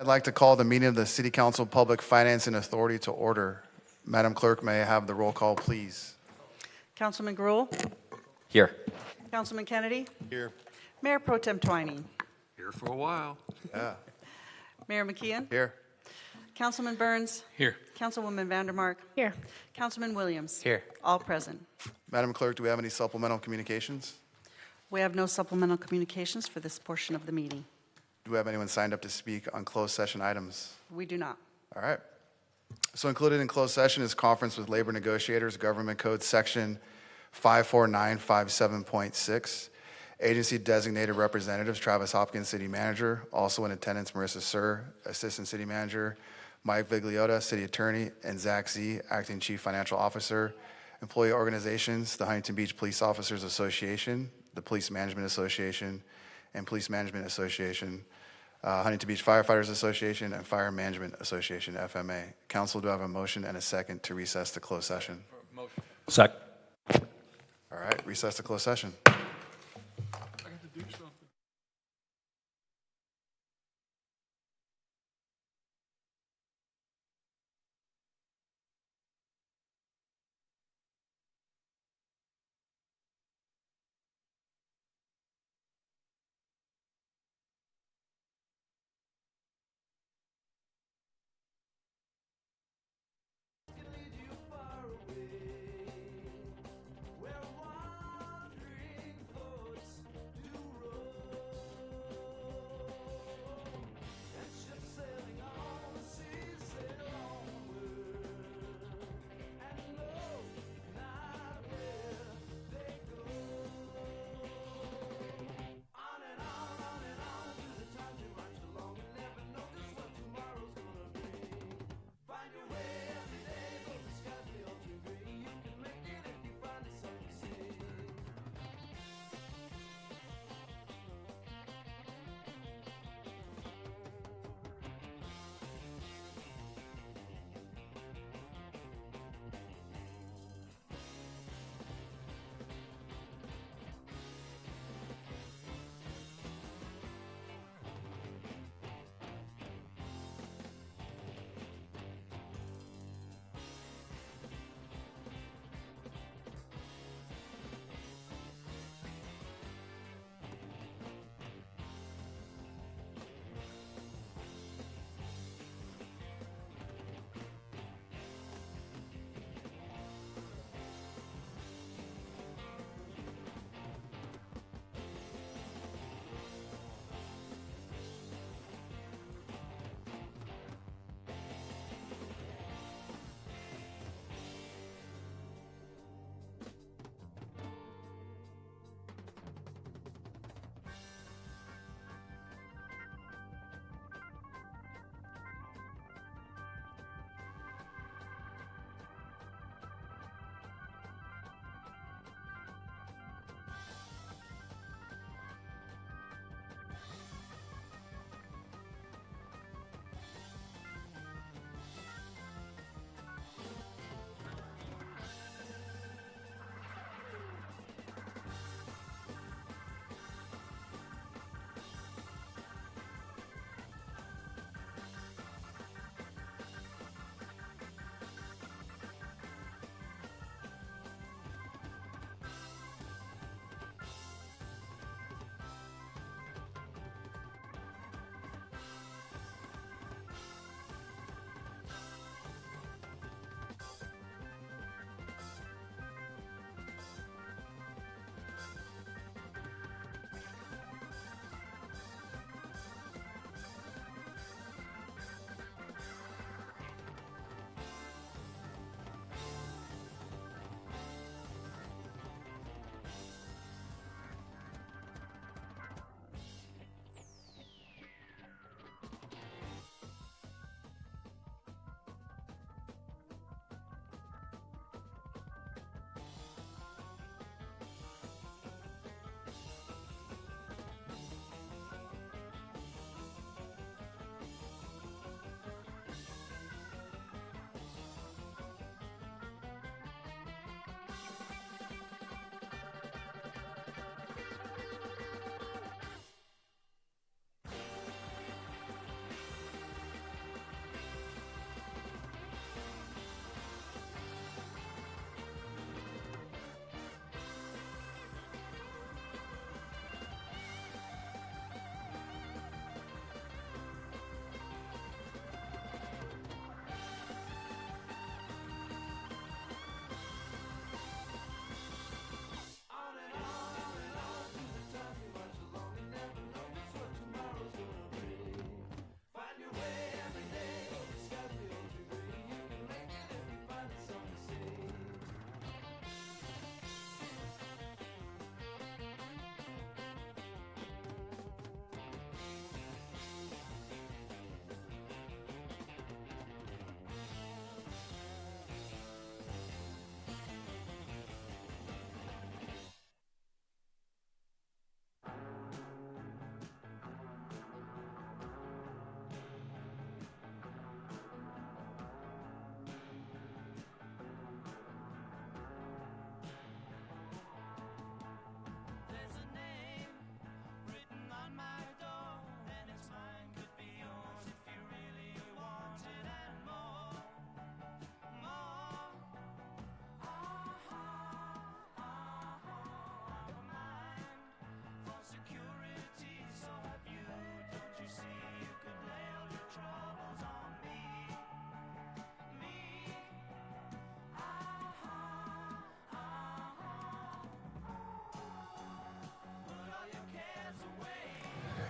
I'd like to call the meeting of the City Council Public Financing Authority to order. Madam Clerk, may I have the roll call, please? Councilman Gruhl, Here. Councilman Kennedy, Here. Mayor Pro Tem Twining, Here for a while. Yeah. Mayor McKeon, Here. Councilman Burns, Here. Councilwoman Vandermark, Here. Councilman Williams. Here. All present. Madam Clerk, do we have any supplemental communications? We have no supplemental communications for this portion of the meeting. Do we have anyone signed up to speak on closed session items? We do not. All right. So included in closed session is conference with labor negotiators, Government Code Section 54957.6. Agency designated representatives, Travis Hopkins, City Manager. Also in attendance, Marissa Sir, Assistant City Manager, Mike Vigliota, City Attorney, and Zach Z, Acting Chief Financial Officer. Employee organizations, the Huntington Beach Police Officers Association, the Police Management Association, and Police Management Association, Huntington Beach Firefighters Association, and Fire Management Association, FMA. Council, do I have a motion and a second to recess to closed session? Second. All right, recess to closed session.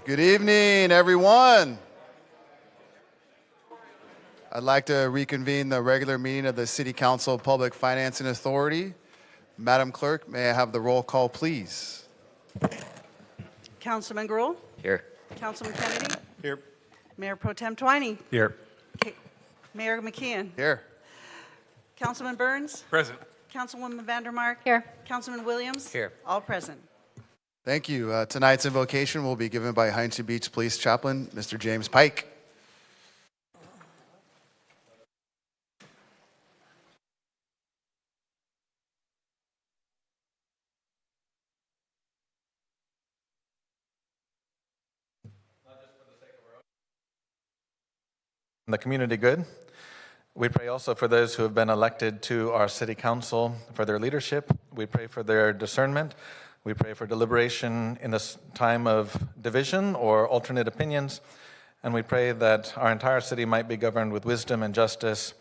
Good evening, everyone. I'd like to reconvene the regular meeting of the City Council Public Financing Authority. Madam Clerk, may I have the roll call, please? Councilman Gruhl, Here. Councilman Kennedy, Here. Mayor Pro Tem Twiney, Here. Mayor McKeon, Here. Councilman Burns, Present. Councilwoman Vandermark. Here. Councilman Williams. Here. All present. Thank you. Tonight's invocation will be given by Huntington Beach Police Chaplain, Mr. James Pike. The community good. We pray also for those who have been elected to our city council for their leadership. We pray for their discernment. We pray for deliberation in this time of division or alternate opinions. And we pray that our entire city might be governed with wisdom and justice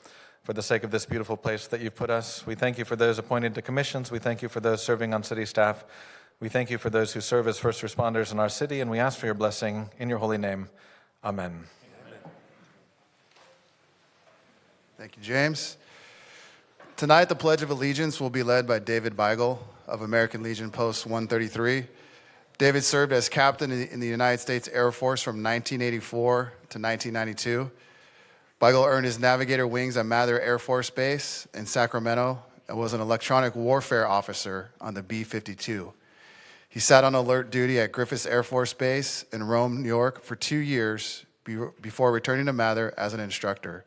for the sake of this beautiful place that you've put us. We thank you for those appointed to commissions. We thank you for those serving on city staff. We thank you for those who serve as first responders in our city, and we ask for your blessing in your holy name. Amen. Thank you, James. Tonight, the Pledge of Allegiance will be led by David Beigel of American Legion Post 133. David served as captain in the United States Air Force from 1984 to 1992. Beigel earned his navigator wings at Mather Air Force Base in Sacramento and was an electronic warfare officer on the B-52. He sat on alert duty at Griffiths Air Force Base in Rome, New York for 2 years before returning to Mather as an instructor.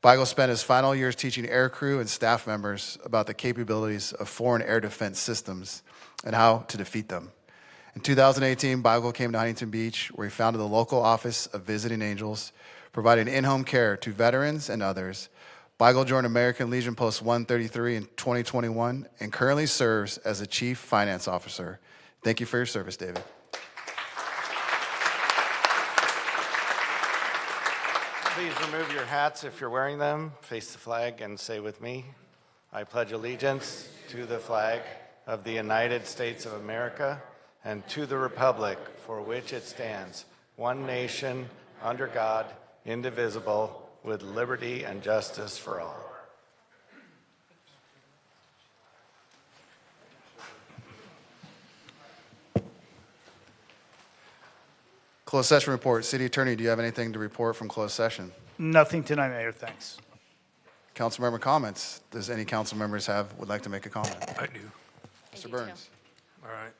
Beigel spent his final years teaching aircrew and staff members about the capabilities of foreign air defense systems and how to defeat them. In 2018, Beigel came to Huntington Beach, where he founded the local office of Visiting Angels, providing in-home care to veterans and others. Beigel joined American Legion Post 133 in 2021 and currently serves as the Chief Finance Officer. Thank you for your service, David. Please remove your hats if you're wearing them. Face the flag and say with me, I pledge allegiance to the flag of the United States of America and to the republic for which it stands, one nation, under God, indivisible, with liberty and justice for all. Closed session report. City Attorney, do you have anything to report from closed session? Nothing tonight, Mayor, thanks. Council member comments. Does any council members would like to make a comment? I do. Mr. Burns. All right.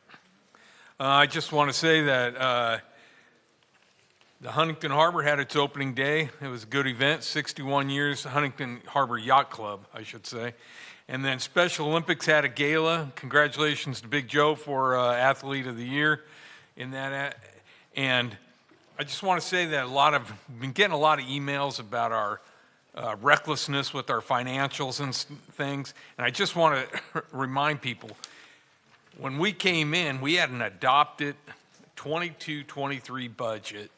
I just want to say that the Huntington Harbor had its opening day. It was a good event, 61 years, Huntington Harbor Yacht Club, I should say. And then Special Olympics had a gala. Congratulations to Big Joe for Athlete of the Year in that. And I just want to say that we've been getting a lot of emails about our recklessness with our financials and things. And I just want to remind people, when we came in, we had an adopted 22-23 budget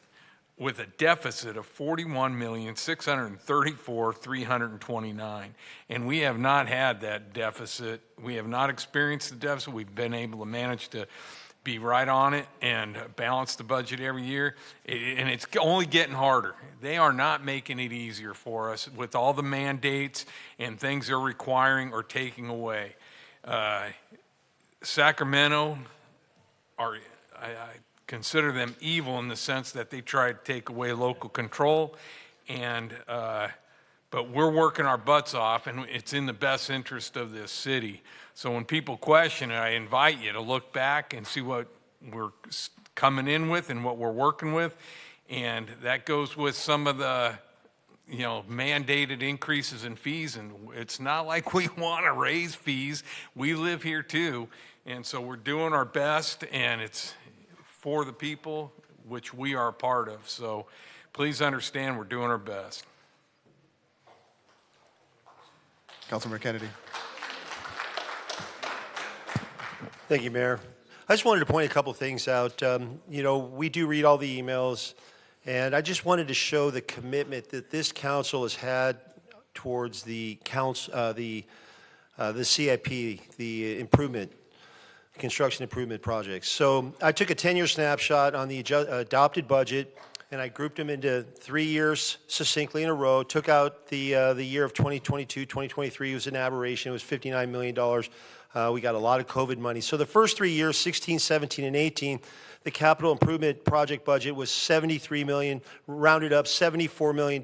with a deficit of $41,634,329. And we have not had that deficit. We have not experienced the deficit. We've been able to manage to be right on it and balance the budget every year. And it's only getting harder. They are not making it easier for us with all the mandates and things they're requiring or taking away. Sacramento, I consider them evil in the sense that they try to take away local control, but we're working our butts off, and it's in the best interest of this city. So when people question it, I invite you to look back and see what we're coming in with and what we're working with, and that goes with some of the mandated increases in fees, and it's not like we want to raise fees. We live here too, and so we're doing our best, and it's for the people, which we are a part of. So please understand we're doing our best. Councilmember Kennedy. Thank you, Mayor. I just wanted to point a couple things out. We do read all the emails, and I just wanted to show the commitment that this council has had towards the CIP, the improvement construction improvement projects. So I took a 10-year snapshot on the adopted budget, and I grouped them into 3 years succinctly in a row, took out the year of 2022, 2023 was an aberration, it was $59 million. We got a lot of COVID money. So the first 3 years, 16, 17, and 18, the capital improvement project budget was $73 million, rounded up $74 million.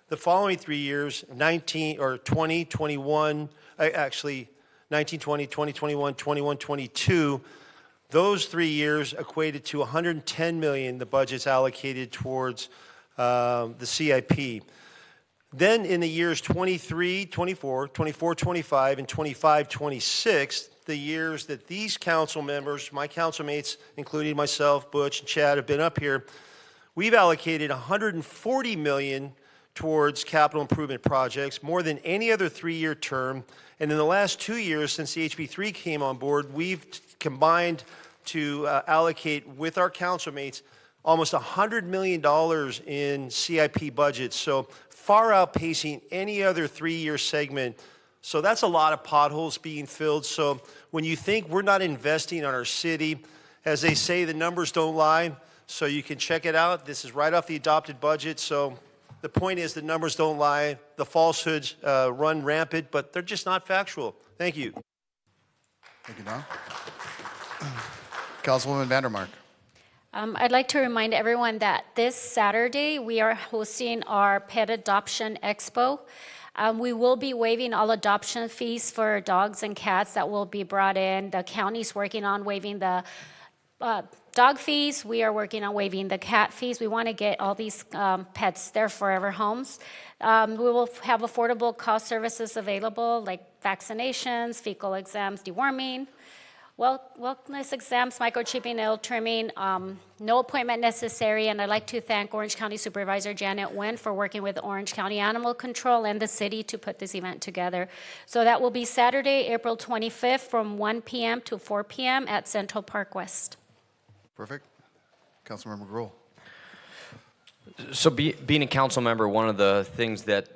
The following 3 years, 19 or 20, 21, actually 19, 20, 20, 21, 21, 22, those 3 years equated to $110 million, the budget's allocated towards the CIP. Then in the years 23, 24, 24, 25, and 25, 26, the years that these council members, my council mates, including myself, Butch, and Chad, have been up here, we've allocated $140 million towards capital improvement projects, more than any other 3-year term. And in the last 2 years, since the HB3 came on board, we've combined to allocate with our council mates almost $100 million in CIP budgets, so far outpacing any other 3-year segment. So that's a lot of potholes being filled. So when you think we're not investing on our city, as they say, the numbers don't lie, so you can check it out. This is right off the adopted budget. So the point is the numbers don't lie. The falsehoods run rampant, but they're just not factual. Thank you. Thank you, Don. Councilwoman Vandermark. I'd like to remind everyone that this Saturday we are hosting our Pet Adoption Expo. We will be waiving all adoption fees for dogs and cats that will be brought in. The county's working on waiving the dog fees. We are working on waiving the cat fees. We want to get all these pets their forever homes. We will have affordable cost services available like vaccinations, fecal exams, deworming, wellness exams, microchipping, nail trimming, no appointment necessary. And I'd like to thank Orange County Supervisor Janet Nguyen for working with Orange County Animal Control and the city to put this event together. So that will be Saturday, April 25th from 1 p.m. to 4 p.m. at Central Park West. Perfect. Councilmember Gruhl. So being a council member, one of the things that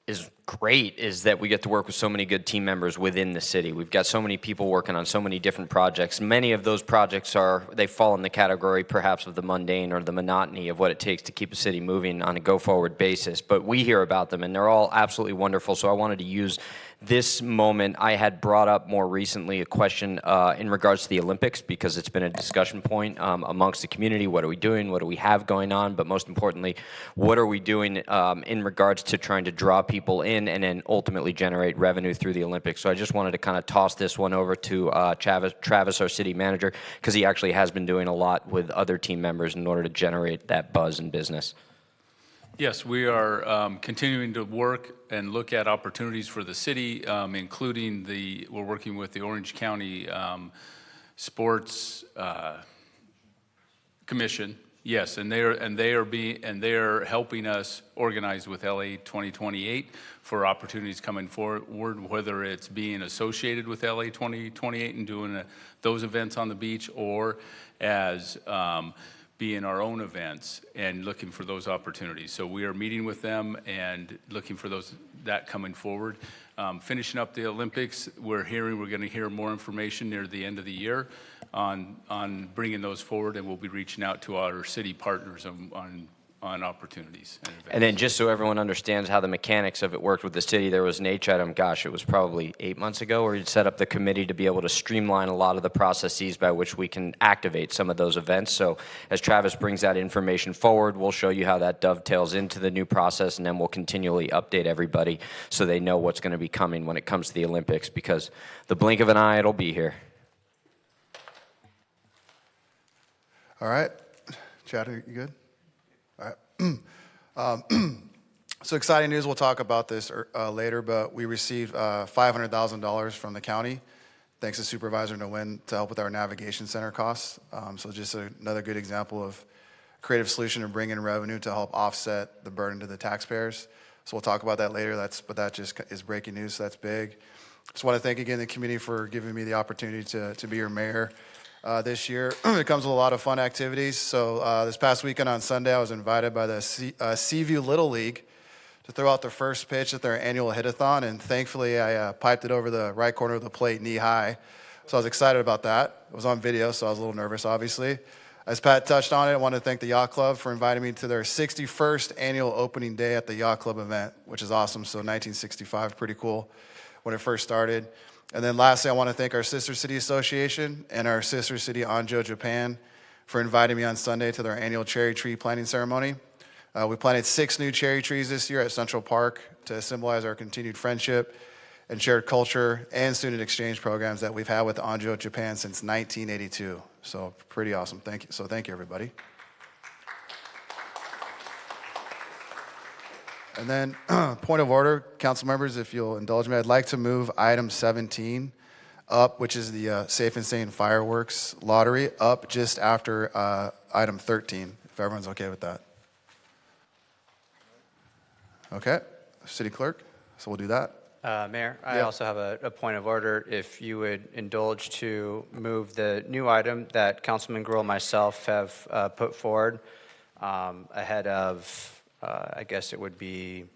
is great is that we get to work with so many good team members within the city. We've got so many people working on so many different projects. Many of those projects they fall in the category perhaps of the mundane or the monotony of what it takes to keep a city moving on a go-forward basis. But we hear about them, and they're all absolutely wonderful. So I wanted to use this moment. I had brought up more recently a question in regards to the Olympics because it's been a discussion point amongst the community. What are we doing? What do we have going on? But most importantly, what are we doing in regards to trying to draw people in and then ultimately generate revenue through the Olympics? So I just wanted to kind of toss this one over to Travis, our city manager, because he actually has been doing a lot with other team members in order to generate that buzz in business. Yes, we are continuing to work and look at opportunities for the city, including we're working with the Orange County Sports Commission. Yes, and they are helping us organize with LA 2028 for opportunities coming forward, whether it's being associated with LA 2028 and doing those events on the beach, or as being our own events and looking for those opportunities. So we are meeting with them and looking for that coming forward. Finishing up the Olympics, we're going to hear more information near the end of the year on bringing those forward, and we'll be reaching out to our city partners on opportunities and events. And then just so everyone understands how the mechanics of it worked with the city, there was an H item, gosh, it was probably 8 months ago, where you'd set up the committee to be able to streamline a lot of the processes by which we can activate some of those events. So as Travis brings that information forward, we'll show you how that dovetails into the new process, and then we'll continually update everybody so they know what's going to be coming when it comes to the Olympics, because the blink of an eye, it'll be here. All right. Chad, are you good? All right. So exciting news. We'll talk about this later, but we received $500,000 from the county, thanks to Supervisor Nguyen, to help with our navigation center costs. So just another good example of creative solution to bring in revenue to help offset the burden to the taxpayers. So we'll talk about that later. But that just is breaking news. So that's big. Just want to thank again the community for giving me the opportunity to be your mayor. This year. It comes with a lot of fun activities. So this past weekend on Sunday, I was invited by the Seaview Little League to throw out the first pitch at their annual hit-a-thon, and thankfully I piped it over the right corner of the plate knee high. So I was excited about that. It was on video, so I was a little nervous, obviously. As Pat touched on it, I want to thank the Yacht Club for inviting me to their 61st annual opening day at the Yacht Club event, which is awesome. So 1965, pretty cool when it first started. And then lastly, I want to thank our Sister City Association and our Sister City Anjo Japan for inviting me on Sunday to their annual cherry tree planting ceremony. We planted 6 new cherry trees this year at Central Park to symbolize our continued friendship and shared culture and student exchange programs that we've had with Anjo Japan since 1982. So pretty awesome. Thank you. So thank you, everybody. And then, point of order, council members, if you'll indulge me, I'd like to move item 17 up, which is the Safe and Sane Fireworks Lottery, up just after item 13, if everyone's okay with that. Okay, City Clerk, so we'll do that. Mayor, I Yeah. also have a point of order. If you would indulge to move the new item that Councilman Gruhl and myself have put forward ahead of, I guess it would be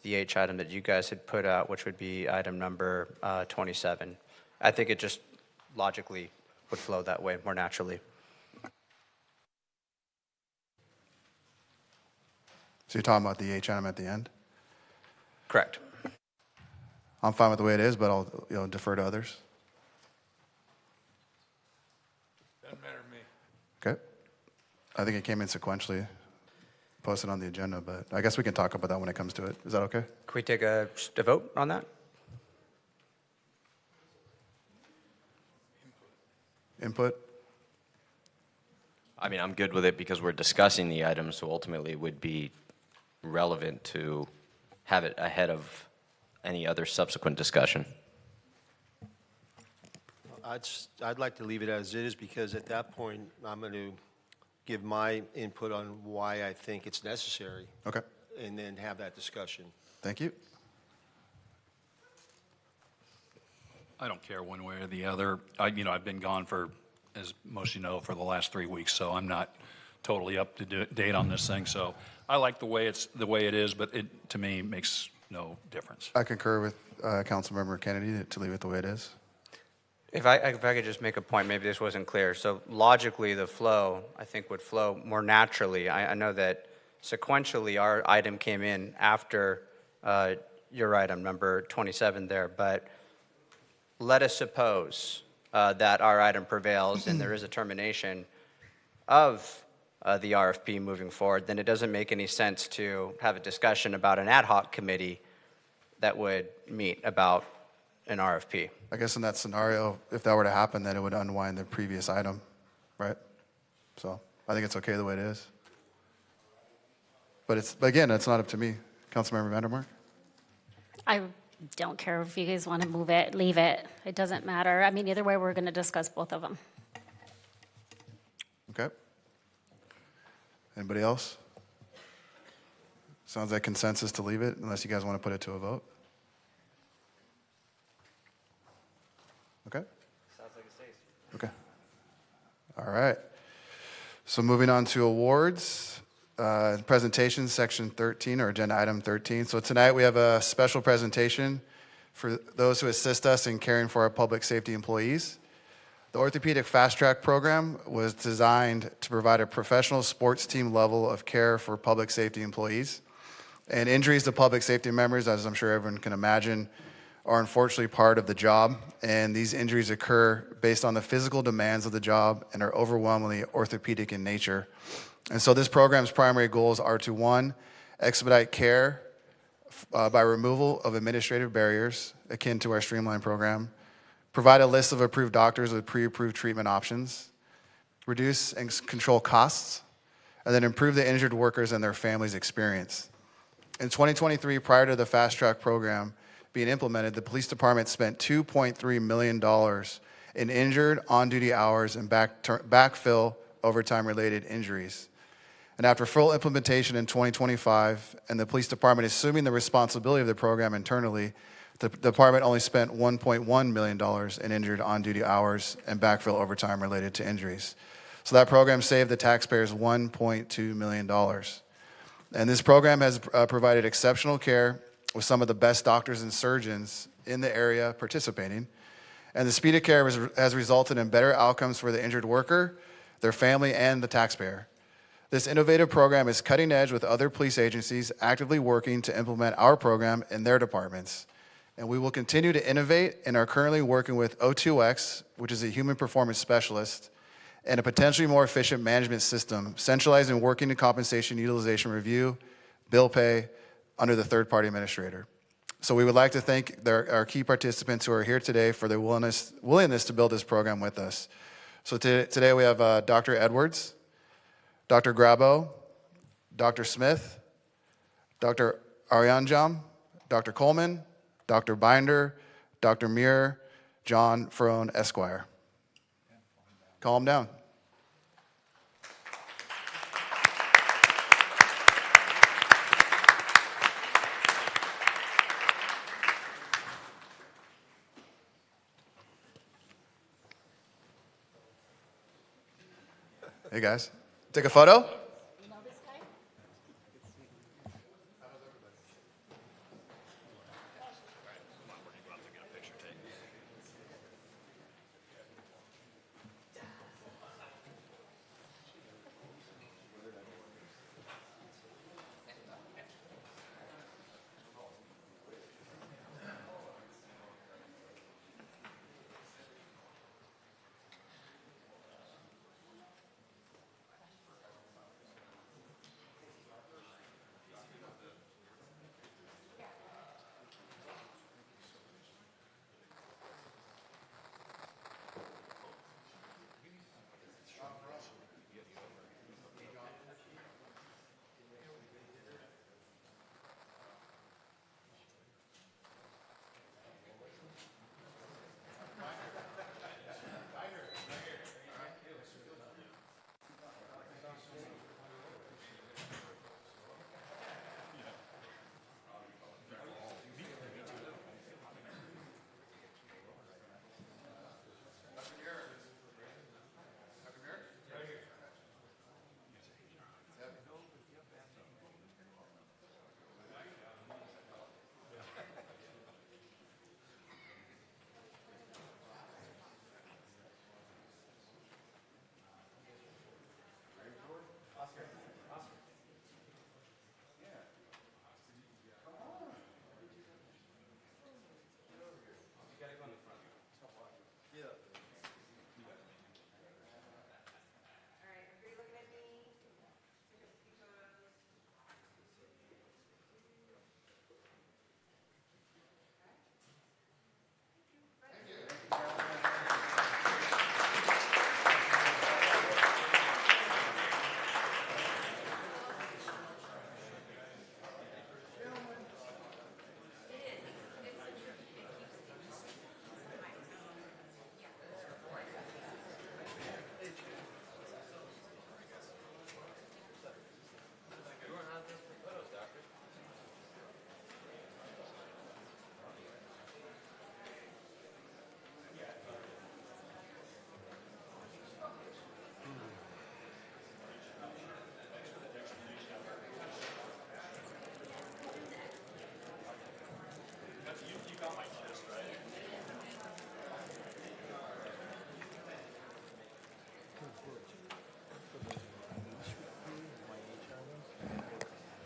the H item that you guys had put out, which would be item number 27. I think it just logically would flow that way more naturally. So you're talking about the H item at the end? Correct. I'm fine with the way it is, but I'll defer to others. Doesn't matter to me. Okay. I think it came in sequentially, posted on the agenda, but I guess we can talk about that when it comes to it. Is that okay? Can we take a vote on that? Input? I mean, I'm good with it because we're discussing the items, so ultimately it would be relevant to have it ahead of any other subsequent discussion. I'd like to leave it as it is because at that point, I'm going to give my input on why I think it's necessary Okay. and then have that discussion. Thank you. I don't care one way or the other. I've been gone for, as most of you know, for the last 3 weeks, so I'm not totally up to date on this thing. So I like the way it is, but it, to me, makes no difference. I concur with Councilmember Kennedy to leave it the way it is. If I could just make a point, maybe this wasn't clear. So logically, the flow, I think, would flow more naturally. I know that sequentially our item came in after your item, number 27 there, but let us suppose that our item prevails and there is a termination of the RFP moving forward, then it doesn't make any sense to have a discussion about an ad hoc committee that would meet about an RFP. I guess in that scenario, if that were to happen, then it would unwind the previous item, right? So I think it's okay the way it is. But again, it's not up to me. Councilmember Vandermark? I don't care if you guys want to move it, leave it. It doesn't matter. I mean, either way, we're going to discuss both of them. Okay. Anybody else? Sounds like consensus to leave it, unless you guys want to put it to a vote. Okay? Sounds like it stays. Okay. All right. So moving on to awards, presentations, section 13, or agenda item 13. So tonight we have a special presentation for those who assist us in caring for our public safety employees. The Orthopedic Fast Track Program was designed to provide a professional sports team level of care for public safety employees. And injuries to public safety members, as I'm sure everyone can imagine, are unfortunately part of the job. And these injuries occur based on the physical demands of the job and are overwhelmingly orthopedic in nature. And so this program's primary goals are to, 1, expedite care by removal of administrative barriers akin to our Streamline program, provide a list of approved doctors with pre-approved treatment options, reduce and control costs, and then improve the injured workers and their families' experience. In 2023, prior to the Fast Track program being implemented, the police department spent $2.3 million in injured on-duty hours and backfill overtime-related injuries. And after full implementation in 2025, and the police department assuming the responsibility of the program internally, the department only spent $1.1 million in injured on-duty hours and backfill overtime related to injuries. So that program saved the taxpayers $1.2 million. And this program has provided exceptional care with some of the best doctors and surgeons in the area participating. And the speed of care has resulted in better outcomes for the injured worker, their family, and the taxpayer. This innovative program is cutting edge with other police agencies actively working to implement our program in their departments. And we will continue to innovate and are currently working with O2X, which is a human performance specialist, and a potentially more efficient management system centralizing working and compensation utilization review, bill pay under the third-party administrator. So we would like to thank our key participants who are here today for their willingness to build this program with us. So today we have Dr. Edwards, Dr. Grabo, Dr. Smith, Dr. Arianjam, Dr. Coleman, Dr. Binder, Dr. Muir, John Ferone, Esquire. Calm down. Hey guys, take a photo?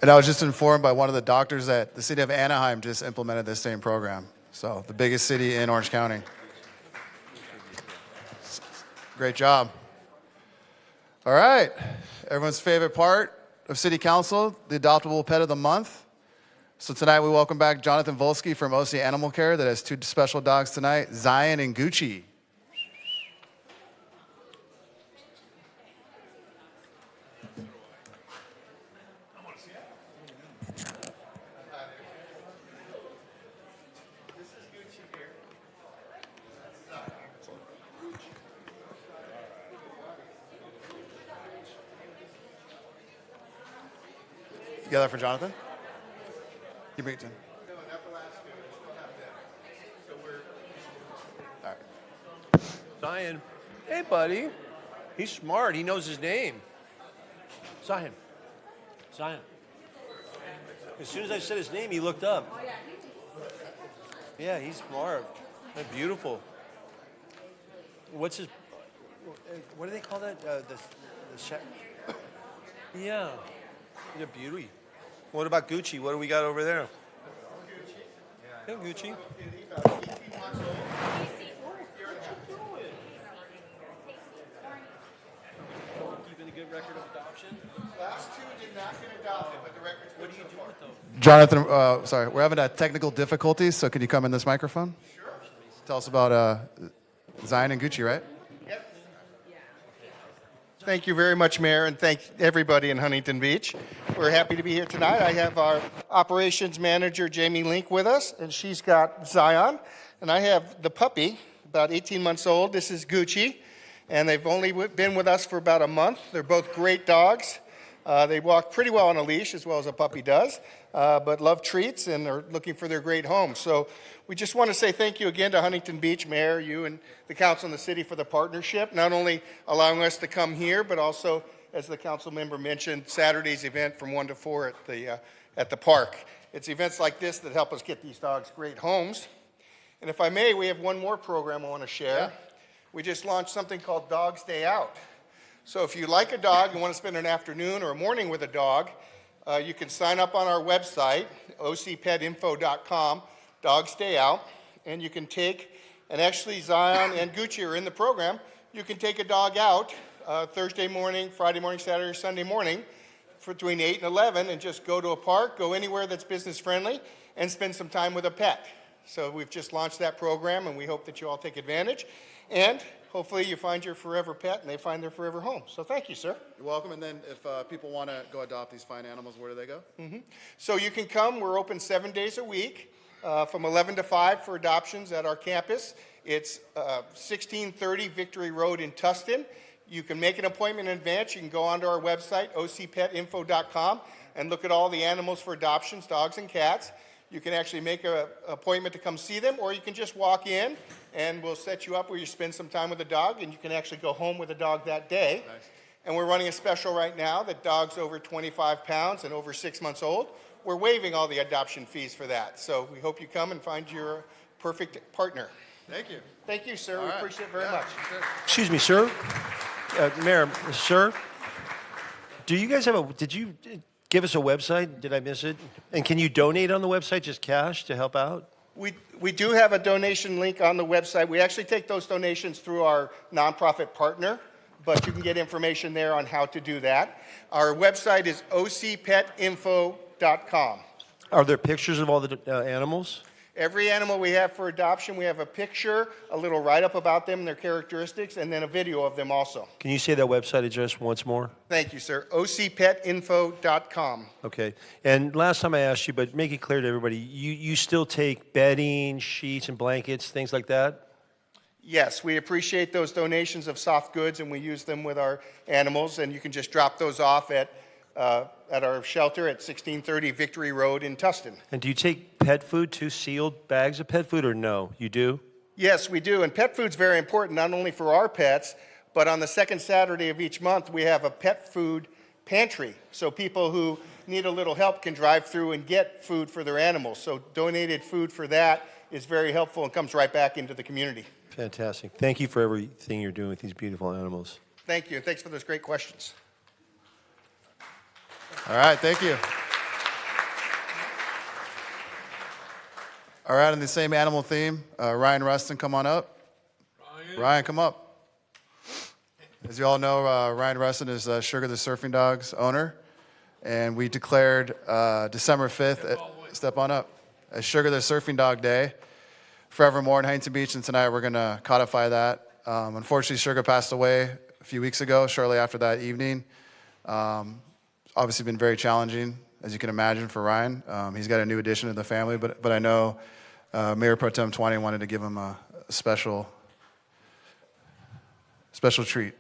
And I was just informed by one of the doctors that the city of Anaheim just implemented this same program. So the biggest city in Orange County. Great job. All right. Everyone's favorite part of City Council, the adoptable pet of the month. So tonight we welcome back Jonathan Volsky from OC Animal Care that has two special dogs tonight, Zion and Gucci. You got that for Jonathan? You bring it to him. All right. Zion. Hey, buddy. He's smart. He knows his name. Zion. Zion. As soon as I said his name, he looked up. Yeah, he's smart. They're beautiful. What's his? What do they call that? Yeah, he's a beauty. What about Gucci? What do we got over there? Yeah, Gucci. Keeping a good record of adoption. Last two did not get adopted, but the record's What do you do with them? Jonathan, sorry, we're having technical difficulties, so can you come in this microphone? Sure. Tell us about Zion and Gucci, right? Thank you very much, Mayor, and thank everybody in Huntington Beach. We're happy to be here tonight. I have our operations manager, Jamie Link, with us, and she's got Zion. And I have the puppy, about 18 months old. This is Gucci, and they've only been with us for about a month. They're both great dogs. They walk pretty well on a leash, as well as a puppy does, but love treats and are looking for their great home. So we just want to say thank you again to Huntington Beach, Mayor, you and the council and the city for the partnership, not only allowing us to come here, but also, as the council member mentioned, Saturday's event from 1 to 4 at the park. It's events like this that help us get these dogs great homes. And if I may, we have one more program I want to share. Yeah. We just launched something called Dogs Day Out. So if you like a dog and want to spend an afternoon or a morning with a dog, you can sign up on our website, ocpetinfo.com, Dogs Day Out, and you can take, and actually Zion and Gucci are in the program, you can take a dog out Thursday morning, Friday morning, Saturday, or Sunday morning between 8 and 11 and just go to a park, go anywhere that's business friendly, and spend some time with a pet. So we've just launched that program, and we hope that you all take advantage. And hopefully you find your forever pet and they find their forever home. So thank you, sir. You're welcome. And then if people want to go adopt these fine animals, where do they go? So you can come. We're open 7 days a week from 11 to 5 for adoptions at our campus. It's 1630 Victory Road in Tustin. You can make an appointment in advance. You can go onto our website, ocpetinfo.com, and look at all the animals for adoptions, dogs and cats. You can actually make an appointment to come see them, or you can just walk in and we'll set you up where you spend some time with a dog, and you can actually go home with a dog that day. Nice. And we're running a special right now that dogs over 25 pounds and over 6 months old, we're waiving all the adoption fees for that. So we hope you come and find your perfect partner. Thank you. Thank you, sir. All We right. appreciate it very Yeah, much. sure. Excuse me, sir. Mayor, sir, do you guys did you give us a website? Did I miss it? And can you donate on the website, just cash to help out? We do have a donation link on the website. We actually take those donations through our nonprofit partner, but you can get information there on how to do that. Our website is ocpetinfo.com. Are there pictures of all the animals? Every animal we have for adoption, we have a picture, a little write-up about them and their characteristics, and then a video of them also. Can you say that website address once more? Thank you, sir. ocpetinfo.com. Okay. And last time I asked you, but make it clear to everybody, you still take bedding, sheets, and blankets, things like that? Yes, we appreciate those donations of soft goods, and we use them with our animals, and you can just drop those off at our shelter at 1630 Victory Road in Tustin. And do you take pet food too, sealed bags of pet food, or no? You do? Yes, we do, and pet food's very important, not only for our pets, but on the second Saturday of each month, we have a pet food pantry, so people who need a little help can drive through and get food for their animals. So donated food for that is very helpful and comes right back into the community. Fantastic. Thank you for everything you're doing with these beautiful animals. Thank you, and thanks for those great questions. All right, thank you. All right, on the same animal theme, Ryan Rustin, come on up. Ryan, come up. As you all know, Ryan Rustin is Sugar the Surfing Dog's owner, and we declared December 5th, step on up, as Sugar the Surfing Dog Day, forevermore in Huntington Beach, and tonight we're going to codify that. Unfortunately, Sugar passed away a few weeks ago, shortly after that evening. Obviously been very challenging, as you can imagine, for Ryan. He's got a new addition to the family, but I know Mayor Pro Tem 20 wanted to give him a special treat.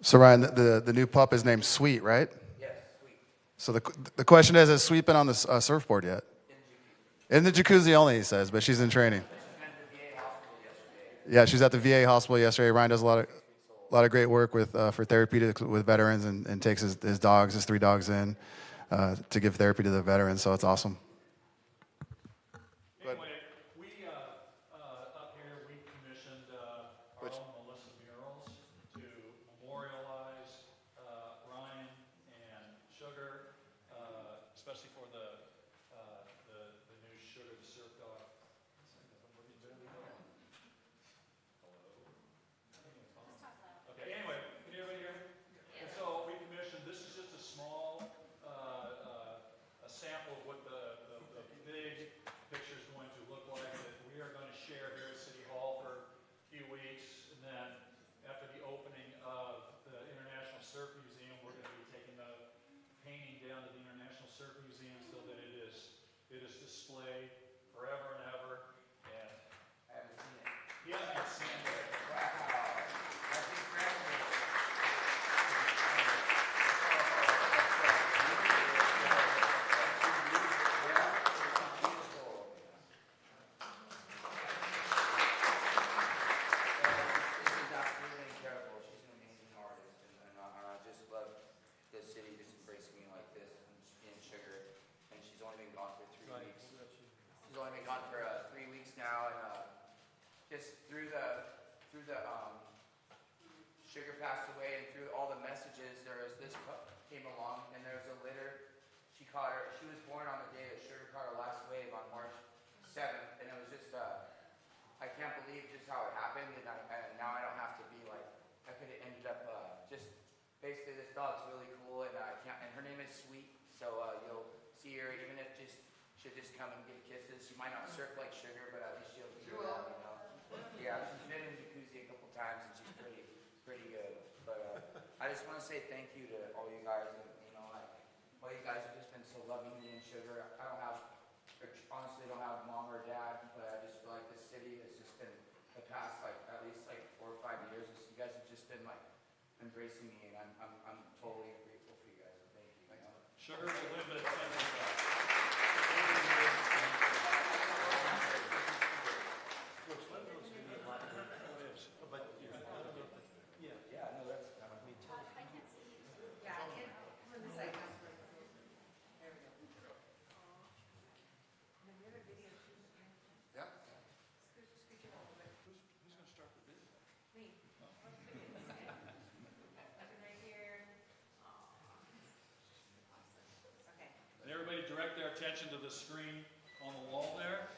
So Ryan, the new pup is named Sweet, right? Yes. So the question is Sweet been on the surfboard yet? In the jacuzzi only, he says, but she's in training. Yeah, she's at the VA hospital yesterday. Ryan does a lot of great work with for therapy with veterans and takes his 3 dogs in to give therapy to the veterans. So it's awesome. Anyway, we, up here, we commissioned our own Melissa murals to memorialize Ryan and Sugar, especially for the new Sugar, the surf dog. Okay, anyway, can everybody hear me? And so we commissioned, this is just a small, a sample of what the big picture is going to look like that we are going to share here at City Hall for a few weeks. And then after the opening of the International Surf Museum, we're going to be taking the painting down to the International Surf Museum so that it is displayed forever and ever. And I haven't seen it. He hasn't even seen it. She's only been gone for 3 weeks now, and just through the Sugar passed away, and through all the messages, there was this pup came along, and there was a litter. She caught her. She was born on the day that Sugar caught her last wave on March 7th, and it was just I can't believe just how it happened, and now I don't have to be like I could have ended up just basically this dog's really cool, and I can't. And her name is Sweet, so you'll see her even if she'll just come and give kisses. She might not surf like Sugar, but at least she'll do that, you know. Yeah, she's been in the jacuzzi a couple times, and she's pretty good. But I just want to say thank you to all you guys, and all you guys have just been so loving me and Sugar. I honestly don't have mom or dad, but I just feel like this city has just been the past at least 4 or 5 years. You guys have just been embracing me, and I'm totally grateful for you guys. Thank you. Sugar, a little bit. And everybody direct their attention to the screen on the wall there.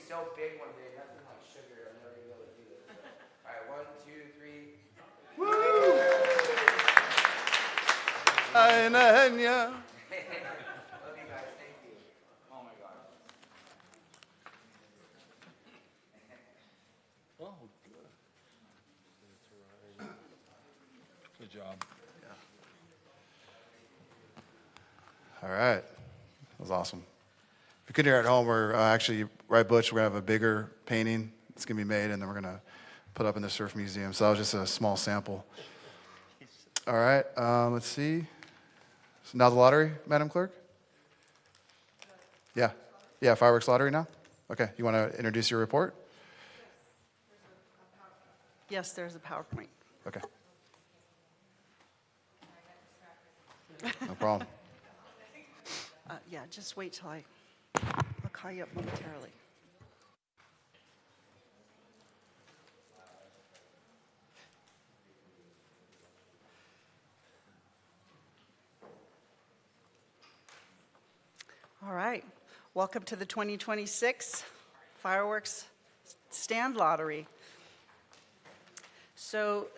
So big one day, nothing like Sugar. I'm never gonna be able to do this. All right, 1, 2, 3. Woo! Love you guys. Thank you. Oh my God. job. All right. That was awesome. If you couldn't hear at home, we're actually, right, Butch, we're going to have a bigger painting. It's going to be made, and then we're going to put up in the Surf Museum. So that was just a small sample. All right. Let's see. So now the lottery, Madam Clerk? Yeah. Yeah, fireworks lottery now? Okay. You want to introduce your report? Yes, there's a PowerPoint. Okay. No problem. Yeah, just wait till I'll call you up momentarily. All right. Welcome to the 2026 Fireworks Stand Lottery. So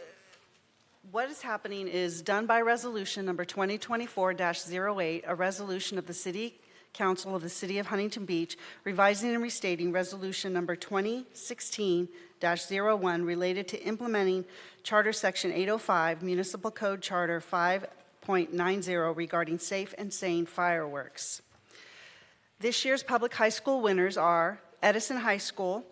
what is happening is done by resolution number 2024-08, a resolution of the City Council of the City of Huntington Beach, revising and restating resolution number 2016-01 related to implementing Charter Section 805, Municipal Code Charter 5.90 regarding safe and sane fireworks. This year's public high school winners are Edison High School,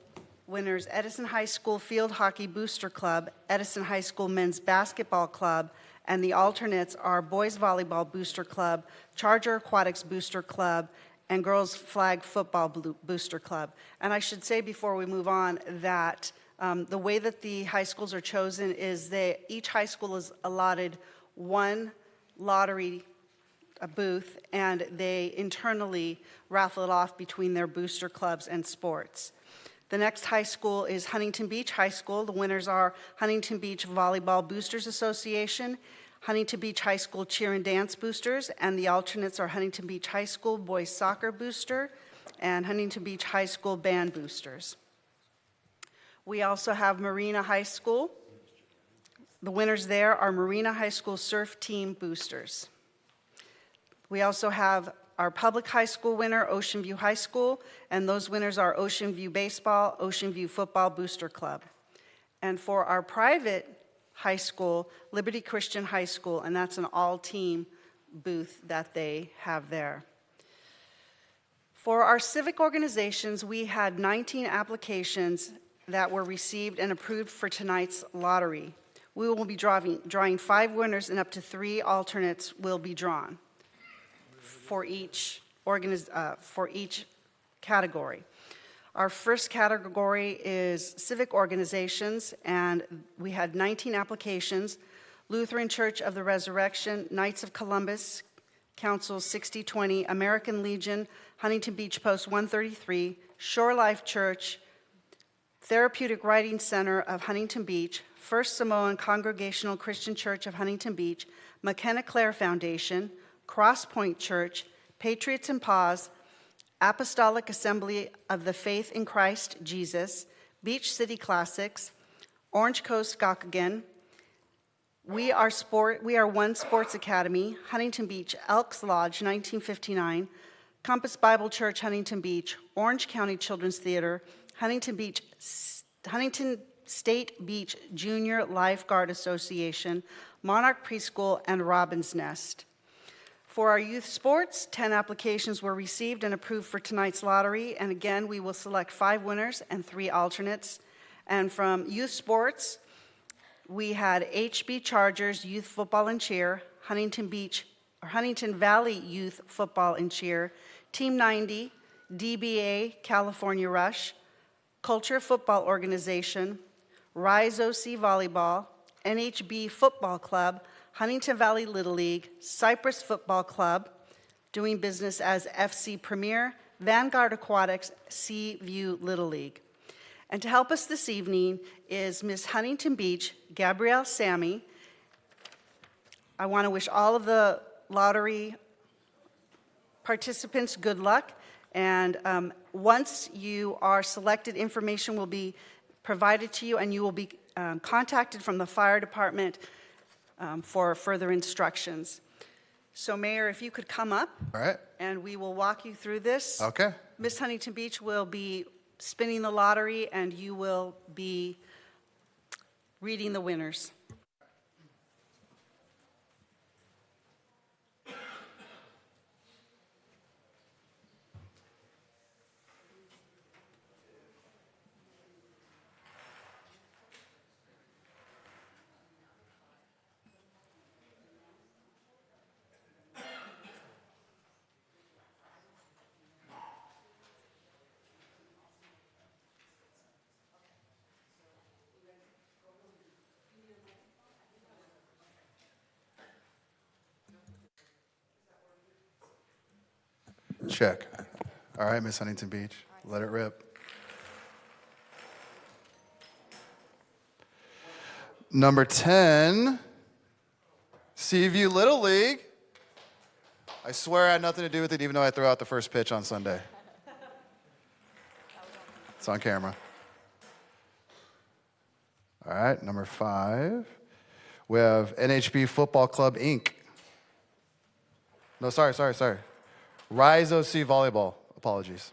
winners Edison High School Field Hockey Booster Club, Edison High School Men's Basketball Club, and the alternates are Boys Volleyball Booster Club, Charger Aquatics Booster Club, and Girls Flag Football Booster Club. And I should say before we move on that the way that the high schools are chosen is each high school is allotted one lottery booth, and they internally raffle it off between their booster clubs and sports. The next high school is Huntington Beach High School. The winners are Huntington Beach Volleyball Boosters Association, Huntington Beach High School Cheer and Dance Boosters, and the alternates are Huntington Beach High School Boys Soccer Booster and Huntington Beach High School Band Boosters. We also have Marina High School. The winners there are Marina High School Surf Team Boosters. We also have our public high school winner, Ocean View High School, and those winners are Ocean View Baseball, Ocean View Football Booster Club. And for our private high school, Liberty Christian High School, and that's an all-team booth that they have there. For our civic organizations, we had 19 applications that were received and approved for tonight's lottery. We will be drawing 5 winners, and up to 3 alternates will be drawn for each category. Our first category is civic organizations, and we had 19 applications. Lutheran Church of the Resurrection, Knights of Columbus, Council 6020, American Legion, Huntington Beach Post 133, Shore Life Church, Therapeutic Writing Center of Huntington Beach, First Samoan Congregational Christian Church of Huntington Beach, McKenna Clare Foundation, Crosspoint Church, Patriots and Paws, Apostolic Assembly of the Faith in Christ Jesus, Beach City Classics, Orange Coast Gaukegan, We Are One Sports Academy, Huntington Beach Elks Lodge 1959, Compass Bible Church Huntington Beach, Orange County Children's Theater, Huntington State Beach Junior Lifeguard Association, Monarch Preschool, and Robin's Nest. For our youth sports, 10 applications were received and approved for tonight's lottery, and again, we will select 5 winners and 3 alternates. And from youth sports, we had HB Chargers Youth Football and Cheer, Huntington Valley Youth Football and Cheer, Team 90, DBA California Rush, Culture Football Organization, Rise OC Volleyball, NHB Football Club, Huntington Valley Little League, Cypress Football Club, doing business as FC Premier, Vanguard Aquatics, Seaview Little League. And to help us this evening is Miss Huntington Beach, Gabrielle Sammy. I want to wish all of the lottery participants good luck. And once you are selected, information will be provided to you, and you will be contacted from the fire department for further instructions. So, Mayor, if you could come up. All right. And we will walk you through this. Okay. Miss Huntington Beach will be spinning the lottery, and you will be reading the winners. Check. All right, Miss Huntington Beach, let it rip. Number 10, Seaview Little League. I swear I had nothing to do with it, even though I threw out the first pitch on Sunday. It's on camera. All right, number 5, we have NHB Football Club, Inc. No, sorry. Rise OC Volleyball. Apologies.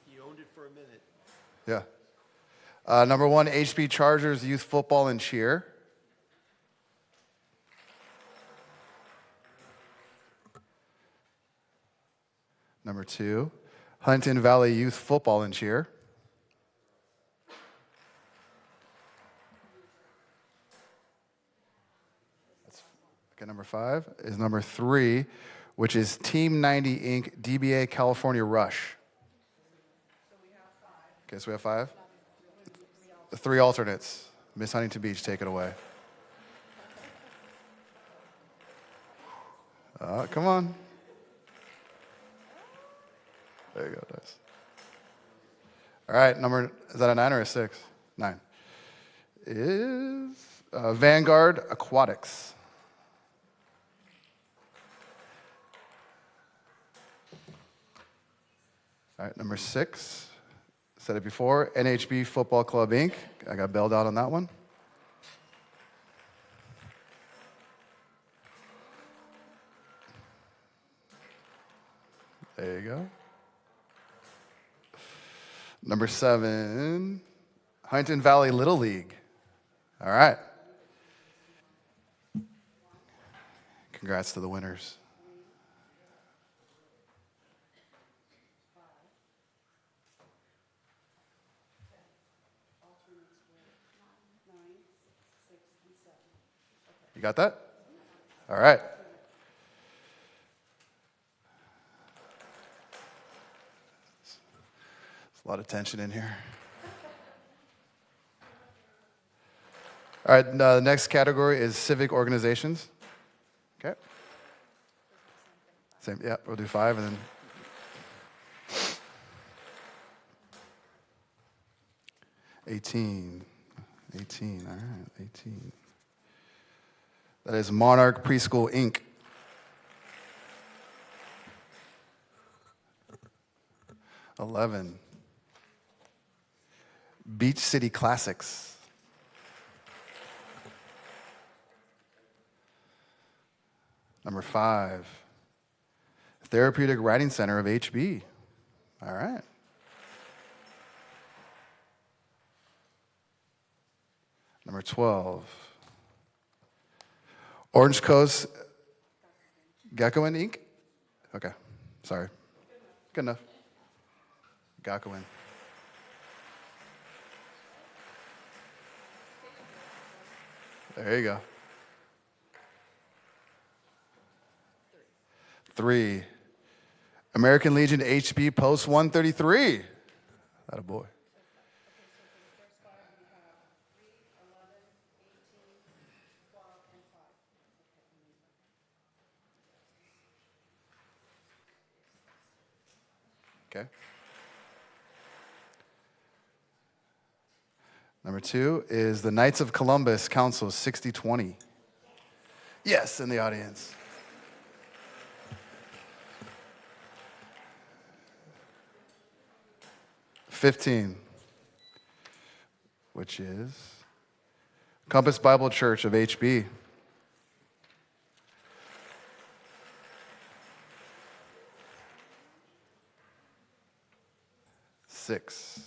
You owned it for a minute. Yeah. Number 1, HB Chargers Youth Football and Cheer. Number 2, Huntington Valley Youth Football and Cheer. Okay, number 5 is number 3, which is Team 90 Inc. DBA California Rush. Okay, so we have 5. The 3 alternates. Miss Huntington Beach, take it away. Come on. There you go, nice. All right, is that a 9 or a 6? 9. Is Vanguard Aquatics. All right, number 6, said it before, NHB Football Club, Inc. I got bailed out on that one. There you go. Number 7, Huntington Valley Little League. All right. Congrats to the winners. You got that? All right. There's a lot of tension in here. All right, the next category is civic organizations. Okay. Same, yeah, we'll do 5 and then. $18, all right, 18. That is Monarch Preschool, Inc. $11, Beach City Classics. Number 5, Therapeutic Writing Center of HB. All right. Number 12, Orange Coast Gakuen, Inc. Okay, sorry. Good enough. Gakuen. There you go. 3, American Legion HB Post 133. That a boy. Okay. Number 2 is the Knights of Columbus Council 6020. Yes, in the audience. $15, which is Compass Bible Church of HB. $6,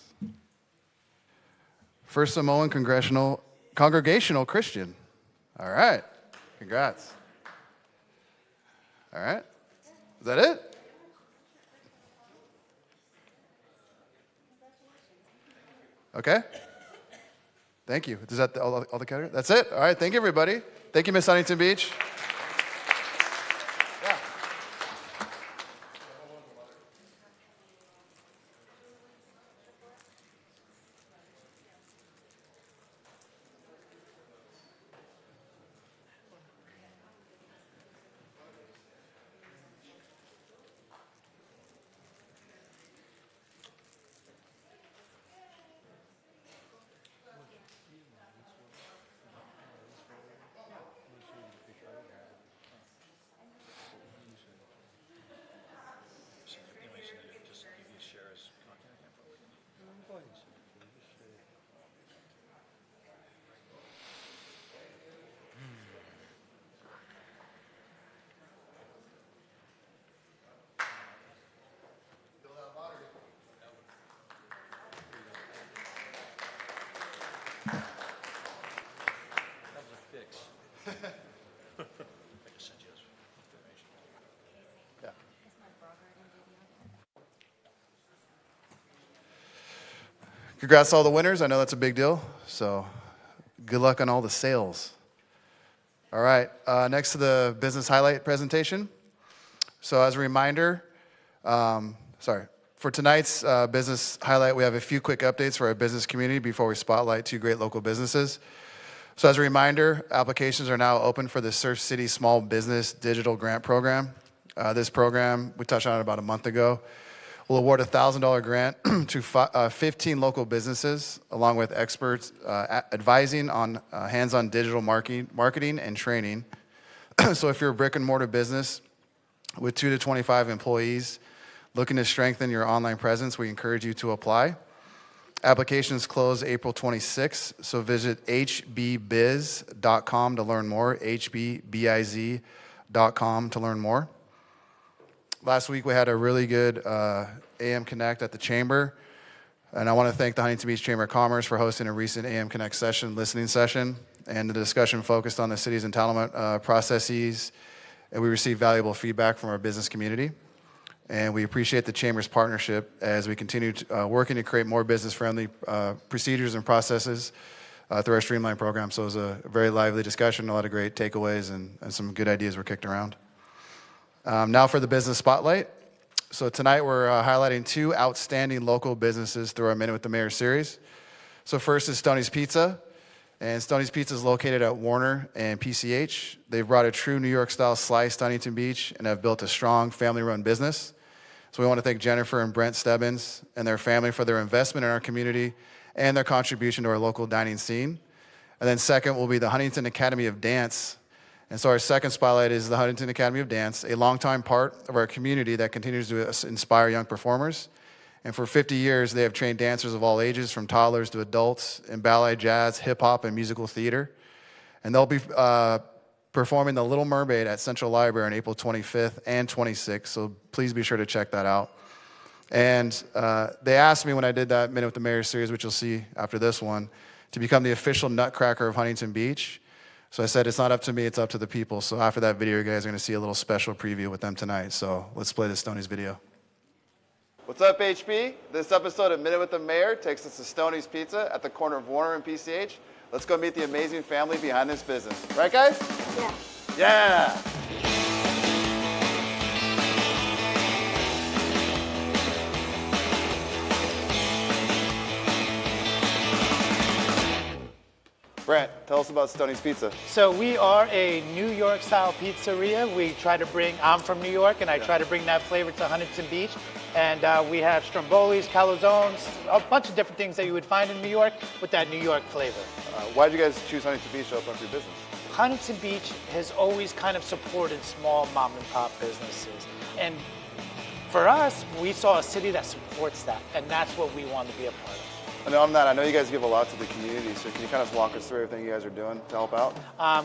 First Samoan Congregational Christian. All right, congrats. All right, is that it? Okay. Thank you. Is that all the categories? That's it. All right. Thank you, everybody. Thank you, Miss Huntington Beach. Yeah. Congrats to all the winners. I know that's a big deal. So good luck on all the sales. All right, next to the business highlight presentation. So as a reminder, for tonight's business highlight, we have a few quick updates for our business community before we spotlight two great local businesses. So as a reminder, applications are now open for the Surf City Small Business Digital Grant Program. This program, we touched on it about a month ago, will award a $1,000 grant to 15 local businesses, along with experts advising on hands-on digital marketing and training. So if you're a brick and mortar business with 2 to 25 employees looking to strengthen your online presence, we encourage you to apply. Applications close April 26th, so visit hbbiz.com to learn more, hbbiz.com to learn more. Last week we had a really good AM Connect at the Chamber, and I want to thank the Huntington Beach Chamber of Commerce for hosting a recent AM Connect listening session, and the discussion focused on the city's entitlement processes, and we received valuable feedback from our business community. And we appreciate the Chamber's partnership as we continue working to create more business-friendly procedures and processes through our Streamline program. So it was a very lively discussion, a lot of great takeaways, and some good ideas were kicked around. Now for the business spotlight. So tonight we're highlighting two outstanding local businesses through our Minute with the Mayor series. So first is Stoney's Pizza. And Stoney's Pizza is located at Warner and PCH. They've brought a true New York-style slice to Huntington Beach and have built a strong family-run business. So we want to thank Jennifer and Brent Stebbins and their family for their investment in our community and their contribution to our local dining scene. And then second will be the Huntington Academy of Dance. And so our second spotlight is the Huntington Academy of Dance, a longtime part of our community that continues to inspire young performers. And for 50 years, they have trained dancers of all ages, from toddlers to adults, in ballet, jazz, hip-hop, and musical theater. And they'll be performing The Little Mermaid at Central Library on April 25th and 26th, so please be sure to check that out. And they asked me when I did that Minute with the Mayor series, which you'll see after this one, to become the official Nutcracker of Huntington Beach. So I said, it's not up to me, it's up to the people. So after that video, you guys are going to see a little special preview with them tonight. So let's play the Stoney's video. What's up, HB? This episode of Minute with the Mayor takes us to Stoney's Pizza at the corner of Warner and PCH. Let's go meet the amazing family behind this business. Right, guys? Yeah. Yeah! Brent, tell us about Stoney's Pizza. So we are a New York style pizzeria. We try to I'm from New York, and I try to bring that flavor to Huntington Beach. And we have strombolis, calzones, a bunch of different things that you would find in New York with that New York flavor. Why did you guys choose Huntington Beach to open up your business? Huntington Beach has always kind of supported small mom and pop businesses. And for us, we saw a city that supports that, and that's what we want to be a part of. And on that, I know you guys give a lot to the community, so can you kind of walk us through everything you guys are doing to help out?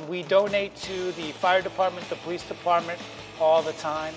We donate to the fire department, the police department, all the time.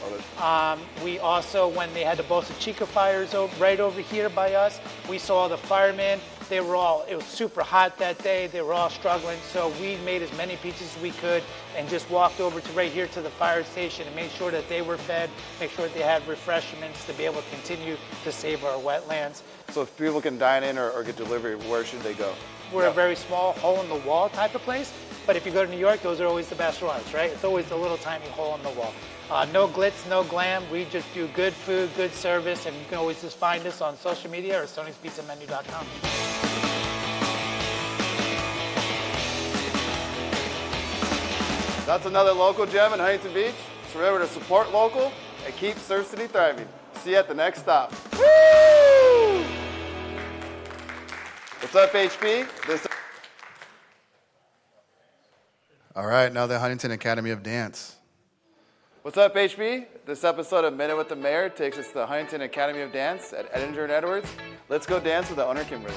We also, when they had the Bosa Chica fires right over here by us, we saw the firemen. It was super hot that day. They were all struggling. So we made as many pizzas as we could and just walked over to right here to the fire station and made sure that they were fed, make sure that they had refreshments to be able to continue to save our wetlands. So if people can dine in or get delivery, where should they go? We're a very small hole-in-the-wall type of place, but if you go to New York, those are always the best ones, right? It's always a little tiny hole in the wall. No glitz, no glam. We just do good food, good service, and you can always just find us on social media or Stoney'sPizzaMenu.com. That's another local gem in Huntington Beach. So remember to support local and keep Surf City thriving. See you at the next stop. Woo! What's up, HB? All right, now the Huntington Academy of Dance. What's up, HB? This episode of Minute with the Mayor takes us to the Huntington Academy of Dance at Edinger and Edwards. Let's go dance with the owner, Kimberly.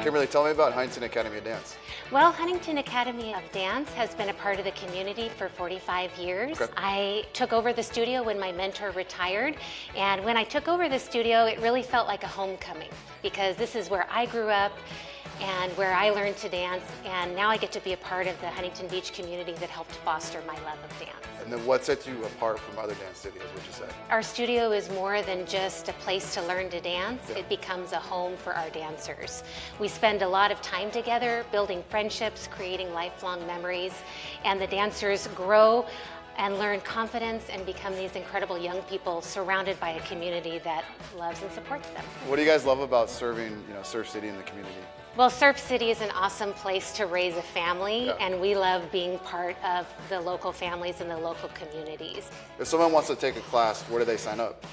Kimberly, tell me about Huntington Academy of Dance. Well, Huntington Academy of Dance has been a part of the community for 45 years. Okay. I took over the studio when my mentor retired, and when I took over the studio, it really felt like a homecoming because this is where I grew up and where I learned to dance, and now I get to be a part of the Huntington Beach community that helped foster my love of dance. And then what sets you apart from other dance studios, would you say? Our studio is more than just a place to learn to dance. It becomes a home for our dancers. We spend a lot of time together building friendships, creating lifelong memories, and the dancers grow and learn confidence and become these incredible young people surrounded by a community that loves and supports them. What do you guys love about serving, Surf City in the community? Well, Surf City is an awesome place to raise a family, and we love being part of the local families and the local communities. If someone wants to take a class, where do they sign up?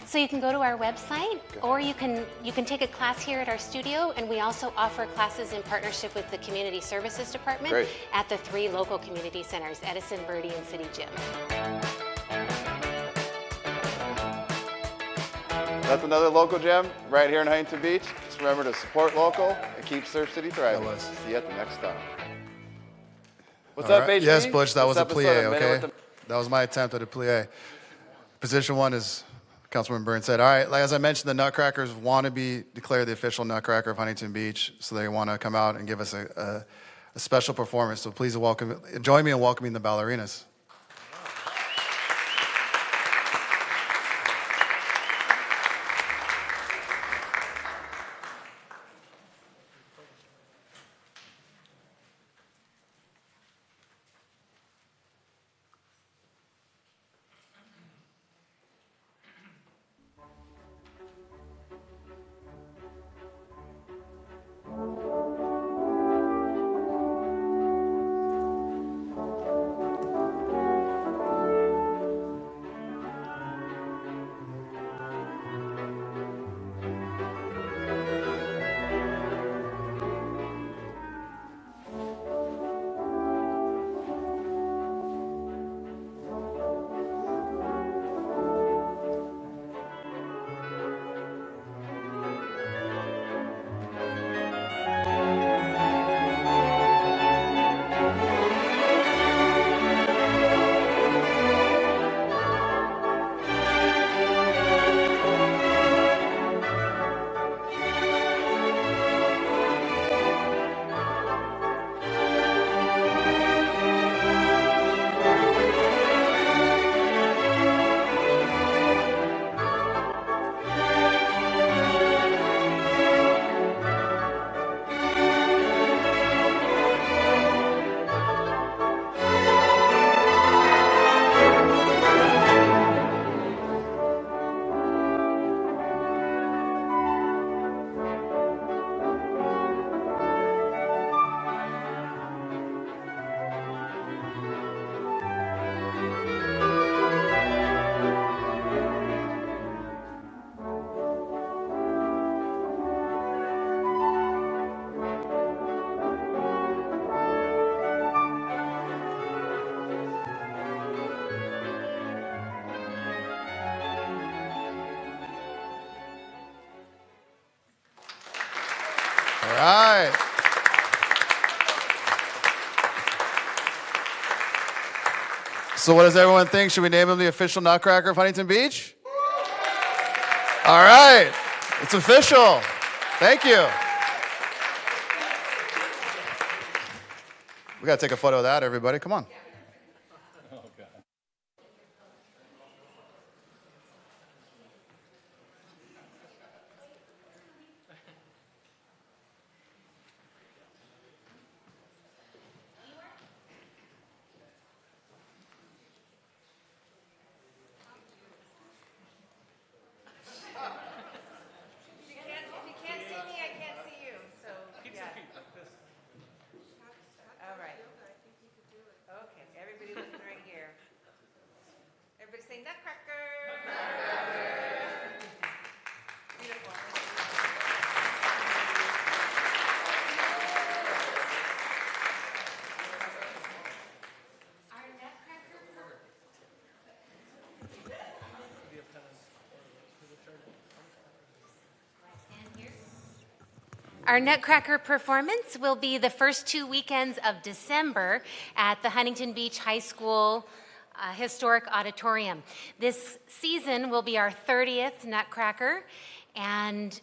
So you can go to our website, or you can take a class here at our studio, and we also offer classes in partnership with the Community Services Department Great. at the 3 local community centers, Edison, Birdie, and City Gym. That's another local gem right here in Huntington Beach. Just remember to support local and keep Surf City thriving. See you at the next stop. What's All up, right. HB? Yes, Butch, that was This a episode plie, of Minute okay? with That was my attempt at a plie. Position 1 is Councilman Burns said, all right, like as I mentioned, the Nutcrackers want to be declared the official Nutcracker of Huntington Beach, so they want to come out and give us a special performance. So please join me in welcoming the ballerinas. All right. So what does everyone think? Should we name him the official Nutcracker of Huntington Beach? All right. It's official. Thank you. We got to take a photo of that, everybody. Come on. All right. Okay. Our Nutcracker performance will be the first 2 weekends of December at the Huntington Beach High School Historic Auditorium. This season will be our 30th Nutcracker, and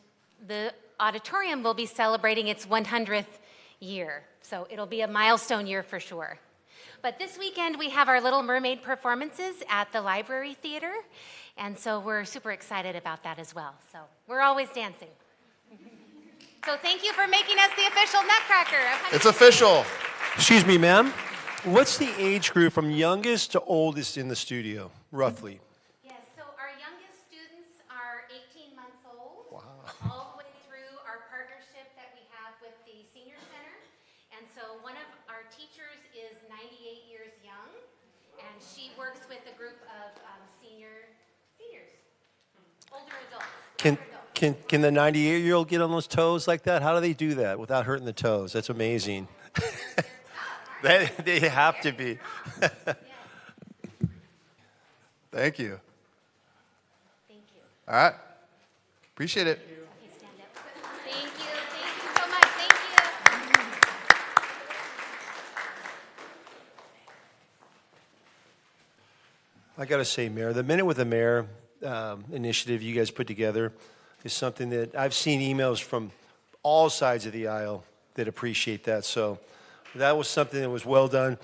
the auditorium will be celebrating its 100th year. So it'll be a milestone year for sure. But this weekend we have our Little Mermaid performances at the Library Theater, and so we're super excited about that as well. So we're always dancing. So thank you for making us the official Nutcracker of Huntington. It's official. Excuse me, ma'am. What's the age group from youngest to oldest in the studio, roughly? Yes, so our youngest students are 18 months old. Wow. All the way through our partnership that we have with the Senior Center. And so one of our teachers is 98 years young, and she works with a group of seniors, older adults. Can the 98-year-old get on those toes like that? How do they do that without hurting the toes? That's amazing. They have to be. Thank you. Thank you. All right. Appreciate it. Okay, stand up. Thank you so much, thank you. I got to say, Mayor, the Minute with the Mayor initiative you guys put together is something that I've seen emails from all sides of the aisle that appreciate that. So that was something that was well done.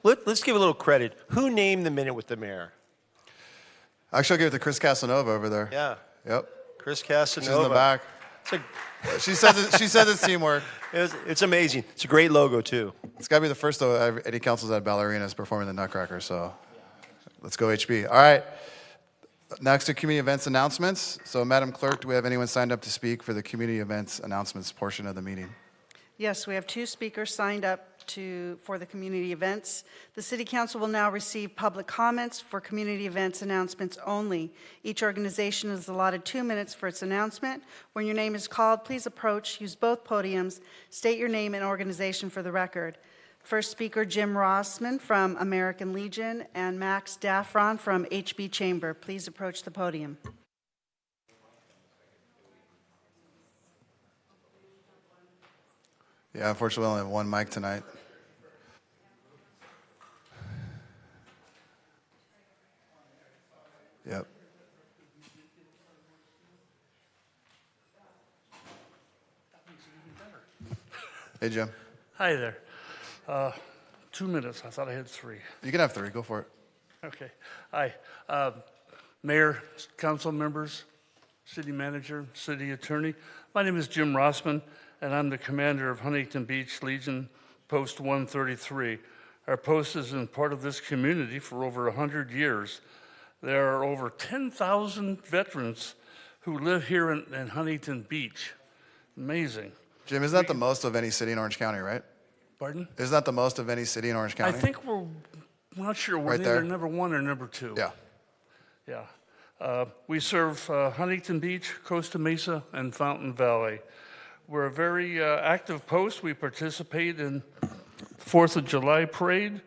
Let's give a little credit. Who named the Minute with the Mayor? Actually, I'll give it to Chris Casanova over there. Yeah. Yep. Chris Casanova. She's in the back. She says it's teamwork. It's amazing. It's a great logo, too. It's got to be the first of Eddie Council's at ballerinas performing the Nutcracker, so let's go HB. All right. Next to community events announcements. So, Madam Clerk, do we have anyone signed up to speak for the community events announcements portion of the meeting? Yes, we have 2 speakers signed up for the community events. The City Council will now receive public comments for community events announcements only. Each organization is allotted 2 minutes for its announcement. When your name is called, please approach, use both podiums, state your name and organization for the record. First speaker, Jim Rossman from American Legion, and Max Daffron from HB Chamber. Please approach the podium. Yeah, unfortunately, we only have one mic tonight. Yep. Hey, Jim. Hi there. 2 minutes. I thought I had 3. You can have 3. Go for it. Okay. Hi. Mayor, council members, city manager, city attorney. My name is Jim Rossman, and I'm the commander of Huntington Beach Legion Post 133. Our post has been part of this community for over 100 years. There are over 10,000 veterans who live here in Huntington Beach. Amazing. Jim, isn't that the most of any city in Orange County, right? Pardon? Isn't that the most of any city in Orange County? I think we're not sure. We're Right either there? number 1 or number 2. Yeah. Yeah. We serve Huntington Beach, Costa Mesa, and Fountain Valley. We're a very active post. We participate in 4th of July parade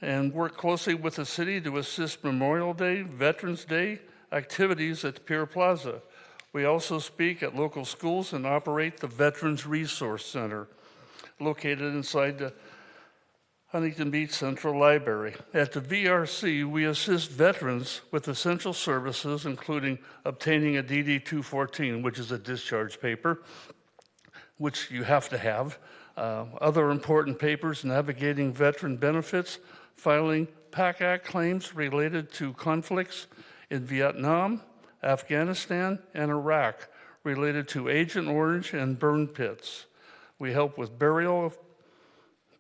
and work closely with the city to assist Memorial Day, Veterans Day activities at the Pier Plaza. We also speak at local schools and operate the Veterans Resource Center located inside the Huntington Beach Central Library. At the VRC, we assist veterans with essential services, including obtaining a DD-214, which is a discharge paper, which you have to have, other important papers, navigating veteran benefits, filing PAC Act claims related to conflicts in Vietnam, Afghanistan, and Iraq related to Agent Orange and burn pits. We help with burial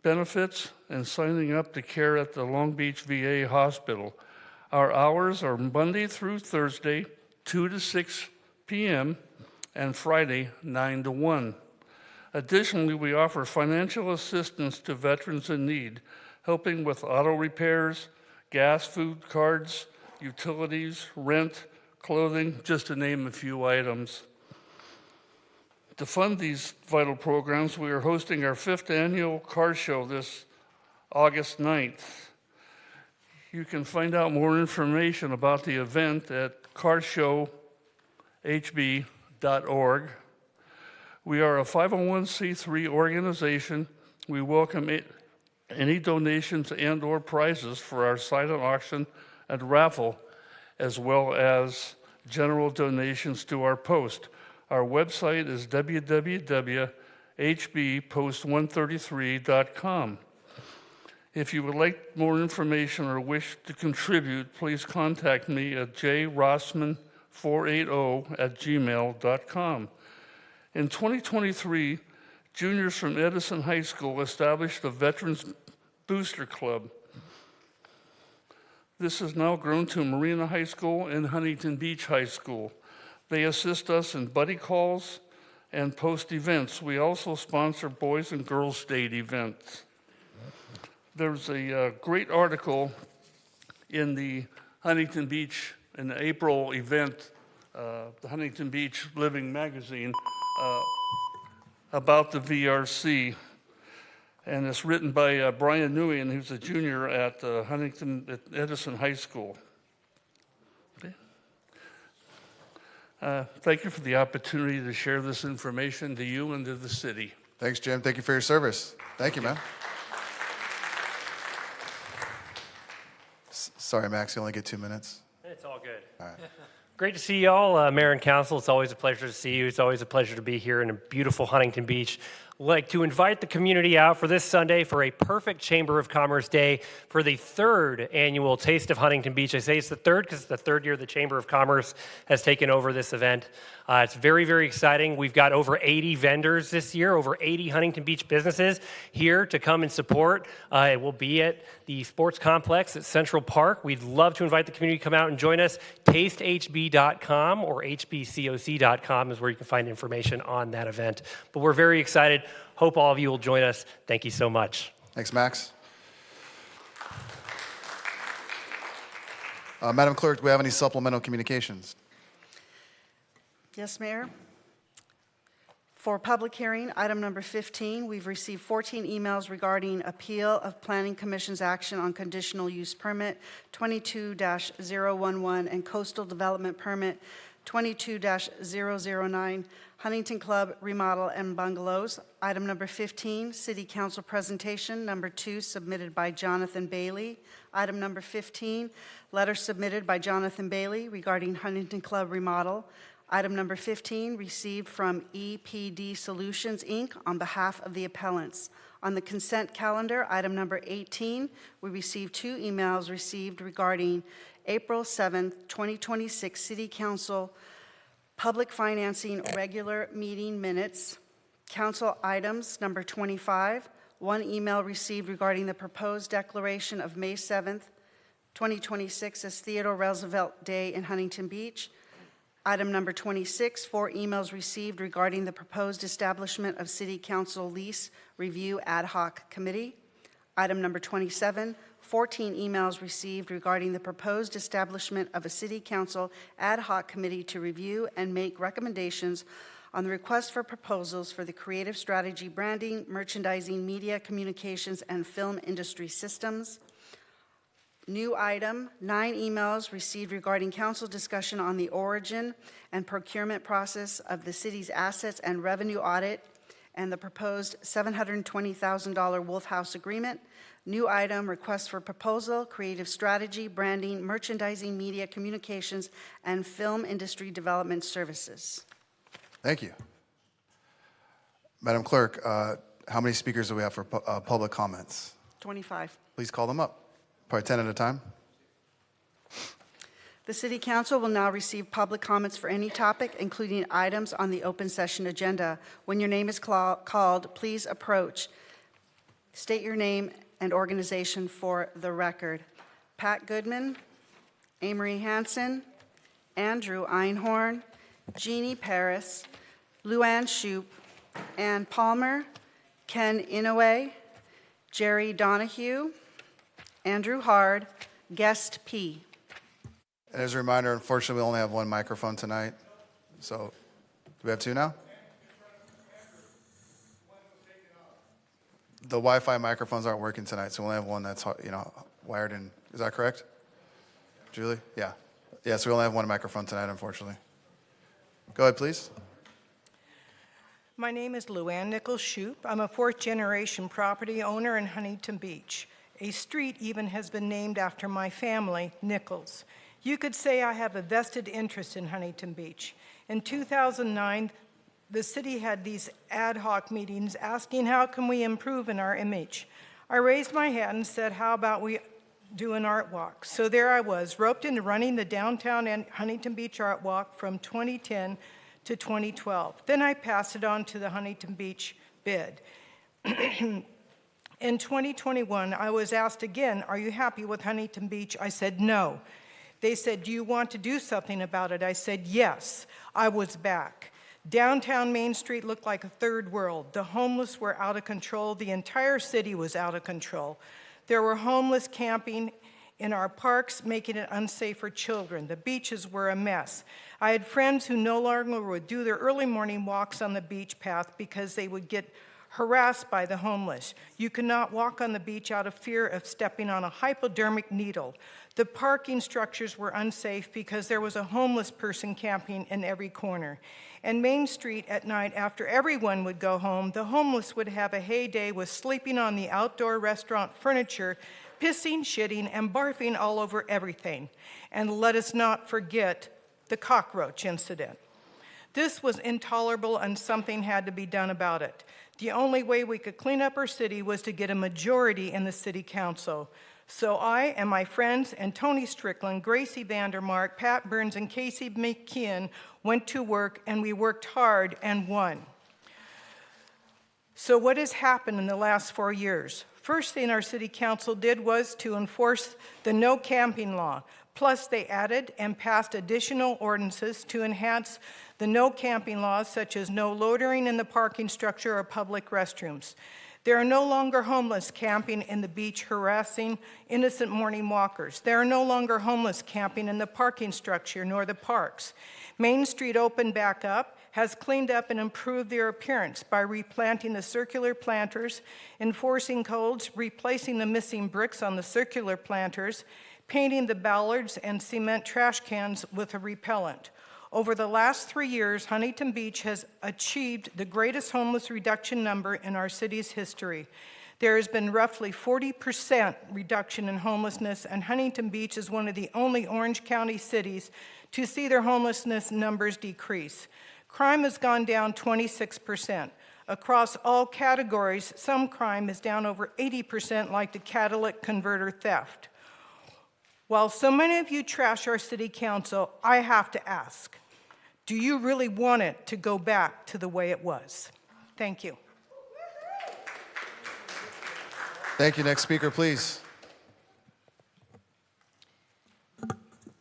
benefits and signing up to care at the Long Beach VA Hospital. Our hours are Monday through Thursday, 2 to 6 p.m., and Friday, 9 to 1. Additionally, we offer financial assistance to veterans in need, helping with auto repairs, gas, food cards, utilities, rent, clothing, just to name a few items. To fund these vital programs, we are hosting our 5th annual car show this August 9th. You can find out more information about the event at carshowhb.org. We are a 501c3 organization. We welcome any donations and/or prizes for our silent auction and raffle, as well as general donations to our post. Our website is www.hbpost133.com. If you would like more information or wish to contribute, please contact me at jrossman480@gmail.com. In 2023, juniors from Edison High School established the Veterans Booster Club. This has now grown to Marina High School and Huntington Beach High School. They assist us in buddy calls and post events. We also sponsor Boys and Girls State events. There's a great article in the Huntington Beach, in the April event, the Huntington Beach Living magazine, about the VRC. And it's written by Brian Nguyen, who's a junior at Edison High School. Okay. Thank you for the opportunity to share this information to you and to the city. Thanks, Jim. Thank you for your service. Thank you, man. Sorry, Max, you only get 2 minutes. It's all good. All right. Great to see you all, Mayor and Council. It's always a pleasure to see you. It's always a pleasure to be here in a beautiful Huntington Beach. I'd like to invite the community out for this Sunday for a perfect Chamber of Commerce Day for the 3rd annual Taste of Huntington Beach. I say it's the 3rd because it's the 3rd year the Chamber of Commerce has taken over this event. It's very, very exciting. We've got over 80 vendors this year, over 80 Huntington Beach businesses here to come and support. It will be at the sports complex at Central Park. We'd love to invite the community to come out and join us. TasteHB.com or HBCOC.com is where you can find information on that event. But we're very excited. Hope all of you will join us. Thank you so much. Thanks, Max. Madam Clerk, do we have any supplemental communications? Yes, Mayor. For public hearing, item number 15, we've received 14 emails regarding appeal of Planning Commission's action on conditional use permit 22-011 and coastal development permit 22-009, Huntington Club remodel and bungalows. Item number 15, City Council presentation number 2, submitted by Jonathan Bailey. Item number 15, letter submitted by Jonathan Bailey regarding Huntington Club remodel. Item number 15, received from EPD Solutions, Inc. on behalf of the appellants. On the consent calendar, item number 18, we received 2 emails received regarding April 7th, 2026 City Council Public Financing Regular Meeting Minutes. Council items number 25, 1 email received regarding the proposed declaration of May 7th, 2026 as Theodore Roosevelt Day in Huntington Beach. Item number 26, 4 emails received regarding the proposed establishment of City Council Lease Review Ad Hoc Committee. Item number 27, 14 emails received regarding the proposed establishment of a City Council Ad Hoc Committee to review and make recommendations on the request for proposals for the creative strategy, branding, merchandising, media, communications, and film industry systems. New item, 9 emails received regarding council discussion on the origin and procurement process of the city's assets and revenue audit and the proposed $720,000 Wolf House agreement. New item, request for proposal, creative strategy, branding, merchandising, media, communications, and film industry development services. Thank you. Madam Clerk, how many speakers do we have for public comments? 25. Please call them up. Probably 10 at a time. The City Council will now receive public comments for any topic, including items on the open session agenda. When your name is called, please approach. State your name and organization for the record. Pat Goodman, Amory Hanson, Andrew Einhorn, Jeannie Paris, Luann Shoup, Ann Palmer, Ken Inouye, Jerry Donahue, Andrew Hard, Guest P. And as a reminder, unfortunately, we only have 1 microphone tonight. So, do we have 2 now? The Wi-Fi microphones aren't working tonight, so we only have 1 that's wired in. Is that correct? Julie? Yeah. Yeah, so we only have 1 microphone tonight, unfortunately. Go ahead, please. My name is Luann Nichols Shoup. I'm a fourth-generation property owner in Huntington Beach. A street even has been named after my family, Nichols. You could say I have a vested interest in Huntington Beach. In 2009, the city had these ad hoc meetings asking how can we improve in our image. I raised my hand and said, how about we do an art walk? So there I was, roped into running the downtown and Huntington Beach Art Walk from 2010 to 2012. Then I passed it on to the Huntington Beach bid. In 2021, I was asked again, are you happy with Huntington Beach? I said, no. They said, do you want to do something about it? I said, yes. I was back. Downtown Main Street looked like a third world. The homeless were out of control. The entire city was out of control. There were homeless camping in our parks, making it unsafe for children. The beaches were a mess. I had friends who no longer would do their early morning walks on the beach path because they would get harassed by the homeless. You could not walk on the beach out of fear of stepping on a hypodermic needle. The parking structures were unsafe because there was a homeless person camping in every corner. And Main Street at night, after everyone would go home, the homeless would have a heyday with sleeping on the outdoor restaurant furniture, pissing, shitting, and barfing all over everything. And let us not forget the cockroach incident. This was intolerable and something had to be done about it. The only way we could clean up our city was to get a majority in the city council. So I and my friends and Tony Strickland, Gracie Vandermark, Pat Burns, and Casey McKeon went to work, and we worked hard and won. So what has happened in the last 4 years? First thing our city council did was to enforce the no camping law. Plus, they added and passed additional ordinances to enhance the no camping laws, such as no loitering in the parking structure or public restrooms. There are no longer homeless camping in the beach harassing innocent morning walkers. There are no longer homeless camping in the parking structure nor the parks. Main Street opened back up, has cleaned up and improved their appearance by replanting the circular planters, enforcing codes, replacing the missing bricks on the circular planters, painting the ballards and cement trash cans with a repellent. Over the last 3 years, Huntington Beach has achieved the greatest homeless reduction number in our city's history. There has been roughly 40% reduction in homelessness, and Huntington Beach is one of the only Orange County cities to see their homelessness numbers decrease. Crime has gone down 26%. Across all categories, some crime is down over 80%, like the catalytic converter theft. While so many of you trash our city council, I have to ask, do you really want it to go back to the way it was? Thank you. Thank you. Next speaker, please.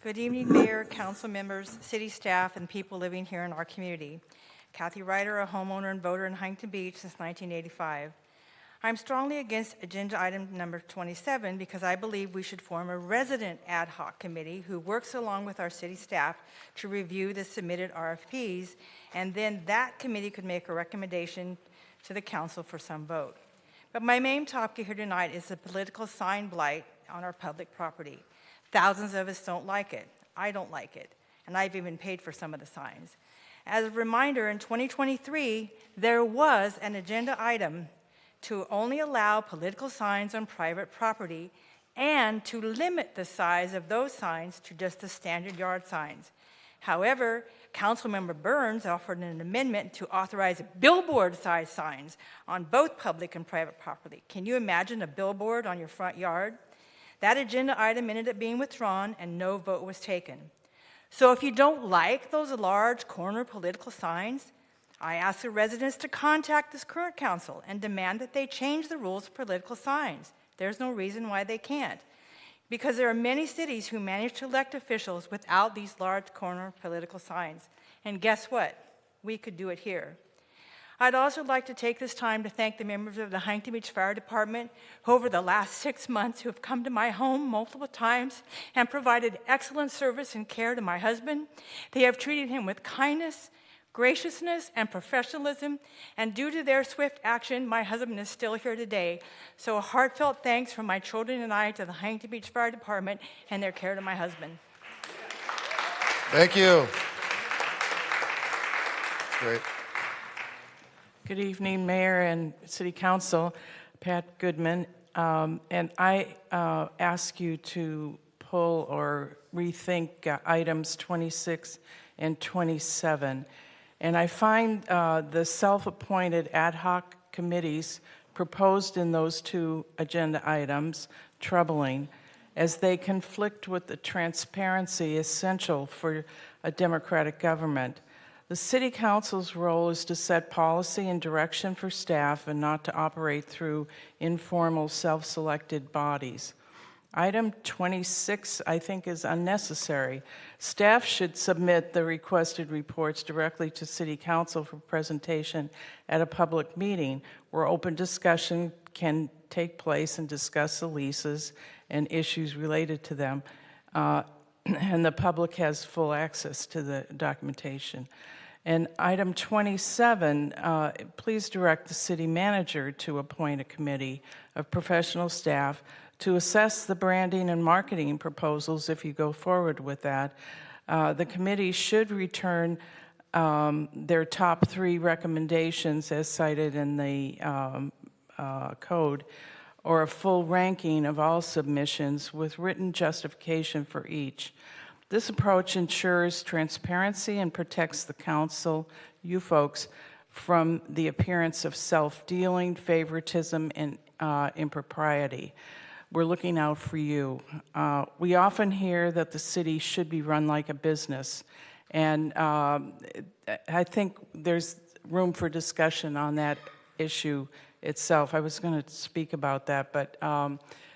Good evening, Mayor, council members, city staff, and people living here in our community. Kathy Ryder, a homeowner and voter in Huntington Beach since 1985. I'm strongly against agenda item number 27 because I believe we should form a resident ad hoc committee who works along with our city staff to review the submitted RFPs, and then that committee could make a recommendation to the council for some vote. But my main topic here tonight is the political sign blight on our public property. Thousands of us don't like it. I don't like it, and I've even paid for some of the signs. As a reminder, in 2023, there was an agenda item to only allow political signs on private property and to limit the size of those signs to just the standard yard signs. However, Councilmember Burns offered an amendment to authorize billboard-sized signs on both public and private property. Can you imagine a billboard on your front yard? That agenda item ended up being withdrawn and no vote was taken. So if you don't like those large corner political signs, I ask the residents to contact this current council and demand that they change the rules of political signs. There's no reason why they can't, because there are many cities who manage to elect officials without these large corner political signs. And guess what? We could do it here. I'd also like to take this time to thank the members of the Huntington Beach Fire Department who over the last 6 months who have come to my home multiple times and provided excellent service and care to my husband. They have treated him with kindness, graciousness, and professionalism, and due to their swift action, my husband is still here today. So a heartfelt thanks from my children and I to the Huntington Beach Fire Department and their care to my husband. Thank you. Great. Good evening, Mayor and City Council. Pat Goodman. And I ask you to pull or rethink items 26 and 27. And I find the self-appointed ad hoc committees proposed in those two agenda items troubling, as they conflict with the transparency essential for a democratic government. The City Council's role is to set policy and direction for staff and not to operate through informal, self-selected bodies. Item 26, I think, is unnecessary. Staff should submit the requested reports directly to City Council for presentation at a public meeting where open discussion can take place and discuss the leases and issues related to them, and the public has full access to the documentation. And item 27, please direct the city manager to appoint a committee of professional staff to assess the branding and marketing proposals if you go forward with that. The committee should return their top 3 recommendations as cited in the code, or a full ranking of all submissions with written justification for each. This approach ensures transparency and protects the council, you folks, from the appearance of self-dealing, favoritism, and impropriety. We're looking out for you. We often hear that the city should be run like a business, and I think there's room for discussion on that issue itself. I was going to speak about that, but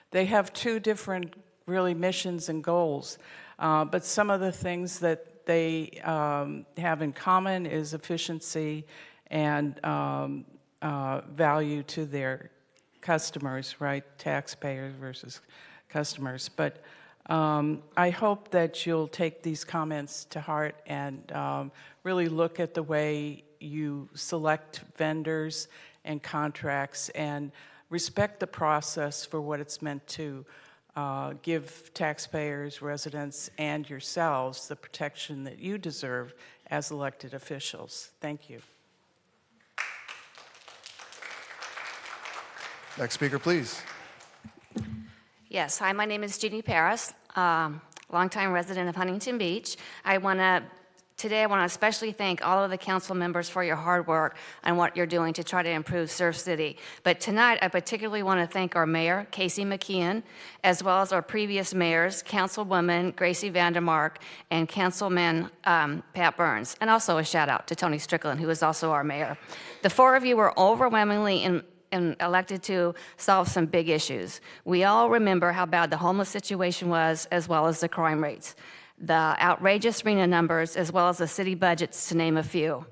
they have 2 different, really, missions and goals. But some of the things that they have in common is efficiency and value to their customers, right? Taxpayers versus customers. But I hope that you'll take these comments to heart and really look at the way you select vendors and contracts and respect the process for what it's meant to give taxpayers, residents, and yourselves the protection that you deserve as elected officials. Thank you. Next speaker, please. Yes, hi, my name is Jeannie Paris, longtime resident of Huntington Beach. Today I want to especially thank all of the council members for your hard work and what you're doing to try to improve Surf City. But tonight I particularly want to thank our mayor, Casey McKeon, as well as our previous mayors, Councilwoman Gracie Vandermark and Councilman Pat Burns, and also a shout out to Tony Strickland, who is also our mayor. The 4 of you were overwhelmingly elected to solve some big issues. We all remember how bad the homeless situation was, as well as the crime rates, the outrageous RENA numbers, as well as the city budgets, to name a few.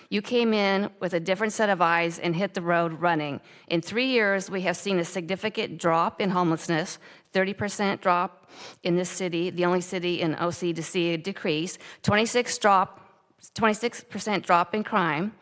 You came in with a different set of eyes and hit the road running. In 3 years, we have seen a significant drop in homelessness, 30% drop in this city, the only city in OC to see a decrease, 26% drop in crime,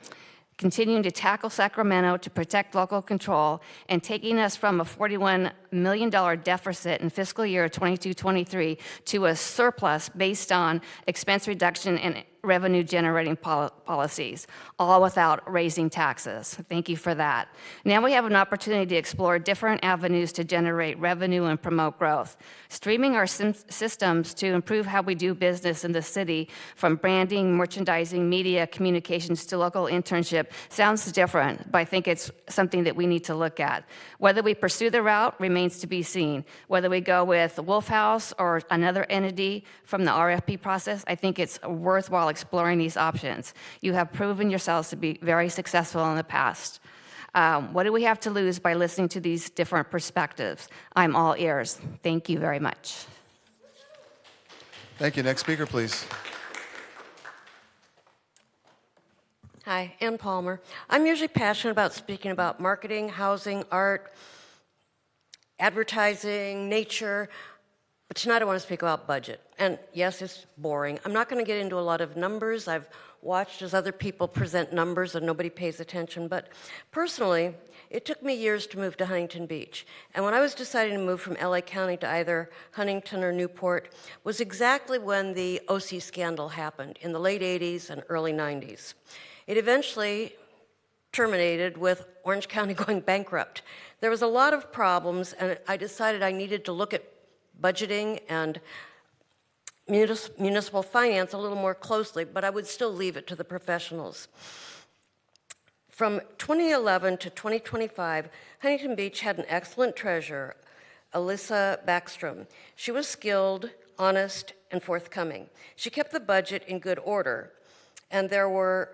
continuing to tackle Sacramento to protect local control, and taking us from a $41 million deficit in fiscal year 22-23 to a surplus based on expense reduction and revenue generating policies, all without raising taxes. Thank you for that. Now we have an opportunity to explore different avenues to generate revenue and promote growth. Streaming our systems to improve how we do business in the city, from branding, merchandising, media, communications to local internship, sounds different, but I think it's something that we need to look at. Whether we pursue the route remains to be seen. Whether we go with Wolf House or another entity from the RFP process, I think it's worthwhile exploring these options. You have proven yourselves to be very successful in the past. What do we have to lose by listening to these different perspectives? I'm all ears. Thank you very much. Thank you. Next speaker, please. Hi, Ann Palmer. I'm usually passionate about speaking about marketing, housing, art, advertising, nature, but tonight I want to speak about budget. And yes, it's boring. I'm not going to get into a lot of numbers. I've watched as other people present numbers and nobody pays attention, but personally, it took me years to move to Huntington Beach. And when I was deciding to move from LA County to either Huntington or Newport was exactly when the OC scandal happened in the late 80s and early 90s. It eventually terminated with Orange County going bankrupt. There was a lot of problems, and I decided I needed to look at budgeting and municipal finance a little more closely, but I would still leave it to the professionals. From 2011 to 2025, Huntington Beach had an excellent treasurer, Alyssa Backstrom. She was skilled, honest, and forthcoming. She kept the budget in good order, and there were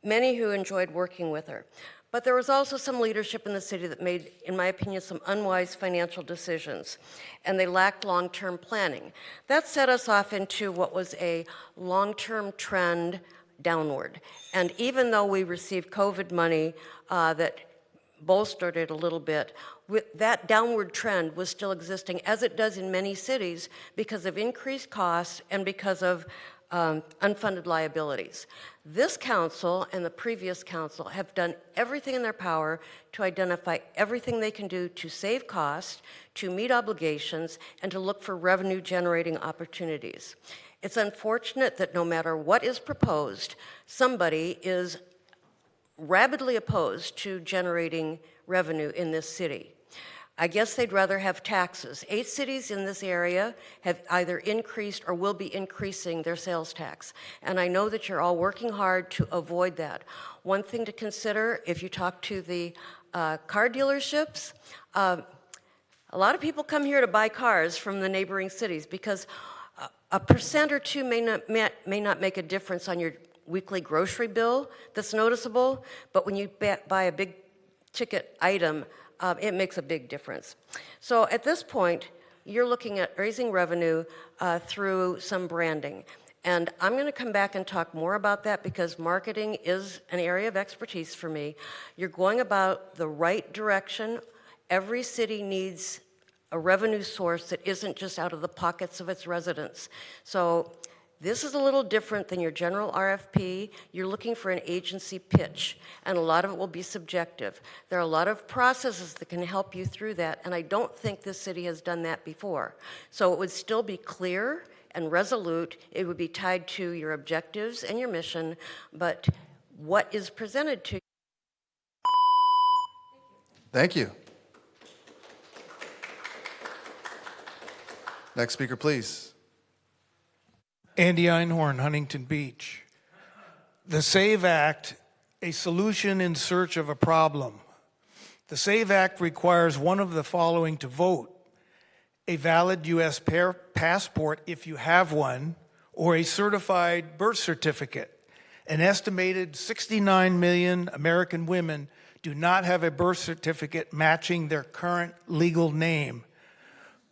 many who enjoyed working with her. But there was also some leadership in the city that made, in my opinion, some unwise financial decisions, and they lacked long-term planning. That set us off into what was a long-term trend downward. And even though we received COVID money that bolstered it a little bit, that downward trend was still existing, as it does in many cities, because of increased costs and because of unfunded liabilities. This council and the previous council have done everything in their power to identify everything they can do to save costs, to meet obligations, and to look for revenue-generating opportunities. It's unfortunate that no matter what is proposed, somebody is rabidly opposed to generating revenue in this city. I guess they'd rather have taxes. 8 cities in this area have either increased or will be increasing their sales tax. And I know that you're all working hard to avoid that. One thing to consider, if you talk to the car dealerships, a lot of people come here to buy cars from the neighboring cities because a % or 2 may not make a difference on your weekly grocery bill that's noticeable, but when you buy a big ticket item, it makes a big difference. So at this point, you're looking at raising revenue through some branding. And I'm going to come back and talk more about that because marketing is an area of expertise for me. You're going about the right direction. Every city needs a revenue source that isn't just out of the pockets of its residents. So this is a little different than your general RFP. You're looking for an agency pitch, and a lot of it will be subjective. There are a lot of processes that can help you through that, and I don't think this city has done that before. So it would still be clear and resolute. It would be tied to your objectives and your mission, but what is presented to you. Thank you. Next speaker, please. Andy Einhorn, Huntington Beach. The SAVE Act, a solution in search of a problem. The SAVE Act requires one of the following to vote: a valid U.S. passport if you have one, or a certified birth certificate. An estimated 69 million American women do not have a birth certificate matching their current legal name.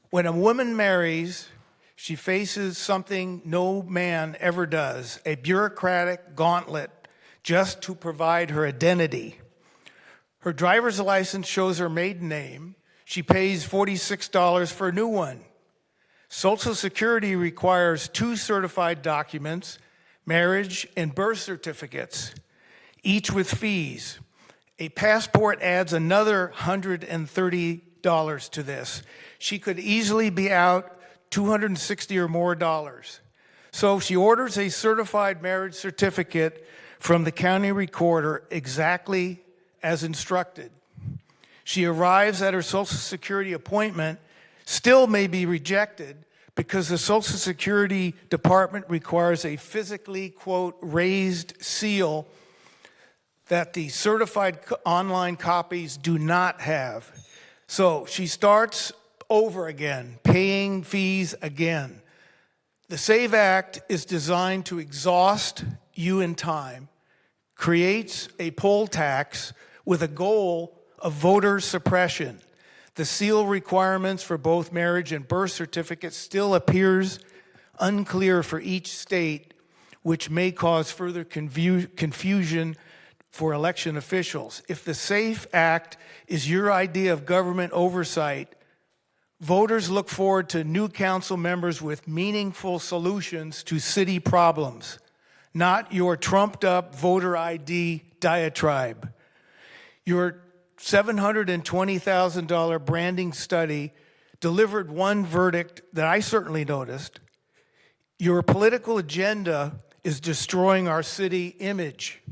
When a woman marries, she faces something no man ever does, a bureaucratic gauntlet just to provide her identity. Her driver's license shows her maiden name. She pays $46 for a new one. Social Security requires 2 certified documents, marriage and birth certificates, each with fees. A passport adds another $130 to this. She could easily be out $260 or more dollars. So she orders a certified marriage certificate from the county recorder exactly as instructed. She arrives at her Social Security appointment, still may be rejected because the Social Security Department requires a physically, quote, raised seal that the certified online copies do not have. So she starts over again, paying fees again. The SAVE Act is designed to exhaust you in time, creates a poll tax with a goal of voter suppression. The seal requirements for both marriage and birth certificates still appears unclear for each state, which may cause further confusion for election officials. If the SAFE Act is your idea of government oversight, voters look forward to new council members with meaningful solutions to city problems, not your trumped-up voter ID diatribe. Your $720,000 branding study delivered one verdict that I certainly noticed. Your political agenda is destroying our city image.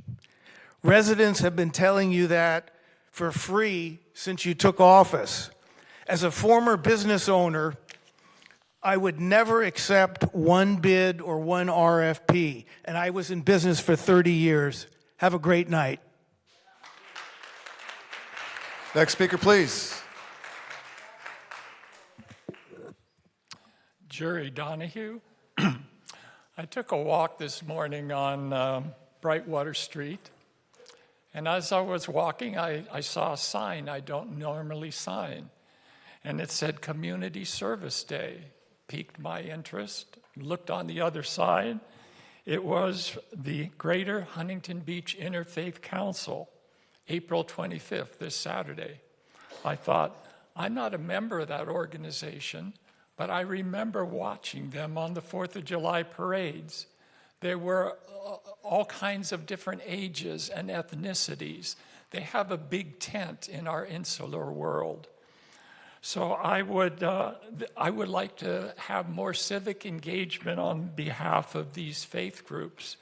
Residents have been telling you that for free since you took office. As a former business owner, I would never accept one bid or one RFP, and I was in business for 30 years. Have a great night. Next speaker, please. Jerry Donahue. I took a walk this morning on Brightwater Street, and as I was walking, I saw a sign I don't normally sign, and it said Community Service Day. Piqued my interest, looked on the other side. It was the Greater Huntington Beach Interfaith Council, April 25th, this Saturday. I thought, I'm not a member of that organization, but I remember watching them on the 4th of July parades. There were all kinds of different ages and ethnicities. They have a big tent in our insular world. So I would like to have more civic engagement on behalf of these faith groups.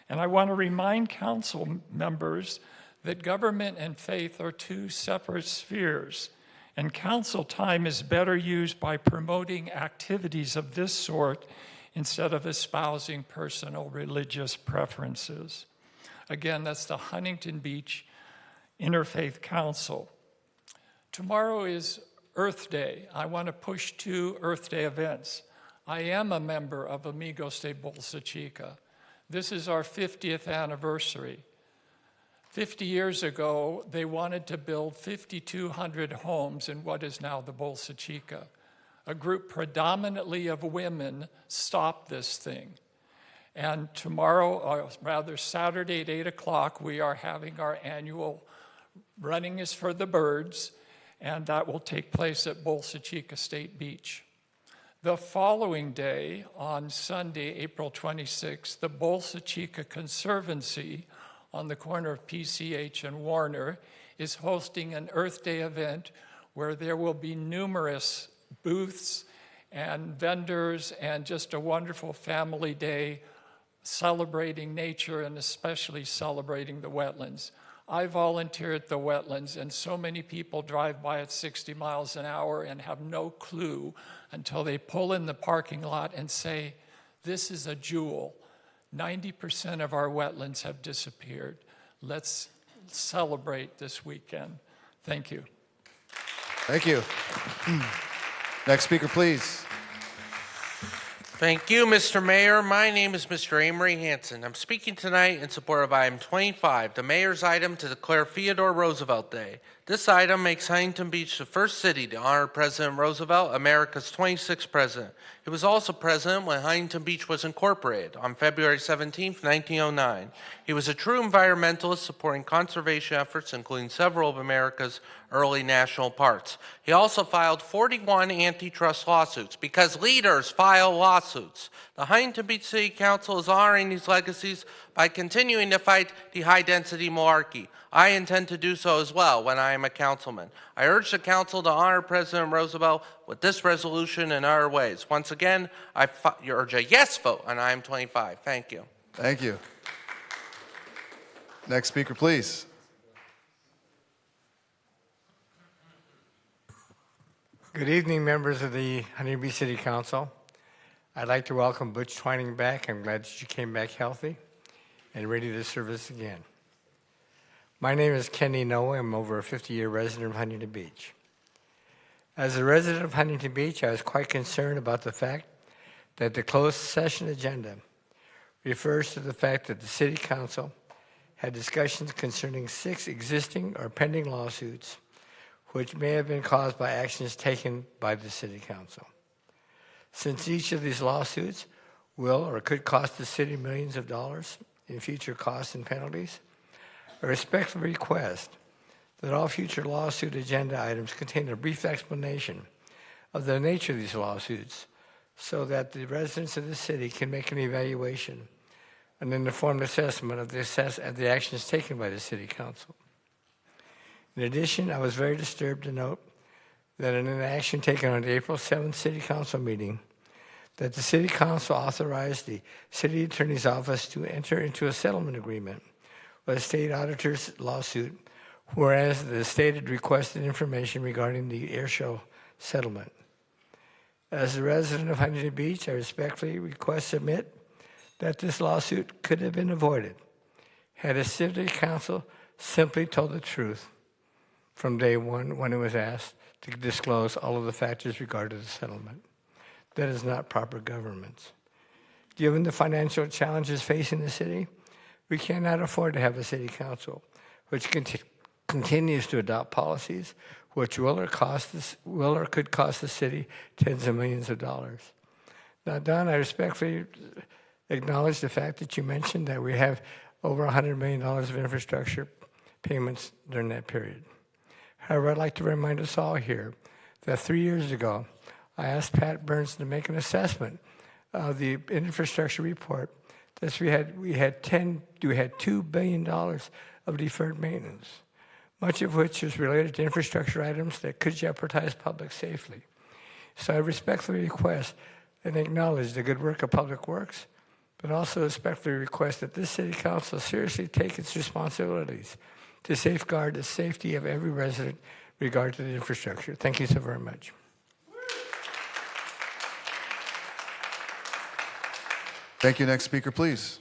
And I want to remind council members that government and faith are two separate spheres, and council time is better used by promoting activities of this sort instead of espousing personal religious preferences. Again, that's the Huntington Beach Interfaith Council. Tomorrow is Earth Day. I want to push 2 Earth Day events. I am a member of Amigos de Bolsa Chica. This is our 50th anniversary. 50 years ago, they wanted to build 5,200 homes in what is now the Bolsa Chica. A group predominantly of women stopped this thing. And tomorrow, or rather Saturday at 8 o'clock, we are having our annual Running is for the Birds, and that will take place at Bolsa Chica State Beach. The following day, on Sunday, April 26th, the Bolsa Chica Conservancy on the corner of PCH and Warner is hosting an Earth Day event where there will be numerous booths and vendors and just a wonderful family day celebrating nature and especially celebrating the wetlands. I volunteer at the wetlands, and so many people drive by at 60 miles an hour and have no clue until they pull in the parking lot and say, this is a jewel. 90% of our wetlands have disappeared. Let's celebrate this weekend. Thank you. Thank you. Next speaker, please. Thank you, Mr. Mayor. My name is Mr. Amory Hanson. I'm speaking tonight in support of item 25, the mayor's item to declare Theodore Roosevelt Day. This item makes Huntington Beach the first city to honor President Roosevelt, America's 26th president. He was also president when Huntington Beach was incorporated on February 17, 1909. He was a true environmentalist supporting conservation efforts, including several of America's early national parks. He also filed 41 antitrust lawsuits because leaders file lawsuits. The Huntington Beach City Council is honoring these legacies by continuing to fight the high-density malarkey. I intend to do so as well when I am a councilman. I urge the council to honor President Roosevelt with this resolution and other ways. Once again, I urge a yes vote on item 25. Thank you. Thank you. Next speaker, please. Good evening, members of the Huntington Beach City Council. I'd like to welcome Butch Twining back. I'm glad that you came back healthy and ready to serve us again. My name is Kenny Noah. I'm over a 50-year resident of Huntington Beach. As a resident of Huntington Beach, I was quite concerned about the fact that the closed session agenda refers to the fact that the City Council had discussions concerning 6 existing or pending lawsuits which may have been caused by actions taken by the City Council. Since each of these lawsuits will or could cost the city millions of dollars in future costs and penalties, I respectfully request that all future lawsuit agenda items contain a brief explanation of the nature of these lawsuits so that the residents of the city can make an evaluation and an informed assessment of the actions taken by the City Council. In addition, I was very disturbed to note that in an action taken on the April 7th City Council meeting, that the City Council authorized the City Attorney's Office to enter into a settlement agreement of the state auditor's lawsuit, whereas the state had requested information regarding the air show settlement. As a resident of Huntington Beach, I respectfully request submit that this lawsuit could have been avoided had the city council simply told the truth from day one when it was asked to disclose all of the factors regarding the settlement. That is not proper governance. Given the financial challenges facing the city, we cannot afford to have a city council which continues to adopt policies which will or could cost the city tens of millions of dollars. Now, Don, I respectfully acknowledge the fact that you mentioned that we have over $100 million of infrastructure payments during that period. However, I'd like to remind us all here that 3 years ago, I asked Pat Burns to make an assessment of the infrastructure report that we had $2 billion of deferred maintenance, much of which is related to infrastructure items that could jeopardize public safety. So I respectfully request and acknowledge the good work of Public Works, but also respectfully request that this city council seriously take its responsibilities to safeguard the safety of every resident regard to the infrastructure. Thank you so very much. Thank you. Next speaker, please.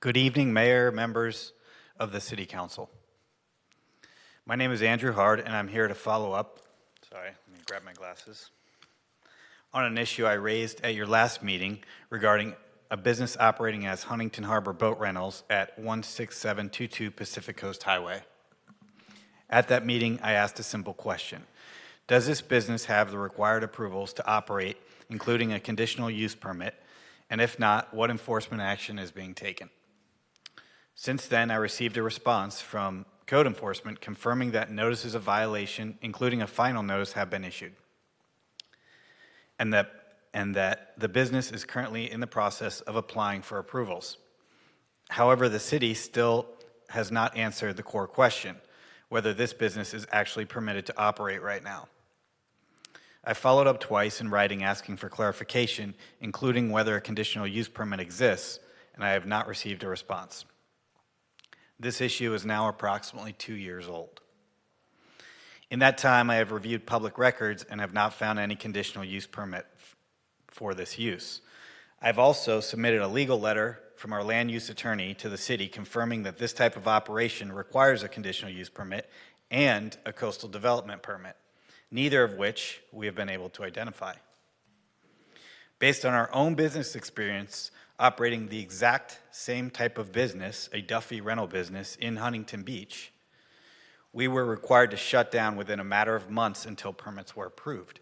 Good evening, Mayor, members of the City Council. My name is Andrew Hard, and I'm here to follow up, let me grab my glasses, on an issue I raised at your last meeting regarding a business operating as Huntington Harbor Boat Rentals at 16722 Pacific Coast Highway. At that meeting, I asked a simple question. Does this business have the required approvals to operate, including a conditional use permit? And if not, what enforcement action is being taken? Since then, I received a response from code enforcement confirming that notices of violation, including a final notice, have been issued, and that the business is currently in the process of applying for approvals. However, the city still has not answered the core question, whether this business is actually permitted to operate right now. I followed up twice in writing asking for clarification, including whether a conditional use permit exists, and I have not received a response. This issue is now approximately 2 years old. In that time, I have reviewed public records and have not found any conditional use permit for this use. I've also submitted a legal letter from our land use attorney to the city confirming that this type of operation requires a conditional use permit and a coastal development permit, neither of which we have been able to identify. Based on our own business experience operating the exact same type of business, a Duffy rental business in Huntington Beach, we were required to shut down within a matter of months until permits were approved.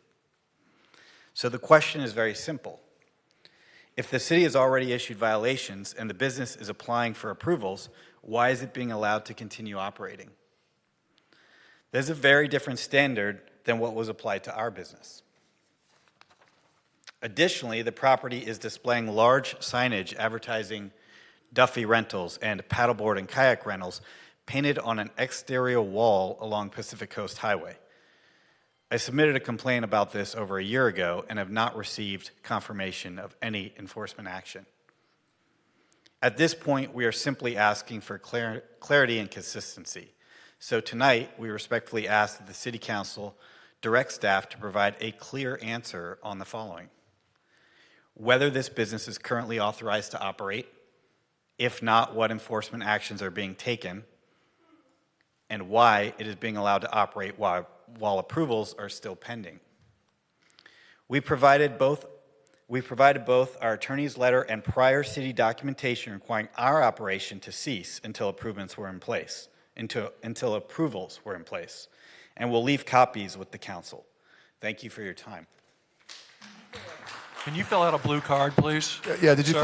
So the question is very simple. If the city has already issued violations and the business is applying for approvals, why is it being allowed to continue operating? There's a very different standard than what was applied to our business. Additionally, the property is displaying large signage advertising Duffy Rentals and paddleboard and kayak rentals painted on an exterior wall along Pacific Coast Highway. I submitted a complaint about this over a year ago and have not received confirmation of any enforcement action. At this point, we are simply asking for clarity and consistency. So tonight, we respectfully ask that the City Council direct staff to provide a clear answer on the following. Whether this business is currently authorized to operate, if not, what enforcement actions are being taken, and why it is being allowed to operate while approvals are still pending. We provided both our attorney's letter and prior city documentation requiring our operation to cease until approvals were in place, and we'll leave copies with the council. Thank you for your time. Can you fill out a blue card, please? Yeah, did you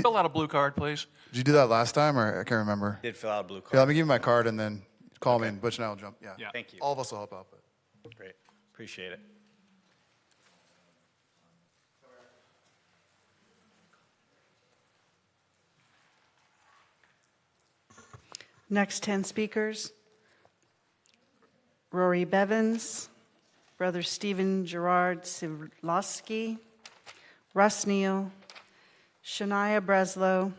fill out a blue card, please? Did you do that last time, or I can't remember? Did fill out a blue card. Yeah, let me give you my card and then call me and Butch and I will jump. Yeah. Thank you. All of us will help out. But. Great. Appreciate it. Next 10 speakers: Rory Bevins, Brother Stephen Gerard Silovsky, Russ Neal, Shania Breslow,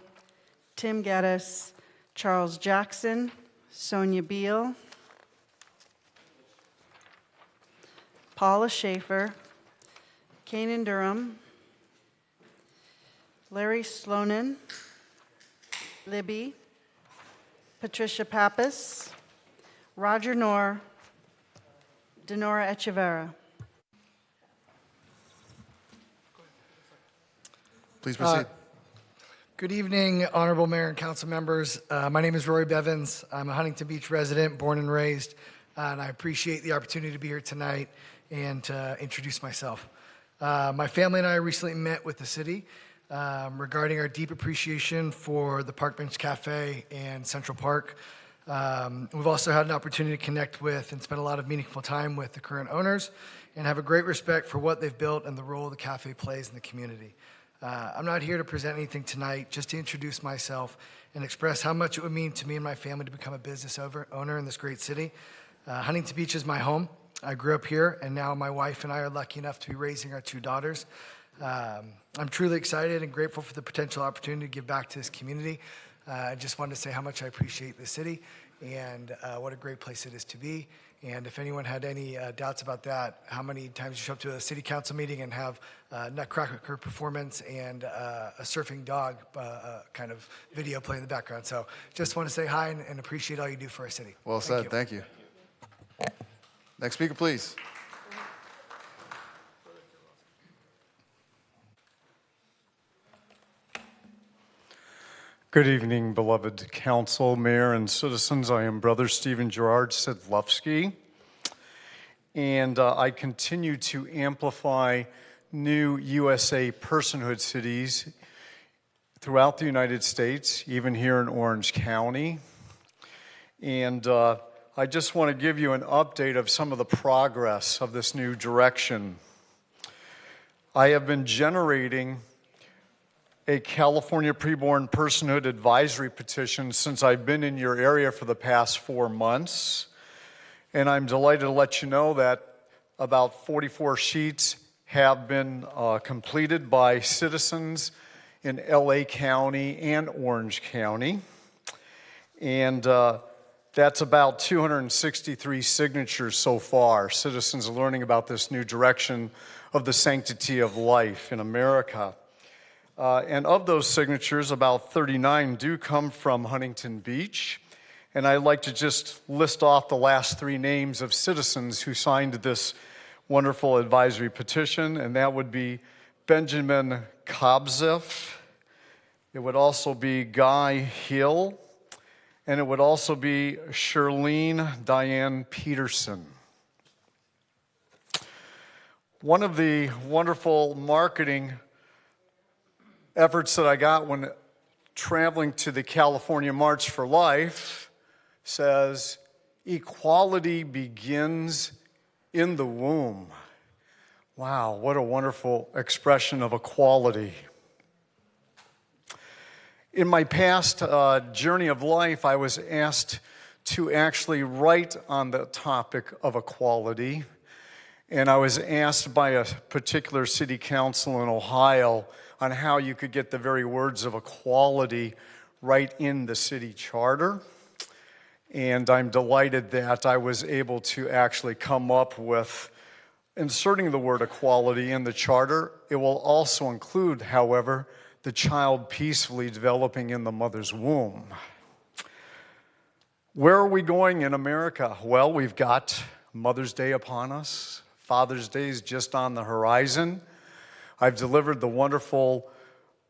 Tim Geddes, Charles Jackson, Sonia Beal, Paula Schaefer, Kanan Durham, Larry Slonin, Libby, Patricia Pappas, Roger Knorr, Denora Echeverra. Please proceed. Good evening, Honorable Mayor and Council members. My name is Roy Bevins. I'm a Huntington Beach resident, born and raised, and I appreciate the opportunity to be here tonight and to introduce myself. My family and I recently met with the city regarding our deep appreciation for the Park Bench Cafe and Central Park. We've also had an opportunity to connect with and spend a lot of meaningful time with the current owners and have a great respect for what they've built and the role the cafe plays in the community. I'm not here to present anything tonight, just to introduce myself and express how much it would mean to me and my family to become a business owner in this great city. Huntington Beach is my home. I grew up here, and now my wife and I are lucky enough to be raising our 2 daughters. I'm truly excited and grateful for the potential opportunity to give back to this community. I just wanted to say how much I appreciate the city and what a great place it is to be. And if anyone had any doubts about that, how many times you show up to a city council meeting and have Nutcracker performance and a surfing dog kind of video play in the background. So just want to say hi and appreciate all you do for our city. Well said. Thank you. Next speaker, please. Good evening, beloved council, mayor, and citizens. I am Brother Stephen Gerard Silovsky, and I continue to amplify new USA personhood cities throughout the United States, even here in Orange County. And I just want to give you an update of some of the progress of this new direction. I have been generating a California Preborn Personhood Advisory petition since I've been in your area for the past 4 months. And I'm delighted to let you know that about 44 sheets have been completed by citizens in LA County and Orange County. And that's about 263 signatures so far. Citizens are learning about this new direction of the sanctity of life in America. And of those signatures, about 39 do come from Huntington Beach. And I'd like to just list off the last 3 names of citizens who signed this wonderful advisory petition, and that would be Benjamin Kobzeff. It would also be Guy Hill, and it would also be Shirlene Diane Peterson. One of the wonderful marketing efforts that I got when traveling to the California March for Life says, equality begins in the womb. Wow, what a wonderful expression of equality. In my past journey of life, I was asked to actually write on the topic of equality. And I was asked by a particular city council in Ohio on how you could get the very words of equality right in the city charter. And I'm delighted that I was able to actually come up with inserting the word equality in the charter. It will also include, however, the child peacefully developing in the mother's womb. Where are we going in America? Well, we've got Mother's Day upon us. Father's Day is just on the horizon. I've delivered the wonderful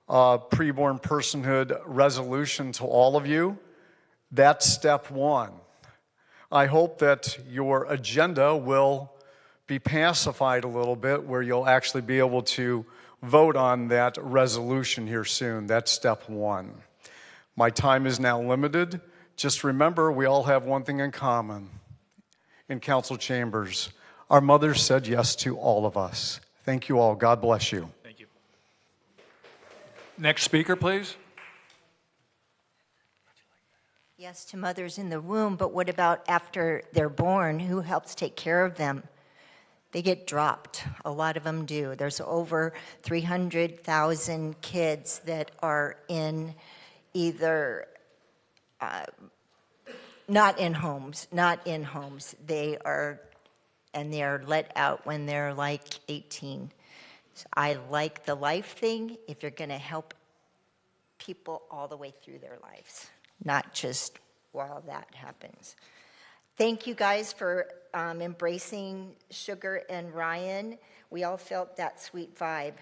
preborn personhood resolution to all of you. That's step 1. I hope that your agenda will be pacified a little bit where you'll actually be able to vote on that resolution here soon. That's step 1. My time is now limited. Just remember, we all have one thing in common in council chambers. Our mothers said yes to all of us. Thank you all. God bless you. Thank you. Next speaker, please. Yes, to mothers in the womb, but what about after they're born? Who helps take care of them? they get dropped. A lot of them do. There's over 300,000 kids that are in either not in homes. They are let out when they're like 18. So I like the life thing if you're going to help people all the way through their lives, not just while that happens. Thank you guys for embracing Sugar and Ryan. We all felt that sweet vibe.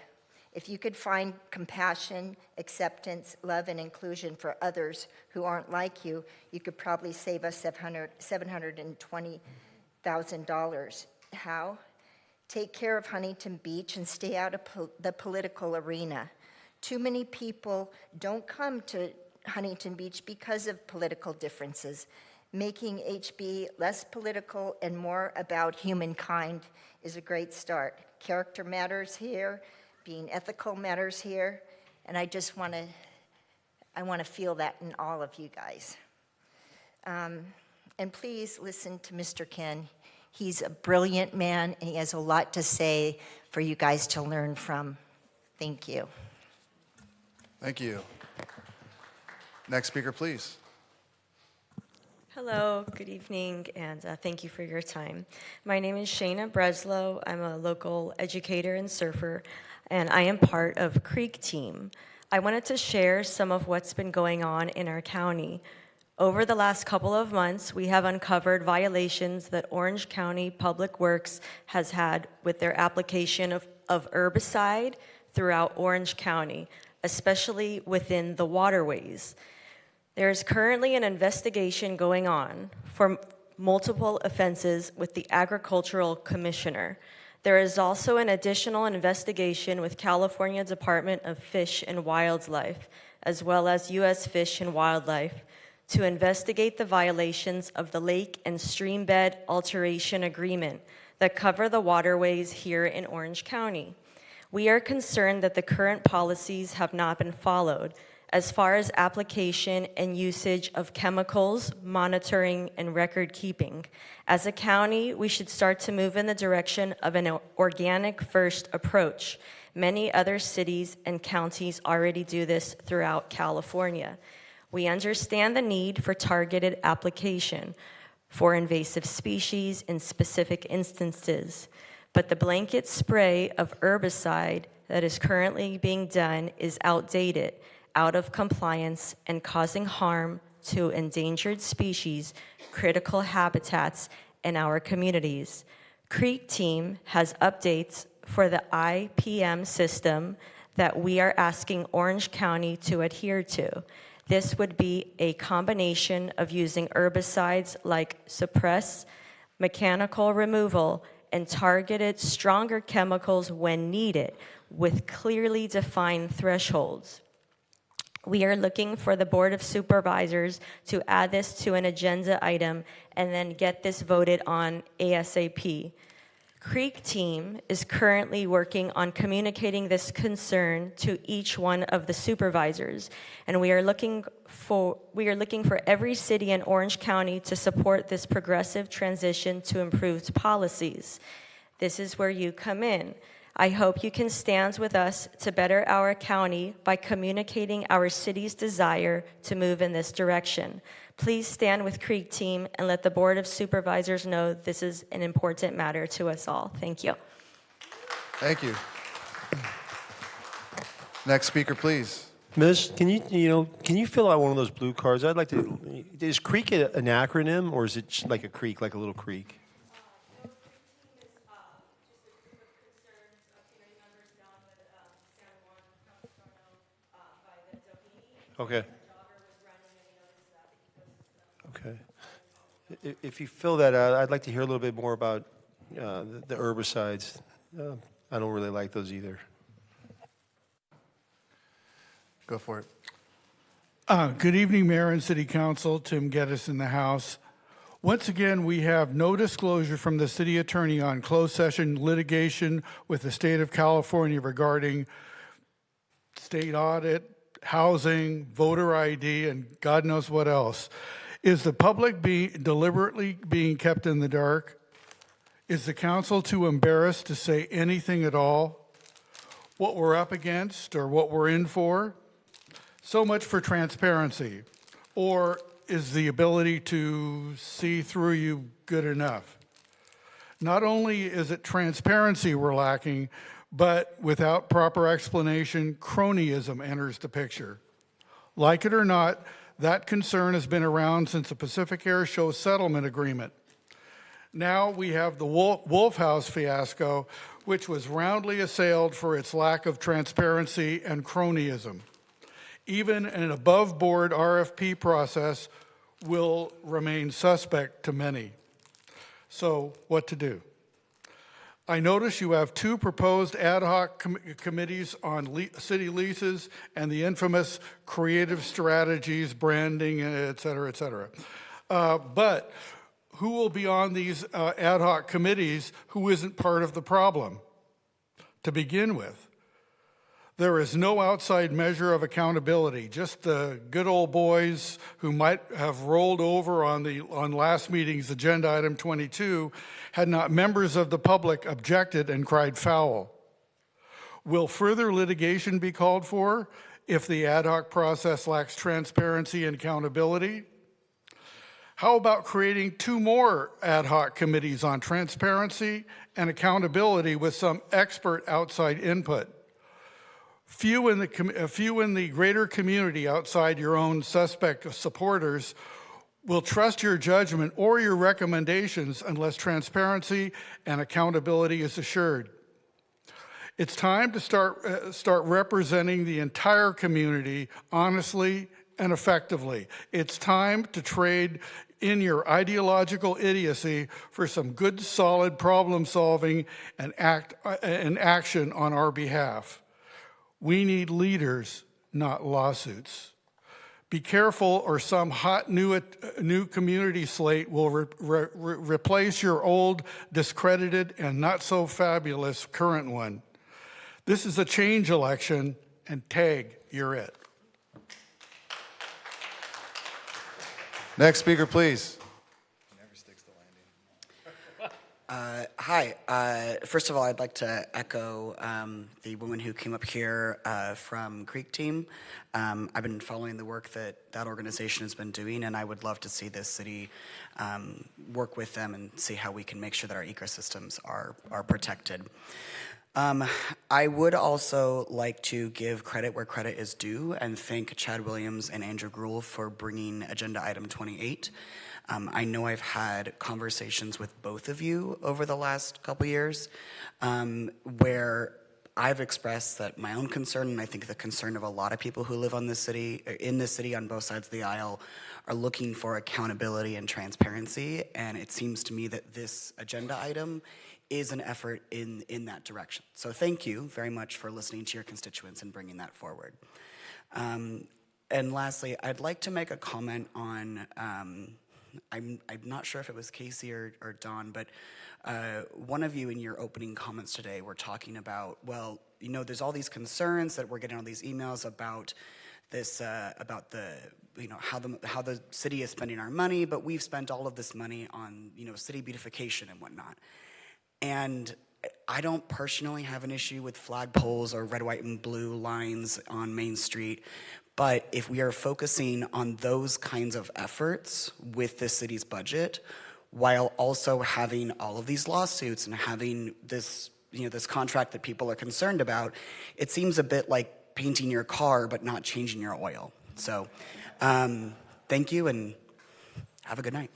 If you could find compassion, acceptance, love, and inclusion for others who aren't like you, you could probably save us $720,000. How? Take care of Huntington Beach and stay out of the political arena. Too many people don't come to Huntington Beach because of political differences. Making HB less political and more about humankind is a great start. Character matters here, being ethical matters here, and I want to feel that in all of you guys. And please listen to Mr. Ken. He's a brilliant man, and he has a lot to say for you guys to learn from. Thank you. Thank you. Next speaker, please. Hello, good evening, and thank you for your time. My name is Shayna Breslow. I'm a local educator and surfer, and I am part of Creek Team. I wanted to share some of what's been going on in our county. Over the last couple of months, we have uncovered violations that Orange County Public Works has had with their application of herbicide throughout Orange County, especially within the waterways. There is currently an investigation going on for multiple offenses with the Agricultural Commissioner. There is also an additional investigation with California Department of Fish and Wildlife, as well as U.S. Fish and Wildlife, to investigate the violations of the Lake and Streambed Alteration Agreement that cover the waterways here in Orange County. We are concerned that the current policies have not been followed as far as application and usage of chemicals, monitoring, and record keeping. As a county, we should start to move in the direction of an organic first approach. Many other cities and counties already do this throughout California. We understand the need for targeted application for invasive species in specific instances, but the blanket spray of herbicide that is currently being done is outdated, out of compliance, and causing harm to endangered species, critical habitats, and our communities. Creek Team has updates for the IPM system that we are asking Orange County to adhere to. This would be a combination of using herbicides like suppress, mechanical removal, and targeted stronger chemicals when needed with clearly defined thresholds. We are looking for the Board of Supervisors to add this to an agenda item and then get this voted on ASAP. Creek Team is currently working on communicating this concern to each one of the supervisors, and we are looking for every city in Orange County to support this progressive transition to improved policies. This is where you come in. I hope you can stand with us to better our county by communicating our city's desire to move in this direction. Please stand with Creek Team and let the Board of Supervisors know this is an important matter to us all. Thank you. Thank you. Next speaker, please. Miss, can you fill out one of those blue cards? I'd like to. Is Creek an acronym, or is it just like a creek, like a little creek? Okay. Okay. If you fill that out, I'd like to hear a little bit more about the herbicides. I don't really like those either. Go for it. Good evening, Mayor and City Council. Tim Geddes in the House. Once again, we have no disclosure from the City Attorney on closed session litigation with the State of California regarding state audit, housing, voter ID, and God knows what else. Is the public deliberately being kept in the dark? Is the council too embarrassed to say anything at all? What we're up against or what we're in for? So much for transparency. Or is the ability to see through you good enough? Not only is it transparency we're lacking, but without proper explanation, cronyism enters the picture. Like it or not, that concern has been around since the Pacific Air Show settlement agreement. Now we have the Wolf House fiasco, which was roundly assailed for its lack of transparency and cronyism. Even an above-board RFP process will remain suspect to many. So what to do? I notice you have 2 proposed ad hoc committees on city leases and the infamous creative strategies, branding, et cetera, et cetera. But who will be on these ad hoc committees who isn't part of the problem to begin with? There is no outside measure of accountability, just the good old boys who might have rolled over on last meeting's agenda item 22 had not members of the public objected and cried foul. Will further litigation be called for if the ad hoc process lacks transparency and accountability? How about creating 2 more ad hoc committees on transparency and accountability with some expert outside input? Few in the greater community outside your own suspect supporters will trust your judgment or your recommendations unless transparency and accountability is assured. It's time to start representing the entire community honestly and effectively. It's time to trade in your ideological idiocy for some good, solid problem solving and action on our behalf. We need leaders, not lawsuits. Be careful or some hot new community slate will replace your old, discredited, and not so fabulous current one. This is a change election, and tag, you're it. Next speaker, please. Hi. First of all, I'd like to echo the woman who came up here from Creek Team. I've been following the work that organization has been doing, and I would love to see this city work with them and see how we can make sure that our ecosystems are protected. I would also like to give credit where credit is due and thank Chad Williams and Andrew Gruhl for bringing agenda item 28. I know I've had conversations with both of you over the last couple years where I've expressed that my own concern, and I think the concern of a lot of people who live in this city on both sides of the aisle, are looking for accountability and transparency. And it seems to me that this agenda item is an effort in that direction. So thank you very much for listening to your constituents and bringing that forward. And lastly, I'd like to make a comment on I'm not sure if it was Casey or Don, but one of you in your opening comments today were talking about, well, you know, there's all these concerns that we're getting all these emails about this, about the, you know, how the city is spending our money, but we've spent all of this money on, you know, city beautification and whatnot. And I don't personally have an issue with flagpoles or red, white, and blue lines on Main Street. But if we are focusing on those kinds of efforts with the city's budget, while also having all of these lawsuits and having this, you know, this contract that people are concerned about, it seems a bit like painting your car but not changing your oil. So thank you and have a good night.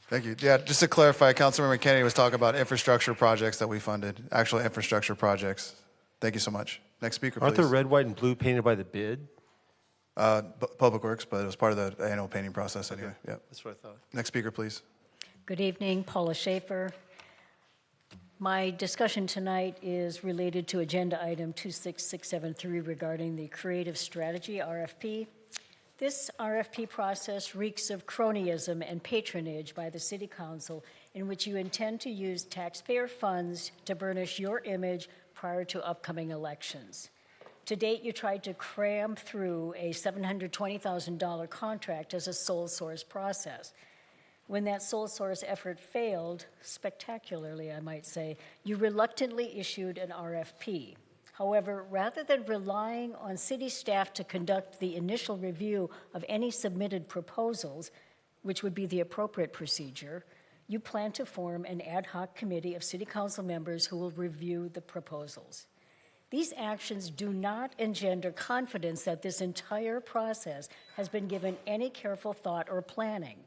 Thank you. Yeah, just to clarify, Councilmember Kennedy was talking about infrastructure projects that we funded, actual infrastructure projects. Thank you so much. Next speaker, please. Aren't the red, white, and blue painted by the bid? Public Works, but it was part of the annual painting process anyway. Okay. Yep. That's what I thought. Next speaker, please. Good evening, Paula Schaefer. My discussion tonight is related to agenda item 26673 regarding the Creative Strategy RFP. This RFP process reeks of cronyism and patronage by the City Council, in which you intend to use taxpayer funds to burnish your image prior to upcoming elections. To date, you tried to cram through a $720,000 contract as a sole source process. When that sole source effort failed, spectacularly, I might say, you reluctantly issued an RFP. However, rather than relying on city staff to conduct the initial review of any submitted proposals, which would be the appropriate procedure, you plan to form an ad hoc committee of city council members who will review the proposals. These actions do not engender confidence that this entire process has been given any careful thought or planning.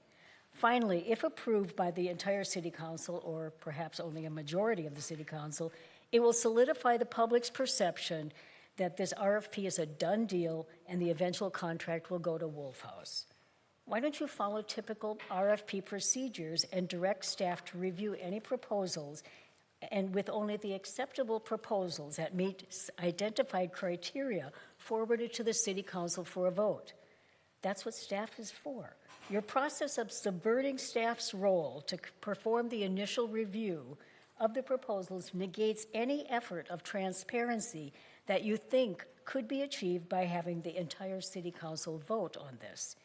Finally, if approved by the entire city council, or perhaps only a majority of the city council, it will solidify the public's perception that this RFP is a done deal and the eventual contract will go to Wolf House. Why don't you follow typical RFP procedures and direct staff to review any proposals, and with only the acceptable proposals that meet identified criteria forwarded to the city council for a vote? That's what staff is for. Your process of subverting staff's role to perform the initial review of the proposals negates any effort of transparency that you think could be achieved by having the entire city council vote on this.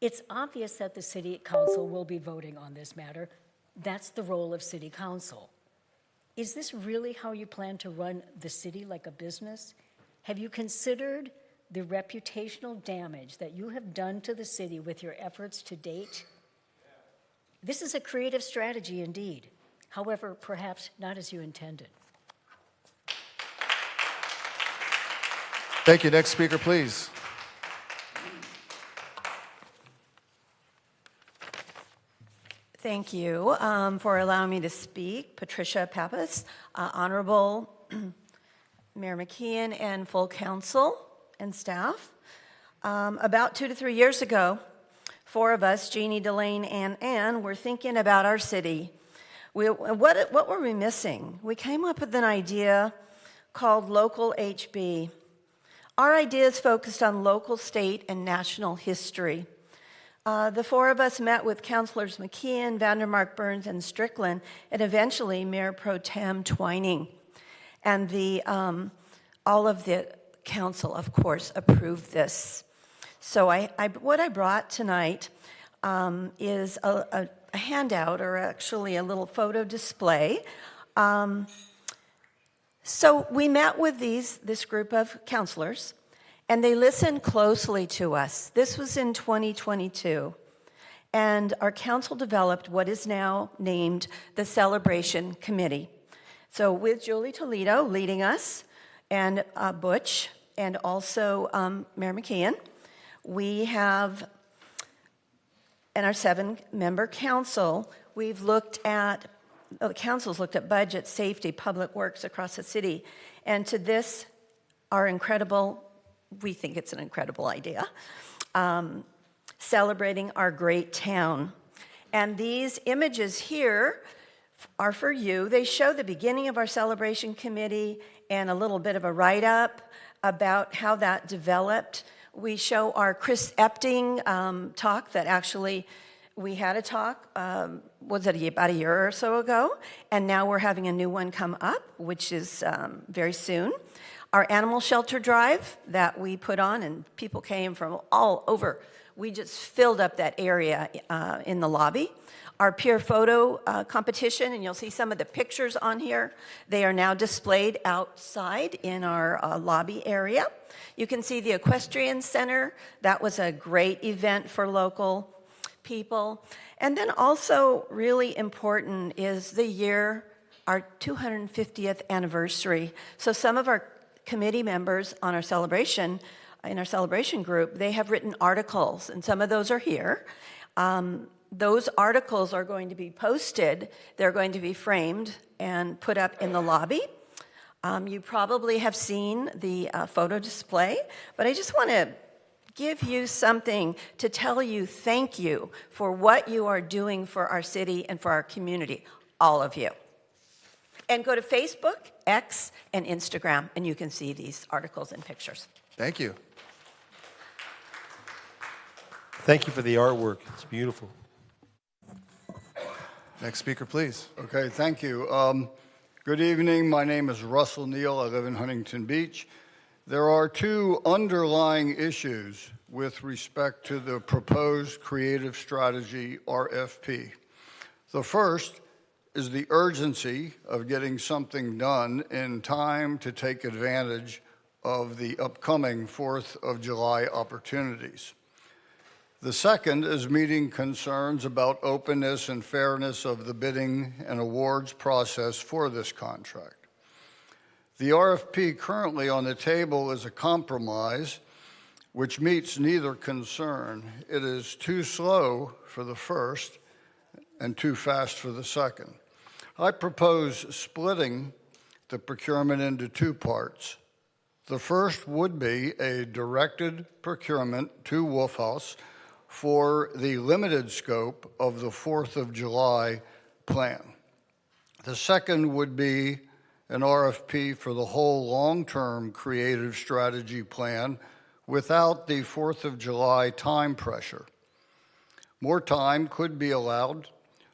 It's obvious that the city council will be voting on this matter. That's the role of city council. Is this really how you plan to run the city, like a business? Have you considered the reputational damage that you have done to the city with your efforts to date? This is a creative strategy indeed. However, perhaps not as you intended. Thank you. Next speaker, please. Thank you for allowing me to speak. Patricia Pappas, Honorable Mayor McKeon and full council and staff. About 2 to 3 years ago, 4 of us, Jeannie, Delane, and Ann, were thinking about our city. What were we missing? We came up with an idea called Local HB. Our idea is focused on local, state, and national history. The 4 of us met with Councilors McKeon, Vandermark, Burns, and Strickland, and eventually Mayor Pro Tem Twining. And all of the council, of course, approved this. So what I brought tonight is a handout, or actually a little photo display. So we met with this group of councilors, and they listened closely to us. This was in 2022. And our council developed what is now named the Celebration Committee. So with Julie Toledo leading us, and Butch, and also Mayor McKeon, we have, and our 7-member council, we've looked at, the council's looked at budget, safety, public works across the city. And to this, our incredible, we think it's an incredible idea, celebrating our great town. And these images here are for you. They show the beginning of our celebration committee and a little bit of a write-up about how that developed. We show our Chris Epting talk that actually, we had a talk, was it about a year or so ago? And now we're having a new one come up, which is very soon. Our animal shelter drive that we put on, and people came from all over. We just filled up that area in the lobby. Our peer photo competition, and you'll see some of the pictures on here. They are now displayed outside in our lobby area. You can see the Equestrian Center. That was a great event for local people. And then also really important is the year, our 250th anniversary. So some of our committee members on our celebration, in our celebration group, they have written articles, and some of those are here. Those articles are going to be posted. They're going to be framed and put up in the lobby. You probably have seen the photo display, but I just want to give you something to tell you thank you for what you are doing for our city and for our community, all of you. And go to Facebook, X, and Instagram, and you can see these articles and pictures. Thank you. Thank you for the artwork. It's beautiful. Next speaker, please. Okay, thank you. Good evening. My name is Russell Neal. I live in Huntington Beach. There are 2 underlying issues with respect to the proposed Creative Strategy RFP. The first is the urgency of getting something done in time to take advantage of the upcoming 4th of July opportunities. The second is meeting concerns about openness and fairness of the bidding and awards process for this contract. The RFP currently on the table is a compromise which meets neither concern. It is too slow for the first and too fast for the second. I propose splitting the procurement into two parts. The first would be a directed procurement to Wolf House for the limited scope of the 4th of July plan. The second would be an RFP for the whole long-term creative strategy plan without the 4th of July time pressure. More time could be allowed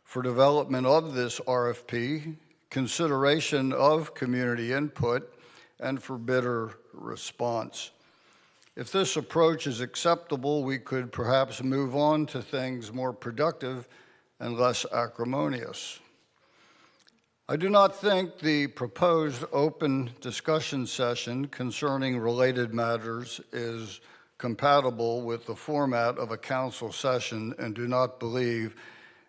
for development of this RFP, consideration of community input, and for bidder response. If this approach is acceptable, we could perhaps move on to things more productive and less acrimonious. I do not think the proposed open discussion session concerning related matters is compatible with the format of a council session and do not believe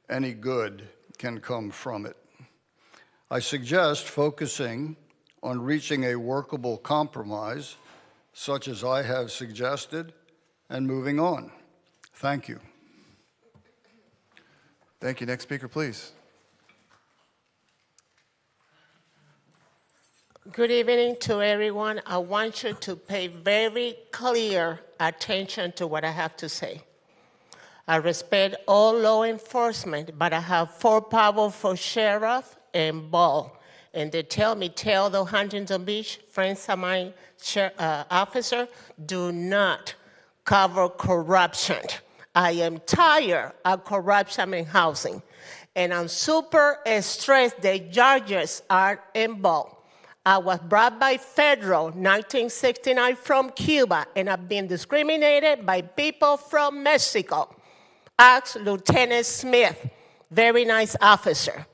any good can come from it. I suggest focusing on reaching a workable compromise, such as I have suggested, and moving on. Thank you. Thank you. Next speaker, please. Good evening to everyone. I want you to pay very clear attention to what I have to say. I respect all law enforcement, but I have 4 powerful sheriff and ball. And they tell me, tell the Huntington Beach, friends of mine, officer, do not cover corruption. I am tired of corruption in housing. And I'm super stressed that judges are involved. I was brought by federal 1969 from Cuba, and I've been discriminated by people from Mexico. Ask Lieutenant Smith, very nice officer.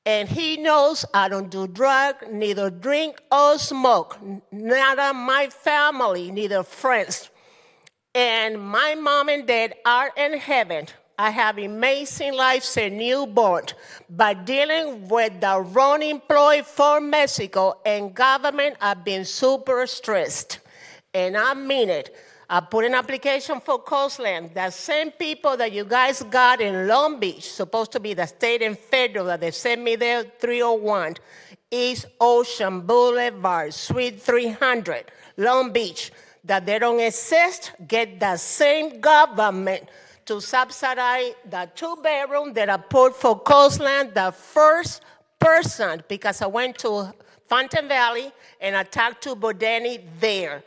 And he knows I don't do drugs, neither drink or smoke, neither my family, neither friends. And my mom and dad are in heaven. I have amazing life since newborn, but dealing with the wrong employee for Mexico and government, I've been super stressed. And I mean it. I put an application for Coastland. The same people that you guys got in Long Beach, supposed to be the state and federal, that they sent me there, 301, East Ocean Boulevard, Suite 300, Long Beach, that they don't exist, get the same government to subsidize the 2-bedroom that I put for Coastland, the first person, because I went to Fountain Valley and I talked to Bodeni there.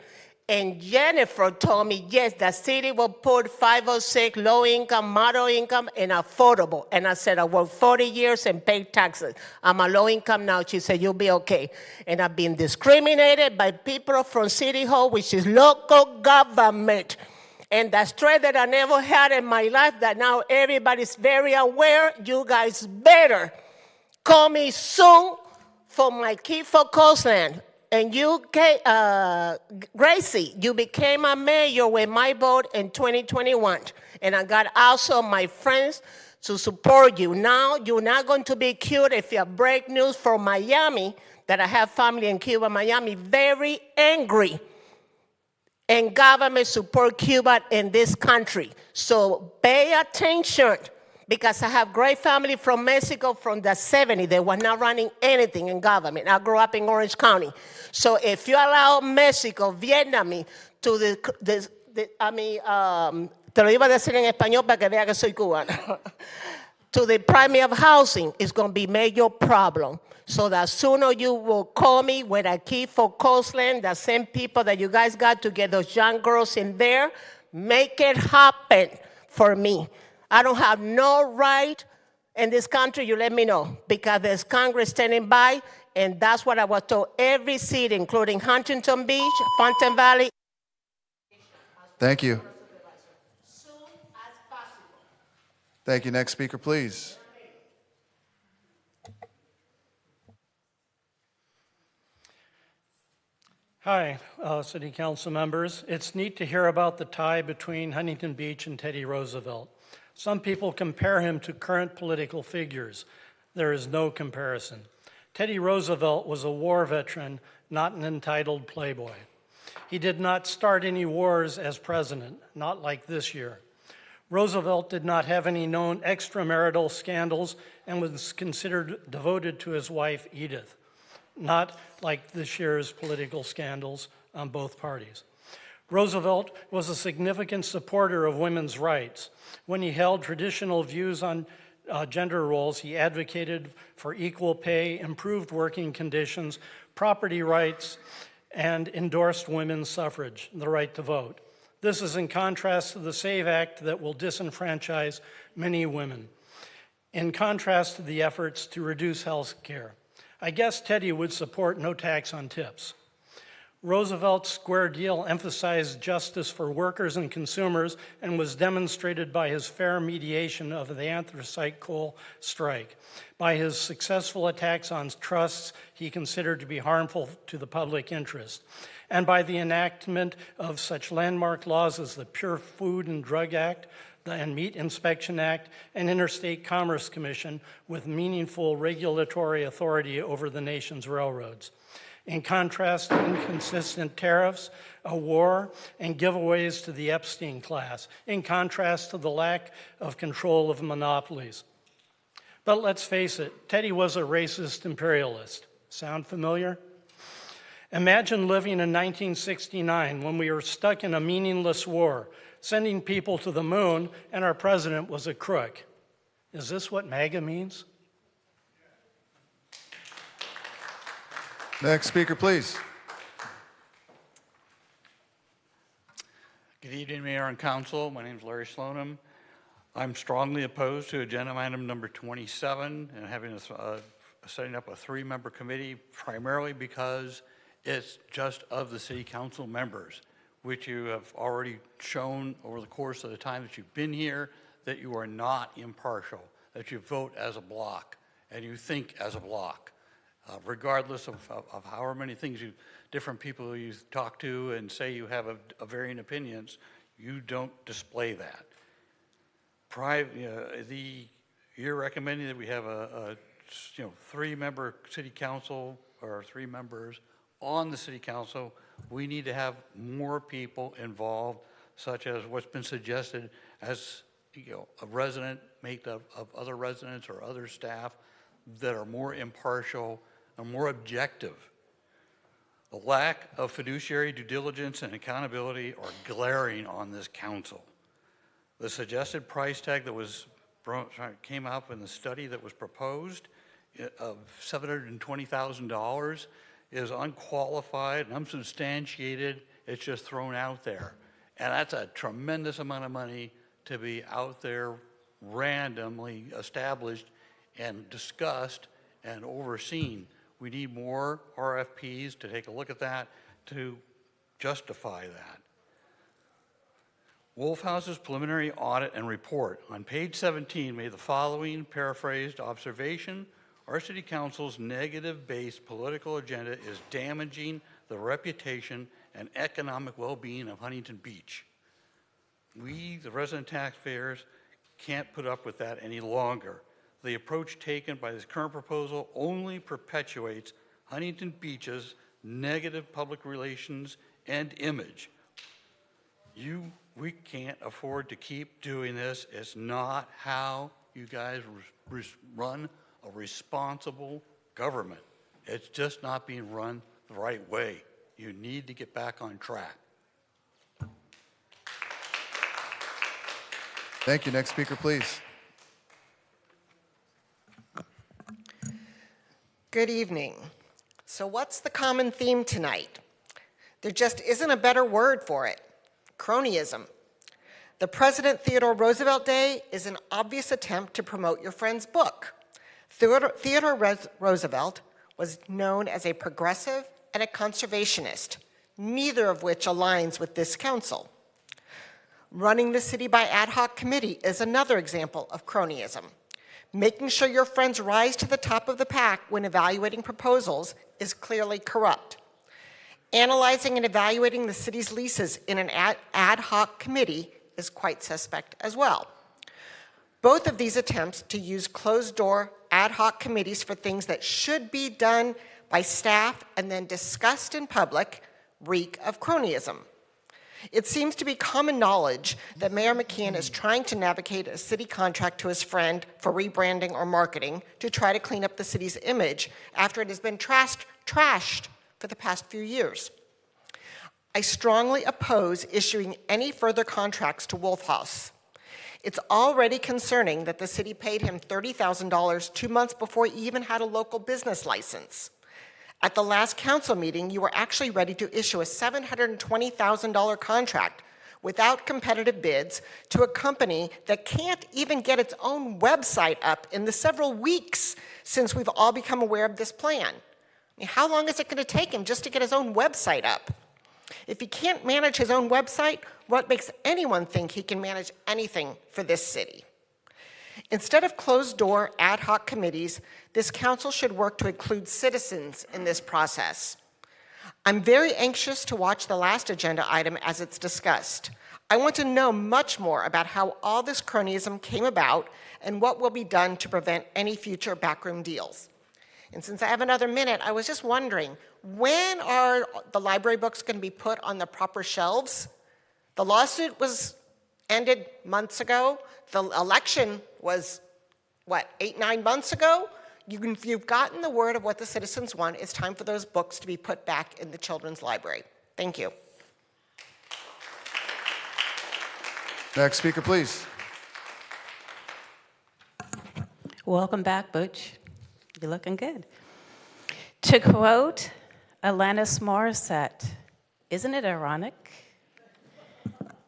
And Jennifer told me, yes, the city will put 506 low income, moderate income, and affordable. And I said, I worked 40 years and paid taxes. I'm a low income now. She said, you'll be okay. And I've been discriminated by people from City Hall, which is local government. And the stress that I never had in my life that now everybody's very aware, you guys better call me soon for my key for Coastland. And you, Gracie, you became a mayor with my vote in 2021. And I got also my friends to support you. Now you're not going to be cute if you break news from Miami, that I have family in Cuba, Miami, very angry. And government support Cuba in this country. So pay attention, because I have great family from Mexico from the 70s. They were not running anything in government. I grew up in Orange County. So if you allow Mexico, Vietnam, to te lo iba a decir en español para que vea que soy cubana, to the primary of housing, it's going to be a major problem. So that sooner you will call me with a key for Coastland, the same people that you guys got to get those young girls in there, make it happen for me. I don't have no right in this country, you let me know, because there's Congress standing by, and that's what I was told. Every city, including Huntington Beach, Fountain Valley. Thank you. Thank you. Next speaker, please. Hi, City Council members. It's neat to hear about the tie between Huntington Beach and Teddy Roosevelt. Some people compare him to current political figures. There is no comparison. Teddy Roosevelt was a war veteran, not an entitled playboy. He did not start any wars as president, not like this year. Roosevelt did not have any known extramarital scandals and was considered devoted to his wife, Edith, not like this year's political scandals on both parties. Roosevelt was a significant supporter of women's rights. When he held traditional views on gender roles, he advocated for equal pay, improved working conditions, property rights, and endorsed women's suffrage, the right to vote. This is in contrast to the SAVE Act that will disenfranchise many women, in contrast to the efforts to reduce health care. I guess Teddy would support no tax on tips. Roosevelt's Square Deal emphasized justice for workers and consumers and was demonstrated by his fair mediation of the anthracite coal strike, by his successful attacks on trusts he considered to be harmful to the public interest, and by the enactment of such landmark laws as the Pure Food and Drug Act, and Meat Inspection Act, and Interstate Commerce Commission with meaningful regulatory authority over the nation's railroads. In contrast to inconsistent tariffs, a war, and giveaways to the Epstein class. In contrast to the lack of control of monopolies. But let's face it, Teddy was a racist imperialist. Sound familiar? Imagine living in 1969 when we were stuck in a meaningless war, sending people to the moon, and our president was a crook. Is this what MAGA means? Next speaker, please. Good evening, Mayor and Council. My name is Larry Slonim. I'm strongly opposed to agenda item number 27 and having setting up a 3-member committee, primarily because it's just of the city council members, which you have already shown over the course of the time that you've been here that you are not impartial, that you vote as a block and you think as a block. Regardless of however many things different people you talk to and say you have a varying opinions, you don't display that. You're recommending that we have a 3-member city council or 3 members on the city council. We need to have more people involved, such as what's been suggested as a resident made of other residents or other staff that are more impartial and more objective. The lack of fiduciary due diligence and accountability are glaring on this council. The suggested price tag that came up in the study that was proposed of $720,000 is unqualified and unsubstantiated. It's just thrown out there. And that's a tremendous amount of money to be out there randomly established and discussed and overseen. We need more RFPs to take a look at that to justify that. Wolfhouse's preliminary audit and report on page 17 made the following paraphrased observation: our city council's negative-based political agenda is damaging the reputation and economic well-being of Huntington Beach. We, the resident taxpayers, can't put up with that any longer. The approach taken by this current proposal only perpetuates Huntington Beach's negative public relations and image. We can't afford to keep doing this. It's not how you guys run a responsible government. It's just not being run the right way. You need to get back on track. Thank you. Next speaker, please. Good evening. So what's the common theme tonight? There just isn't a better word for it: cronyism. The President Theodore Roosevelt Day is an obvious attempt to promote your friend's book. Theodore Roosevelt was known as a progressive and a conservationist, neither of which aligns with this council. Running the city by ad hoc committee is another example of cronyism. Making sure your friends rise to the top of the pack when evaluating proposals is clearly corrupt. Analyzing and evaluating the city's leases in an ad hoc committee is quite suspect as well. Both of these attempts to use closed-door ad hoc committees for things that should be done by staff and then discussed in public reek of cronyism. It seems to be common knowledge that Mayor McKeon is trying to navigate a city contract to his friend for rebranding or marketing to try to clean up the city's image after it has been trashed for the past few years. I strongly oppose issuing any further contracts to Wolf House. It's already concerning that the city paid him $30,000 2 months before he even had a local business license. At the last council meeting, you were actually ready to issue a $720,000 contract without competitive bids to a company that can't even get its own website up in the several weeks since we've all become aware of this plan. I mean, how long is it going to take him just to get his own website up? If he can't manage his own website, what makes anyone think he can manage anything for this city? Instead of closed-door ad hoc committees, this council should work to include citizens in this process. I'm very anxious to watch the last agenda item as it's discussed. I want to know much more about how all this cronyism came about and what will be done to prevent any future backroom deals. And since I have another minute, I was just wondering, when are the library books going to be put on the proper shelves? The lawsuit was ended months ago. The election was, 8, 9 months ago? You've gotten the word of what the citizens want. It's time for those books to be put back in the children's library. Thank you. Next speaker, please. Welcome back, Butch. You're looking good. To quote Alanis Morissette, isn't it ironic?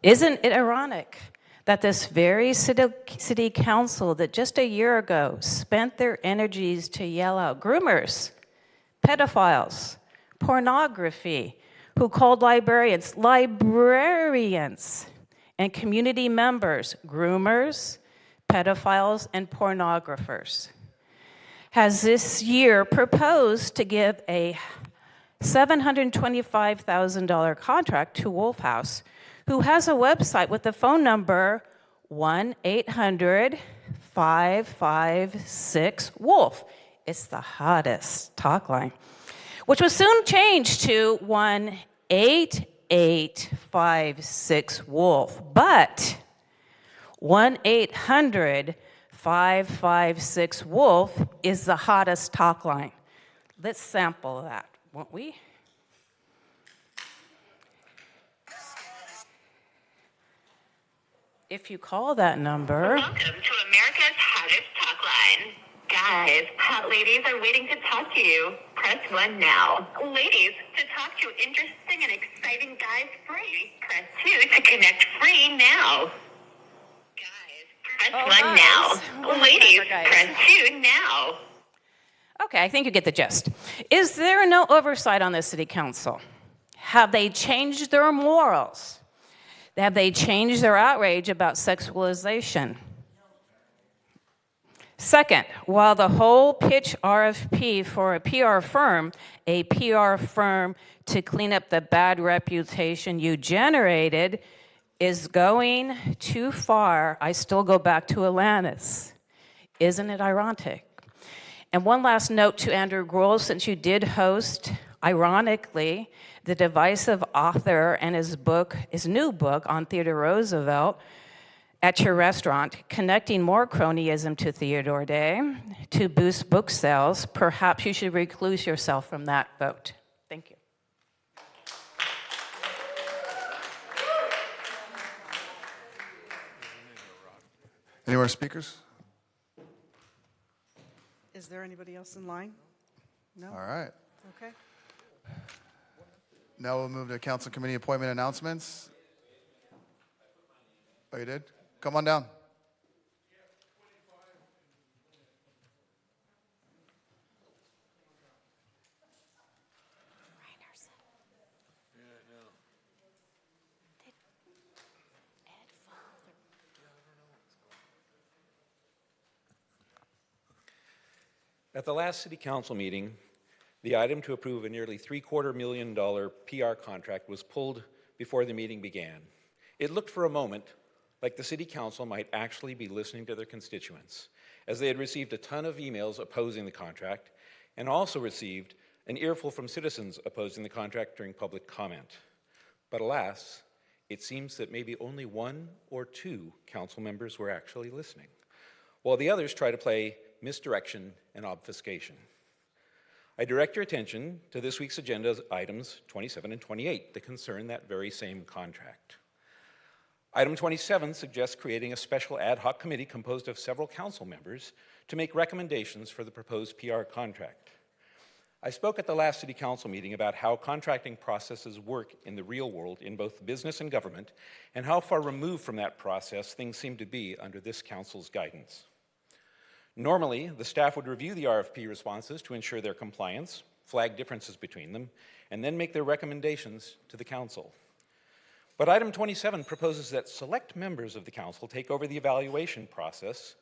Isn't it ironic that this very city council that just a year ago spent their energies to yell out groomers, pedophiles, pornography, who called librarians, and community members, groomers, pedophiles, and pornographers, has this year proposed to give a $725,000 contract to Wolf House, who has a website with the phone number 1-800-556-WOLF. It's the hottest talk line, which was soon changed to 1-8856-WOLF. But 1-800-556-WOLF is the hottest talk line. Let's sample that, won't we? If you call that number... Welcome to America's hottest talk line. Guys, hot ladies are waiting to talk to you. Press 1 now. Ladies, to talk to interesting and exciting guys free. Press 2 to connect free now. Guys, press 1 now. Ladies, press 2 now. Okay, I think you get the gist. Is there no oversight on the city council? Have they changed their morals? Have they changed their outrage about sexualization? Second, while the whole pitch RFP for a PR firm to clean up the bad reputation you generated, is going too far, I still go back to Alanis. Isn't it ironic? And one last note to Andrew Grohl, since you did host, ironically, the divisive author and his new book on Theodore Roosevelt at your restaurant, connecting more cronyism to Theodore Day to boost book sales, perhaps you should recluse yourself from that vote. Thank you. Any more speakers? Is there anybody else in line? No? All right. Okay. Now we'll move to council committee appointment announcements. Oh, you did? Come on down. At the last City Council meeting, the item to approve a nearly $750,000 PR contract was pulled before the meeting began. It looked for a moment like the City Council might actually be listening to their constituents, as they had received a ton of emails opposing the contract and also received an earful from citizens opposing the contract during public comment. But alas, it seems that maybe only 1 or 2 council members were actually listening, while the others try to play misdirection and obfuscation. I direct your attention to this week's agenda items 27 and 28 that concern that very same contract. Item 27 suggests creating a special ad hoc committee composed of several council members to make recommendations for the proposed PR contract. I spoke at the last City Council meeting about how contracting processes work in the real world in both business and government, and how far removed from that process things seem to be under this council's guidance. Normally, the staff would review the RFP responses to ensure their compliance, flag differences between them, and then make their recommendations to the council. But item 27 proposes that select members of the council take over the evaluation process,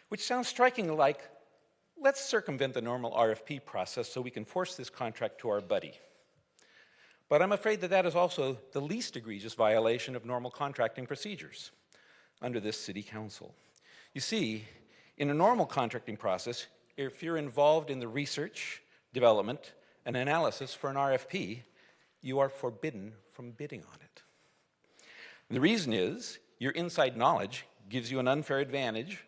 which sounds strikingly like, let's circumvent the normal RFP process so we can force this contract to our buddy. But I'm afraid that that is also the least egregious violation of normal contracting procedures under this City Council. You see, in a normal contracting process, if you're involved in the research, development, and analysis for an RFP, you are forbidden from bidding on it. And the reason is your inside knowledge gives you an unfair advantage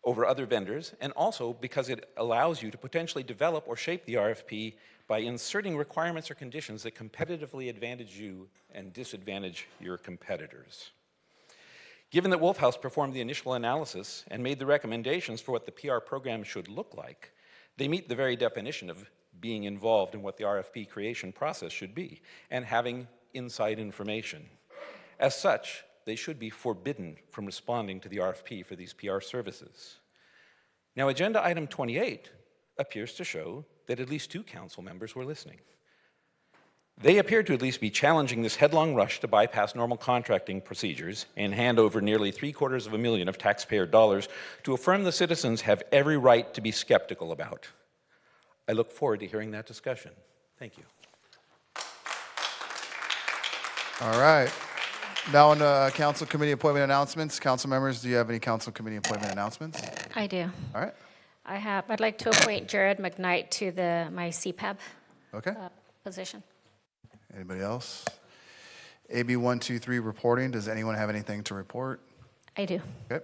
over other vendors, and also because it allows you to potentially develop or shape the RFP by inserting requirements or conditions that competitively advantage you and disadvantage your competitors. Given that Wolf House performed the initial analysis and made the recommendations for what the PR program should look like, they meet the very definition of being involved in what the RFP creation process should be and having inside information. As such, they should be forbidden from responding to the RFP for these PR services. Now, agenda item 28 appears to show that at least 2 council members were listening. They appear to at least be challenging this headlong rush to bypass normal contracting procedures and hand over nearly $750,000 of taxpayer dollars to a firm the citizens have every right to be skeptical about. I look forward to hearing that discussion. Thank you. All right. Now on the council committee appointment announcements. Council members, do you have any council committee appointment announcements? I do. All right. I'd like to appoint Jared McKnight to my CPAB Okay. position. Anybody else? AB 123 reporting. Does anyone have anything to report? I do. Okay.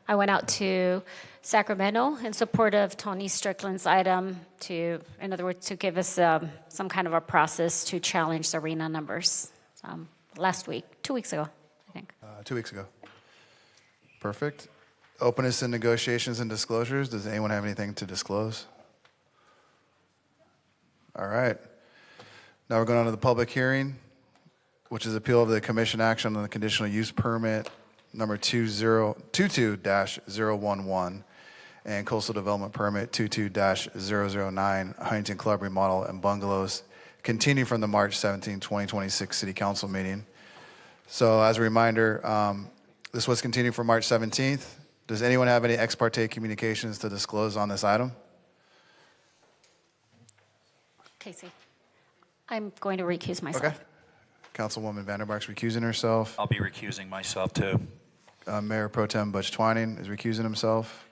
I went out to Sacramento in support of Tony Strickland's item in other words, to give us some kind of a process to challenge the arena numbers last week, 2 weeks ago, I think. 2 weeks ago. Perfect. Openness in negotiations and disclosures. Does anyone have anything to disclose? All right. Now we're going on to the public hearing, which is appeal of the commission action on the conditional use permit number 22-011 and coastal development permit 22-009 Huntington Club remodel and bungalows, continue from the March 17, 2026 City Council meeting. So as a reminder, this was continued for March 17th. Does anyone have any ex parte communications to disclose on this item? Casey, I'm going to recuse myself. Okay. Councilwoman Vandermark's recusing herself. I'll be recusing myself too. Mayor Pro Tem Butch Twining is recusing himself.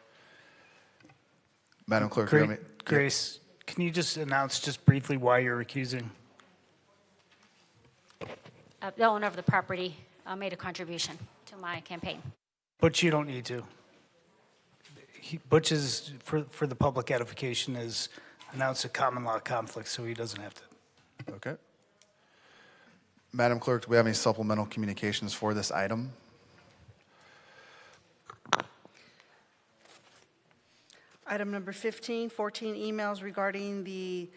Madam Clerk, do you have any- Grace, can you just announce just briefly why you're recusing? The owner of the property made a contribution to my campaign. Butch, you don't need to. Butch is, for the public edification, has announced a common law conflict, so he doesn't have to. Okay. Madam Clerk, do we have any supplemental communications for this item? Item number 15, 14 emails regarding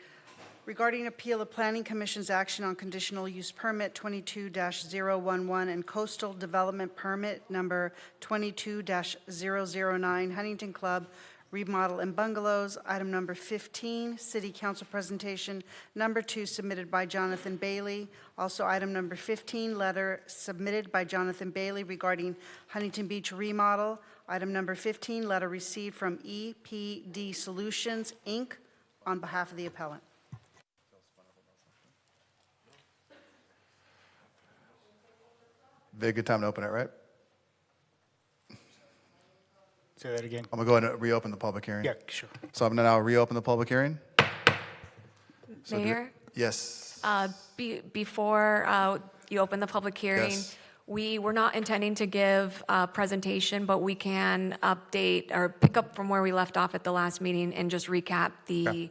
appeal of Planning Commission's action on conditional use permit 22-011 and coastal development permit number 22-009 Huntington Club remodel and bungalows. Item number 15, City Council presentation number 2 submitted by Jonathan Bailey. Also item number 15, letter submitted by Jonathan Bailey regarding Huntington Beach remodel. Item number 15, letter received from EPD Solutions, Inc., on behalf of the appellant. Big good time to open it, right? Say that again. I'm going to go ahead and reopen the public hearing. Yeah, sure. So I'm going to now reopen the public hearing. So do- Mayor? Yes. Before you open the public hearing, Yes. we were not intending to give a presentation, but we can update or pick up from where we left off at the last meeting and just recap the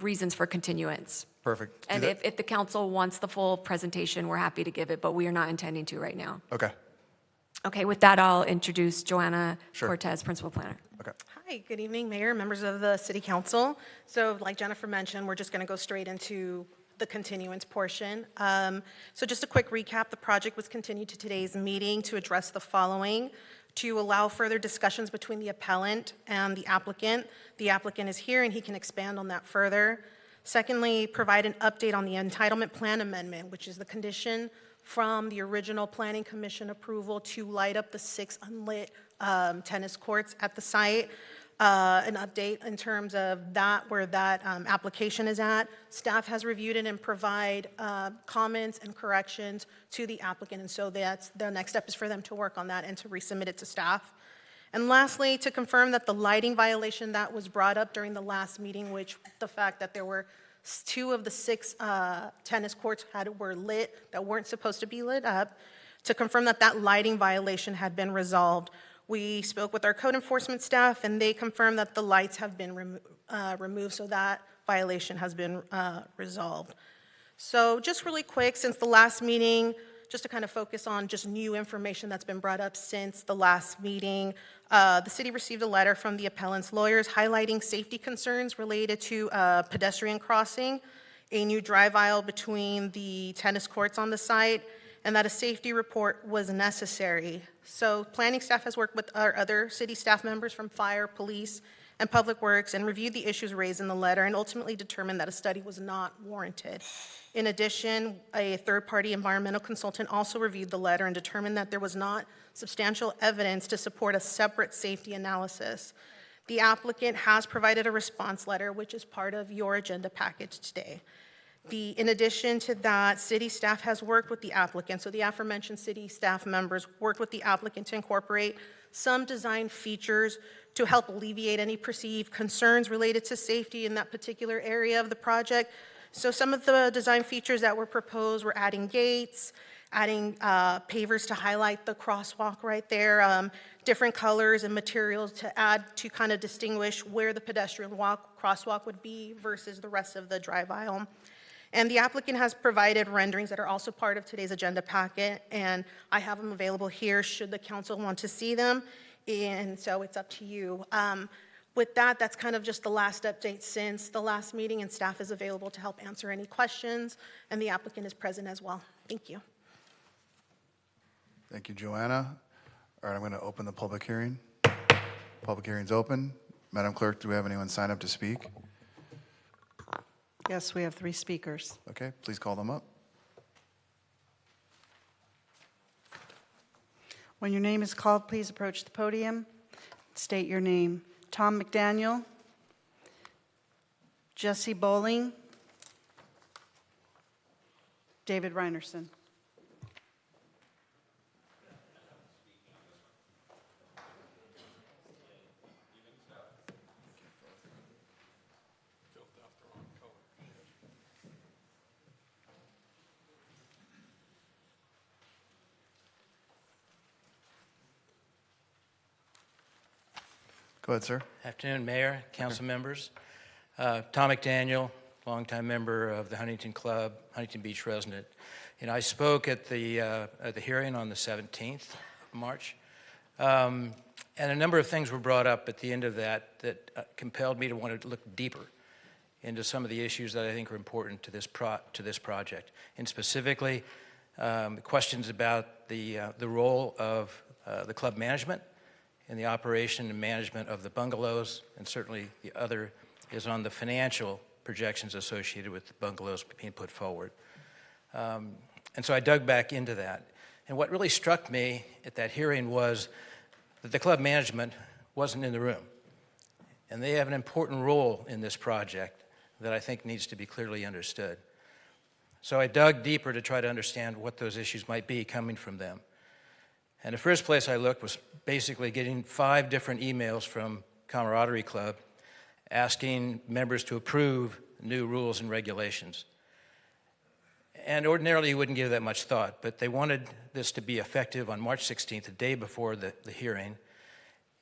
reasons for continuance. Perfect. Do And that. if the council wants the full presentation, we're happy to give it, but we are not intending to right now. Okay. Okay, with that, I'll introduce Joanna Sure. Cortez, Principal Planner. Okay. Hi, good evening, Mayor, members of the City Council. So like Jennifer mentioned, we're just going to go straight into the continuance portion. So just a quick recap, the project was continued to today's meeting to address the following: to allow further discussions between the appellant and the applicant. The applicant is here and he can expand on that further. Secondly, provide an update on the entitlement plan amendment, which is the condition from the original Planning Commission approval to light up the 6 unlit tennis courts at the site. An update in terms of that, where that application is at. Staff has reviewed it and provide comments and corrections to the applicant, and so that's the next step is for them to work on that and to resubmit it to staff. And lastly, to confirm that the lighting violation that was brought up during the last meeting, which the fact that there were 2 of the 6 tennis courts were lit that weren't supposed to be lit up, to confirm that that lighting violation had been resolved. We spoke with our code enforcement staff, and they confirmed that the lights have been removed, so that violation has been resolved. So just really quick, since the last meeting, just to kind of focus on just new information that's been brought up since the last meeting, the city received a letter from the appellant's lawyers highlighting safety concerns related to pedestrian crossing, a new drive aisle between the tennis courts on the site, and that a safety report was necessary. So planning staff has worked with our other city staff members from fire, police, and public works and reviewed the issues raised in the letter and ultimately determined that a study was not warranted. In addition, a third-party environmental consultant also reviewed the letter and determined that there was not substantial evidence to support a separate safety analysis. The applicant has provided a response letter, which is part of your agenda package today. In addition to that, city staff has worked with the applicant, so the aforementioned city staff members worked with the applicant to incorporate some design features to help alleviate any perceived concerns related to safety in that particular area of the project. So some of the design features that were proposed were adding gates, adding pavers to highlight the crosswalk right there, different colors and materials to add to kind of distinguish where the pedestrian crosswalk would be versus the rest of the drive aisle. And the applicant has provided renderings that are also part of today's agenda packet, and I have them available here should the council want to see them, and so it's up to you. With that, that's kind of just the last update since the last meeting, and staff is available to help answer any questions, and the applicant is present as well. Thank you. Thank you, Joanna. All right, I'm going to open the public hearing. Public hearing's open. Madam Clerk, do we have anyone sign up to speak? Yes, we have 3 speakers. Okay, please call them up. When your name is called, please approach the podium. State your name. Tom McDaniel, Jesse Bowling, David Reinerson. Go ahead, sir. Afternoon, Mayor, council members. Tom McDaniel, longtime member of the Huntington Club, Huntington Beach resident. And I spoke at the hearing on the 17th of March. And a number of things were brought up at the end of that compelled me to want to look deeper into some of the issues that I think are important to this project. And specifically, questions about the role of the club management in the operation and management of the bungalows, and certainly the other is on the financial projections associated with the bungalows being put forward. And so I dug back into that. And what really struck me at that hearing was that the club management wasn't in the room. And they have an important role in this project that I think needs to be clearly understood. So I dug deeper to try to understand what those issues might be coming from them. And the first place I looked was basically getting 5 different emails from Camaraderie Club asking members to approve new rules and regulations. And ordinarily you wouldn't give that much thought, but they wanted this to be effective on March 16th, the day before the hearing,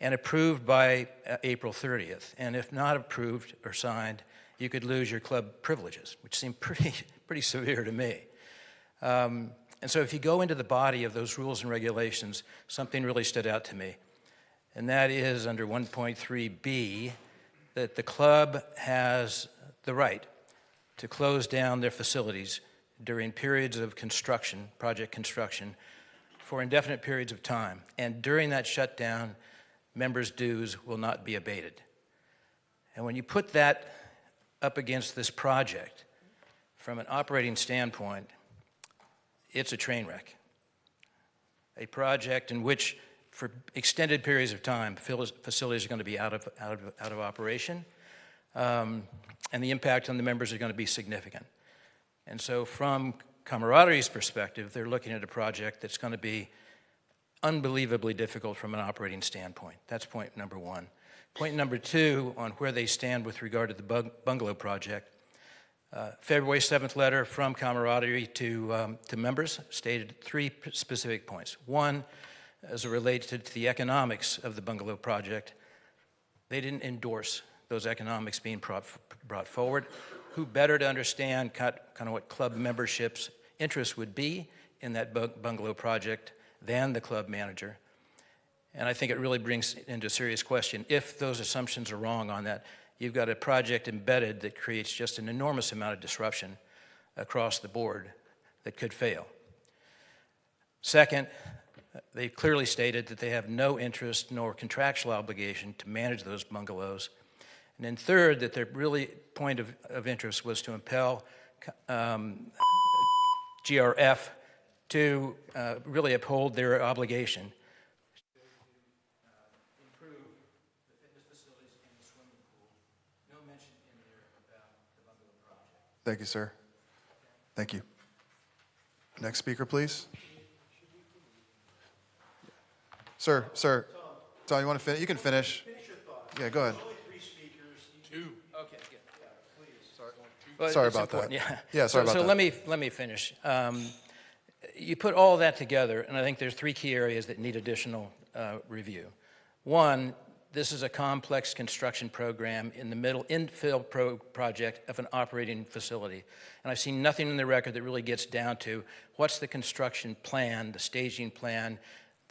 and approved by April 30th. And if not approved or signed, you could lose your club privileges, which seemed pretty severe to me. And so if you go into the body of those rules and regulations, something really stood out to me. And that is under 1.3b, that the club has the right to close down their facilities during periods of construction, project construction, for indefinite periods of time. And during that shutdown, members' dues will not be abated. And when you put that up against this project, from an operating standpoint, it's a train wreck. A project in which, for extended periods of time, facilities are going to be out of operation, and the impact on the members is going to be significant. And so from Camaradrie's perspective, they're looking at a project that's going to be unbelievably difficult from an operating standpoint. That's point number 1. Point number 2 on where they stand with regard to the bungalow project. February 7th letter from Camaraderie to members stated 3 specific points. 1, as it relates to the economics of the bungalow project, they didn't endorse those economics being brought forward. Who better to understand kind of what club membership's interest would be in that bungalow project than the club manager? And I think it really brings into serious question, if those assumptions are wrong on that, you've got a project embedded that creates just an enormous amount of disruption across the board that could fail. Second, they clearly stated that they have no interest nor contractual obligation to manage those bungalows. And then third, that their really point of interest was to impel GRF to really uphold their obligation. Thank you, sir. Thank you. Next speaker, please. Sir, Tom, you want to finish? You can finish. Finish your thought. Yeah, go ahead. Only 3 speakers. 2. Okay, good. Yeah, please. Well, Sorry it's about that. important, Yeah. Yeah, sorry about so that. let me finish. You put all that together, and I think there's 3 key areas that need additional review. 1, this is a complex construction program in the middle infill project of an operating facility. And I've seen nothing in the record that really gets down to what's the construction plan, the staging plan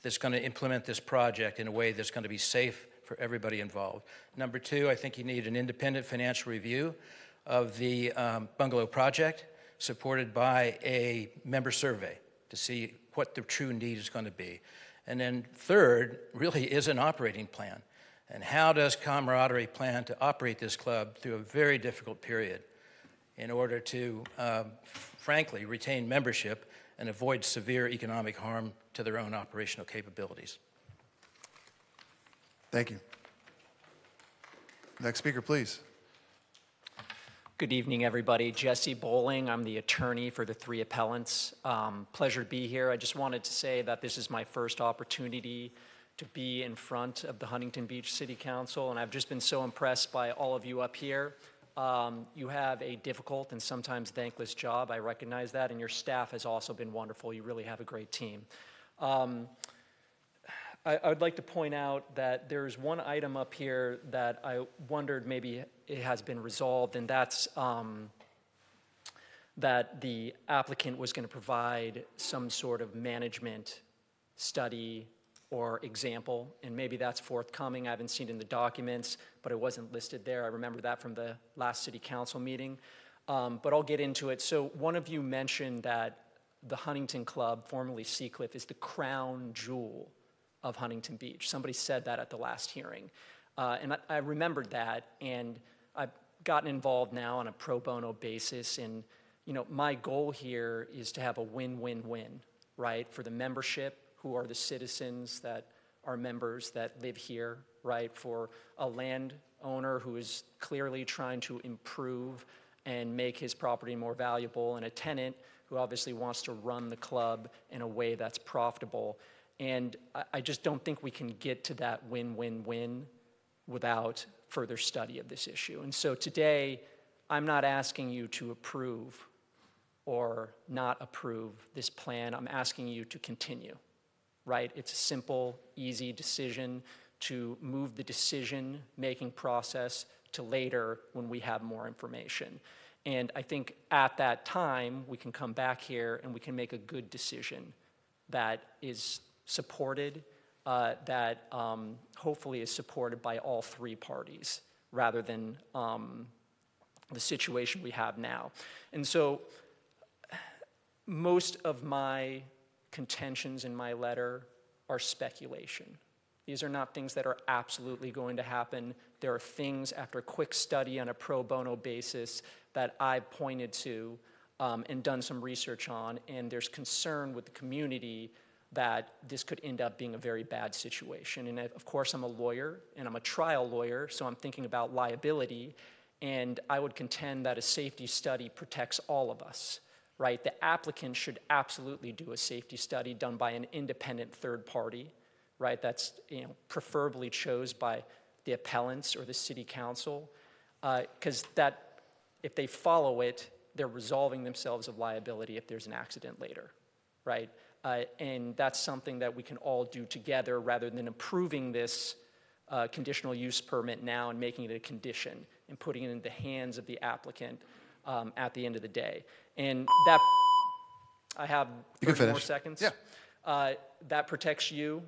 that's going to implement this project in a way that's going to be safe for everybody involved. Number 2, I think you need an independent financial review of the bungalow project supported by a member survey to see what the true need is going to be. And then third really is an operating plan. And how does Camaraderie plan to operate this club through a very difficult period in order to, frankly, retain membership and avoid severe economic harm to their own operational capabilities? Thank you. Next speaker, please. Good evening, everybody. Jesse Bowling. I'm the attorney for the 3 appellants. Pleasure to be here. I just wanted to say that this is my first opportunity to be in front of the Huntington Beach City Council, and I've just been so impressed by all of you up here. You have a difficult and sometimes thankless job. I recognize that, and your staff has also been wonderful. You really have a great team. I would like to point out that there's one item up here that I wondered maybe it has been resolved, and that's that the applicant was going to provide some sort of management study or example, and maybe that's forthcoming. I haven't seen it in the documents, but it wasn't listed there. I remember that from the last city council meeting, but I'll get into it. So one of you mentioned that the Huntington Club, formerly Seacliff, is the crown jewel of Huntington Beach. Somebody said that at the last hearing, and I remembered that, and I've gotten involved now on a pro bono basis, and my goal here is to have a win-win-win, right, for the membership, who are the citizens that our members that live here, right? For a landowner who is clearly trying to improve and make his property more valuable, and a tenant who obviously wants to run the club in a way that's profitable. And I just don't think we can get to that win-win-win without further study of this issue. And so today, I'm not asking you to approve or not approve this plan. I'm asking you to continue, right? It's a simple, easy decision to move the decision-making process to later when we have more information. And I think at that time, we can come back here and we can make a good decision that is supported, that hopefully is supported by all three parties, rather than the situation we have now. And so most of my contentions in my letter are speculation. These are not things that are absolutely going to happen. There are things, after a quick study on a pro bono basis, that I've pointed to and done some research on, and there's concern with the community that this could end up being a very bad situation. And of course, I'm a lawyer, and I'm a trial lawyer, so I'm thinking about liability, and I would contend that a safety study protects all of us, right? The applicant should absolutely do a safety study done by an independent third party, right? That's, preferably chose by the appellants or the city council, because that, if they follow it, they're resolving themselves of liability if there's an accident later, right? And that's something that we can all do together rather than approving this conditional use permit now and making it a condition and putting it in the hands of the applicant at the end of the day. And that, I have 30 more seconds. Yeah. That protects you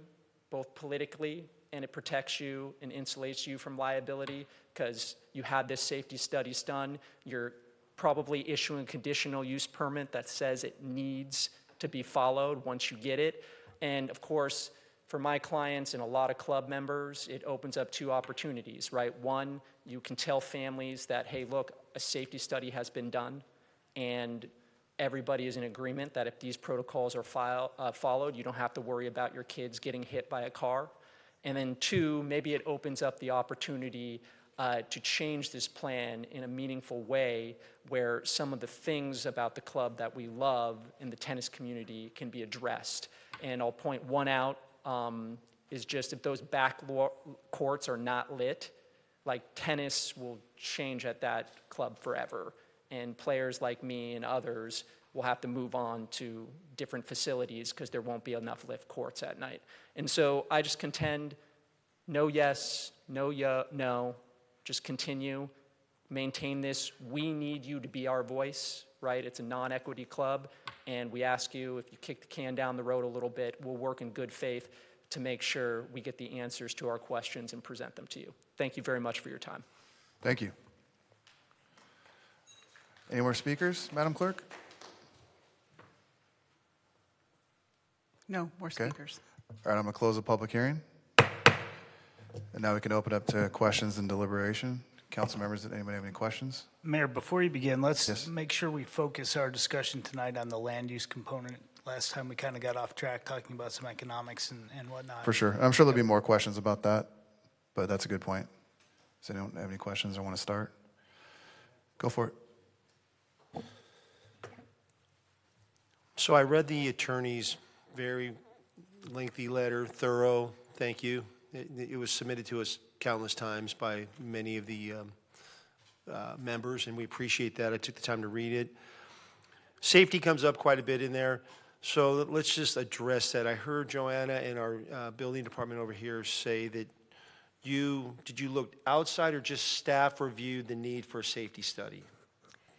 both politically, and it protects you and insulates you from liability because you had this safety studies done. You're probably issuing a conditional use permit that says it needs to be followed once you get it. And of course, for my clients and a lot of club members, it opens up two opportunities, right? One, you can tell families that, hey, look, a safety study has been done, and everybody is in agreement that if these protocols are followed, you don't have to worry about your kids getting hit by a car. And then two, maybe it opens up the opportunity to change this plan in a meaningful way where some of the things about the club that we love in the tennis community can be addressed. And I'll point one out, is just if those back courts are not lit, like tennis will change at that club forever. And players like me and others will have to move on to different facilities because there won't be enough lift courts at night. And so I just contend, no yes, no, just continue, maintain this. We need you to be our voice, right? It's a non-equity club, and we ask you, if you kick the can down the road a little bit, we'll work in good faith to make sure we get the answers to our questions and present them to you. Thank you very much for your time. Thank you. Any more speakers, Madam Clerk? No more Okay. speakers. All right, I'm going to close the public hearing. And now we can open up to questions and deliberation. Council members, did anybody have any questions? Mayor, before you begin, let's Yes. make sure we focus our discussion tonight on the land use component. Last time we kind of got off track talking about some economics and whatnot. For sure. I'm sure there'll be more questions about that, but that's a good point. Does anyone have any questions or want to start? Go for it. So I read the attorney's very lengthy letter, thorough, thank you. It was submitted to us countless times by many of the members, and we appreciate that. I took the time to read it. Safety comes up quite a bit in there, so let's just address that. I heard Joanna and our building department over here say that did you look outside or just staff reviewed the need for a safety study?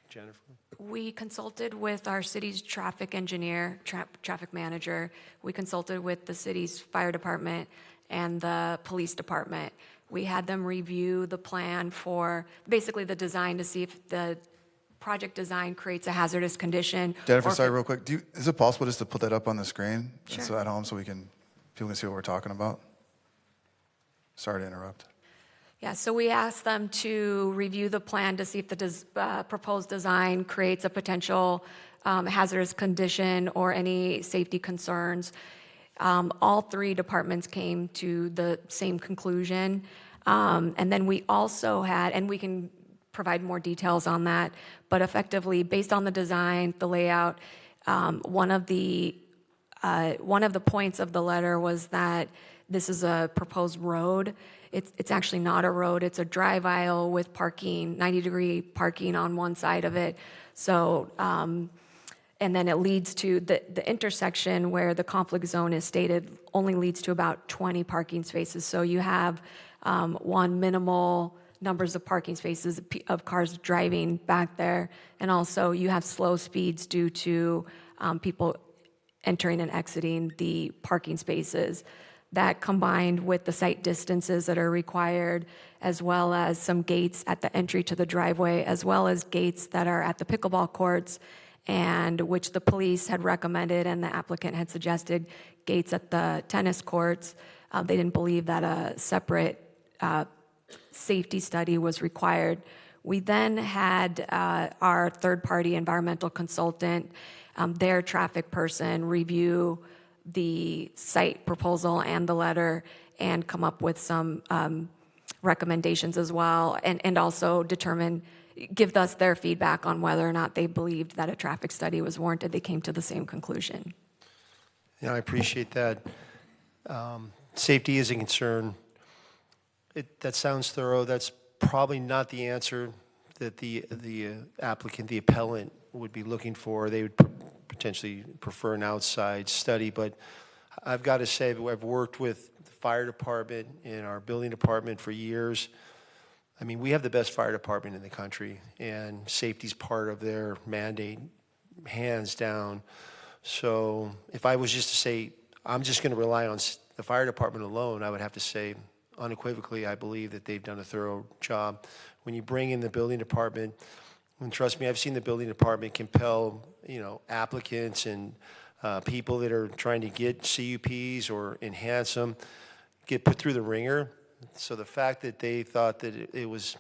Jennifer? We consulted with our city's traffic engineer, traffic manager. We consulted with the city's fire department and the police department. We had them review the plan for basically the design to see if the project design creates a hazardous condition. Jennifer, or if sorry, it- real quick. Is it possible just to put that up on the screen? Sure. So at home so people can see what we're talking about? Sorry to interrupt. Yeah, so we asked them to review the plan to see if the proposed design creates a potential hazardous condition or any safety concerns. All three departments came to the same conclusion. And then we also had, and we can provide more details on that, but effectively, based on the design, the layout, one of the points of the letter was that this is a proposed road. It's actually not a road, it's a drive aisle with parking, 90-degree parking on one side of it. So, and then it leads to the intersection where the conflict zone is stated only leads to about 20 parking spaces. So you have one, minimal numbers of parking spaces of cars driving back there, and also you have slow speeds due to people entering and exiting the parking spaces. That combined with the site distances that are required, as well as some gates at the entry to the driveway, as well as gates that are at the pickleball courts, and which the police had recommended and the applicant had suggested gates at the tennis courts. They didn't believe that a separate safety study was required. We then had our third-party environmental consultant, their traffic person, review the site proposal and the letter and come up with some recommendations as well, and also give us their feedback on whether or not they believed that a traffic study was warranted. They came to the same conclusion. Yeah, I appreciate that. Safety is a concern. That sounds thorough. That's probably not the answer that the applicant, the appellant, would be looking for. They would potentially prefer an outside study, but I've got to say, I've worked with the fire department and our building department for years. I mean, we have the best fire department in the country, and safety's part of their mandate, hands down. So if I was just to say, I'm just going to rely on the fire department alone, I would have to say, unequivocally, I believe that they've done a thorough job. When you bring in the building department, and trust me, I've seen the building department compel, applicants and people that are trying to get CUPs or enhance them, get put through the ringer. So the fact that they thought that it was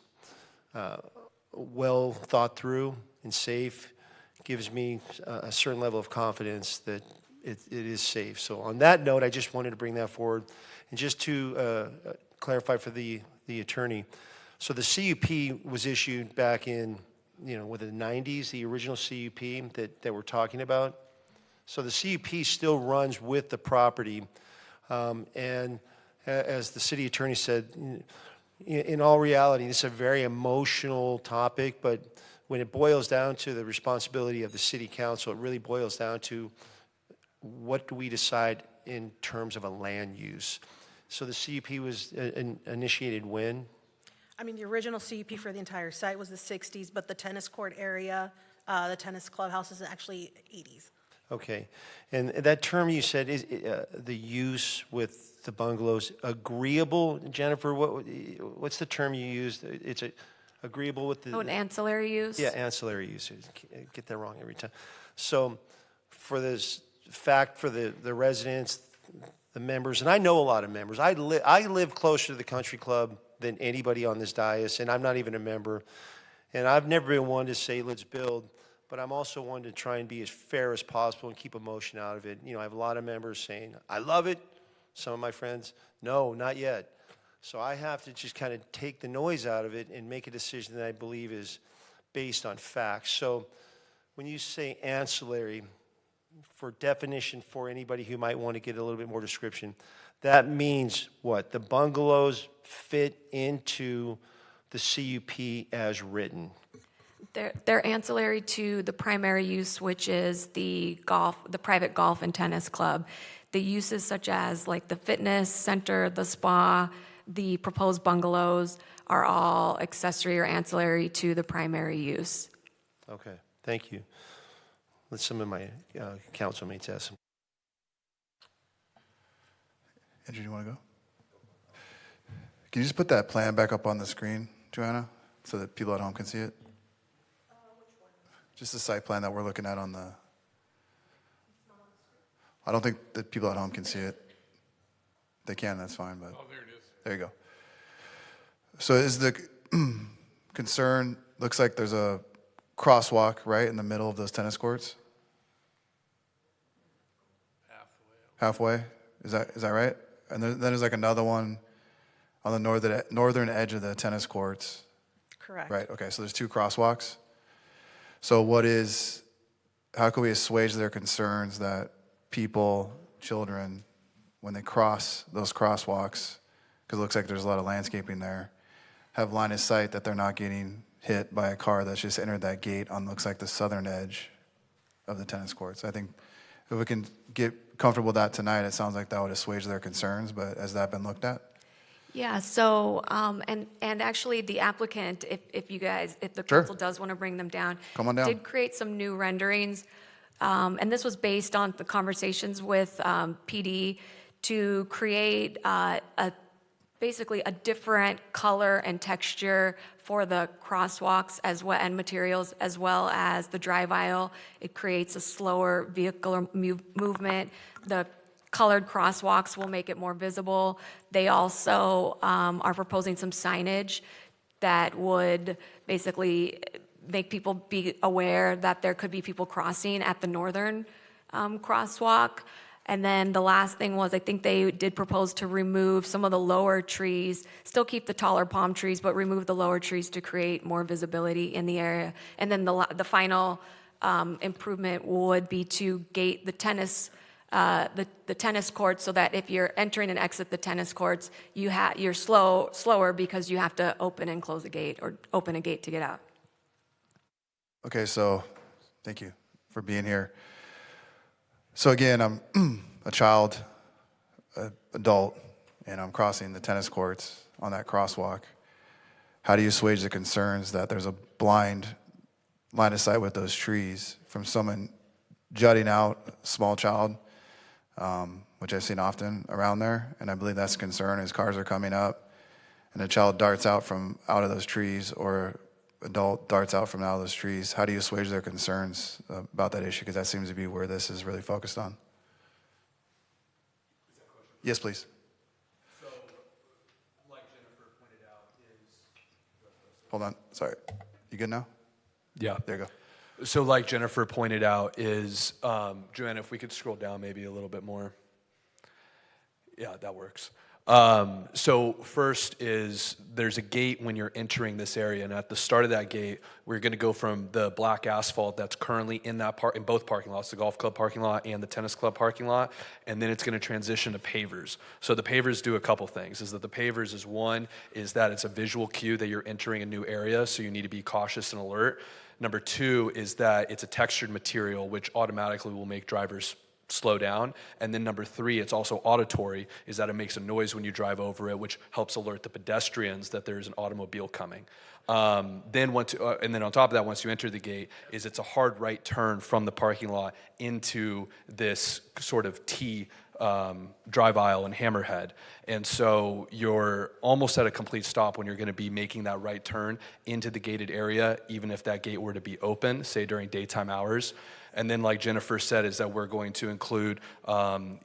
well thought through and safe gives me a certain level of confidence that it is safe. So on that note, I just wanted to bring that forward. And just to clarify for the attorney, so the CUP was issued back in, with the 90s, the original CUP that we're talking about. So the CUP still runs with the property. And as the city attorney said, in all reality, this is a very emotional topic, but when it boils down to the responsibility of the city council, it really boils down to what do we decide in terms of a land use. So the CUP was initiated when? I mean, the original CUP for the entire site was the 60s, but the tennis court area, the tennis clubhouse is actually 80s. Okay. And that term you said is the use with the bungalows agreeable, Jennifer, what's the term you used? It's agreeable with the... Oh, an ancillary use? Yeah, ancillary use. I get that wrong every time. So for this fact, for the residents, the members, and I know a lot of members. I live closer to the country club than anybody on this dais, and I'm not even a member. And I've never been one to say, let's build, but I'm also one to try and be as fair as possible and keep emotion out of it. I have a lot of members saying, I love it. Some of my friends, no, not yet. So I have to just kind of take the noise out of it and make a decision that I believe is based on facts. So when you say ancillary, for definition for anybody who might want to get a little bit more description, that means what? The bungalows fit into the CUP as written. They're ancillary to the primary use, which is the private golf and tennis club. The uses such as like the fitness center, the spa, the proposed bungalows are all accessory or ancillary to the primary use. Okay, thank you. Let some of my council mates ask some. Andrew, do you want to go? Can you just put that plan back up on the screen, Joanna, so that people at home can see it? Which one? Just the site plan that we're looking at on the... I don't think that people at home can see it. They can, that's fine, but... Oh, there it is. There you go. So is the concern, looks like there's a crosswalk right in the middle of those tennis courts? Halfway. Halfway? Is that right? And then there's like another one on the northern edge of the tennis courts. Correct. Right, okay, so there's 2 crosswalks. So how can we assuage their concerns that people, children, when they cross those crosswalks, because it looks like there's a lot of landscaping there, have line of sight that they're not getting hit by a car that's just entered that gate on, looks like, the southern edge of the tennis courts. I think if we can get comfortable with that tonight, it sounds like that would assuage their concerns, but has that been looked at? Yeah, so, and actually the applicant, if the Sure. council does want to bring them down. Come on down. Did create some new renderings. And this was based on the conversations with PD to create basically a different color and texture for the crosswalks and materials, as well as the drive aisle. It creates a slower vehicular movement. The colored crosswalks will make it more visible. They also are proposing some signage that would basically make people be aware that there could be people crossing at the northern crosswalk. And then the last thing was, I think they did propose to remove some of the lower trees, still keep the taller palm trees, but remove the lower trees to create more visibility in the area. And then the final improvement would be to gate the tennis courts, so that if you're entering and exit the tennis courts, you're slower because you have to open and close a gate, or open a gate to get out. Okay, so thank you for being here. So again, I'm a child, adult, and I'm crossing the tennis courts on that crosswalk. How do you assuage the concerns that there's a blind line of sight with those trees from someone jutting out, a small child, which I've seen often around there, and I believe that's a concern as cars are coming up and a child darts out of those trees, or adult darts out from out of those trees. How do you assuage their concerns about that issue? Because that seems to be where this is really focused on. Yes, please. So, like Jennifer pointed out, Hold on, sorry. You good now? yeah. There you go. So, like Jennifer pointed out, is Joanna, if we could scroll down maybe a little bit more. Yeah, that works. So first is there's a gate when you're entering this area, and at the start of that gate, we're going to go from the black asphalt that's currently in both parking lots, the golf club parking lot and the tennis club parking lot, and then it's going to transition to pavers. So the pavers do a couple things. Is that the pavers is that it's a visual cue that you're entering a new area, so you need to be cautious and alert. Number 2 is that it's a textured material, which automatically will make drivers slow down. And then number 3, it's also auditory, is that it makes a noise when you drive over it, which helps alert the pedestrians that there's an automobile coming. And then on top of that, once you enter the gate, it's a hard right turn from the parking lot into this sort of T drive aisle and hammerhead. And so you're almost at a complete stop when you're going to be making that right turn into the gated area, even if that gate were to be open, say during daytime hours. And then, like Jennifer said, is that we're going to include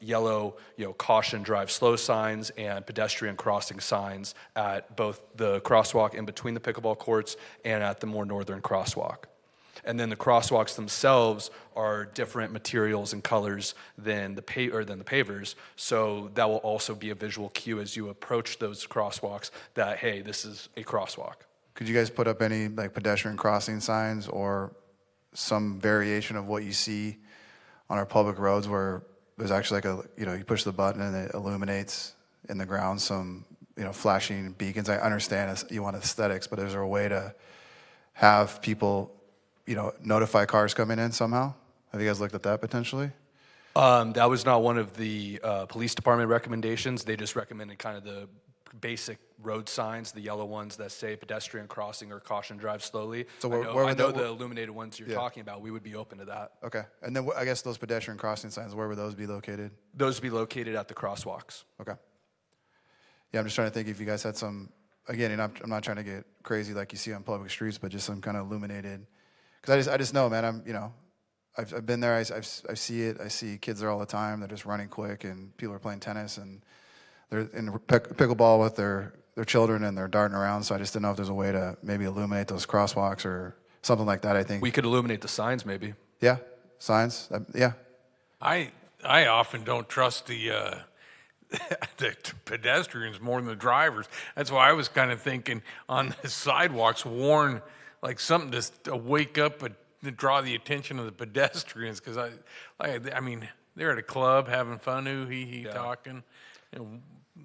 yellow, caution, drive slow signs and pedestrian crossing signs at both the crosswalk in between the pickleball courts and at the more northern crosswalk. And then the crosswalks themselves are different materials and colors than the pavers, so that will also be a visual cue as you approach those crosswalks that, hey, this is a crosswalk. Could you guys put up any pedestrian crossing signs or some variation of what you see on our public roads where there's actually you push the button and it illuminates in the ground some, flashing beacons? I understand you want aesthetics, but is there a way to have people, notify cars coming in somehow? Have you guys looked at that potentially? That was not one of the police department recommendations. They just recommended kind of the basic road signs, the yellow ones that say pedestrian crossing or caution, drive slowly. So I know the illuminated ones you're talking about. We would be open to that. Okay. And then I guess those pedestrian crossing signs, where would those be located? Those would be located at the crosswalks. Okay. Yeah, I'm just trying to think if you guys had some, again, I'm not trying to get crazy like you see on public streets, but just some kind of illuminated, because I just know, man, I've been there, I see it, I see kids there all the time, they're just running quick, and people are playing tennis, and they're in pickleball with their children, and they're darting around, so I just didn't know if there's a way to maybe illuminate those crosswalks or something like that. I think we could illuminate the signs maybe. Yeah, signs, yeah. I often don't trust the pedestrians more than the drivers. That's why I was kind of thinking on the sidewalks, warn, like something to wake up and to draw the attention of the pedestrians, because I mean, they're at a club having fun, hee talking, and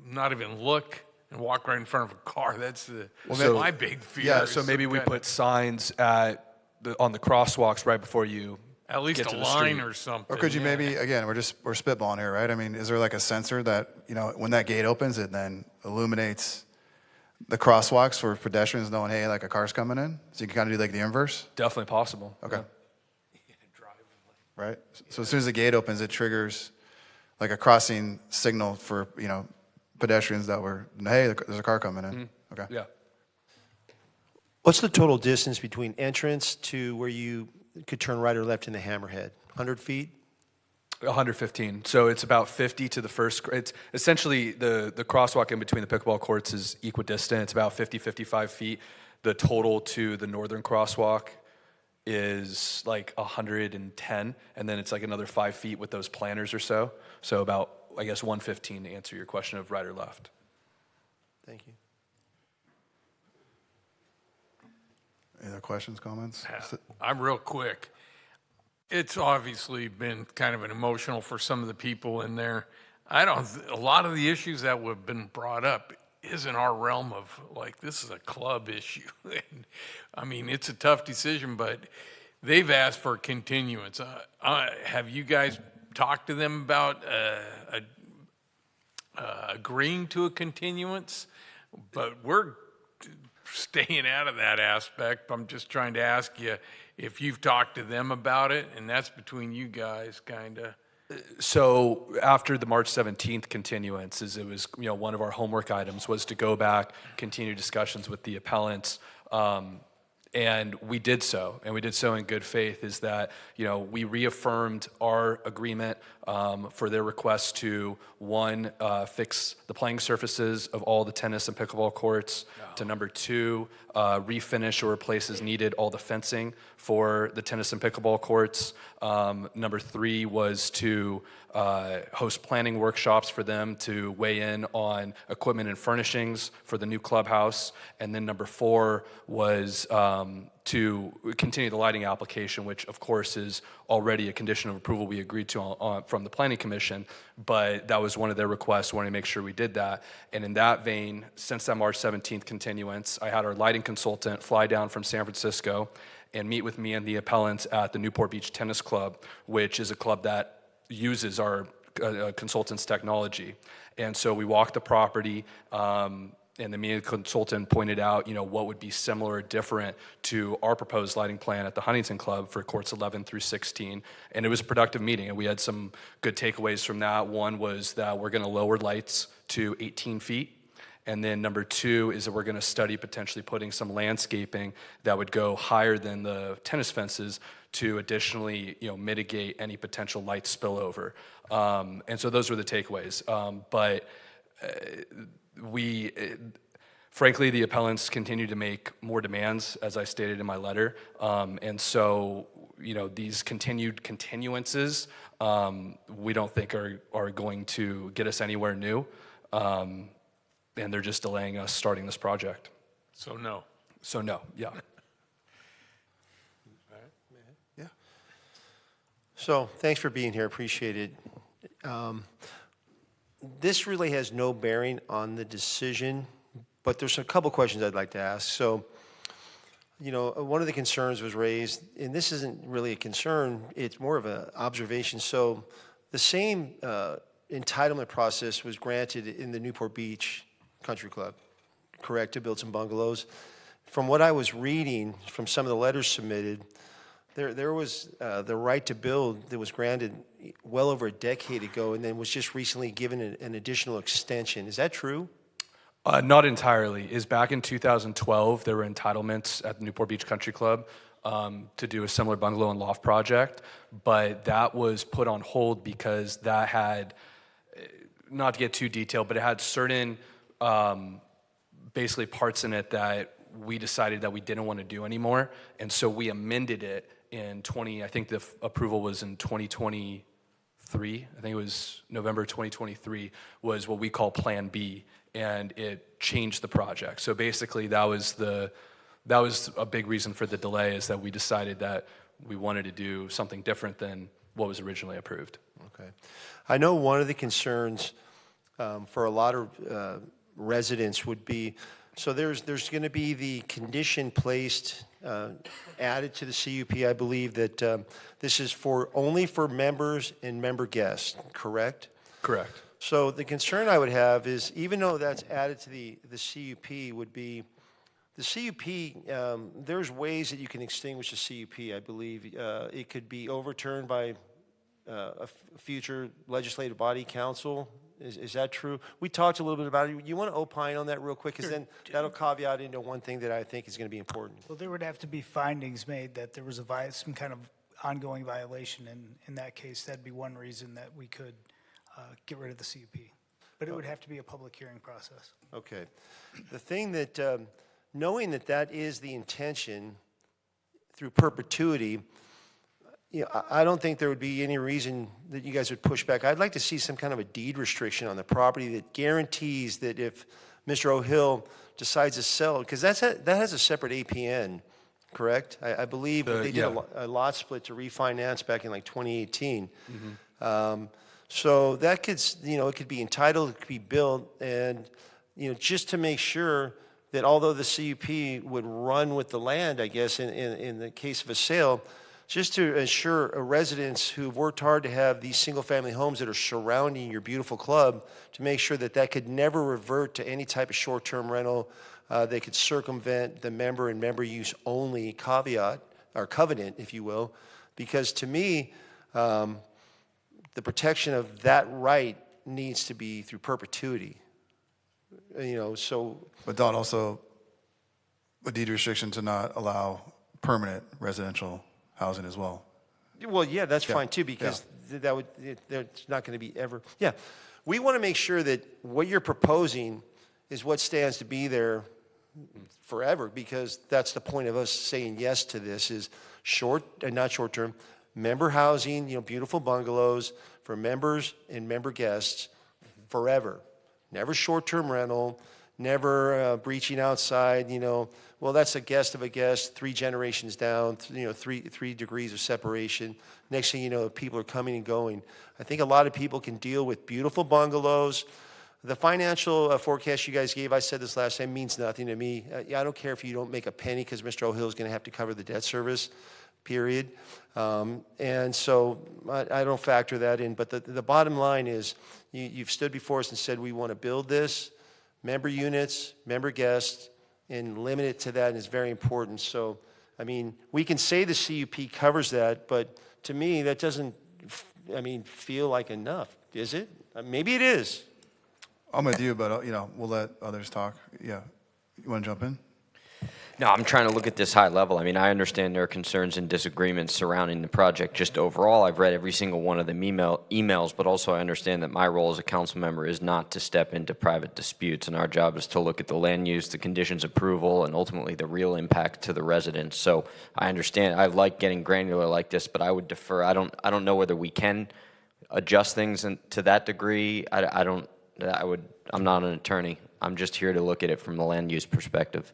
not even look and walk right in front of a car. That's my big fear. Yeah, so maybe we put signs on the crosswalks right before you at least get a to the line street. or something. Or could you maybe, again, we're spitballing here, right? I mean, is there like a sensor that, when that gate opens, it then illuminates the crosswalks for pedestrians knowing, hey, like a car's coming in? So you can kind of do like the inverse? Definitely possible. Okay. Right? So as soon as the gate opens, it triggers like a crossing signal for, pedestrians that were, hey, there's a car coming in. Okay. Yeah. What's the total distance between entrance to where you could turn right or left in the Hammerhead? 100 feet? 115. So it's about 50 to the first. It's essentially the crosswalk in between the pickleball courts is equidistant. It's about 50, 55 feet. The total to the northern crosswalk is like 110, and then it's like another 5 feet with those planters or so. So about, I guess, 115 to answer your question of right or left. Thank you. Any other questions, comments? I'm real quick. It's obviously been kind of an emotional for some of the people in there. A lot of the issues that have been brought up isn't our realm of, like, this is a club issue. And, I mean, it's a tough decision, but they've asked for continuance. Have you guys talked to them about agreeing to a continuance? But we're staying out of that aspect. I'm just trying to ask you if you've talked to them about it, and that's between you guys, kind of. So after the March 17th continuance, it was, one of our homework items was to go back, continue discussions with the appellants, and we did so, and we did so in good faith, is that, we reaffirmed our agreement for their request to, one, fix the playing surfaces of all the tennis and pickleball courts, to number two, refinish or replace as needed all the fencing for the tennis and pickleball courts. Number three was to host planning workshops for them to weigh in on equipment and furnishings for the new clubhouse. And then number four was to continue the lighting application, which of course is already a condition of approval we agreed to from the Planning Commission, but that was one of their requests, wanting to make sure we did that. And in that vein, since that March 17th continuance, I had our lighting consultant fly down from San Francisco and meet with me and the appellants at the Newport Beach Tennis Club, which is a club that uses our consultant's technology. And so we walked the property, and the media consultant pointed out, what would be similar or different to our proposed lighting plan at the Huntington Club for courts 11 through 16. And it was a productive meeting, and we had some good takeaways from that. One was that we're going to lower lights to 18 feet. And then number two is that we're going to study potentially putting some landscaping that would go higher than the tennis fences to additionally, mitigate any potential light spillover. And so those were the takeaways. But frankly, the appellants continue to make more demands, as I stated in my letter. And so, these continued continuances, we don't think are going to get us anywhere new. And they're just delaying us starting this project. So no. So no, yeah. Yeah. So thanks for being here. Appreciate it. This really has no bearing on the decision, but there's a couple questions I'd like to ask. So, one of the concerns was raised, and this isn't really a concern, it's more of an observation. So the same entitlement process was granted in the Newport Beach Country Club, correct, to build some bungalows. From what I was reading from some of the letters submitted, there was the right to build that was granted well over a decade ago, and then was just recently given an additional extension. Is that true? Not entirely. Is back in 2012, there were entitlements at the Newport Beach Country Club to do a similar bungalow and loft project, but that was put on hold because that had, not to get too detailed, but it had certain basically parts in it that we decided that we didn't want to do anymore, and so we amended it in I think the approval was in 2023, 2023, I think it was November 2023, was what we call Plan B, and it changed the project. So basically, that was a big reason for the delay, is that we decided that we wanted to do something different than what was originally approved. Okay. I know one of the concerns for a lot of residents would be, so there's going to be the condition placed, added to the CUP, I believe, that this is only for members and member guests, correct? Correct. So the concern I would have is, even though that's added to the CUP, would be, the CUP, there's ways that you can extinguish a CUP, I believe. It could be overturned by a future legislative body council. Is that true? We talked a little bit about it. You want to opine on that real quick? Because then that'll caveat into one thing that I think is going to be important. Well, there would have to be findings made that there was some kind of ongoing violation, and in that case, that'd be one reason that we could get rid of the CUP. But it would have to be a public hearing process. Okay. The thing that, knowing that that is the intention through perpetuity, I don't think there would be any reason that you guys would push back. I'd like to see some kind of a deed restriction on the property that guarantees that if Mr. O'Hill decides to sell, because that has a separate APN, correct? I believe they did a lot split to refinance back in like 2018. So that could, it could be entitled, it could be built, and, just to make sure that although the CUP would run with the land, I guess, in the case of a sale, just to ensure residents who've worked hard to have these single-family homes that are surrounding your beautiful club, to make sure that that could never revert to any type of short-term rental. They could circumvent the member and member use only caveat, or covenant, if you will, because to me, the protection of that right needs to be through perpetuity. But Don, also a deed restriction to not allow permanent residential housing as well. Well, yeah, that's fine too, because it's not going to be ever. Yeah, we want to make sure that what you're proposing is what stands to be there forever, because that's the point of us saying yes to this, is not short term, member housing, beautiful bungalows for members and member guests forever. Never short-term rental, never breaching outside, well, that's a guest of a guest, 3 generations down, three degrees of separation. Next thing you know, people are coming and going. I think a lot of people can deal with beautiful bungalows. The financial forecast you guys gave, I said this last time, means nothing to me. I don't care if you don't make a penny, because Mr. O'Hill is going to have to cover the debt service, period. And so I don't factor that in. But the bottom line is, you've stood before us and said we want to build this, member units, member guests, and limit it to that, and it's very important. So, we can say the CUP covers that, but to me, that doesn't, feel like enough, is it? Maybe it is. I'm with you, but, we'll let others talk. Yeah. You want to jump in? No, I'm trying to look at this high level. I understand there are concerns and disagreements surrounding the project. Just overall, I've read every single one of the emails, but also I understand that my role as a council member is not to step into private disputes, and our job is to look at the land use, the conditions approval, and ultimately the real impact to the residents. So I understand. I like getting granular like this, but I would defer. I don't know whether we can adjust things to that degree. I'm not an attorney. I'm just here to look at it from the land use perspective.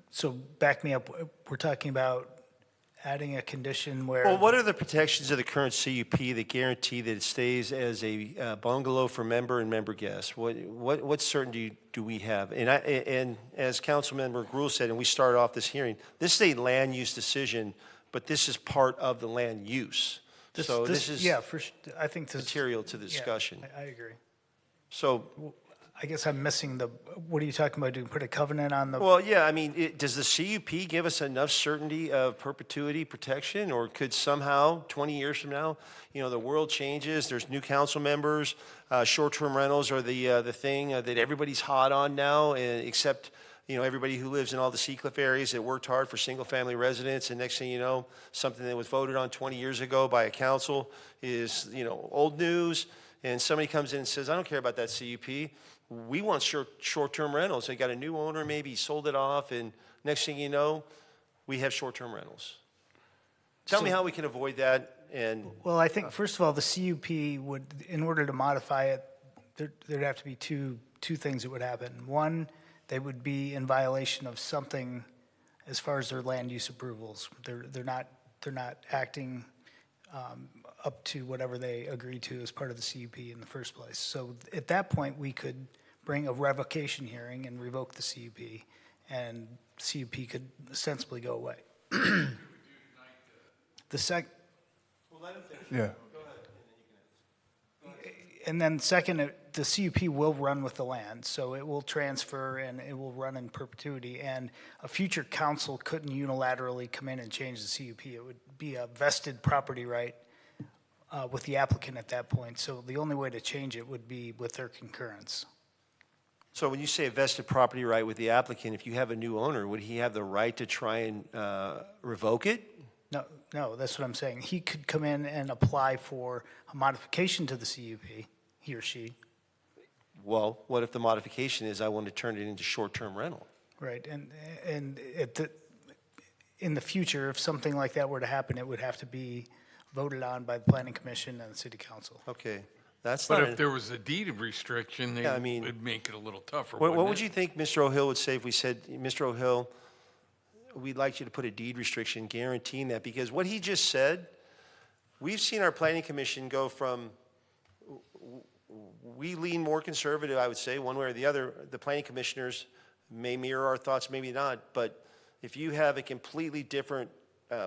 So back me up, we're talking about adding a condition where... Well, what are the protections of the current CUP that guarantee that it stays as a bungalow for member and member guests? What certainty do we have? And as Councilmember Gruhl said, and we started off this hearing, this is a land use decision, but this is part of the land use. So this is I think this material to the discussion. I agree. So... I guess I'm missing what are you talking about? Do you put a covenant on the? Well, yeah, does the CUP give us enough certainty of perpetuity protection, or could somehow, 20 years from now, the world changes, there's new council members, short-term rentals are the thing that everybody's hot on now, except, everybody who lives in all the Seacliff areas that worked hard for single-family residents, and next thing you know, something that was voted on 20 years ago by a council is, old news, and somebody comes in and says, I don't care about that CUP. We want short-term rentals. They got a new owner, maybe he sold it off, and next thing you know, we have short-term rentals. Tell me how we can avoid that and. Well, I think, first of all, the CUP would, in order to modify it, there'd have to be two things that would happen. One, they would be in violation of something as far as their land use approvals. They're not acting up to whatever they agreed to as part of the CUP in the first place. So at that point, we could bring a revocation hearing and revoke the CUP, and CUP could sensibly go away. Yeah. And then second, the CUP will run with the land, so it will transfer and it will run in perpetuity. And a future council couldn't unilaterally come in and change the CUP. It would be a vested property right with the applicant at that point. So the only way to change it would be with their concurrence. So when you say a vested property right with the applicant, if you have a new owner, would he have the right to try and revoke it? No, that's what I'm saying. He could come in and apply for a modification to the CUP, he or she. Well, what if the modification is I want to turn it into short-term rental? Right, and in the future, if something like that were to happen, it would have to be voted on by the planning commission and the city council. Okay, that's But not. if there was a deed of restriction, Yeah, I it mean, would make it a little tougher, What wouldn't would it? you think Mr. O'Hill would say if we said, Mr. O'Hill, we'd like you to put a deed restriction guaranteeing that? Because what he just said, we've seen our planning commission go from, we lean more conservative, I would say, one way or the other. The planning commissioners may mirror our thoughts, maybe not. But if you have a completely different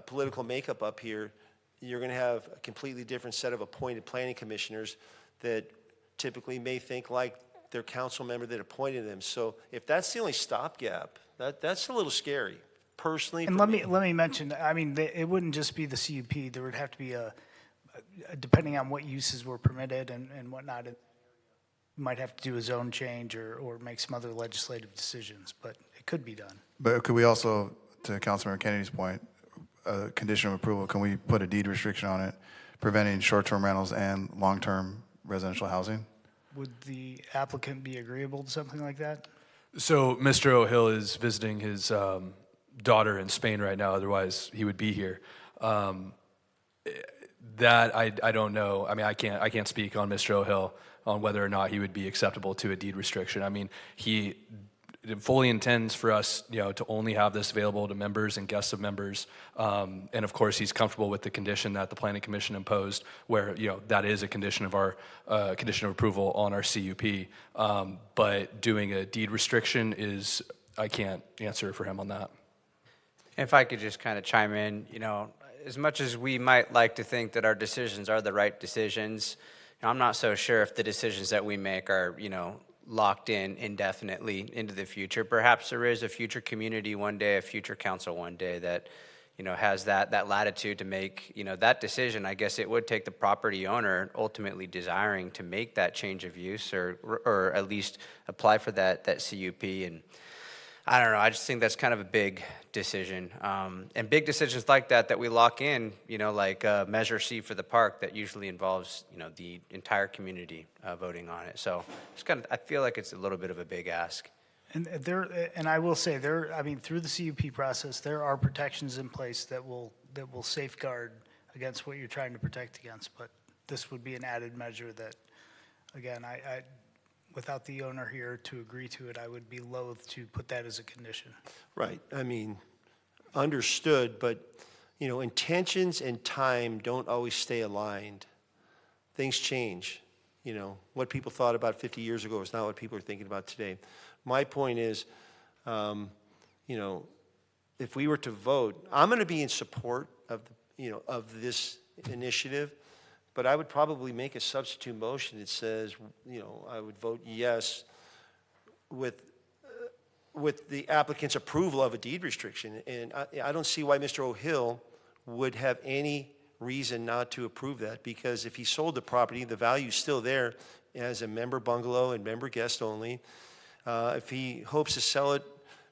political makeup up here, you're going to have a completely different set of appointed planning commissioners that typically may think like their council member that appointed them. So if that's the only stopgap, that's a little scary, personally. And for let me mention, I mean, it wouldn't just be the CUP. There would have to be depending on what uses were permitted and whatnot, it might have to do a zone change or make some other legislative decisions, but it could be done. But could we also, to Councilmember Kennedy's point, a condition of approval, can we put a deed restriction on it, preventing short-term rentals and long-term residential housing? Would the applicant be agreeable to something like that? So Mr. O'Hill is visiting his daughter in Spain right now, otherwise he would be here. That I don't know. I mean, I can't speak on Mr. O'Hill on whether or not he would be acceptable to a deed restriction. I mean, he fully intends for us, to only have this available to members and guests of members. And of course, he's comfortable with the condition that the Planning Commission imposed, where, that is a condition of our condition of approval on our CUP. But doing a deed restriction I can't answer for him on that. If I could just kind of chime in, as much as we might like to think that our decisions are the right decisions, I'm not so sure if the decisions that we make are, locked in indefinitely into the future. Perhaps there is a future community one day, a future council one day that, has that latitude to make, that decision. I guess it would take the property owner ultimately desiring to make that change of use or at least apply for that CUP. And I don't know, I just think that's kind of a big decision. And big decisions like that we lock in, like Measure C for the park, that usually involves, the entire community voting on it. So it's I feel like it's a little bit of a big ask. And I will say through the CUP process, there are protections in place that will safeguard against what you're trying to protect against. But this would be an added measure that, again, I without the owner here to agree to it, I would be loath to put that as a condition. Right. I mean, understood, but, intentions and time don't always stay aligned. Things change. What people thought about 50 years ago is not what people are thinking about today. My point is, if we were to vote, I'm going to be in support of, of this initiative, but I would probably make a substitute motion that says, I would vote yes with the applicant's approval of a deed restriction. And I don't see why Mr. O'Hill would have any reason not to approve that, because if he sold the property, the value's still there as a member bungalow and member guest only. If he hopes to sell it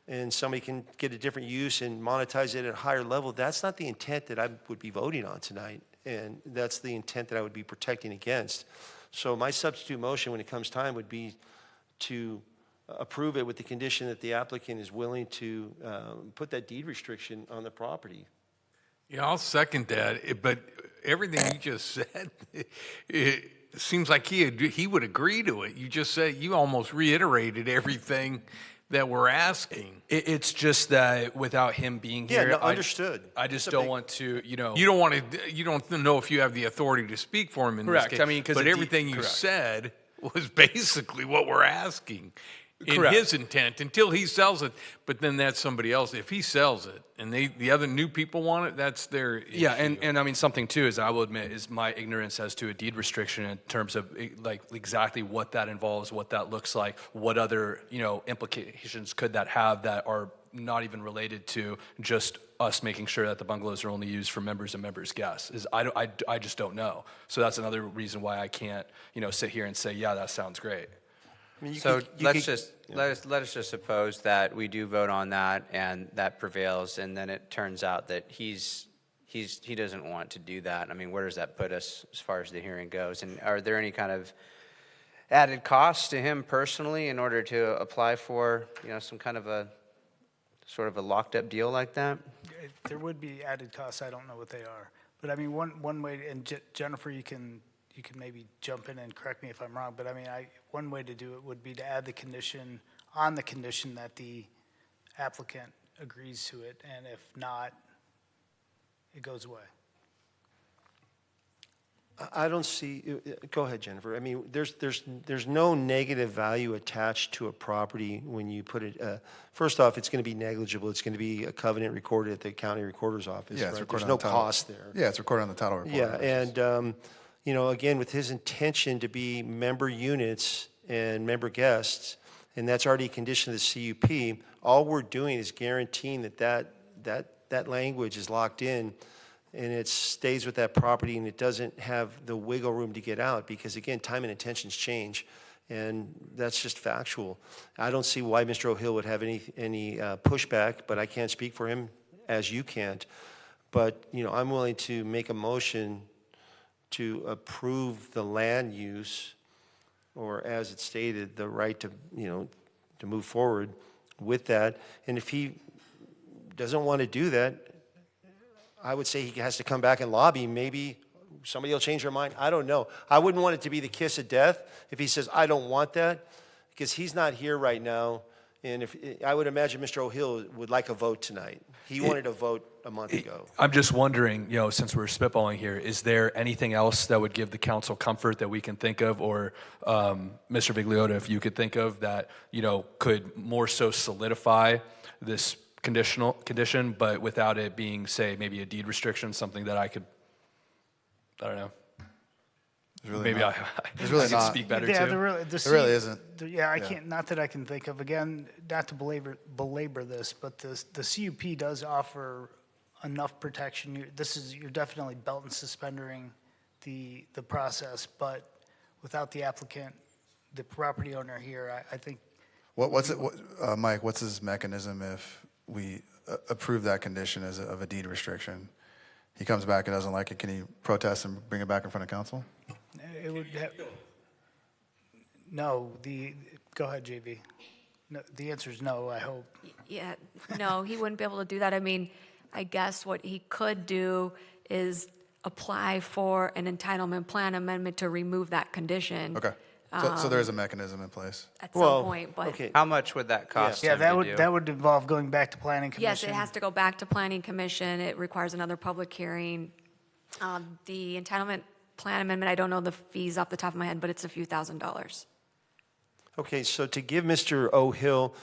and somebody can get a different use and monetize it at a higher level, that's not the intent that I would be voting on tonight. And that's the intent that I would be protecting against. So my substitute motion when it comes time would be to approve it with the condition that the applicant is willing to put that deed restriction on the property. Yeah, I'll second that, but everything you just said, it seems like he would agree to it. You just said, you almost reiterated everything that we're asking. It's just that without him being Yeah, here, no, understood. I just don't want to, You don't know if you have the authority to speak for him in Correct. this case. I mean, 'cause but it everything you correct. said was basically what we're asking in Correct. his intent until he sells it. But then that's somebody else. If he sells it and the other new people want it, that's their issue. Yeah, and I mean, something too is I will admit is my ignorance as to a deed restriction in terms of like exactly what that involves, what that looks like, what other, implications could that have that are not even related to just us making sure that the bungalows are only used for members and members' guests. I just don't know. So that's another reason why I can't, sit here and say, yeah, that sounds great. So let us just suppose that we do vote on that and that prevails, and then it turns out that he doesn't want to do that. I mean, where does that put us as far as the hearing goes? And are there any kind of added costs to him personally in order to apply for, some kind of a sort of a locked up deal like that? There would be added costs, I don't know what they are. But I mean, one way, and Jennifer, you can maybe jump in and correct me if I'm wrong, but I mean, one way to do it would be to add the condition, on the condition that the applicant agrees to it, and if not, it goes away. I don't see, go ahead, Jennifer. I mean, there's no negative value attached to a property when you put it, first off, it's going to be negligible. It's going to be a covenant recorded at the county recorder's office, Yeah, it's right? recorded There's on no the title. cost there. Yeah, it's recorded on the title report. Yeah, and, again, with his intention to be member units and member guests, and that's already a condition of the CUP, all we're doing is guaranteeing that language is locked in and it stays with that property and it doesn't have the wiggle room to get out because, again, time and intentions change. And that's just factual. I don't see why Mr. O'Hill would have any pushback, but I can't speak for him as you can't. But, I'm willing to make a motion to approve the land use, or as it's stated, the right to, to move forward with that. And if he doesn't want to do that, I would say he has to come back and lobby. Maybe somebody will change their mind. I don't know. I wouldn't want it to be the kiss of death if he says, I don't want that, because he's not here right now. And if I would imagine Mr. O'Hill would like a vote tonight. He wanted a vote a month ago. I'm just wondering, since we're spitballing here, is there anything else that would give the council comfort that we can think of, or Mr. Vigliotta, if you could think of that, could more so solidify this condition, but without it being, say, maybe a deed restriction, something that I don't know. Maybe I can speak better Yeah, too. there really isn't. I can't, not that I can think of. Again, not to belabor this, but the CUP does offer enough protection. You're definitely belt and suspendering the process, but without the applicant, the property owner here, I think. Mike, what's his mechanism if we approve that condition of a deed restriction? He comes back and doesn't like it, can he protest and bring it back in front of council? It would have, no, go ahead, JV. No, the answer is no, I hope. Yeah, no, he wouldn't be able to do that. I mean, I guess what he could do is apply for an entitlement plan amendment to remove that condition. Okay, so there is a mechanism in place. At some point, but. Okay. How much would that cost Yeah, him to do? that would involve going back to planning commission. Yes, it has to go back to planning commission. It requires another public hearing. The entitlement plan amendment, I don't know the fees off the top of my head, but it's a few $1,000s. Okay, so to give Mr. O'Hill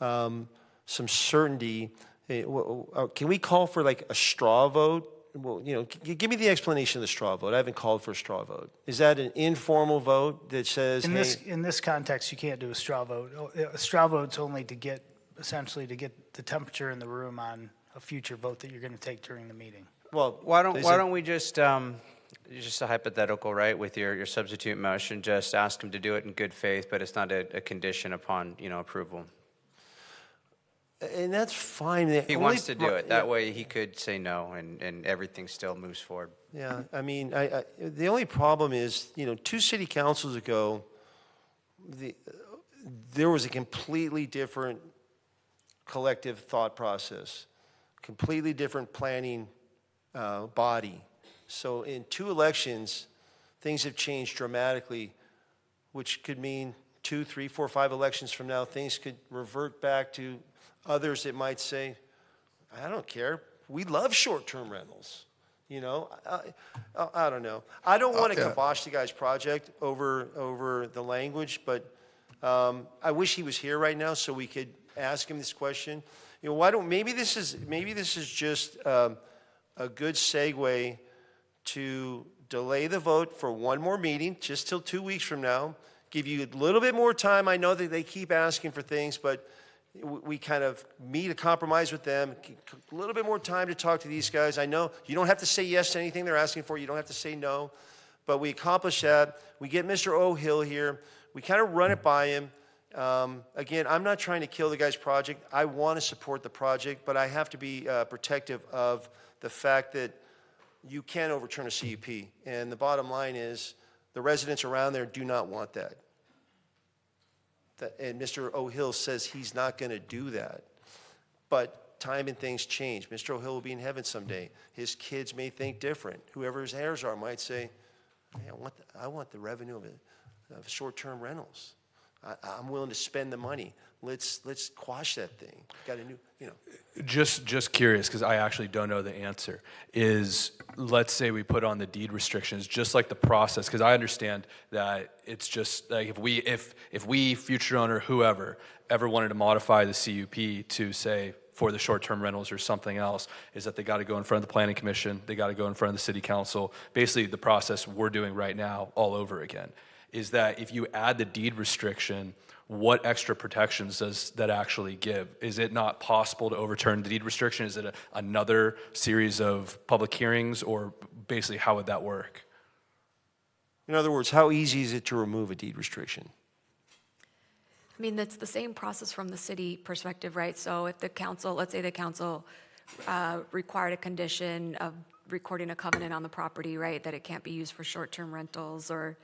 some certainty, can we call for like a straw vote? Well, give me the explanation of the straw vote. I haven't called for a straw vote. Is that an informal vote that says, In this context, you can't do a straw vote. A straw vote's only essentially to get the temperature in the room on a future vote that you're going to take during the meeting. Well, why don't we just a hypothetical, right, with your substitute motion, just ask him to do it in good faith, but it's not a condition upon, approval. And that's fine. He wants to do it. That way he could say no and everything still moves forward. Yeah, I mean, the only problem is, 2 city councils ago, there was a completely different collective thought process, completely different planning body. So in 2 elections, things have changed dramatically, which could mean 2, 3, 4, 5 elections from now, things could revert back to others that might say, I don't care. We love short-term rentals. You know, I don't know. I don't want to kibosh the guy's project over the language, but I wish he was here right now so we could ask him this question. You know, maybe this is just a good segue to delay the vote for one more meeting, just till 2 weeks from now. Give you a little bit more time. I know that they keep asking for things, but we kind of meet a compromise with them, a little bit more time to talk to these guys. I know you don't have to say yes to anything they're asking for. You don't have to say no, but we accomplish that. We get Mr. O'Hill here. We kind of run it by him. Again, I'm not trying to kill the guy's project. I want to support the project, but I have to be protective of the fact that you can't overturn a CUP. And the bottom line is the residents around there do not want that. And Mr. O'Hill says he's not going to do that. But time and things change. Mr. O'Hill will be in heaven someday. His kids may think different. Whoever his heirs are might say, hey, I want the revenue of short-term rentals. I'm willing to spend the money. Let's quash that thing. Got a new, you know. Just curious, because I actually don't know the answer, is let's say we put on the deed restrictions, just like the process, because I understand that it's just like if we, future owner, whoever, ever wanted to modify the CUP to say for the short-term rentals or something else, is that they got to go in front of the planning commission, they got to go in front of the city council, basically the process we're doing right now all over again. Is that if you add the deed restriction, what extra protections does that actually give? Is it not possible to overturn the deed restriction? Is it another series of public hearings, or basically how would that work? In other words, how easy is it to remove a deed restriction? I mean, it's the same process from the city perspective, right? So if the council, let's say the council required a condition of recording a covenant on the property, right, that it can't be used for short-term rentals or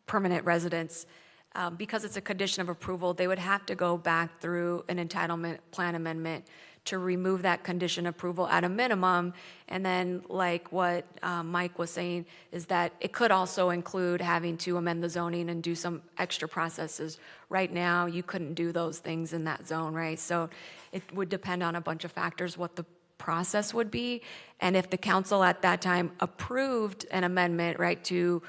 permanent residence, because it's a condition of approval, they would have to go back through an entitlement plan amendment to remove that condition approval at a minimum. And then, like what Mike was saying, is that it could also include having to amend the zoning and do some extra processes. Right now, you couldn't do those things in that zone, right? So it would depend on a bunch of factors what the process would be. And if the council at that time approved an amendment, right, to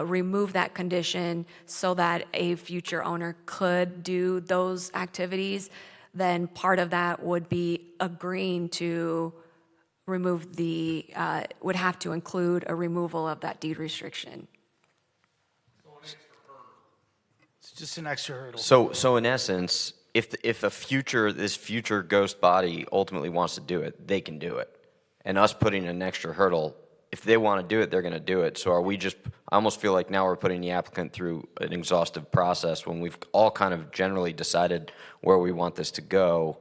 remove that condition so that a future owner could do those activities, then part of that would be agreeing to remove would have to include a removal of that deed restriction. It's just an extra hurdle. So in essence, if this future ghost body ultimately wants to do it, they can do it. And us putting an extra hurdle, if they want to do it, they're going to do it. So I almost feel like now we're putting the applicant through an exhaustive process when we've all kind of generally decided where we want this to go.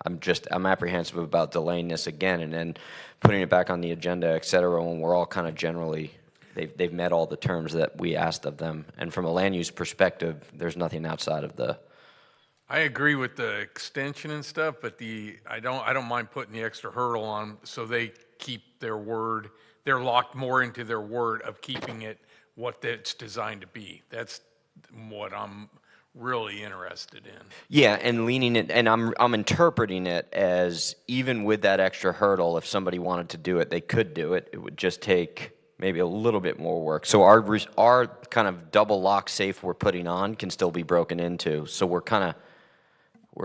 I'm apprehensive about delaying this again and then putting it back on the agenda, et cetera, when we're all kind of generally, they've met all the terms that we asked of them. And from a land use perspective, there's nothing outside of the. I agree with the extension and stuff, but I don't mind putting the extra hurdle on so they keep their word. They're locked more into their word of keeping it what it's designed to be. That's what I'm really interested in. Yeah, and leaning it, and I'm interpreting it as even with that extra hurdle, if somebody wanted to do it, they could do it. It would just take maybe a little bit more work. So our kind of double lock safe we're putting on can still be broken into. So we're kind of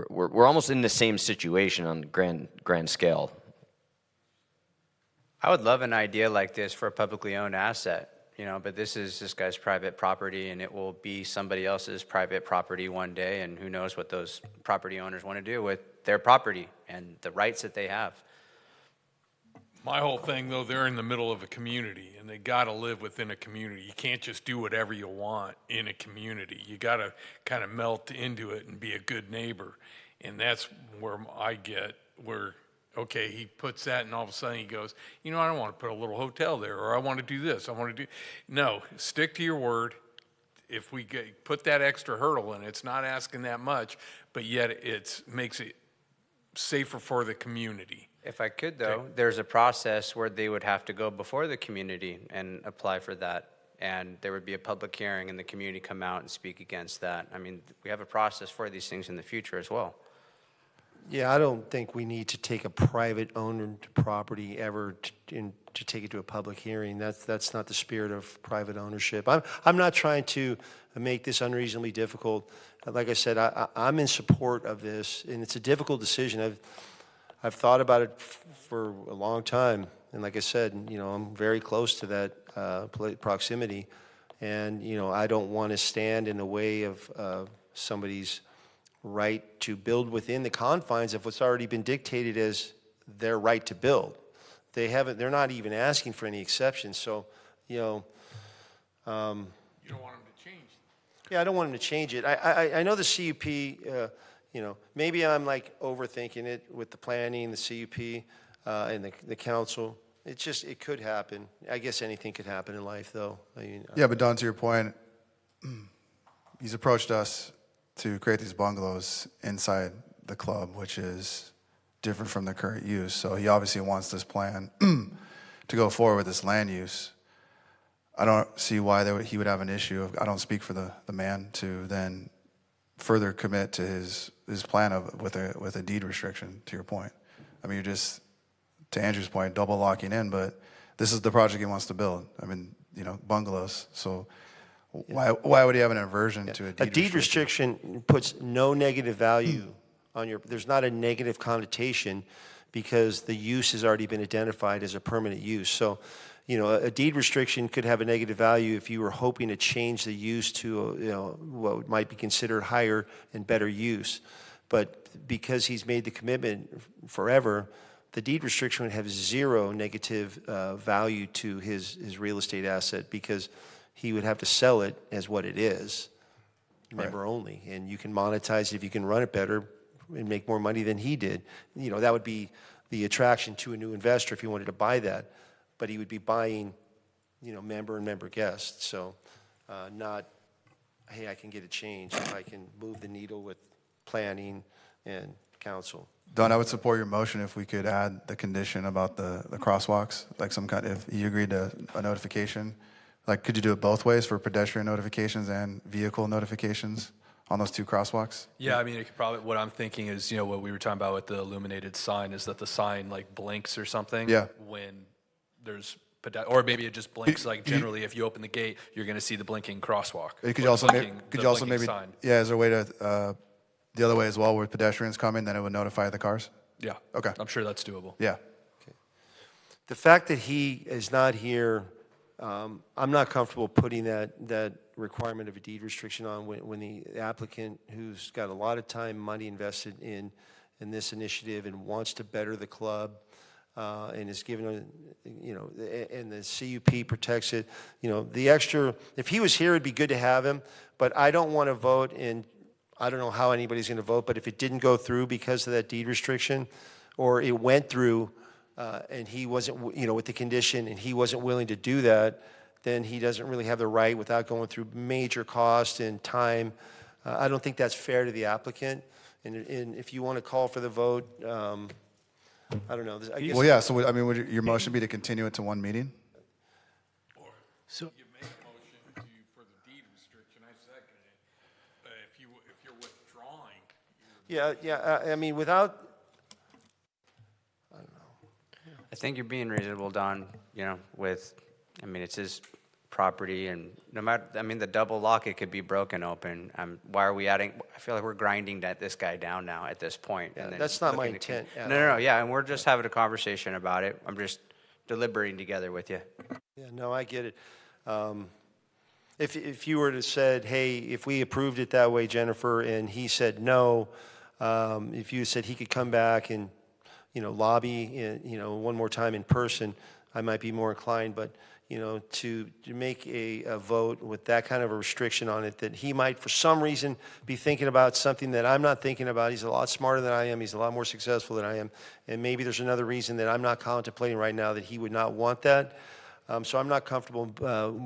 we're almost in the same situation on grand scale. I would love an idea like this for a publicly owned asset, but this guy's private property, and it will be somebody else's private property one day, and who knows what those property owners want to do with their property and the rights that they have. My whole thing, though, they're in the middle of a community, and they got to live within a community. You can't just do whatever you want in a community. You got to kind of melt into it and be a good neighbor, and that's where I get where. Okay, he puts that, and all of a sudden he goes, I don't want to put a little hotel there, or I want to do this. No, stick to your word. If we put that extra hurdle in, it's not asking that much, but yet it makes it safer for the community. If I could, though, there's a process where they would have to go before the community and apply for that. And there would be a public hearing and the community come out and speak against that. I mean, we have a process for these things in the future as well. Yeah, I don't think we need to take a private owned property ever to take it to a public hearing. That's not the spirit of private ownership. I'm not trying to make this unreasonably difficult. Like I said, I'm in support of this, and it's a difficult decision. I've thought about it for a long time, and like I said, you know, I'm very close to that proximity, and you know, I don't want to stand in the way of somebody's right to build within the confines of what's already been dictated as their right to build. They're not even asking for any exceptions. So, you know, You don't want them to change. yeah, I don't want them to change it. I know the CUP, you know, maybe I'm like overthinking it with the planning, the CUP, and the council. It could happen. I guess anything could happen in life, though. I mean, Yeah, but Don, to your point, he's approached us to create these bungalows inside the club, which is different from the current use. So he obviously wants this plan to go forward with this land use. I don't see why he would have an issue. I don't speak for the man to then further commit to his plan with a deed restriction, to your point. I mean, you're just, to Andrew's point, double locking in, but this is the project he wants to build. I mean, you know, bungalows. So why would he have an aversion to a deed restriction? a deed restriction puts no negative value on there's not a negative connotation because the use has already been identified as a permanent use. So, you know, a deed restriction could have a negative value if you were hoping to change the use to, you know, what might be considered higher and better use. But because he's made the commitment forever, the deed restriction would have zero negative value to his real estate asset because he would have to sell it as what it is, member only. And you can monetize it if you can run it better and make more money than he did. You know, that would be the attraction to a new investor if he wanted to buy that. But he would be buying, you know, member and member guests. So not, hey, I can get it changed if I can move the needle with planning and council. Don, I would support your motion if we could add the condition about the crosswalks, like some kind, if he agreed to a notification. Like, could you do it both ways for pedestrian notifications and vehicle notifications on those two crosswalks? Yeah, I mean, it could probably, what I'm thinking is, you know, what we were talking about with the illuminated sign is that the sign like blinks or something. Yeah. When there's, or maybe it just blinks, like generally if you open the gate, you're going to see the blinking crosswalk. Could you or also, blinking- could the you also blinking maybe, sign. yeah, is there a way to, the other way as well, where pedestrians come in, then it would notify the cars? Yeah. Okay. I'm sure that's doable. Yeah. The fact that he is not here, I'm not comfortable putting that requirement of a deed restriction on when the applicant, who's got a lot of time, money invested in this initiative and wants to better the club, and is given you know, and the CUP protects it. You know, the extra, if he was here, it'd be good to have him, but I don't want to vote in, I don't know how anybody's going to vote, but if it didn't go through because of that deed restriction, or it went through and he wasn't, you know, with the condition and he wasn't willing to do that, then he doesn't really have the right without going through major cost and time. I don't think that's fair to the applicant. And if you want to call for the vote, I don't know. I guess Well, yeah, so I mean, would your motion be to continue it to one meeting? So you make a motion for the deed restriction, I second it. But if you're withdrawing, Yeah, I mean, without, I think you're being reasonable, Don, you know, I mean, it's his property and no matter, I mean, the double lock, it could be broken open. Why are we adding, I feel like we're grinding this guy down now at this point. Yeah, and then that's not my looking to intent at No, yeah, and we're just having a conversation about it. I'm just deliberating together with you. yeah, no, I get it. If you were to said, hey, if we approved it that way, Jennifer, and he said no, if you said he could come back and, you know, lobby, you know, one more time in person, I might be more inclined. But, you know, to make a vote with that kind of a restriction on it, that he might, for some reason, be thinking about something that I'm not thinking about. He's a lot smarter than I am. He's a lot more successful than I am. And maybe there's another reason that I'm not contemplating right now that he would not want that. So I'm not comfortable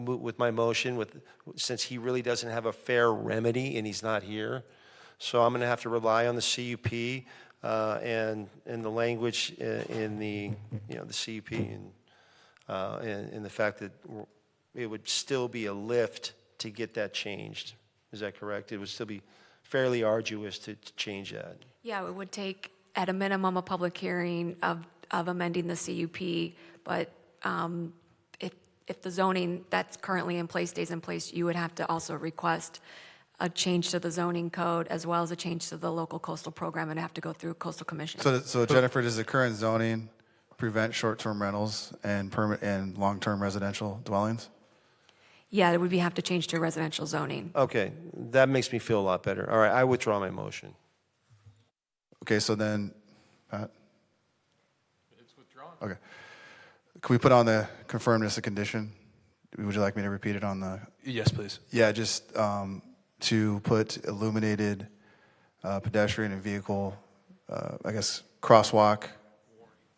with my motion since he really doesn't have a fair remedy and he's not here. So I'm going to have to rely on the CUP. and the language in the, the CUP and the fact that it would still be a lift to get that changed. Is that correct? It would still be fairly arduous to change that. Yeah, it would take, at a minimum, a public hearing of amending the CUP, but if the zoning that's currently in place stays in place, you would have to also request a change to the zoning code as well as a change to the local coastal program and have to go through coastal commission. So Jennifer, does the current zoning prevent short-term rentals and long-term residential dwellings? Yeah, it would have to change to residential zoning. Okay, that makes me feel a lot better. All right, I withdraw my motion. Okay, so then, Pat? It's withdrawn. Okay. Can we put on the confirmed as a condition? Would you like me to repeat it on the? Yes, please. Yeah, just to put illuminated pedestrian and vehicle, I guess, crosswalk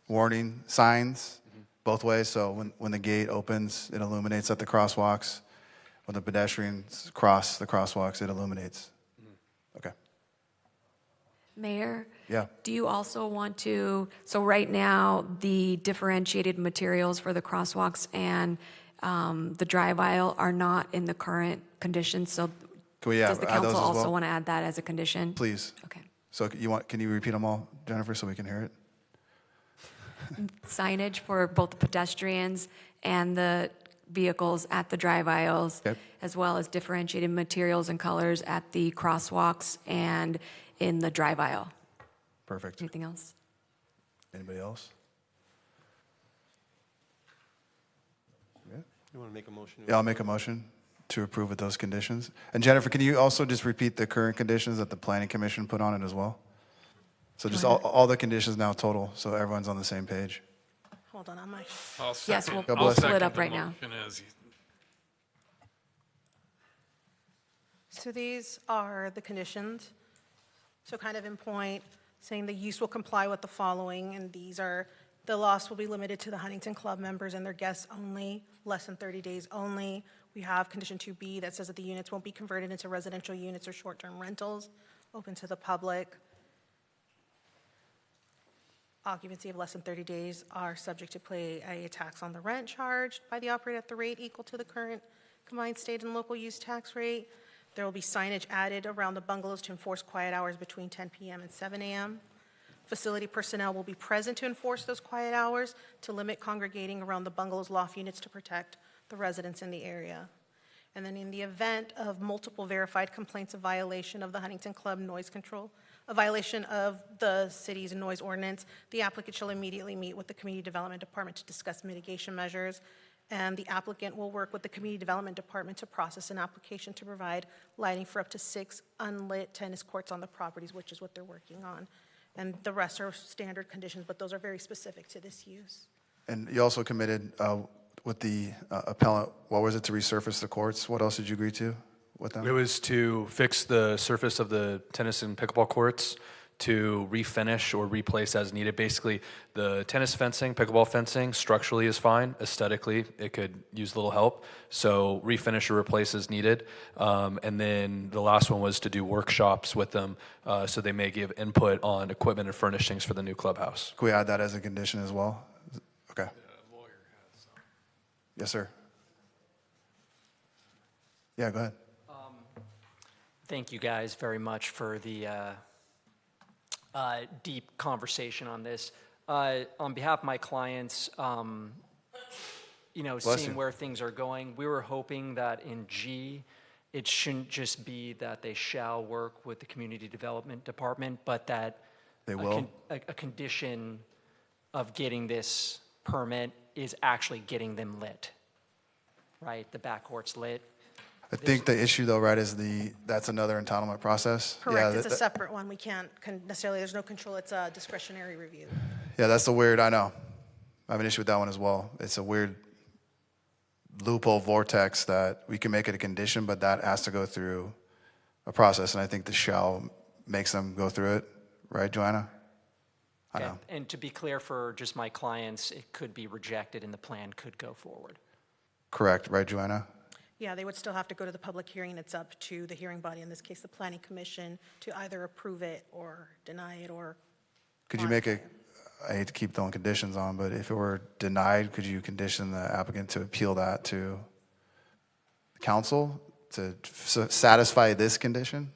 warning signs both ways. So when the gate opens, it illuminates at the crosswalks. When the pedestrians cross the crosswalks, it illuminates. Okay. Mayor? Yeah. Do you also want to, so right now, the differentiated materials for the crosswalks and the drive aisle are not in the current conditions, so Can we does the add those council as also well? want to add that as a condition? Please. Okay. So can you repeat them all, Jennifer, so we can hear it? Signage for both the pedestrians and the vehicles at the drive aisles, Yep. as well as differentiated materials and colors at the crosswalks and in the drive aisle. Perfect. Anything else? Anybody else? You want to make a motion? Yeah, I'll make a motion to approve with those conditions. And Jennifer, can you also just repeat the current conditions that the Planning Commission put on it as well? So just all the conditions now total, so everyone's on the same page. Hold on, my. Yes, we'll God we'll bless. split up right now. So these are the conditions. So kind of in point, saying the use will comply with the following, and these are, the loss will be limited to the Huntington Club members and their guests only, less than 30 days only. We have condition 2B that says that the units won't be converted into residential units or short-term rentals, open to the public. Occupancy of less than 30 days are subject to pay a tax on the rent charged by the operator at the rate equal to the current combined state and local use tax rate. There will be signage added around the bungalows to enforce quiet hours between 10 p.m. and 7 a.m. Facility personnel will be present to enforce those quiet hours to limit congregating around the bungalows loft units to protect the residents in the area. And then in the event of multiple verified complaints of violation of the Huntington Club noise control, a violation of the city's noise ordinance, the applicant shall immediately meet with the Community Development Department to discuss mitigation measures. And the applicant will work with the Community Development Department to process an application to provide lighting for up to 6 unlit tennis courts on the properties, which is what they're working on. And the rest are standard conditions, but those are very specific to this use. And you also committed with the appellant, what was it, to resurface the courts? What else did you agree to with them? It was to fix the surface of the tennis and pickleball courts, to refinish or replace as needed. Basically, the tennis fencing, pickleball fencing, structurally is fine. Aesthetically, it could use a little help. So refinish or replace as needed. And then the last one was to do workshops with them, so they may give input on equipment and furnishings for the new clubhouse. Can we add that as a condition as well? Okay. Yes, sir. Yeah, go ahead. Thank you guys very much for the deep conversation on this. On behalf of my clients, Bless seeing you. where things are going, we were hoping that in G, it shouldn't just be that they shall work with the Community Development Department, but that They will. a condition of getting this permit is actually getting them lit, right? The backcourt's lit. I think the issue though, right, is that's another entitlement process. Correct, Yeah, it's a separate one. We can't necessarily, there's no control, it's a discretionary review. Yeah, that's the weird, I know. I have an issue with that one as well. It's a weird loophole vortex that we can make it a condition, but that has to go through a process, and I think the shall makes them go through it, right, Joanna? I know. And to be clear for just my clients, it could be rejected and the plan could go forward. Correct, right, Joanna? Yeah, they would still have to go to the public hearing. It's up to the hearing body, in this case, the Planning Commission, to either approve it or deny it or Could you make a, I hate to keep throwing conditions on, but if it were denied, could you condition the applicant to appeal that to council to satisfy this condition?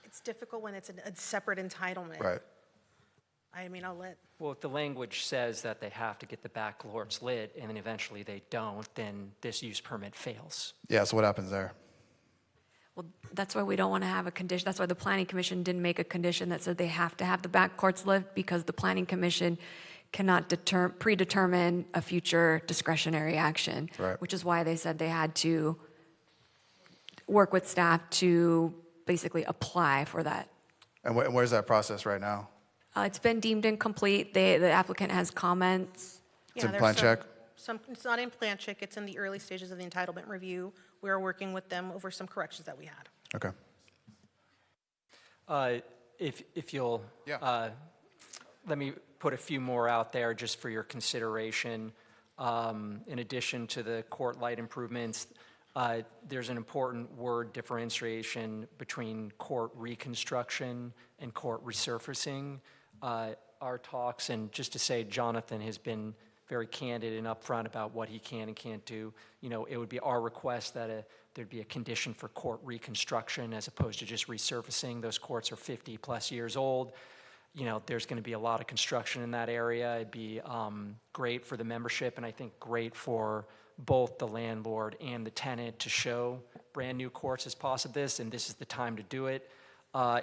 It's difficult when it's a separate entitlement. Right. I mean, I'll let, Well, if the language says that they have to get the back courts lit, and then eventually they don't, then this use permit fails. Yeah, so what happens there? Well, that's why we don't want to have a condition. That's why the planning commission didn't make a condition that said they have to have the back courts lit, because the planning commission cannot predetermine a future discretionary action. Right. Which is why they said they had to work with staff to basically apply for that. And where's that process right now? It's been deemed incomplete. The applicant has comments. It's in there's plan check? it's not in plan check, it's in the early stages of the entitlement review. We are working with them over some corrections that we had. Okay. If you'll, let me put a few more out there just for your consideration. In addition to the court light improvements, there's an important word differentiation between court reconstruction and court resurfacing. Our talks, and just to say, Jonathan has been very candid and upfront about what he can and can't do. You know, it would be our request that there'd be a condition for court reconstruction as opposed to just resurfacing. Those courts are 50-plus years old. You know, there's going to be a lot of construction in that area. It'd be great for the membership, and I think great for both the landlord and the tenant to show brand-new courts as part of this, and this is the time to do it.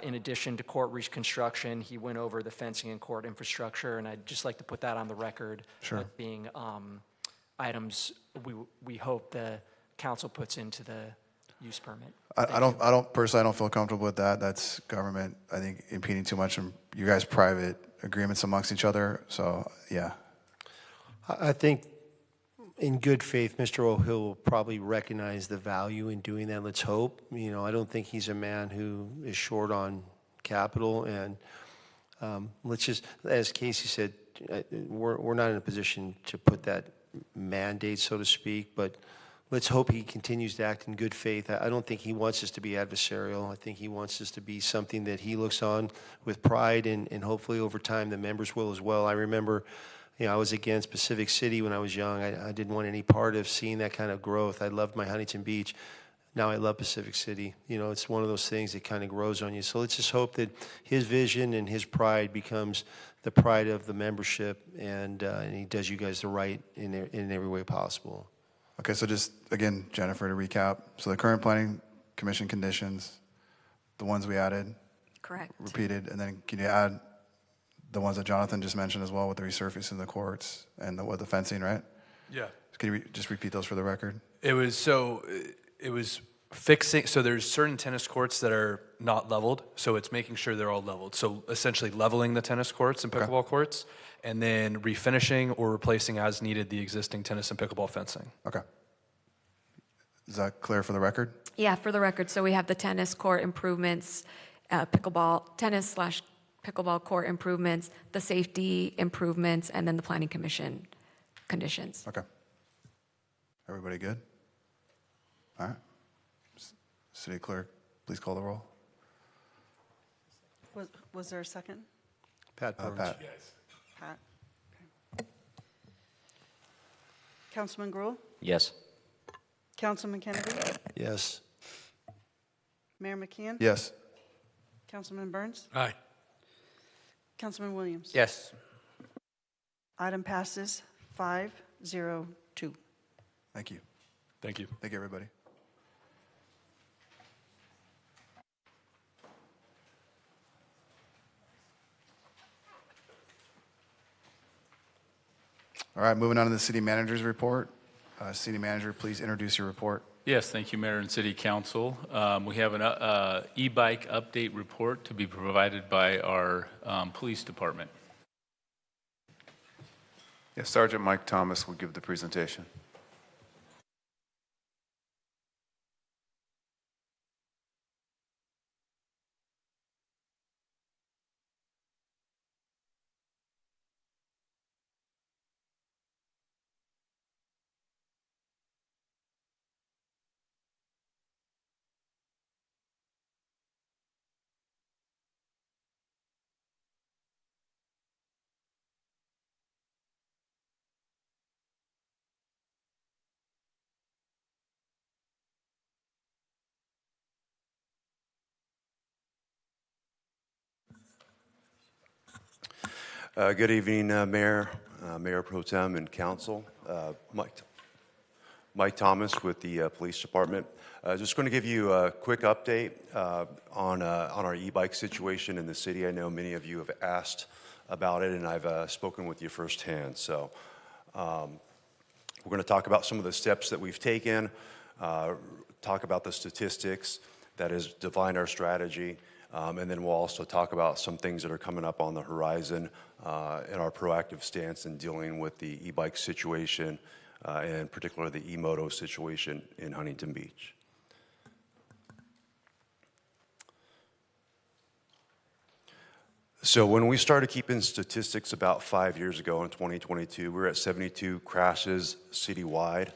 In addition to court reconstruction, he went over the fencing and court infrastructure, and I'd just like to put that on the record. Sure. As being items we hope the council puts into the use permit. I don't personally, I don't feel comfortable with that. That's government, I think, impeding too much on you guys' private agreements amongst each other. So, yeah. I think in good faith, Mr. O'Hill will probably recognize the value in doing that. Let's hope. You know, I don't think he's a man who is short on capital. And let's just, as Casey said, we're not in a position to put that mandate, so to speak, but let's hope he continues to act in good faith. I don't think he wants us to be adversarial. I think he wants us to be something that he looks on with pride, and hopefully over time the members will as well. I remember, you know, I was against Pacific City when I was young. I didn't want any part of seeing that kind of growth. I loved my Huntington Beach. Now I love Pacific City. You know, it's one of those things that kind of grows on you. So let's just hope that his vision and his pride becomes the pride of the membership, and he does you guys the right in every way possible. Okay, so just, again, Jennifer, to recap. So the current planning commission conditions, the ones we added. Correct. Repeated, and then can you add the ones that Jonathan just mentioned as well with the resurfacing the courts and with the fencing, right? Yeah. Can you just repeat those for the record? It was fixing, so there's certain tennis courts that are not leveled, so it's making sure they're all leveled. So essentially leveling the tennis courts and pickleball courts, and then refinishing or replacing as needed the existing tennis and pickleball fencing. Okay. Is that clear for the record? Yeah, for the record, so we have the tennis court improvements, tennis/pickleball court improvements, the safety improvements, and then the planning commission conditions. Okay. Everybody good? All right. City Clerk, please call the roll. Was there a second? Pat Burns. Pat. Pat. Okay. Councilman Gruhl? Yes. Councilman Kennedy? Yes. Mayor McKeon? Yes. Councilman Burns? Aye. Councilman Williams? Yes. Item passes 5-0-2. Thank you. Thank you. Thank you, everybody. All right, moving on to the city manager's report. City manager, please introduce your report. Yes, thank you, Mayor and City Council. We have an e-bike update report to be provided by our police department. Yes, Sergeant Mike Thomas will give the presentation. Good evening, Mayor, Mayor Pro Tem, and Council. Mike Thomas with the Police Department. Just going to give you a quick update on our e-bike situation in the city. I know many of you have asked about it, and I've spoken with you firsthand. So we're going to talk about some of the steps that we've taken, talk about the statistics that has defined our strategy, and then we'll also talk about some things that are coming up on the horizon and our proactive stance in dealing with the e-bike situation, and particularly the e-moto situation in Huntington Beach. So when we started keeping statistics about 5 years ago in 2022, we were at 72 crashes citywide.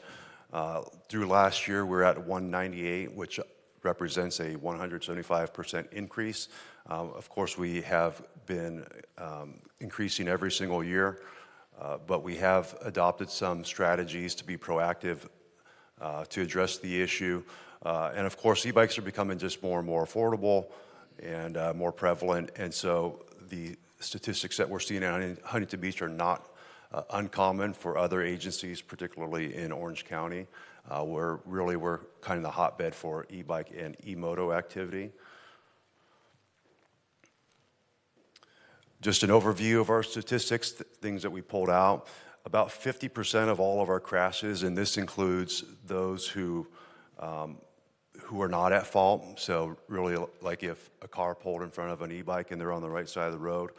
Through last year, we're at 198, which represents a 175% increase. Of course, we have been increasing every single year, but we have adopted some strategies to be proactive to address the issue. And of course, e-bikes are becoming just more and more affordable and more prevalent. And so the statistics that we're seeing in Huntington Beach are not uncommon for other agencies, particularly in Orange County, where really we're kind of the hotbed for e-bike and e-moto activity. Just an overview of our statistics, things that we pulled out. About 50% of all of our crashes, and this includes those who are not at fault. So really, like if a car pulled in front of an e-bike and they're on the right side of the road,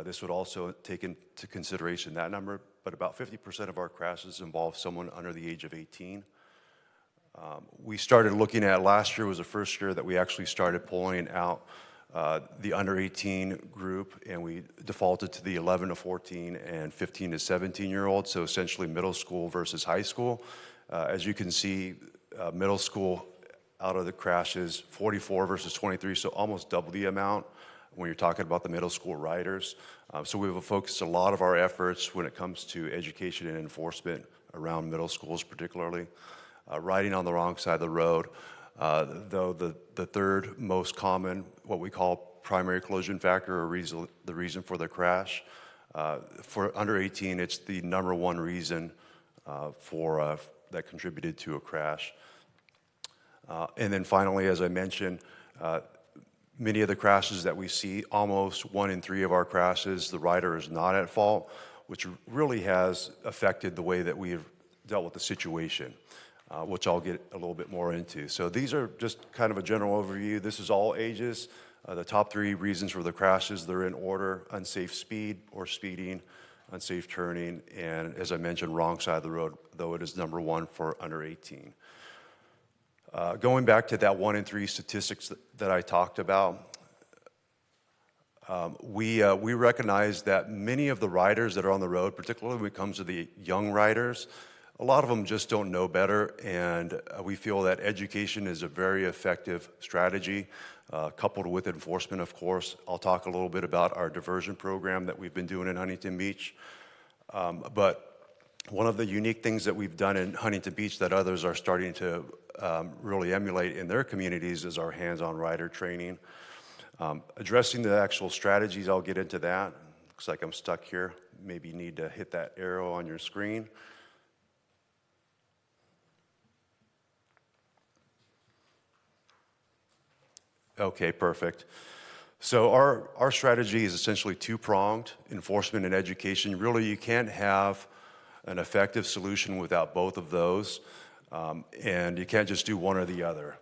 this would also take into consideration that number. But about 50% of our crashes involve someone under the age of 18. We started looking at, last year was the first year that we actually started pulling out the under 18 group, and we defaulted to the 11 to 14 and 15 to 17-year-olds, so essentially middle school versus high school. As you can see, middle school out of the crashes, 44 versus 23, so almost double the amount when you're talking about the middle school riders. So we've focused a lot of our efforts when it comes to education and enforcement around middle schools particularly. Riding on the wrong side of the road, though the third most common, what we call primary collision factor, or the reason for the crash. For under 18, it's the number one reason that contributed to a crash. And then finally, as I mentioned, many of the crashes that we see, almost 1 in 3 of our crashes, the rider is not at fault, which really has affected the way that we have dealt with the situation, which I'll get a little bit more into. So these are just kind of a general overview. This is all ages. The top 3 reasons for the crashes, they're in order: unsafe speed or speeding, unsafe turning, and as I mentioned, wrong side of the road, though it is number 1 for under 18. Going back to that 1 in 3 statistics that I talked about, we recognize that many of the riders that are on the road, particularly when it comes to the young riders, a lot of them just don't know better, and we feel that education is a very effective strategy, coupled with enforcement, of course. I'll talk a little bit about our diversion program that we've been doing in Huntington Beach. But one of the unique things that we've done in Huntington Beach that others are starting to really emulate in their communities is our hands-on rider training. Addressing the actual strategies, I'll get into that. Looks like I'm stuck here. Maybe you need to hit that arrow on your screen. Okay, perfect. So our strategy is essentially two-pronged: enforcement and education. Really, you can't have an effective solution without both of those, and you can't just do one or the other.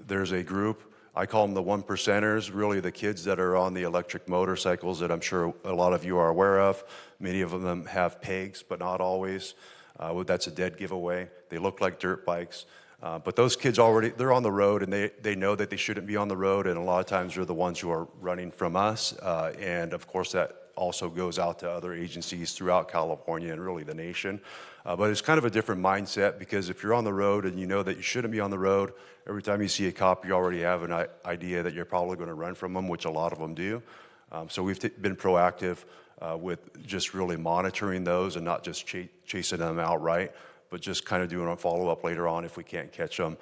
There's a group, I call them the 1%ers, really the kids that are on the electric motorcycles that I'm sure a lot of you are aware of. Many of them have pegs, but not always. That's a dead giveaway. They look like dirt bikes. But those kids they're on the road, and they know that they shouldn't be on the road, and a lot of times they're the ones who are running from us. And of course, that also goes out to other agencies throughout California and really the nation. But it's kind of a different mindset, because if you're on the road and you know that you shouldn't be on the road, every time you see a cop, you already have an idea that you're probably going to run from them, which a lot of them do. So we've been proactive with just really monitoring those and not just chasing them outright, but just kind of doing a follow-up later on if we can't catch them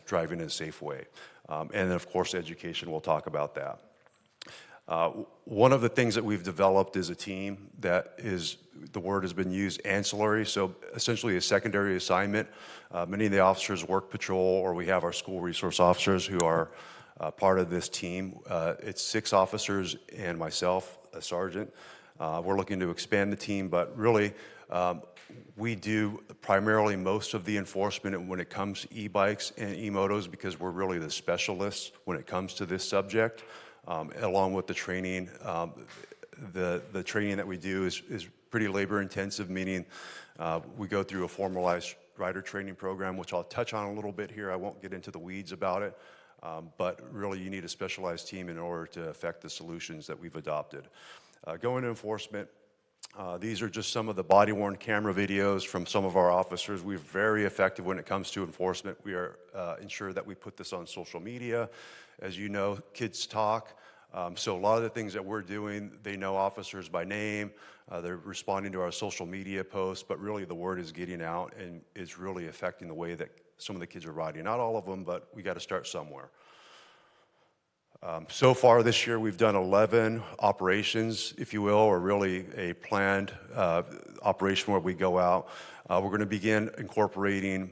driving in a safe way. And then, of course, education, we'll talk about that. One of the things that we've developed is a team that is, the word has been used, ancillary, so essentially a secondary assignment. Many of the officers work patrol, or we have our school resource officers who are part of this team. It's 6 officers and myself, a sergeant. We're looking to expand the team, but really we do primarily most of the enforcement when it comes to e-bikes and e-motos because we're really the specialists when it comes to this subject. Along with the training, the training that we do is pretty labor intensive, meaning we go through a formalized rider training program, which I'll touch on a little bit here. I won't get into the weeds about it, but really you need a specialized team in order to affect the solutions that we've adopted. Going to enforcement, these are just some of the body-worn camera videos from some of our officers. We're very effective when it comes to enforcement. We are ensure that we put this on social media. As you know, kids talk. So a lot of the things that we're doing, they know officers by name. They're responding to our social media posts, but really the word is getting out and is really affecting the way that some of the kids are riding. Not all of them, but we got to start somewhere. So far this year, we've done 11 operations, if you will, or really a planned operation where we go out. We're going to begin incorporating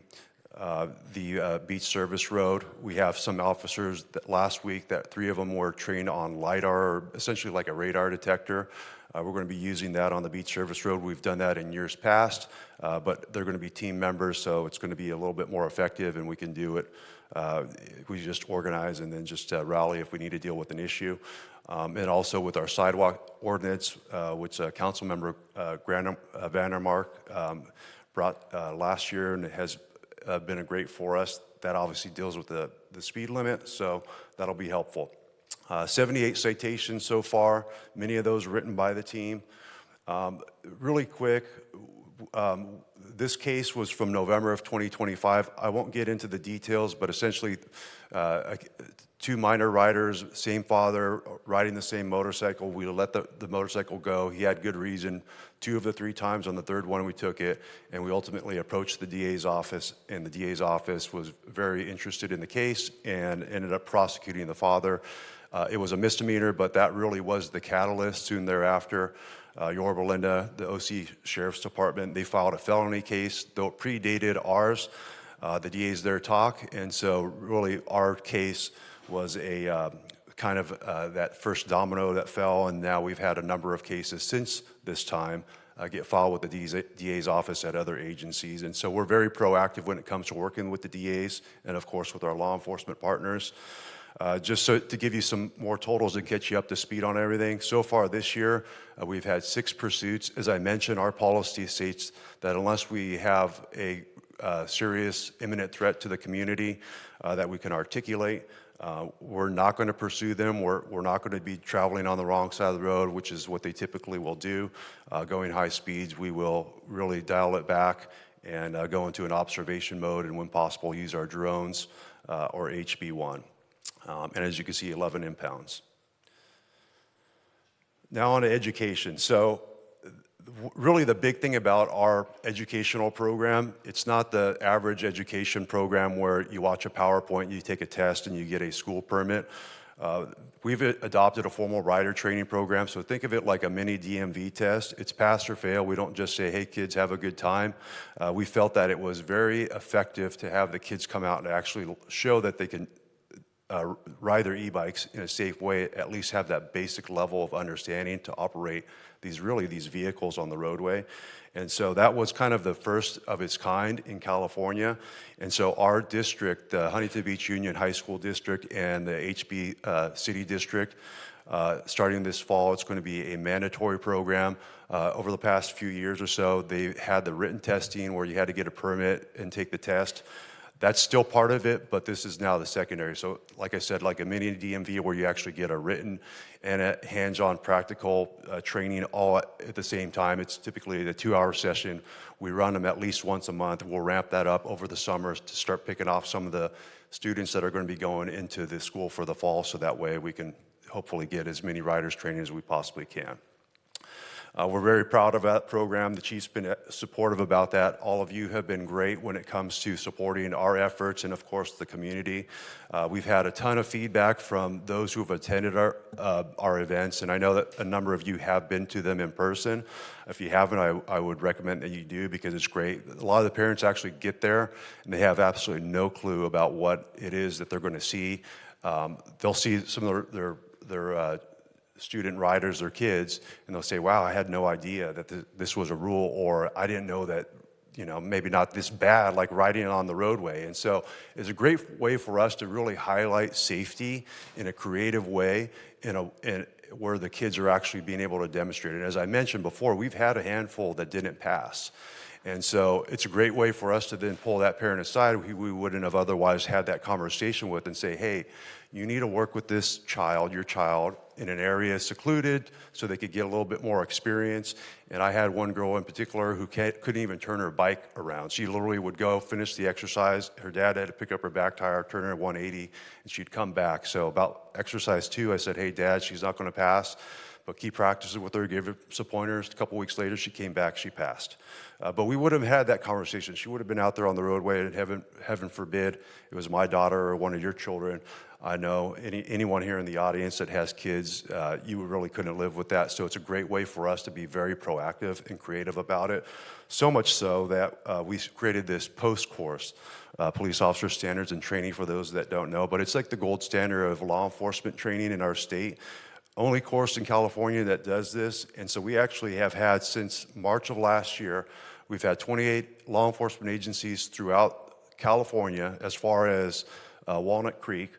the beach service road. We have some officers that last week that 3 of them were trained on LiDAR, or essentially like a radar detector. We're going to be using that on the beach service road. We've done that in years past, but they're going to be team members, so it's going to be a little bit more effective, and we can do it. We just organize and then just rally if we need to deal with an issue. And also with our sidewalk ordinance, which Councilmember Vandermark brought last year, and it has been a great for us. That obviously deals with the speed limit, so that'll be helpful. 78 citations so far, many of those written by the team. Really quick, this case was from November of 2025. I won't get into the details, but essentially 2 minor riders, same father, riding the same motorcycle. We let the motorcycle go. He had good reason. 2 of the 3 times, on the 3rd one we took it, and we ultimately approached the DA's office, and the DA's office was very interested in the case and ended up prosecuting the father. It was a misdemeanor, but that really was the catalyst. Soon thereafter, Yorba Linda, the OC Sheriff's Department, they filed a felony case, though it predated ours. The DA's there talk, and so really our case was a kind of that first domino that fell, and now we've had a number of cases since this time get filed with the DA's office at other agencies. And so we're very proactive when it comes to working with the DA's and, of course, with our law enforcement partners. Just so to give you some more totals and get you up to speed on everything, so far this year, we've had 6 pursuits. As I mentioned, our policy states that unless we have a serious imminent threat to the community that we can articulate, we're not going to pursue them. We're not going to be traveling on the wrong side of the road, which is what they typically will do. Going high speeds, we will really dial it back and go into an observation mode, and when possible, use our drones or HB1. And as you can see, 11 impounds. Now on to education. So really the big thing about our educational program, it's not the average education program where you watch a PowerPoint, you take a test, and you get a school permit. We've adopted a formal rider training program, so think of it like a mini DMV test. It's pass or fail. We don't just say, hey, kids, have a good time. We felt that it was very effective to have the kids come out and actually show that they can ride their e-bikes in a safe way, at least have that basic level of understanding to operate these vehicles on the roadway. And so that was kind of the first of its kind in California. And so our district, the Huntington Beach Union High School District and the HB City District, starting this fall, it's going to be a mandatory program. Over the past few years or so, they had the written testing where you had to get a permit and take the test. That's still part of it, but this is now the secondary. So like I said, like a mini DMV where you actually get a written and a hands-on practical training all at the same time. It's typically the 2-hour session. We run them at least once a month. We'll ramp that up over the summer to start picking off some of the students that are going to be going into the school for the fall, so that way we can hopefully get as many riders training as we possibly can. We're very proud of that program. The chief's been supportive about that. All of you have been great when it comes to supporting our efforts and, of course, the community. We've had a ton of feedback from those who have attended our events, and I know that a number of you have been to them in person. If you haven't, I would recommend that you do because it's great. A lot of the parents actually get there, and they have absolutely no clue about what it is that they're going to see. They'll see some of their student riders, their kids, and they'll say, wow, I had no idea that this was a rule, or I didn't know that, maybe not this bad, like riding on the roadway. And so it's a great way for us to really highlight safety in a creative way, where the kids are actually being able to demonstrate it. As I mentioned before, we've had a handful that didn't pass. And so it's a great way for us to then pull that parent aside who we wouldn't have otherwise had that conversation with and say, hey, you need to work with this child, your child, in an area secluded so they could get a little bit more experience. And I had one girl in particular who couldn't even turn her bike around. She literally would go finish the exercise. Her dad had to pick up her back tire, turn her 180, and she'd come back. So about exercise 2, I said, hey, Dad, she's not going to pass, but keep practicing with her, give her some pointers. A couple weeks later, she came back, she passed. But we would have had that conversation. She would have been out there on the roadway, and heaven forbid it was my daughter or one of your children. I know anyone here in the audience that has kids, you really couldn't live with that. So it's a great way for us to be very proactive and creative about it. So much so that we created this post course, police officer standards and training for those that don't know. But it's like the gold standard of law enforcement training in our state. Only course in California that does this. And so we actually have had, since March of last year, we've had 28 law enforcement agencies throughout California as far as Walnut Creek.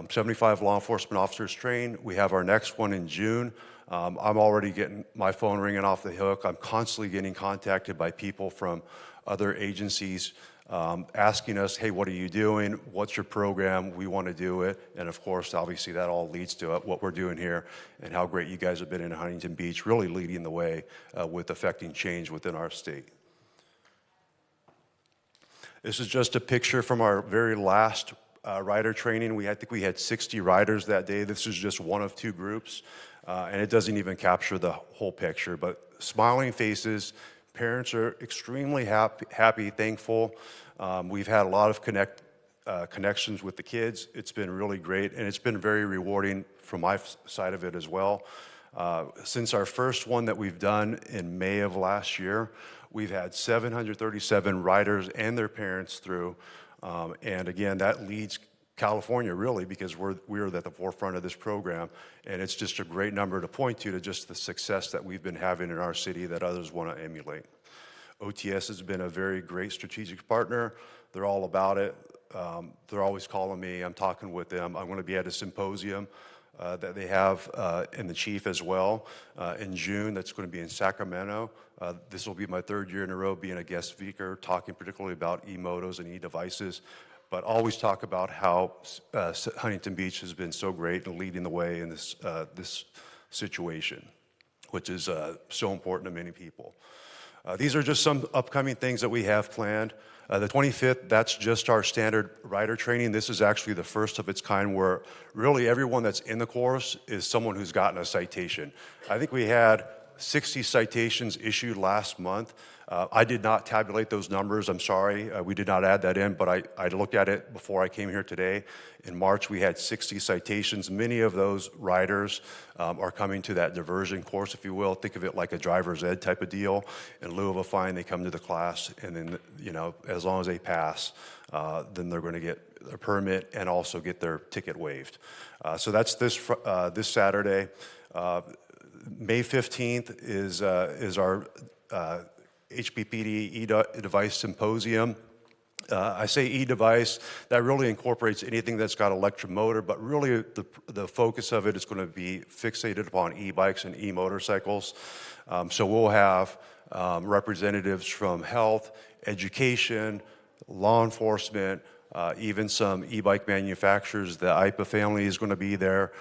75 law enforcement officers trained. We have our next one in June. I'm already getting my phone ringing off the hook. I'm constantly getting contacted by people from other agencies asking us, hey, what are you doing? What's your program? We want to do it. And of course, obviously, that all leads to what we're doing here and how great you guys have been in Huntington Beach, really leading the way with affecting change within our state. This is just a picture from our very last rider training. I think we had 60 riders that day. This is just one of 2 groups, and it doesn't even capture the whole picture. But smiling faces, parents are extremely happy, thankful. We've had a lot of connections with the kids. It's been really great, and it's been very rewarding from my side of it as well. Since our first one that we've done in May of last year, we've had 737 riders and their parents through. And again, that leads California really because we're at the forefront of this program, and it's just a great number to point to just the success that we've been having in our city that others want to emulate. OTS has been a very great strategic partner. They're all about it. They're always calling me. I'm talking with them. I'm going to be at a symposium that they have in the chief as well in June. That's going to be in Sacramento. This will be my 3rd year in a row being a guest speaker, talking particularly about e-motos and e-devices, but always talk about how Huntington Beach has been so great in leading the way in this situation, which is so important to many people. These are just some upcoming things that we have planned. The 25th, that's just our standard rider training. This is actually the first of its kind where really everyone that's in the course is someone who's gotten a citation. I think we had 60 citations issued last month. I did not tabulate those numbers. I'm sorry. We did not add that in, but I looked at it before I came here today. In March, we had 60 citations. Many of those riders are coming to that diversion course, if you will. Think of it like a driver's ed type of deal. In lieu of a fine, they come to the class, and then, as long as they pass, then they're going to get a permit and also get their ticket waived. So that's this Saturday. May 15th is our HPPD e-device symposium. I say e-device, that really incorporates anything that's got electric motor, but really the focus of it is going to be fixated upon e-bikes and e-motorcycles. So we'll have representatives from health, education, law enforcement, even some e-bike manufacturers. The IPA family is going to be there.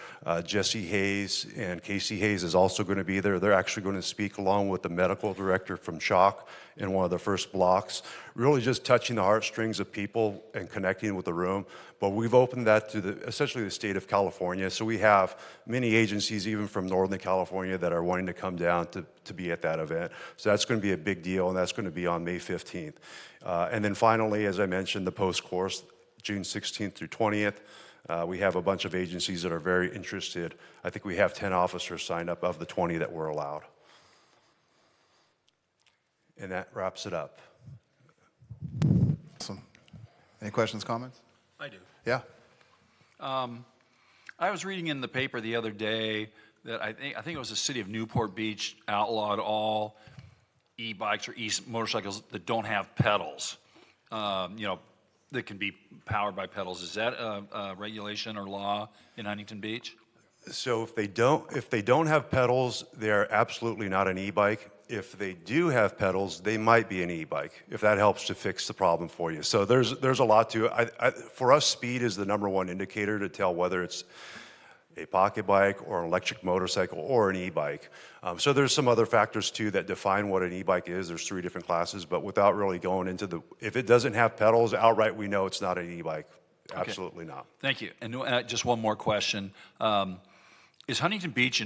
Jesse Hayes and Casey Hayes is also going to be there. They're actually going to speak along with the medical director from CHOC in one of the first blocks, really just touching the heartstrings of people and connecting with the room. But we've opened that to essentially the state of California. So we have many agencies, even from Northern California, that are wanting to come down to be at that event. So that's going to be a big deal, and that's going to be on May 15th. And then finally, as I mentioned, the post-course, June 16th through 20th. We have a bunch of agencies that are very interested. I think we have 10 officers signed up of the 20 that were allowed. And that wraps it up. Awesome. Any questions, comments? I do. Yeah. I was reading in the paper the other day that I think it was the city of Newport Beach outlawed all e-bikes or motorcycles that don't have pedals. That can be powered by pedals. Is that a regulation or law in Huntington Beach? So if they don't have pedals, they're absolutely not an e-bike. If they do have pedals, they might be an e-bike, if that helps to fix the problem for you. So there's a lot to it. For us, speed is the #1 indicator to tell whether it's a pocket bike or an electric motorcycle or an e-bike. So there's some other factors too that define what an e-bike is. There's 3 different classes, but without really going into if it doesn't have pedals, outright we know it's not an e-bike. Absolutely not. Thank you. And just one more question. Is Huntington Beach,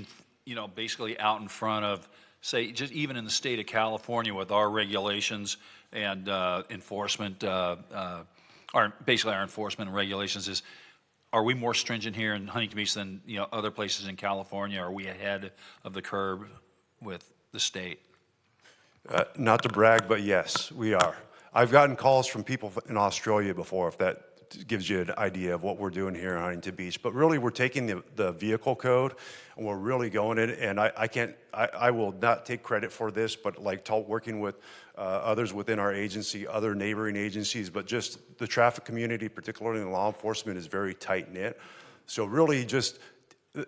basically out in front of, say, just even in the state of California with our regulations and enforcement, our enforcement and regulations are we more stringent here in Huntington Beach than other places in California? Are we ahead of the curve with the state? Not to brag, but yes, we are. I've gotten calls from people in Australia before, if that gives you an idea of what we're doing here in Huntington Beach. But really, we're taking the vehicle code and we're really going in. And I will not take credit for this, but working with others within our agency, other neighboring agencies, but just the traffic community, particularly in law enforcement, is very tight knit. So really just,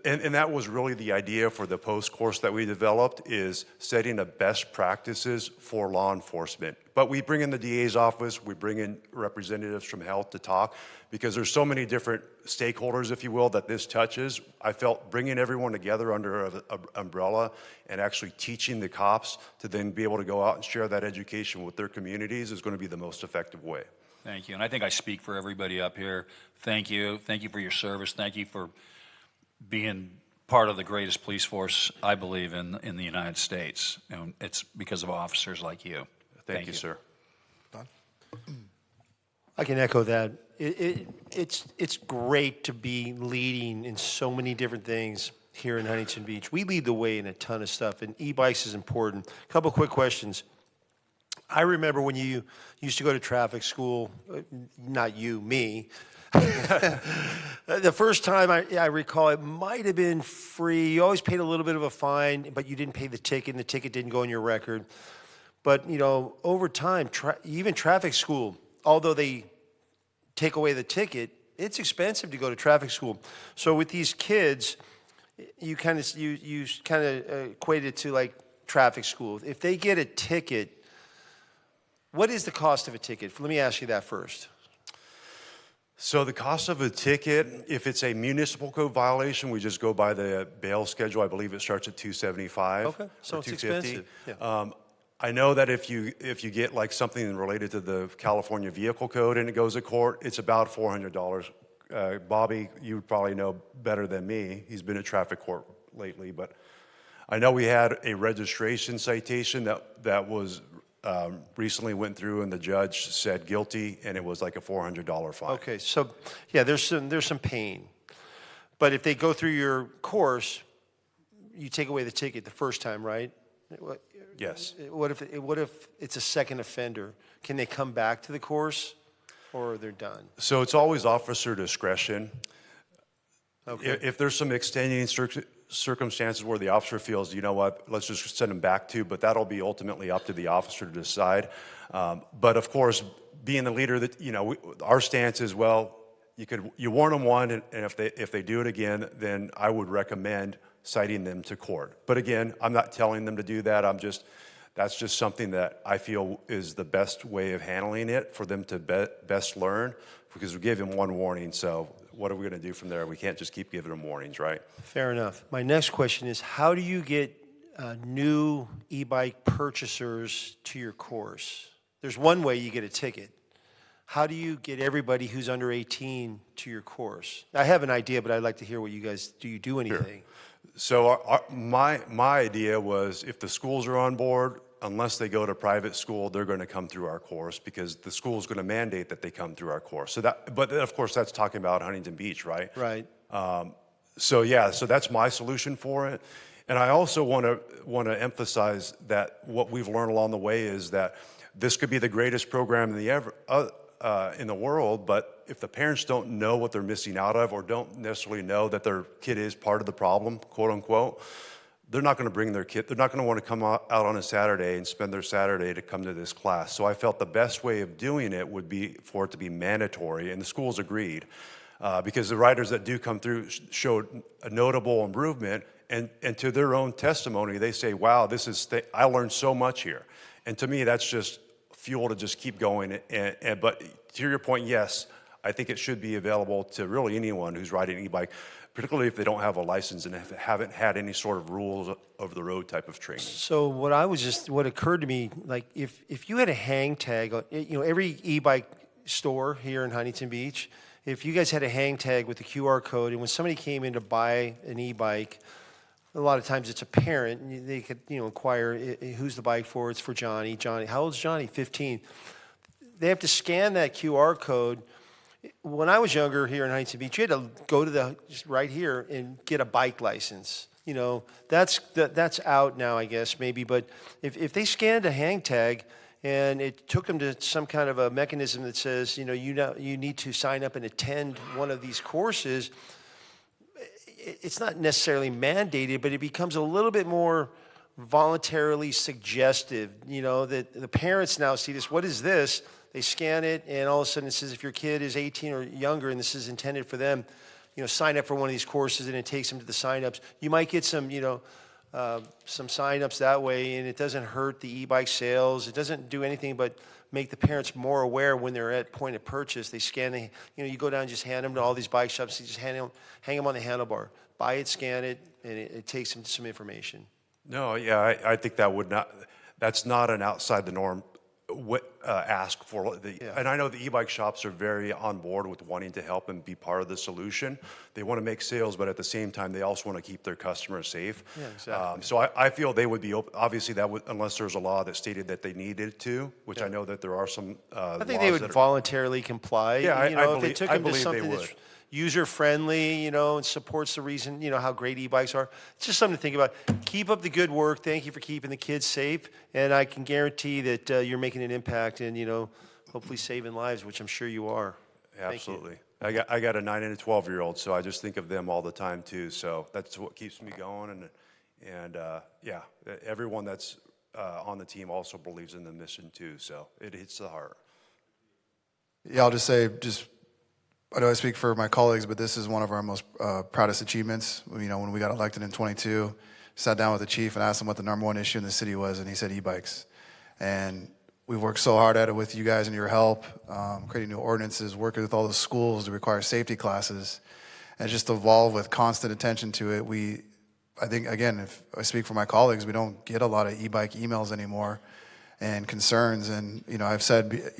and that was really the idea for the post course that we developed, is setting a best practices for law enforcement. But we bring in the DA's office, we bring in representatives from health to talk, because there's so many different stakeholders, if you will, that this touches. I felt bringing everyone together under an umbrella and actually teaching the cops to then be able to go out and share that education with their communities is going to be the most effective way. Thank you. And I think I speak for everybody up here. Thank you. Thank you for your service. Thank you for being part of the greatest police force, I believe, in the United States. And it's because of officers like you. Thank you, sir. I can echo that. It's great to be leading in so many different things here in Huntington Beach. We lead the way in a ton of stuff, and e-bikes is important. A couple quick questions. I remember when you used to go to traffic school, not you, me. The first time I recall, it might have been free. You always paid a little bit of a fine, but you didn't pay the ticket, and the ticket didn't go on your record. But, over time, even traffic school, although they take away the ticket, it's expensive to go to traffic school. So with these kids, you kind of equate it to like traffic school. If they get a ticket, what is the cost of a ticket? Let me ask you that first. So the cost of a ticket, if it's a municipal code violation, we just go by the bail schedule. I believe it starts at $275. Okay, so or it's $250. expensive. Yeah. I know that if you get like something related to the California Vehicle Code and it goes to court, it's about $400. Bobby, you probably know better than me. He's been at traffic court lately, but I know we had a registration citation that was recently went through and the judge said guilty, and it was like a $400 fine. Okay, so yeah, there's some pain, but if they go through your course, you take away the ticket the first time, right? Yes. What if it's a second offender? Can they come back to the course, or they're done? So it's always officer discretion. Okay. If there's some extenuating circumstances where the officer feels, you know what, let's just send them back to, but that'll be ultimately up to the officer to decide. But of course, being the leader, that our stance is, well, you warn them one, and if they do it again, then I would recommend citing them to court. But again, I'm not telling them to do that. That's just something that I feel is the best way of handling it for them to best learn, because we gave them one warning. So what are we going to do from there? We can't just keep giving them warnings, right? Fair enough. My next question is, how do you get new e-bike purchasers to your course? There's one way you get a ticket. How do you get everybody who's under 18 to your course? I have an idea, but I'd like to hear what you guys, do you do anything? So my idea was if the schools are on board, unless they go to private school, they're going to come through our course because the school is going to mandate that they come through our course. So but of course that's talking about Huntington Beach, right? Right. So that's my solution for it. And I also want to emphasize that what we've learned along the way is that this could be the greatest program in the world, but if the parents don't know what they're missing out of or don't necessarily know that their kid is part of the problem, quote unquote, they're not going to bring their kid, they're not going to want to come out on a Saturday and spend their Saturday to come to this class. So I felt the best way of doing it would be for it to be mandatory, and the schools agreed. Because the riders that do come through showed a notable improvement, and to their own testimony, they say, wow, I learned so much here. And to me, that's just fuel to just keep going. But to your point, yes, I think it should be available to really anyone who's riding an e-bike, particularly if they don't have a license and haven't had any sort of rules over the road type of training. So what occurred to me, like if you had a hang tag, every e-bike store here in Huntington Beach, if you guys had a hang tag with the QR code, and when somebody came in to buy an e-bike, a lot of times it's a parent, and they could, inquire, who's the bike for? It's for Johnny. Johnny, how old's Johnny? 15. They have to scan that QR code. When I was younger here in Huntington Beach, you had to go to just right here and get a bike license. That's out now, I guess, maybe. But if they scanned a hang tag and it took them to some kind of a mechanism that says, you need to sign up and attend one of these courses, it's not necessarily mandated, but it becomes a little bit more voluntarily suggestive, that the parents now see this. What is this? They scan it, and all of a sudden it says if your kid is 18 or younger and this is intended for them, sign up for one of these courses, and it takes them to the sign-ups. You might get some sign-ups that way, and it doesn't hurt the e-bike sales. It doesn't do anything but make the parents more aware when they're at point of purchase. They scan, you go down and just hand them to all these bike shops. You just hang them on the handlebar. Buy it, scan it, and it takes them to some information. No, yeah, I think that's not an outside the norm ask for. And I know the e-bike shops are very on board with wanting to help and be part of the solution. They want to make sales, but at the same time, they also want to keep their customers safe. Yeah, exactly. So I feel they would be open. Obviously, unless there's a law that stated that they needed to, which I know that there are some I think they would voluntarily comply. Yeah, if they took them to something that's user-friendly, and supports the reason, how great e-bikes are. It's just something to think about. Keep up the good work. Thank you for keeping the kids safe. And I can guarantee that you're making an impact and, hopefully saving lives, which I'm sure you are. Absolutely. I got a 9 and a 12-year-old, so I just think of them all the time too. So that's what keeps me going. And everyone that's on the team also believes in the mission too. So it hits the heart. Yeah, I'll just say, I know I speak for my colleagues, but this is one of our most proudest achievements. When we got elected in 22, sat down with the chief and asked him what the number one issue in the city was, and he said e-bikes. And we've worked so hard at it with you guys and your help, creating new ordinances, working with all the schools to require safety classes, and just evolve with constant attention to it. I think, again, if I speak for my colleagues, we don't get a lot of e-bike emails anymore and concerns. And, I've said,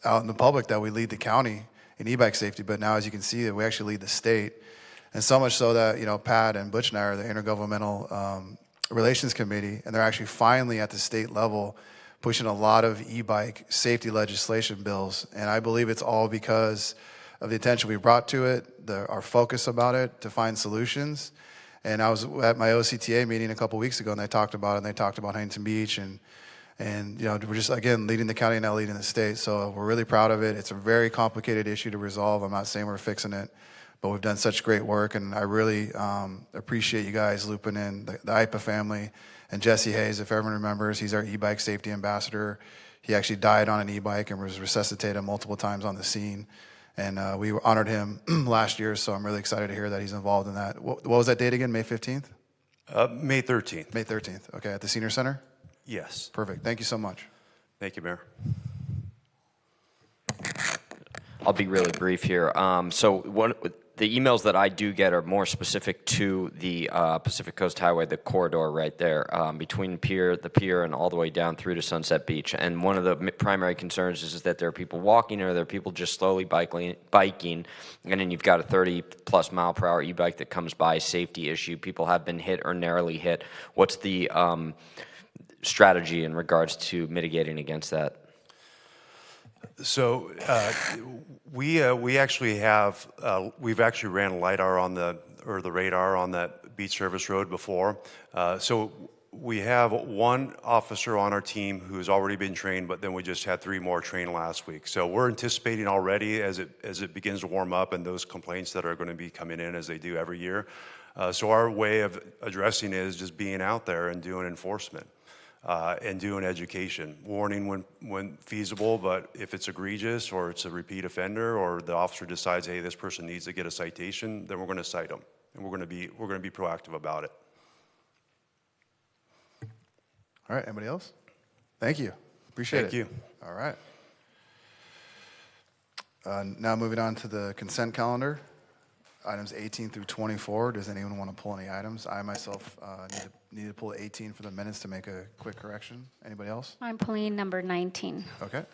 out in the public that we lead the county in e-bike safety, but now as you can see, we actually lead the state. And so much so that, Pat and Butch and I are the Intergovernmental Relations Committee, and they're actually finally at the state level pushing a lot of e-bike safety legislation bills. And I believe it's all because of the attention we brought to it, our focus about it to find solutions. And I was at my OCTA meeting a couple weeks ago, and they talked about it, and they talked about Huntington Beach, and we're just, again, leading the county and now leading the state. So we're really proud of it. It's a very complicated issue to resolve. I'm not saying we're fixing it, but we've done such great work, and I really appreciate you guys looping in the IPA family. And Jesse Hayes, if everyone remembers, he's our e-bike safety ambassador. He actually died on an e-bike and was resuscitated multiple times on the scene. And we honored him last year, so I'm really excited to hear that he's involved in that. What was that date again, May 15th? May 13th. May 13th, okay, at the Senior Center? Yes. Perfect. Thank you so much. Thank you, Mayor. I'll be really brief here. So the emails that I do get are more specific to the Pacific Coast Highway, the corridor right there between the pier and all the way down through to Sunset Beach. And one of the primary concerns is that there are people walking or there are people just slowly biking. And then you've got a 30-plus mile-per-hour e-bike that comes by, safety issue. People have been hit or narrowly hit. What's the strategy in regards to mitigating against that? So we actually have, we've actually ran LiDAR on the radar on that beach service road before. So we have one officer on our team who's already been trained, but then we just had 3 more trained last week. So we're anticipating already as it begins to warm up and those complaints that are going to be coming in as they do every year. So our way of addressing it is just being out there and doing enforcement. And doing education, warning when feasible, but if it's egregious or it's a repeat offender or the officer decides, hey, this person needs to get a citation, then we're going to cite them, and we're going to be proactive about it. All right, anybody else? Thank you. Appreciate it. Thank you. All right. Now moving on to the consent calendar, items 18 through 24. Does anyone want to pull any items? I myself need to pull 18 for the minutes to make a quick correction. Anybody else? I'm pulling number 19. Okay.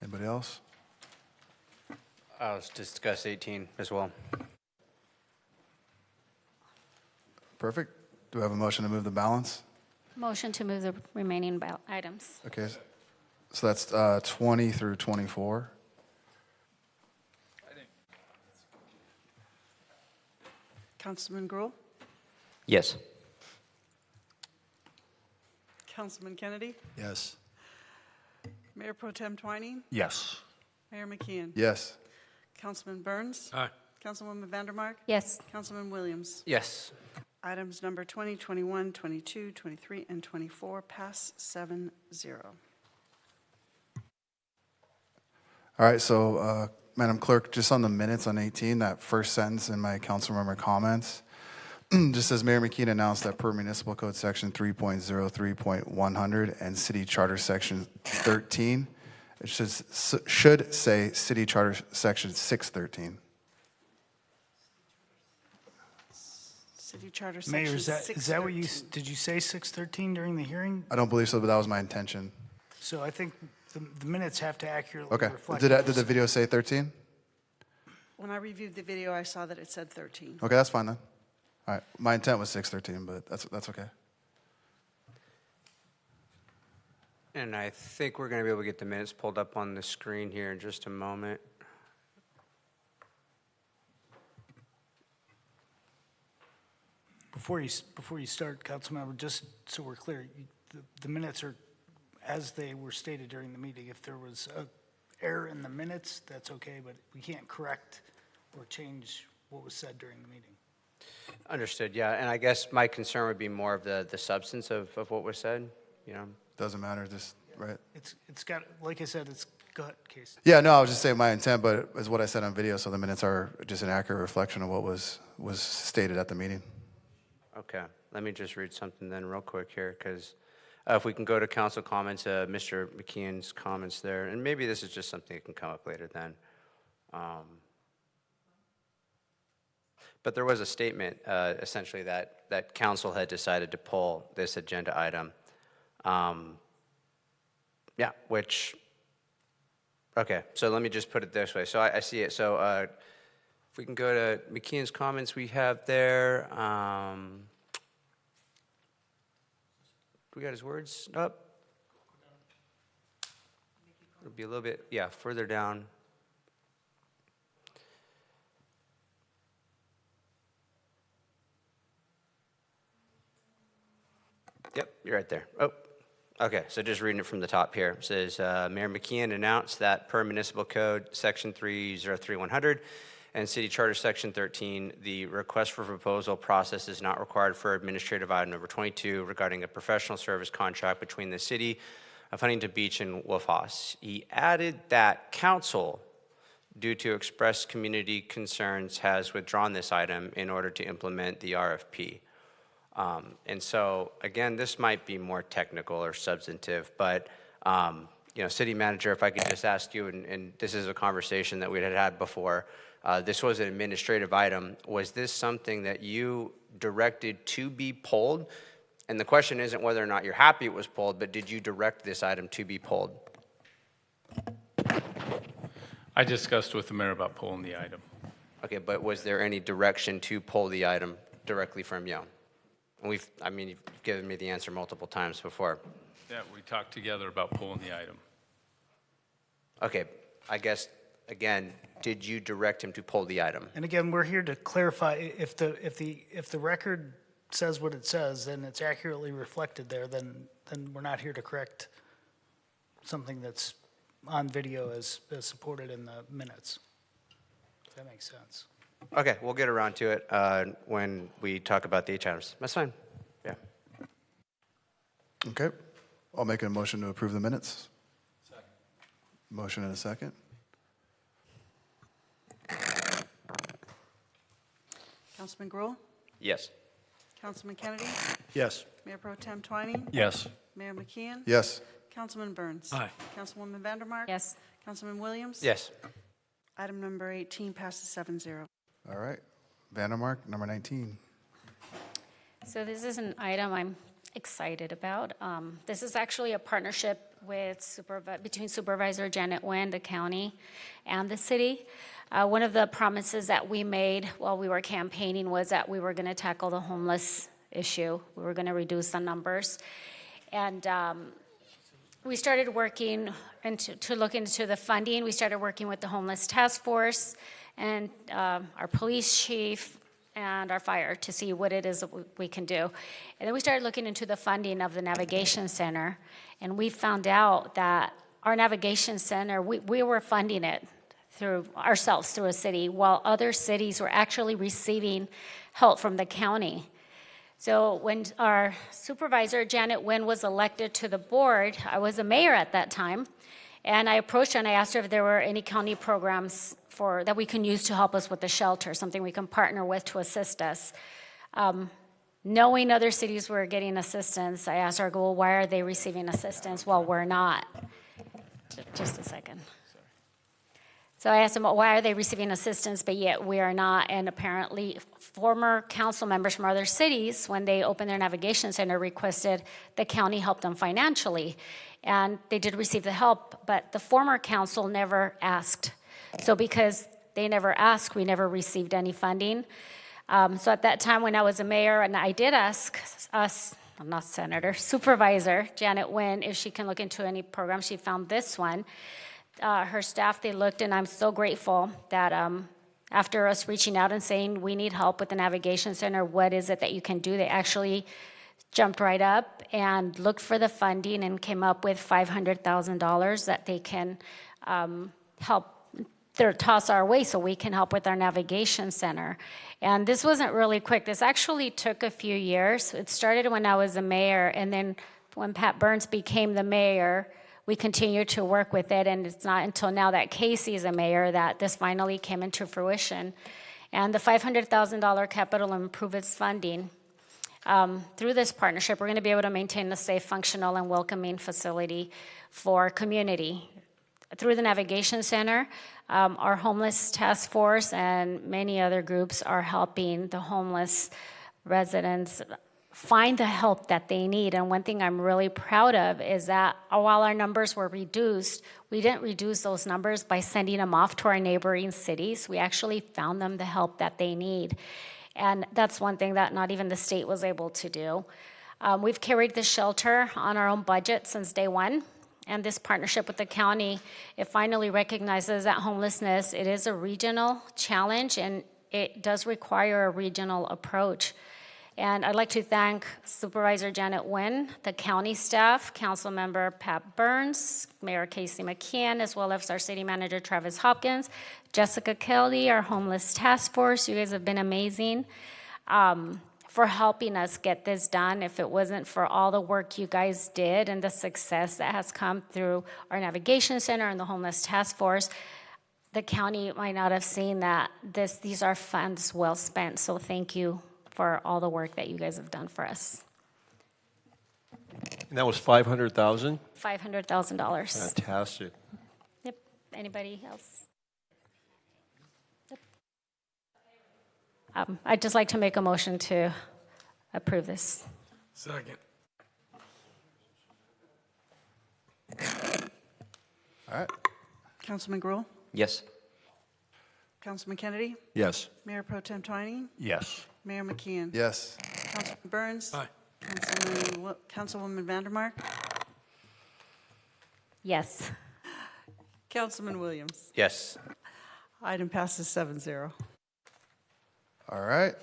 Anybody else? I'll discuss 18 as well. Perfect. Do I have a motion to move the balance? Motion to move the remaining items. Okay. So that's 20 through 24. Councilman Gruhl? Yes. Councilman Kennedy? Yes. Mayor Pro Tem Twining? Yes. Mayor McKeon? Yes. Councilman Burns? Aye. Councilwoman Vandermark? Yes. Councilman Williams? Yes. Items number 20, 21, 22, 23, and 24 pass 7-0. All right, so Madam Clerk, just on the minutes on 18, that first sentence in my council member comments, just says Mayor McKeon announced that per Municipal Code Section 3.03.100 and City Charter Section 13, it should say City Charter Section 613. City Charter Mayor, Section is that what you, 613. did you say 613 during the hearing? I don't believe so, but that was my intention. So I think the minutes have to accurately Okay. reflect. Did the video say 13? When I reviewed the video, I saw that it said 13. Okay, that's fine then. All right, my intent was 613, but that's okay. And I think we're going to be able to get the minutes pulled up on the screen here in just a moment. Before you start, Councilmember, just so we're clear, the minutes are as they were stated during the meeting. If there was a error in the minutes, that's okay, but we can't correct or change what was said during the meeting. Understood, yeah. And I guess my concern would be more of the substance of what was said, you know? Doesn't matter, just, right? It's got, like I said, it's gut case. Yeah, no, I was just saying my intent, but is what I said on video, so the minutes are just an accurate reflection of what was stated at the meeting. Okay, let me just read something then real quick here, because if we can go to council comments, Mr. McKeon's comments there, and maybe this is just something that can come up later then. But there was a statement, essentially, that council had decided to pull this agenda item. Yeah, which, okay, so let me just put it this way. So I see it. So if we can go to McKeon's comments we have there. We got his words up? It'll be a little bit, yeah, further down. Yep, you're right there. Oh, okay, so just reading it from the top here. It says, Mayor McKeon announced that per Municipal Code Section 3.03.100 and City Charter Section 13, the request for proposal process is not required for administrative item number 22 regarding a professional service contract between the City of Huntington Beach and Wolf Haas. He added that council, due to expressed community concerns, has withdrawn this item in order to implement the RFP. And so, again, this might be more technical or substantive, but City Manager, if I could just ask you, and this is a conversation that we had had before, this was an administrative item. Was this something that you directed to be pulled? And the question isn't whether or not you're happy it was pulled, but did you direct this item to be pulled? I discussed with the mayor about pulling the item. Okay, but was there any direction to pull the item directly from you? And you've given me the answer multiple times before. Yeah, we talked together about pulling the item. Okay, I guess, again, did you direct him to pull the item? And again, we're here to clarify, if the record says what it says and it's accurately reflected there, then we're not here to correct something that's on video as supported in the minutes. If that makes sense. Okay, we'll get around to it when we talk about the H items. That's fine. Yeah. Okay. I'll make a motion to approve the minutes. Second. Motion and a second. Councilman Gruhl? Yes. Councilman Kennedy? Yes. Mayor Pro Tem Twining? Yes. Mayor McKeon? Yes. Councilman Burns? Aye. Councilwoman Vandermark? Yes. Councilman Williams? Yes. Item number 18 passes 7-0. All right. Vandermark, number 19. So this is an item I'm excited about. This is actually a partnership with between Supervisor Janet Nguyen, the county, and the city. One of the promises that we made while we were campaigning was that we were going to tackle the homeless issue. We were going to reduce the numbers. And we started working to look into the funding. We started working with the Homeless Task Force and our police chief and our fire to see what it is that we can do. And then we started looking into the funding of the Navigation Center, and we found out that our Navigation Center, we were funding it through ourselves, through a city, while other cities were actually receiving help from the county. So when our supervisor, Janet Nguyen, was elected to the board, I was a mayor at that time, and I approached her and I asked her if there were any county programs that we can use to help us with the shelter, something we can partner with to assist us. Knowing other cities were getting assistance, I asked her, well, why are they receiving assistance while we're not? Just a second. So I asked them, why are they receiving assistance, but yet we are not? And apparently, former council members from other cities, when they opened their navigation center, requested the county help them financially. And they did receive the help, but the former council never asked. So because they never asked, we never received any funding. So at that time when I was a mayor, and I did ask not Senator, Supervisor Janet Nguyen if she can look into any program. She found this one. Her staff, they looked, and I'm so grateful that after us reaching out and saying we need help with the Navigation Center, what is it that you can do? They actually jumped right up and looked for the funding and came up with $500,000 that they can help toss our way so we can help with our Navigation Center. And this wasn't really quick. This actually took a few years. It started when I was a mayor, and then when Pat Burns became the mayor, we continued to work with it, and it's not until now that Casey is a mayor that this finally came into fruition. And the $500,000 capital improvements funding, through this partnership, we're going to be able to maintain a safe, functional, and welcoming facility for community. Through the Navigation Center, our Homeless Task Force and many other groups are helping the homeless residents find the help that they need. And one thing I'm really proud of is that while our numbers were reduced, we didn't reduce those numbers by sending them off to our neighboring cities. We actually found them the help that they need. And that's one thing that not even the state was able to do. We've carried the shelter on our own budget since day one. And this partnership with the county, it finally recognizes that homelessness, it is a regional challenge, and it does require a regional approach. And I'd like to thank Supervisor Janet Nguyen, the county staff, Councilmember Pat Burns, Mayor Casey McKeon, as well as our city manager Travis Hopkins, Jessica Kelly, our Homeless Task Force. You guys have been amazing for helping us get this done. If it wasn't for all the work you guys did and the success that has come through our Navigation Center and the Homeless Task Force, the county might not have seen that these are funds well spent. So thank you for all the work that you guys have done for us. And that was 500,000? $500,000. Fantastic. Yep. Anybody else? Yep. I'd just like to make a motion to approve this. Second. All right. Councilman Gruhl? Yes. Councilman Kennedy? Yes. Mayor Pro Tem Twining? Yes. Mayor McKeon? Yes. Councilman Burns? Aye. Councilwoman Vandermark? Yes. Councilman Williams? Yes. Item passes 7-0. All right.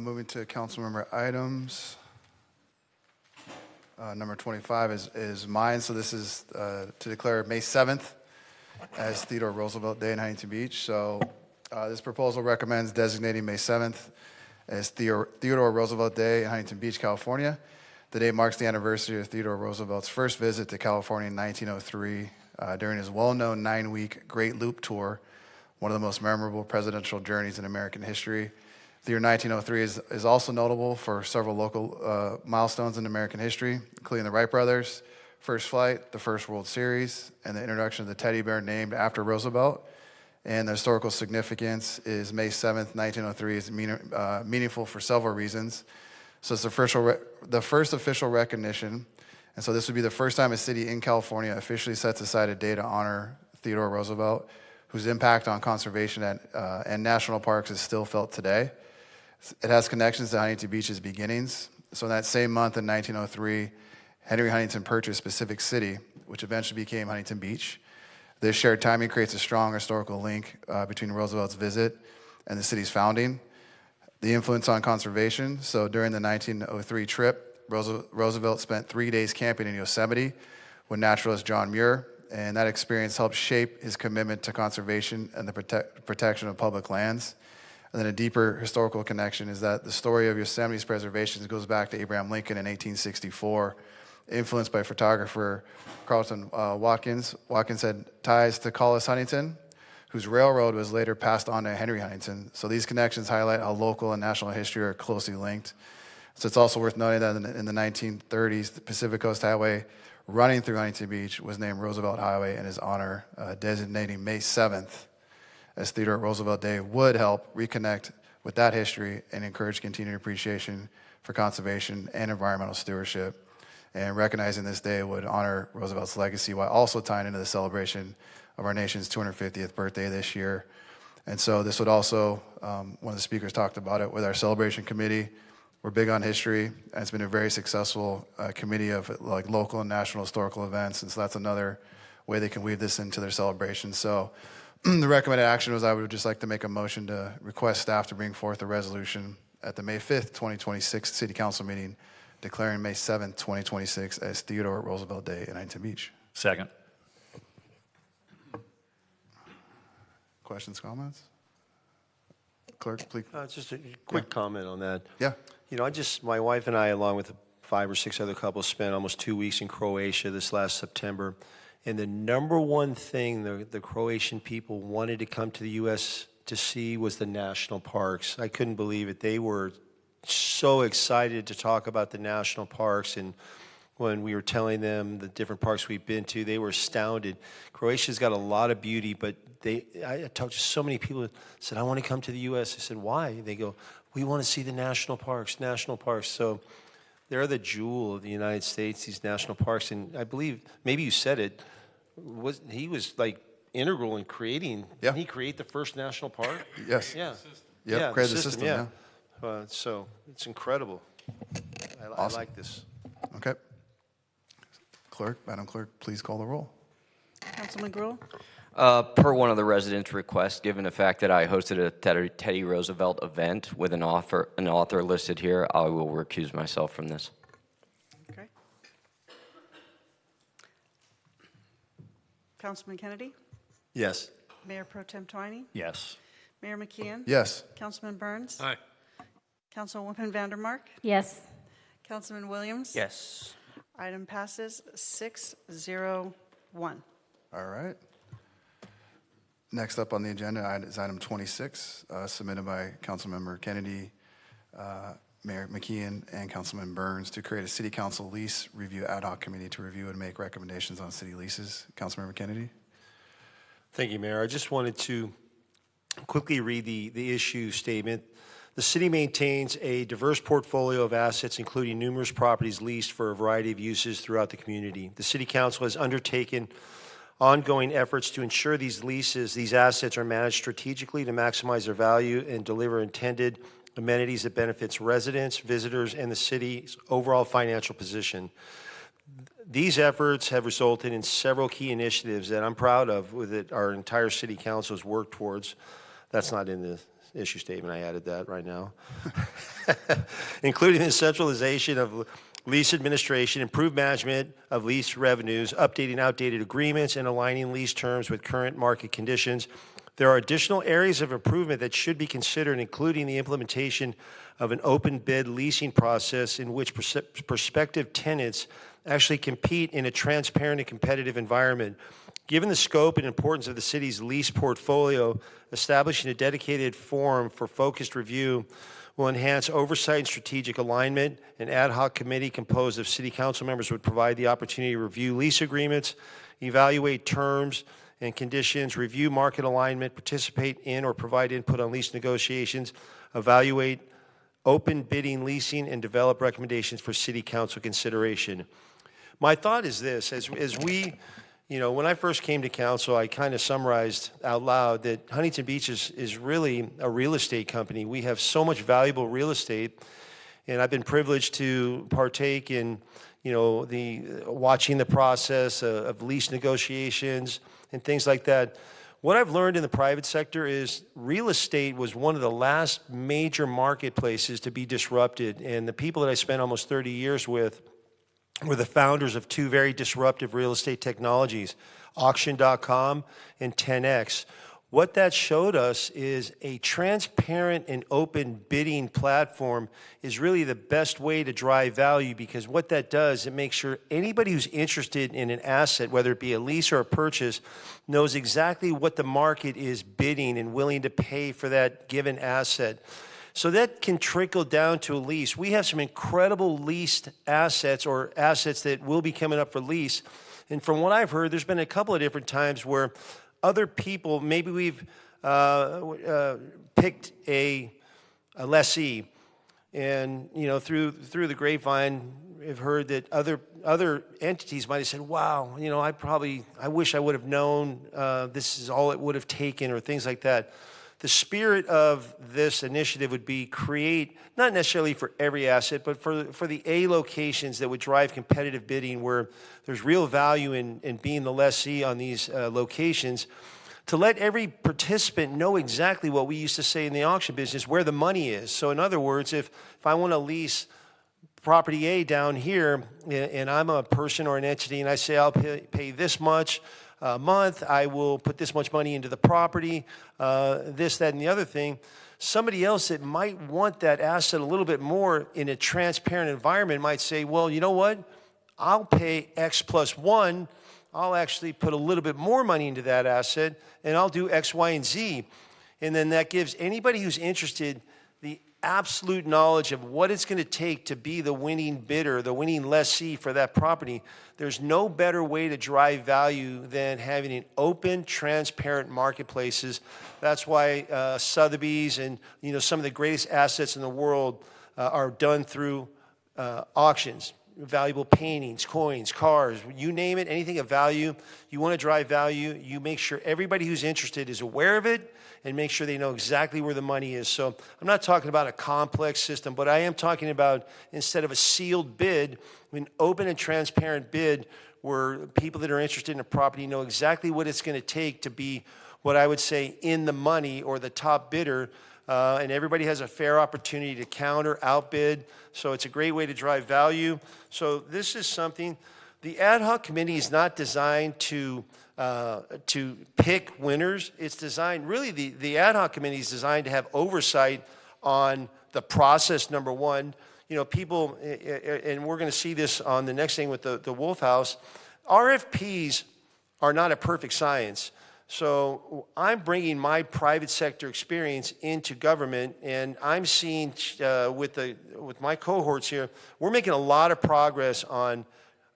Moving to council member items. Number 25 is mine. So this is to declare May 7th as Theodore Roosevelt Day in Huntington Beach. So this proposal recommends designating May 7th as Theodore Roosevelt Day in Huntington Beach, California. The day marks the anniversary of Theodore Roosevelt's first visit to California in 1903 during his well-known 9-week Great Loop Tour, one of the most memorable presidential journeys in American history. The year 1903 is also notable for several local milestones in American history, including the Wright brothers, first flight, the first World Series, and the introduction of the teddy bear named after Roosevelt. And the historical significance is May 7th, 1903 is meaningful for several reasons. So it's the first official recognition, and so this would be the first time a city in California officially sets aside a day to honor Theodore Roosevelt, whose impact on conservation and national parks is still felt today. It has connections to Huntington Beach's beginnings. So in that same month in 1903, Henry Huntington purchased Pacific City, which eventually became Huntington Beach. This shared timing creates a strong historical link between Roosevelt's visit and the city's founding. The influence on conservation. So during the 1903 trip, Roosevelt spent 3 days camping in Yosemite with naturalist John Muir, and that experience helped shape his commitment to conservation and the protection of public lands. And then a deeper historical connection is that the story of Yosemite's preservation goes back to Abraham Lincoln in 1864, influenced by photographer Carlton Watkins. Watkins had ties to Collis Huntington, whose railroad was later passed on to Henry Huntington. So these connections highlight how local and national history are closely linked. So it's also worth noting that in the 1930s, the Pacific Coast Highway running through Huntington Beach was named Roosevelt Highway in his honor, designating May 7th as Theodore Roosevelt Day would help reconnect with that history and encourage continued appreciation for conservation and environmental stewardship. And recognizing this day would honor Roosevelt's legacy while also tying into the celebration of our nation's 250th birthday this year. And so this would also, one of the speakers talked about it, with our celebration committee. We're big on history, and it's been a very successful committee of like local and national historical events, and so that's another way they can weave this into their celebration. So the recommended action was I would just like to make a motion to request staff to bring forth a resolution at the May 5th, 2026 City Council meeting declaring May 7th, 2026 as Theodore Roosevelt Day in Huntington Beach. Second. Questions, comments? Clerk, please. Just a quick comment on that. Yeah. You know, my wife and I, along with 5 or 6 other couples, spent almost 2 weeks in Croatia this last September. And the number one thing the Croatian people wanted to come to the U.S. to see was the national parks. I couldn't believe it. They were so excited to talk about the national parks, and when we were telling them the different parks we've been to, they were astounded. Croatia's got a lot of beauty, but I talked to so many people that said, I want to come to the U.S. I said, why? They go, we want to see the national parks. So they're the jewel of the United States, these national parks. And I believe, maybe you said it, he was like integral in creating, didn't he create the first national park? Yes. Yeah. Yep, created the system, yeah. So it's incredible. I Awesome. like this. Okay. Clerk, Madam Clerk, please call the roll. Councilman Gruhl? Per one of the residents' requests, given the fact that I hosted a Teddy Roosevelt event with an author listed here, I will recuse myself from this. Okay. Councilman Kennedy? Yes. Mayor Pro Tem Twining? Yes. Mayor McKeon? Yes. Councilman Burns? Aye. Councilwoman Vandermark? Yes. Councilman Williams? Yes. Item passes 6-0-1. All right. Next up on the agenda is item 26, submitted by Councilmember Kennedy, Mayor McKeon and Councilman Burns to create a city council lease review ad hoc committee to review and make recommendations on city leases. Councilmember Kennedy? Thank you, Mayor. I just wanted to quickly read the issue statement. The city maintains a diverse portfolio of assets, including numerous properties leased for a variety of uses throughout the community. The City Council has undertaken ongoing efforts to ensure these assets are managed strategically to maximize their value and deliver intended amenities that benefits residents, visitors, and the city's overall financial position. These efforts have resulted in several key initiatives that I'm proud of that our entire City Council has worked towards. That's not in the issue statement. I added that right now. Including the centralization of lease administration, improved management of lease revenues, updating outdated agreements, and aligning lease terms with current market conditions. There are additional areas of improvement that should be considered, including the implementation of an open bid leasing process in which prospective tenants actually compete in a transparent and competitive environment. Given the scope and importance of the city's lease portfolio, establishing a dedicated forum for focused review will enhance oversight and strategic alignment. An ad hoc committee composed of city council members would provide the opportunity to review lease agreements, evaluate terms and conditions, review market alignment, participate in or provide input on lease negotiations, evaluate open bidding leasing, and develop recommendations for city council consideration. My thought is this, as we, when I first came to council, I kind of summarized out loud that Huntington Beach is really a real estate company. We have so much valuable real estate, and I've been privileged to partake in, watching the process of lease negotiations and things like that. What I've learned in the private sector is real estate was one of the last major marketplaces to be disrupted, and the people that I spent almost 30 years with were the founders of two very disruptive real estate technologies, Auction.com and 10X. What that showed us is a transparent and open bidding platform is really the best way to drive value, because what that does, it makes sure anybody who's interested in an asset, whether it be a lease or a purchase, knows exactly what the market is bidding and willing to pay for that given asset. So that can trickle down to a lease. We have some incredible leased assets or assets that will be coming up for lease. And from what I've heard, there's been a couple of different times where other people, maybe we've picked a lessee, and through the grapevine, I've heard that other entities might have said, "Wow, I wish I would have known this is all it would have taken," or things like that. The spirit of this initiative would be create, not necessarily for every asset, but for the A locations that would drive competitive bidding where there's real value in being the lessee on these locations, to let every participant know exactly what we used to say in the auction business, where the money is. So in other words, if I want to lease property A down here, and I'm a person or an entity, and I say I'll pay this much a month, I will put this much money into the property, this, that, and the other thing. Somebody else that might want that asset a little bit more in a transparent environment might say, well, you know what? I'll pay X plus 1. I'll actually put a little bit more money into that asset, and I'll do X, Y, and Z. And then that gives anybody who's interested the absolute knowledge of what it's going to take to be the winning bidder, the winning lessee for that property. There's no better way to drive value than having an open, transparent marketplaces. That's why Sotheby's and some of the greatest assets in the world are done through auctions. Valuable paintings, coins, cars, you name it, anything of value. You want to drive value, you make sure everybody who's interested is aware of it and make sure they know exactly where the money is. So I'm not talking about a complex system, but I am talking about, instead of a sealed bid, an open and transparent bid where people that are interested in a property know exactly what it's going to take to be what I would say in the money or the top bidder. And everybody has a fair opportunity to counter, outbid. So it's a great way to drive value. So this is something, the ad hoc committee is not designed to pick winners. It's designed, really the ad hoc committee is designed to have oversight on the process, number one. People, and we're going to see this on the next thing with the Wolf House, RFPs are not a perfect science. So I'm bringing my private sector experience into government, and I'm seeing with my cohorts here, we're making a lot of progress on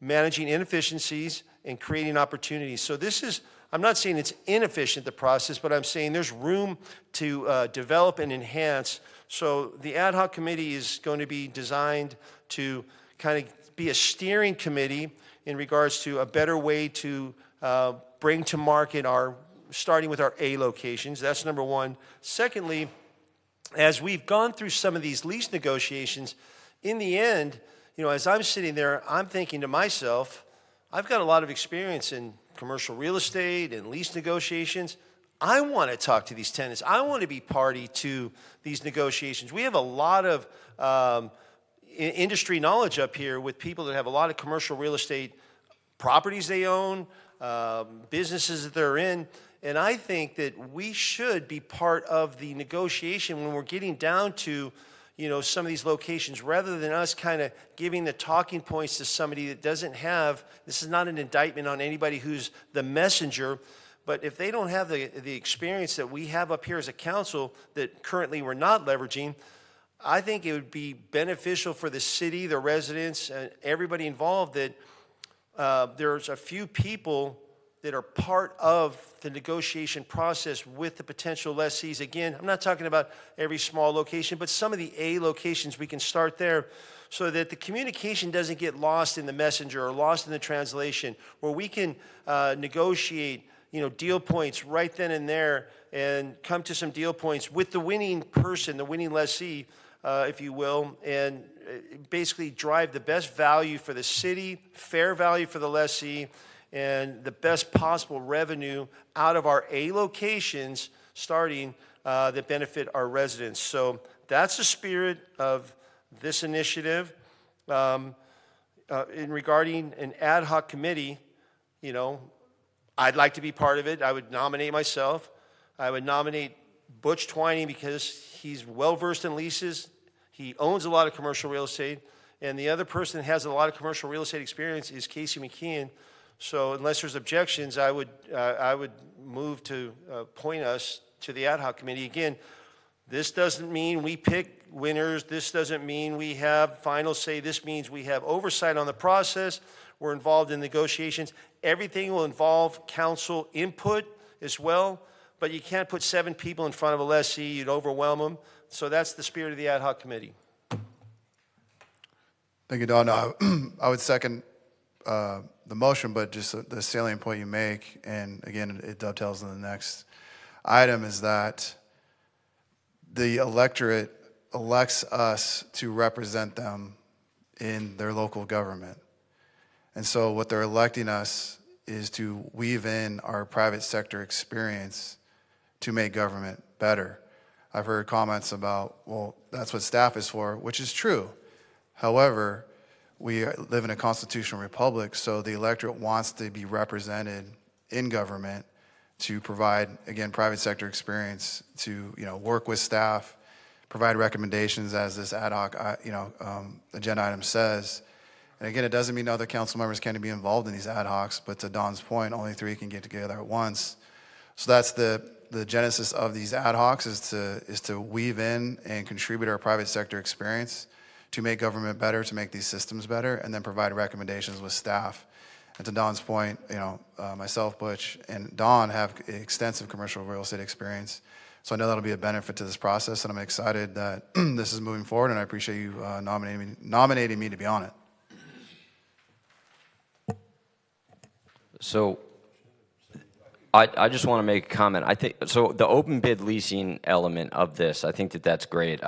managing inefficiencies and creating opportunities. So this is, I'm not saying it's inefficient, the process, but I'm saying there's room to develop and enhance. So the ad hoc committee is going to be designed to kind of be a steering committee in regards to a better way to bring to market starting with our A locations. That's number one. Secondly, as we've gone through some of these lease negotiations, in the end, as I'm sitting there, I'm thinking to myself, I've got a lot of experience in commercial real estate and lease negotiations. I want to talk to these tenants. I want to be party to these negotiations. We have a lot of industry knowledge up here with people that have a lot of commercial real estate properties they own, businesses that they're in. And I think that we should be part of the negotiation when we're getting down to some of these locations, rather than us kind of giving the talking points to somebody that doesn't have, this is not an indictment on anybody who's the messenger, but if they don't have the experience that we have up here as a council that currently we're not leveraging, I think it would be beneficial for the city, the residents, and everybody involved that there's a few people that are part of the negotiation process with the potential lessees. Again, I'm not talking about every small location, but some of the A locations, we can start there so that the communication doesn't get lost in the messenger or lost in the translation, where we can negotiate deal points right then and there and come to some deal points with the winning person, the winning lessee, if you will, and basically drive the best value for the city, fair value for the lessee, and the best possible revenue out of our A locations starting that benefit our residents. So that's the spirit of this initiative. In regarding an ad hoc committee, I'd like to be part of it. I would nominate myself. I would nominate Butch Twining because he's well-versed in leases. He owns a lot of commercial real estate. And the other person that has a lot of commercial real estate experience is Casey McKeon. So unless there's objections, I would move to appoint us to the ad hoc committee. Again, this doesn't mean we pick winners. This doesn't mean we have final say. This means we have oversight on the process. We're involved in negotiations. Everything will involve council input as well, but you can't put 7 people in front of a lessee. You'd overwhelm them. So that's the spirit of the ad hoc committee. Thank you, Don. I would second the motion, but just the salient point you make, and again, it dovetails in the next item, is that the electorate elects us to represent them in their local government. And so what they're electing us is to weave in our private sector experience to make government better. I've heard comments about, well, that's what staff is for, which is true. However, we live in a constitutional republic, so the electorate wants to be represented in government to provide, again, private sector experience, to work with staff, provide recommendations as this ad hoc agenda item says. And again, it doesn't mean other council members can't be involved in these ad hocs, but to Don's point, only 3 can get together at once. So that's the genesis of these ad hocs, is to weave in and contribute our private sector experience to make government better, to make these systems better, and then provide recommendations with staff. And to Don's point, myself, Butch, and Don have extensive commercial real estate experience. So I know that'll be a benefit to this process, and I'm excited that this is moving forward, and I appreciate you nominating me to be on it. So I just want to make a comment. I think so. The open bid leasing element of this, I think that's great.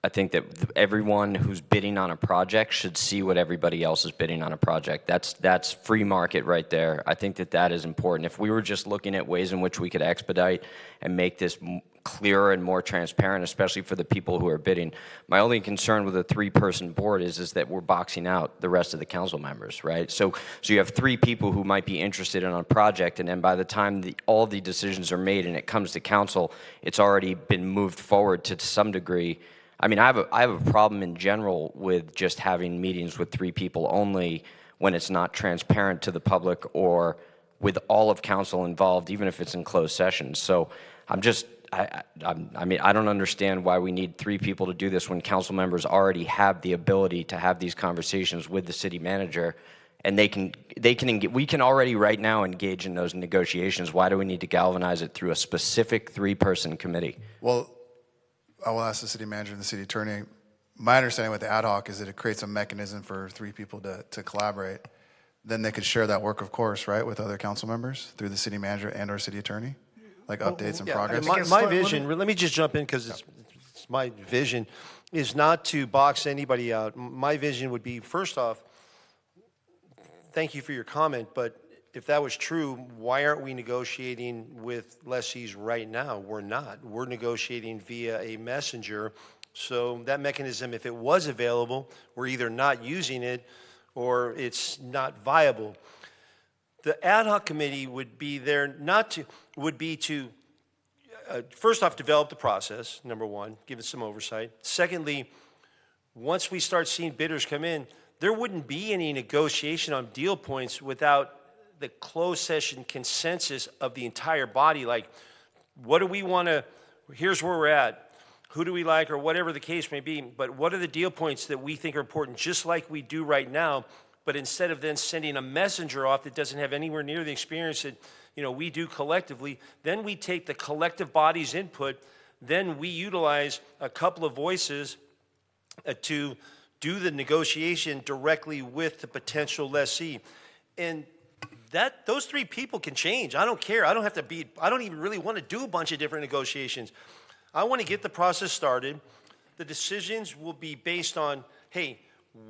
I think that everyone who's bidding on a project should see what everybody else is bidding on a project. That's free market right there. I think that is important. If we were just looking at ways in which we could expedite and make this clearer and more transparent, especially for the people who are bidding, my only concern with a 3-person board is that we're boxing out the rest of the council members, right? So you have 3 people who might be interested in a project, and then by the time all the decisions are made and it comes to council, it's already been moved forward to some degree. I mean, I have a problem in general with just having meetings with 3 people only when it's not transparent to the public or with all of council involved, even if it's in closed session. So I'm just, I mean, I don't understand why we need 3 people to do this when council members already have the ability to have these conversations with the city manager, and we can already right now engage in those negotiations. Why do we need to galvanize it through a specific 3-person committee? Well, I will ask the city manager and the city attorney. My understanding with the ad hoc is that it creates a mechanism for 3 people to collaborate. Then they could share that work, of course, right, with other council members through the city manager and our city attorney, like updates and progress. My vision, let me just jump in because it's my vision, is not to box anybody out. My vision would be, first off, thank you for your comment, but if that was true, why aren't we negotiating with lessees right now? We're not. We're negotiating via a messenger. So that mechanism, if it was available, we're either not using it or it's not viable. The ad hoc committee would be there to first off, develop the process, number one, give it some oversight. Secondly, once we start seeing bidders come in, there wouldn't be any negotiation on deal points without the closed session consensus of the entire body. Like, what do we want to, here's where we're at. Who do we like, or whatever the case may be, but what are the deal points that we think are important, just like we do right now, but instead of then sending a messenger off that doesn't have anywhere near the experience that we do collectively, then we take the collective body's input, then we utilize a couple of voices to do the negotiation directly with the potential lessee. And those 3 people can change. I don't care. I don't even really want to do a bunch of different negotiations. I want to get the process started. The decisions will be based on, hey,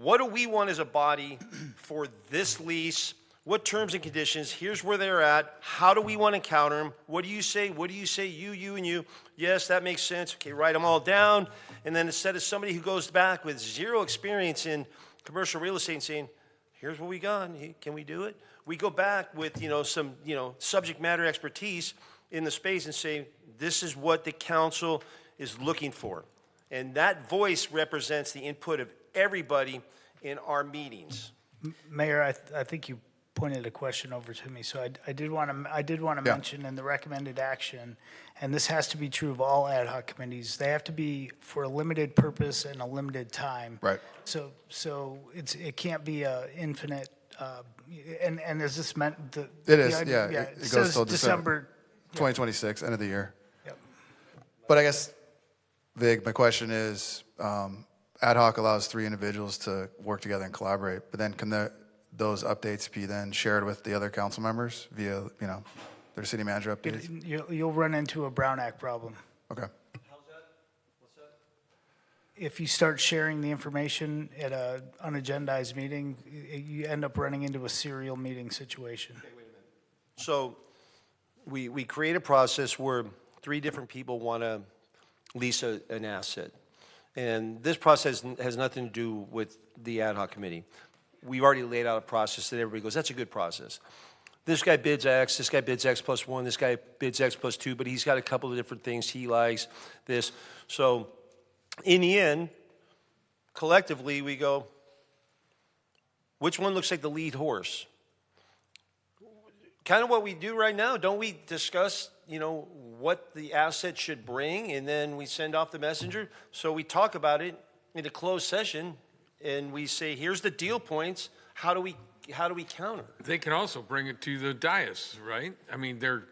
what do we want as a body for this lease? What terms and conditions? Here's where they're at. How do we want to counter them? What do you say? What do you say? You, and you. Yes, that makes sense. Okay, write them all down. And then instead of somebody who goes back with 0 experience in commercial real estate and saying, here's what we got, can we do it? We go back with, some, subject matter expertise in the space and say, this is what the council is looking for. And that voice represents the input of everybody in our meetings. Mayor, I think you pointed a question over to me, so I did want to mention in the recommended action, and this has to be true of all ad hoc committees, they have to be for a limited purpose and a limited time. Right. So it can't be a infinite, and is this meant? It is, yeah. It goes till December 2026, end of the year. Yep. But I guess, Vig, my question is, ad hoc allows 3 individuals to work together and collaborate, but then can those updates be then shared with the other council members via, their city manager updates? You'll run into a Brown Act problem. Okay. How's that? What's that? If you start sharing the information at a unagendized meeting, you end up running into a serial meeting situation. Okay, wait a minute. So we create a process where 3 different people want to lease an asset. And this process has nothing to do with the ad hoc committee. We've already laid out a process that everybody goes, that's a good process. This guy bids X, this guy bids X plus 1, this guy bids X plus 2, but he's got a couple of different things he likes, this. So in the end, collectively, we go, which one looks like the lead horse? Kind of what we do right now. Don't we discuss, what the asset should bring, and then we send off the messenger? So we talk about it in a closed session, and we say, here's the deal points. How do we counter? They can also bring it to the dais, right? I mean, here's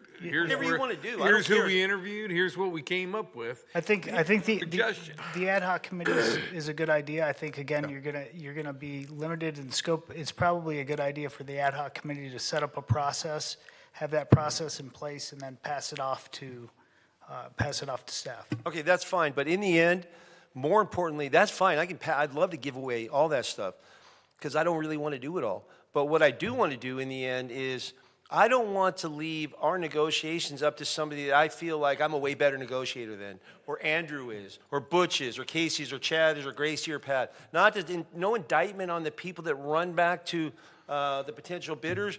whatever you want to do. Here's who we interviewed. Here's what we came up with. I think the ad hoc committee is a good idea. I think again you're gonna be limited in scope. It's probably a good idea for the ad hoc committee to set up a process, have that process in place, and then pass it off to staff. Okay, that's fine. But in the end, more importantly, that's fine. I'd love to give away all that stuff because I don't really want to do it all. But what I do want to do in the end is I don't want to leave our negotiations up to somebody that I feel like I'm a way better negotiator than, or Andrew is, or Butch is, or Casey's, or Chad is, or Gracie, or Pat. No indictment on the people that run back to the potential bidders,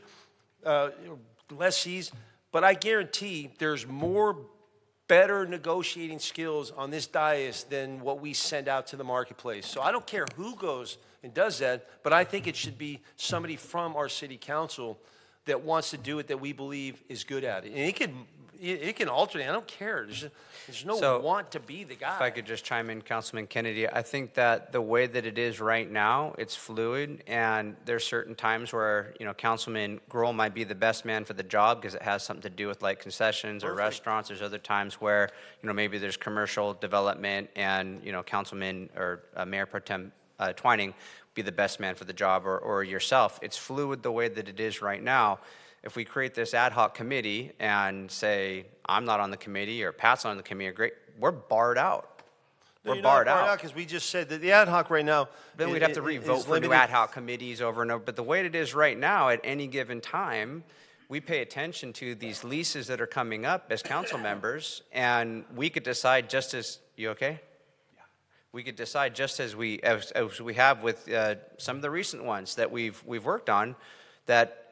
lessees, but I guarantee there's more better negotiating skills on this dais than what we send out to the marketplace. So I don't care who goes and does that, but I think it should be somebody from our city council that wants to do it that we believe is good at it. And it can alternate. I don't care. There's no So, want to be the guy. If I could just chime in, Councilman Kennedy, I think that the way that it is right now, it's fluid, and there's certain times where, Councilman Grohl might be the best man for the job because it has something to do with like concessions or restaurants. There's other times where, maybe there's commercial development and, Councilman or Mayor Pro Tem Twining be the best man for the job or yourself. It's fluid the way that it is right now. If we create this ad hoc committee and say, I'm not on the committee or Pat's not on the committee, great, we're barred out. No, We're you're not barred out. because we just said that the ad hoc right now. Then we'd have to re-vote for new ad hoc committees over and over. But the way it is right now, at any given time, we pay attention to these leases that are coming up as council members, and we could decide just as, you okay? Yeah. We could decide just as we have with some of the recent ones that we've worked on, that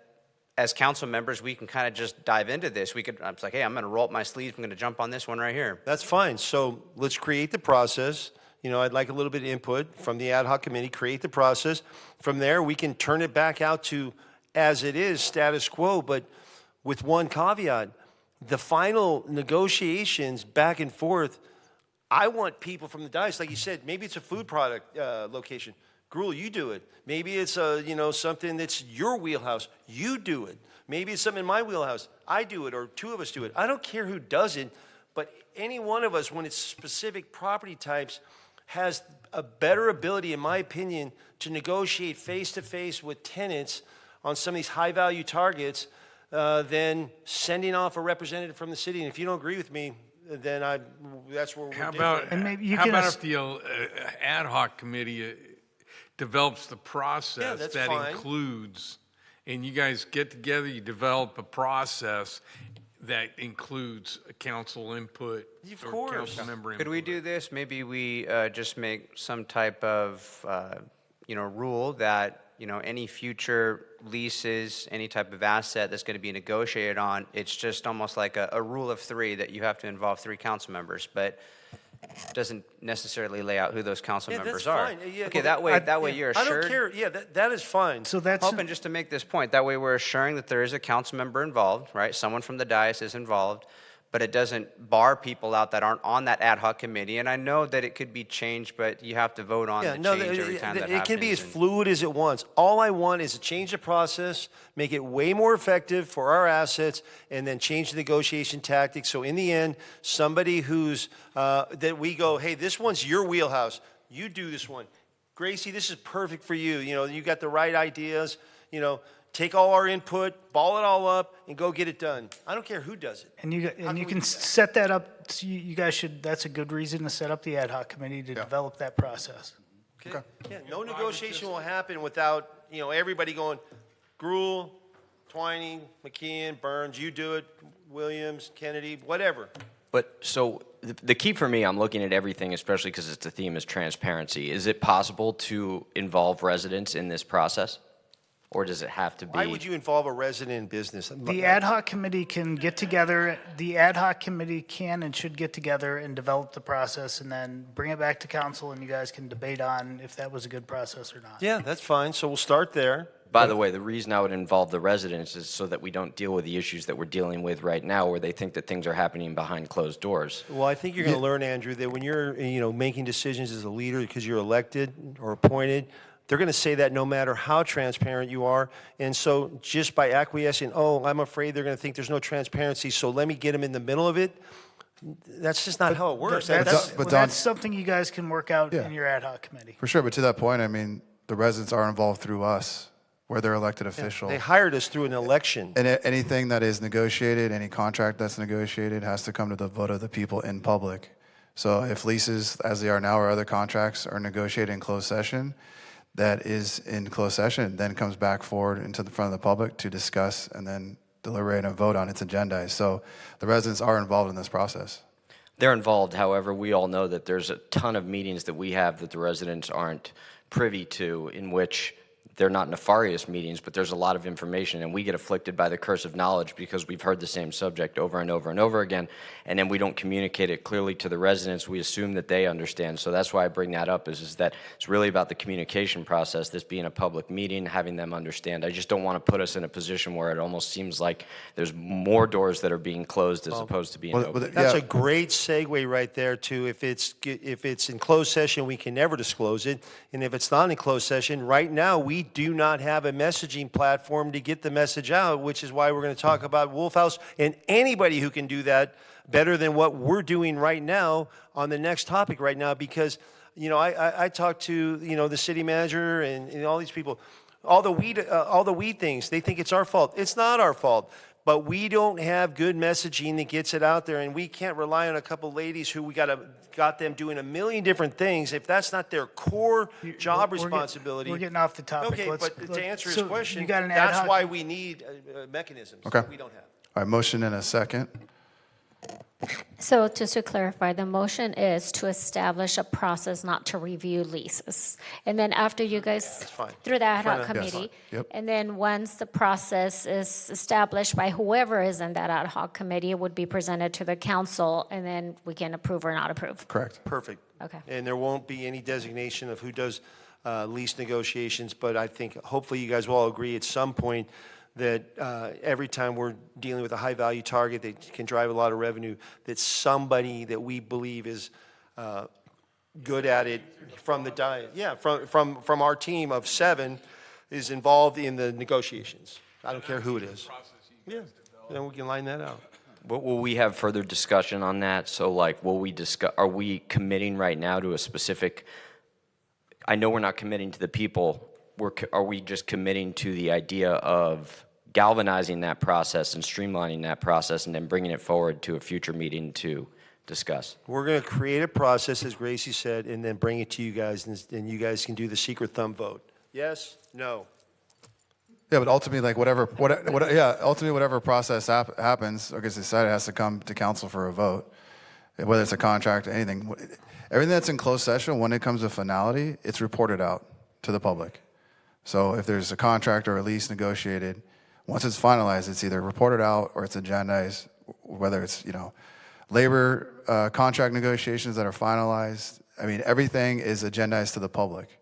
as council members, we can kind of just dive into this. I'm like, hey, I'm going to roll up my sleeves. I'm going to jump on this one right here. That's fine. So let's create the process. I'd like a little bit of input from the ad hoc committee, create the process. From there, we can turn it back out to as it is, status quo, but with one caveat. The final negotiations back and forth, I want people from the dais, like you said, maybe it's a food product location. Gruel, you do it. Maybe it's something that's your wheelhouse. You do it. Maybe it's something in my wheelhouse. I do it, or two of us do it. I don't care who does it, but any one of us, when it's specific property types, has a better ability, in my opinion, to negotiate face-to-face with tenants on some of these high-value targets than sending off a representative from the city. And if you don't agree with me, then that's where we're How different. about, And maybe you how can about ask- if the ad hoc committee develops the process that's that fine. includes, and you guys get together, you develop a process that includes council input Of or course. council member input? Could we do this? Maybe we just make some type of, rule that, any future leases, any type of asset that's going to be negotiated on, it's just almost like a rule of three that you have to involve 3 council members, but doesn't necessarily lay out who those council Yeah, members that's are. fine. Yeah, Okay, well, that way you're I assured. don't care. Yeah, that is fine. So that's, Hoping just to make this point, that way we're assuring that there is a council member involved, right? Someone from the dais is involved, but it doesn't bar people out that aren't on that ad hoc committee. And I know that it could be changed, but you have to vote on the change every time that it happens. can be as and- fluid as it wants. All I want is to change the process, make it way more effective for our assets, and then change the negotiation tactics. So in the end, somebody who's that we go, hey, this one's your wheelhouse. You do this one. Gracie, this is perfect for you. You got the right ideas. Take all our input, ball it all up, and go get it done. I don't care who does it. and you can we can do that? set that up, so you guys should, that's a good reason to set up the ad hoc committee to develop that process. Okay. Yeah, no negotiation will happen without, everybody going, Gruel, Twining, McKeon, Burns, you do it, Williams, Kennedy, whatever. But so the key for me, I'm looking at everything, especially because it's the theme is transparency. Is it possible to involve residents in this process? Or does it have to be? Why would you involve a resident in business? The ad hoc committee can get together, the ad hoc committee can and should get together and develop the process and then bring it back to council and you guys can debate on if that was a good process or not. Yeah, that's fine. So we'll start there. By the way, the reason I would involve the residents is so that we don't deal with the issues that we're dealing with right now where they think that things are happening behind closed doors. Well, I think you're going to learn, Andrew, that when you're, making decisions as a leader because you're elected or appointed, they're going to say that no matter how transparent you are. And so just by acquiescing, I'm afraid they're going to think there's no transparency, so let me get them in the middle of it. That's just not how it works. That's something you guys can work out Yeah. in your ad hoc committee. For sure, but to that point, I mean, the residents are involved through us. We're their elected official. They hired us through an election. And anything that is negotiated, any contract that's negotiated has to come to the vote of the people in public. So if leases, as they are now, or other contracts are negotiated in closed session, that is in closed session, then comes back forward into the front of the public to discuss and then deliberate and vote on its agenda. So the residents are involved in this process. They're involved, however, we all know that there's a ton of meetings that we have that the residents aren't privy to in which they're not nefarious meetings, but there's a lot of information, and we get afflicted by the curse of knowledge because we've heard the same subject over and over and over again, and then we don't communicate it clearly to the residents. We assume that they understand. So that's why I bring that up, is that it's really about the communication process, this being a public meeting, having them understand. I just don't want to put us in a position where it almost seems like there's more doors that are being closed as opposed to being open. That's a great segue right there to if it's in closed session, we can never disclose it. And if it's not in closed session, right now, we do not have a messaging platform to get the message out, which is why we're going to talk about Wolf House and anybody who can do that better than what we're doing right now on the next topic right now. Because, you know, I talked to, you know, the city manager and all these people, all the weed things, they think it's our fault. It's not our fault. But we don't have good messaging that gets it out there, and we can't rely on a couple ladies who got them doing a million different things if that's not their core job responsibility. We're getting off the topic. Okay, but to answer his question, you got an ad that's hoc- why we need mechanisms Okay. that we don't have. All right, motion and a second. So just to clarify, the motion is to establish a process not to review leases. And then after you guys, fine. through the ad For hoc now. Yes. committee, Yep. and then once the process is established by whoever is in that ad hoc committee, it would be presented to the council, and then we can approve or not approve. Correct. Perfect. Okay. And there won't be any designation of who does lease negotiations, but I think hopefully you guys will all agree at some point that every time we're dealing with a high-value target that can drive a lot of revenue, that somebody that we believe is good at it from the from our team of 7 is involved in the negotiations. I don't care who it is. Yeah, then we can line that out. But will we have further discussion on that? So like, are we committing right now to a specific, I know we're not committing to the people, are we just committing to the idea of galvanizing that process and streamlining that process and then bringing it forward to a future meeting to discuss? We're going to create a process, as Gracie said, and then bring it to you guys, and you guys can do the secret thumb vote. Yes? No? Yeah, but ultimately, like ultimately whatever process happens or gets decided has to come to council for a vote, whether it's a contract or anything. Everything that's in closed session, when it comes to finality, it's reported out to the public. So if there's a contract or a lease negotiated, once it's finalized, it's either reported out or it's agendized, whether it's, you know, labor contract negotiations that are finalized. I mean, everything is agendized to the public.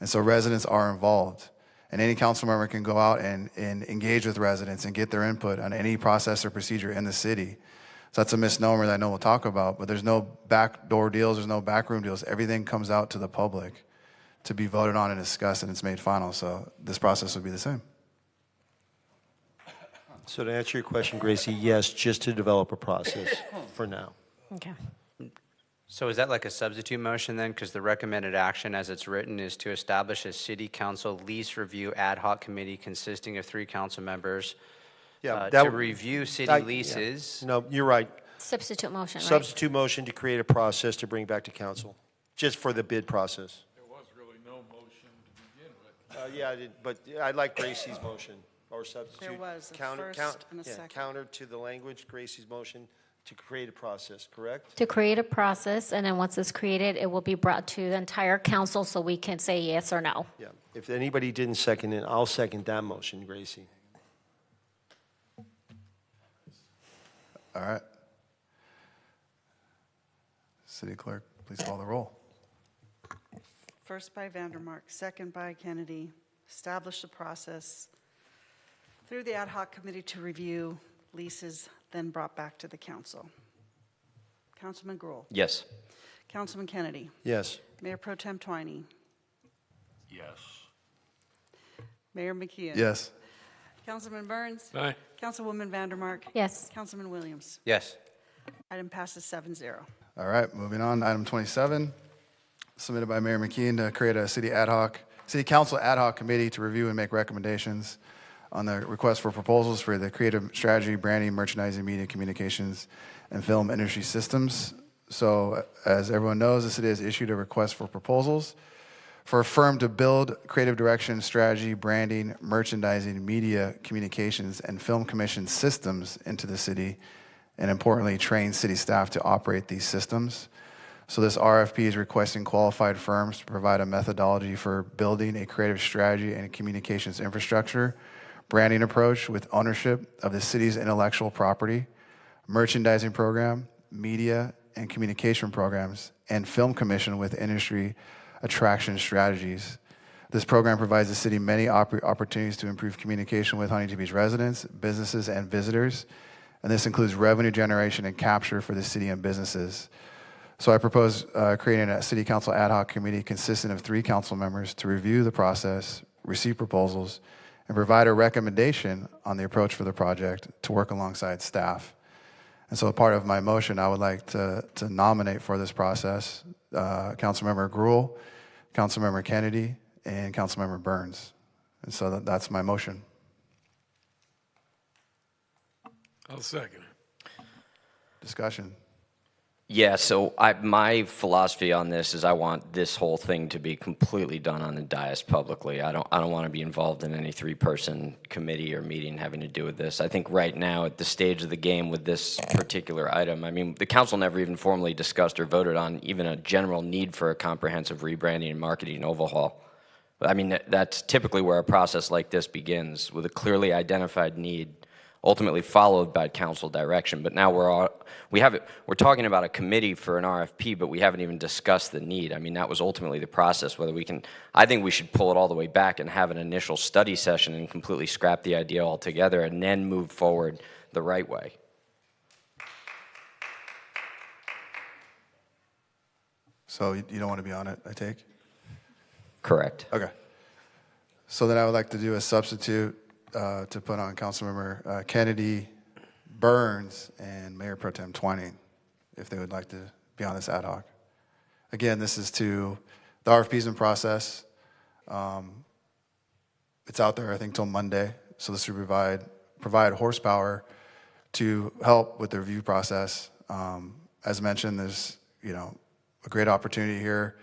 And so residents are involved. And any council member can go out and engage with residents and get their input on any process or procedure in the city. So that's a misnomer that I know we'll talk about, but there's no backdoor deals, there's no backroom deals. Everything comes out to the public to be voted on and discussed, and it's made final. So this process would be the same. So to answer your question, Gracie, yes, just to develop a process for now. Okay. So is that like a substitute motion then? Because the recommended action as it's written is to establish a city council lease review ad hoc committee consisting of 3 council members to review city leases. No, you're right. Substitute motion, right? Substitute motion to create a process to bring back to council, just for the bid process. There was really no motion to begin with. Yeah, I did, but I like Gracie's motion, or substitute. There was a Counter- first and a second. Counter to the language, Gracie's motion to create a process, correct? To create a process, and then once it's created, it will be brought to the entire council so we can say yes or no. Yeah. If anybody didn't second it, I'll second that motion, Gracie. All right. City Clerk, please call the roll. First by Vandermark, second by Kennedy. Establish the process through the ad hoc committee to review leases, then brought back to the council. Councilman Gruhl. Yes. Councilman Kennedy. Yes. Mayor Pro Tem Twiney. Yes. Mayor McKeon. Yes. Councilman Burns. Aye. Councilwoman Vandermark. Yes. Councilman Williams. Yes. Item passes 7-0. All right, moving on. Item 27, submitted by Mayor McKeon to create a city council ad hoc committee to review and make recommendations on the request for proposals for the creative strategy, branding, merchandising, media communications, and film industry systems. So as everyone knows, the city has issued a request for proposals for a firm to build creative direction, strategy, branding, merchandising, media communications, and film commission systems into the city, and importantly, train city staff to operate these systems. So this RFP is requesting qualified firms to provide a methodology for building a creative strategy and communications infrastructure, branding approach with ownership of the city's intellectual property, merchandising program, media and communication programs, and film commission with industry attraction strategies. This program provides the city many opportunities to improve communication with Huntington Beach residents, businesses, and visitors, and this includes revenue generation and capture for the city and businesses. So I propose creating a city council ad hoc committee consisting of 3 council members to review the process, receive proposals, and provide a recommendation on the approach for the project to work alongside staff. And so, a part of my motion, I would like to nominate for this process Councilmember Gruhl, Councilmember Kennedy, and Councilmember Burns. And so that's my motion. I'll second it. Discussion. Yeah, so my philosophy on this is I want this whole thing to be completely done on the dais publicly. I don't want to be involved in any 3-person committee or meeting having to do with this. I think right now at the stage of the game with this particular item, I mean, the council never even formally discussed or voted on even a general need for a comprehensive rebranding and marketing overhaul. But I mean, that's typically where a process like this begins, with a clearly identified need, ultimately followed by council direction. But now we're talking about a committee for an RFP, but we haven't even discussed the need. I mean, that was ultimately the process. I think we should pull it all the way back and have an initial study session and completely scrap the idea altogether and then move forward the right way. So you don't want to be on it, I take? Correct. Okay. So then I would like to do a substitute to put on Councilmember Kennedy, Burns, and Mayor Pro Tem Twining, if they would like to be on this ad hoc. Again, this is the RFP's in process. It's out there, I think, till Monday. So this would provide horsepower to help with the review process. As mentioned, there's a great opportunity here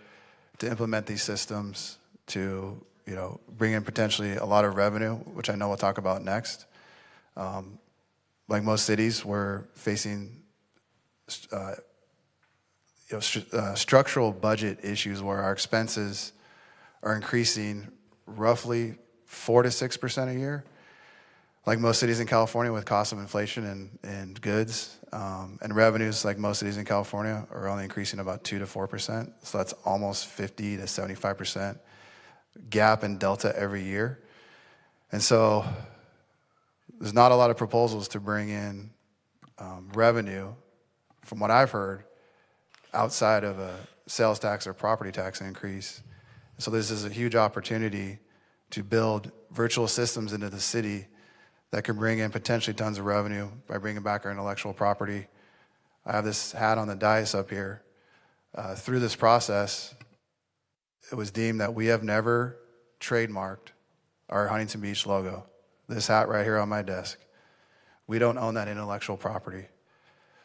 to implement these systems, to bring in potentially a lot of revenue, which I know we'll talk about next. Like most cities, we're facing structural budget issues where our expenses are increasing roughly 4 to 6% a year. Like most cities in California, with cost of inflation and goods, and revenues, like most cities in California, are only increasing about 2 to 4%. So that's almost 50 to 75% gap and delta every year. And so there's not a lot of proposals to bring in revenue, from what I've heard, outside of a sales tax or property tax increase. So this is a huge opportunity to build virtual systems into the city that could bring in potentially tons of revenue by bringing back our intellectual property. I have this hat on the dais up here. Through this process, it was deemed that we have never trademarked our Huntington Beach logo. This hat right here on my desk. We don't own that intellectual property.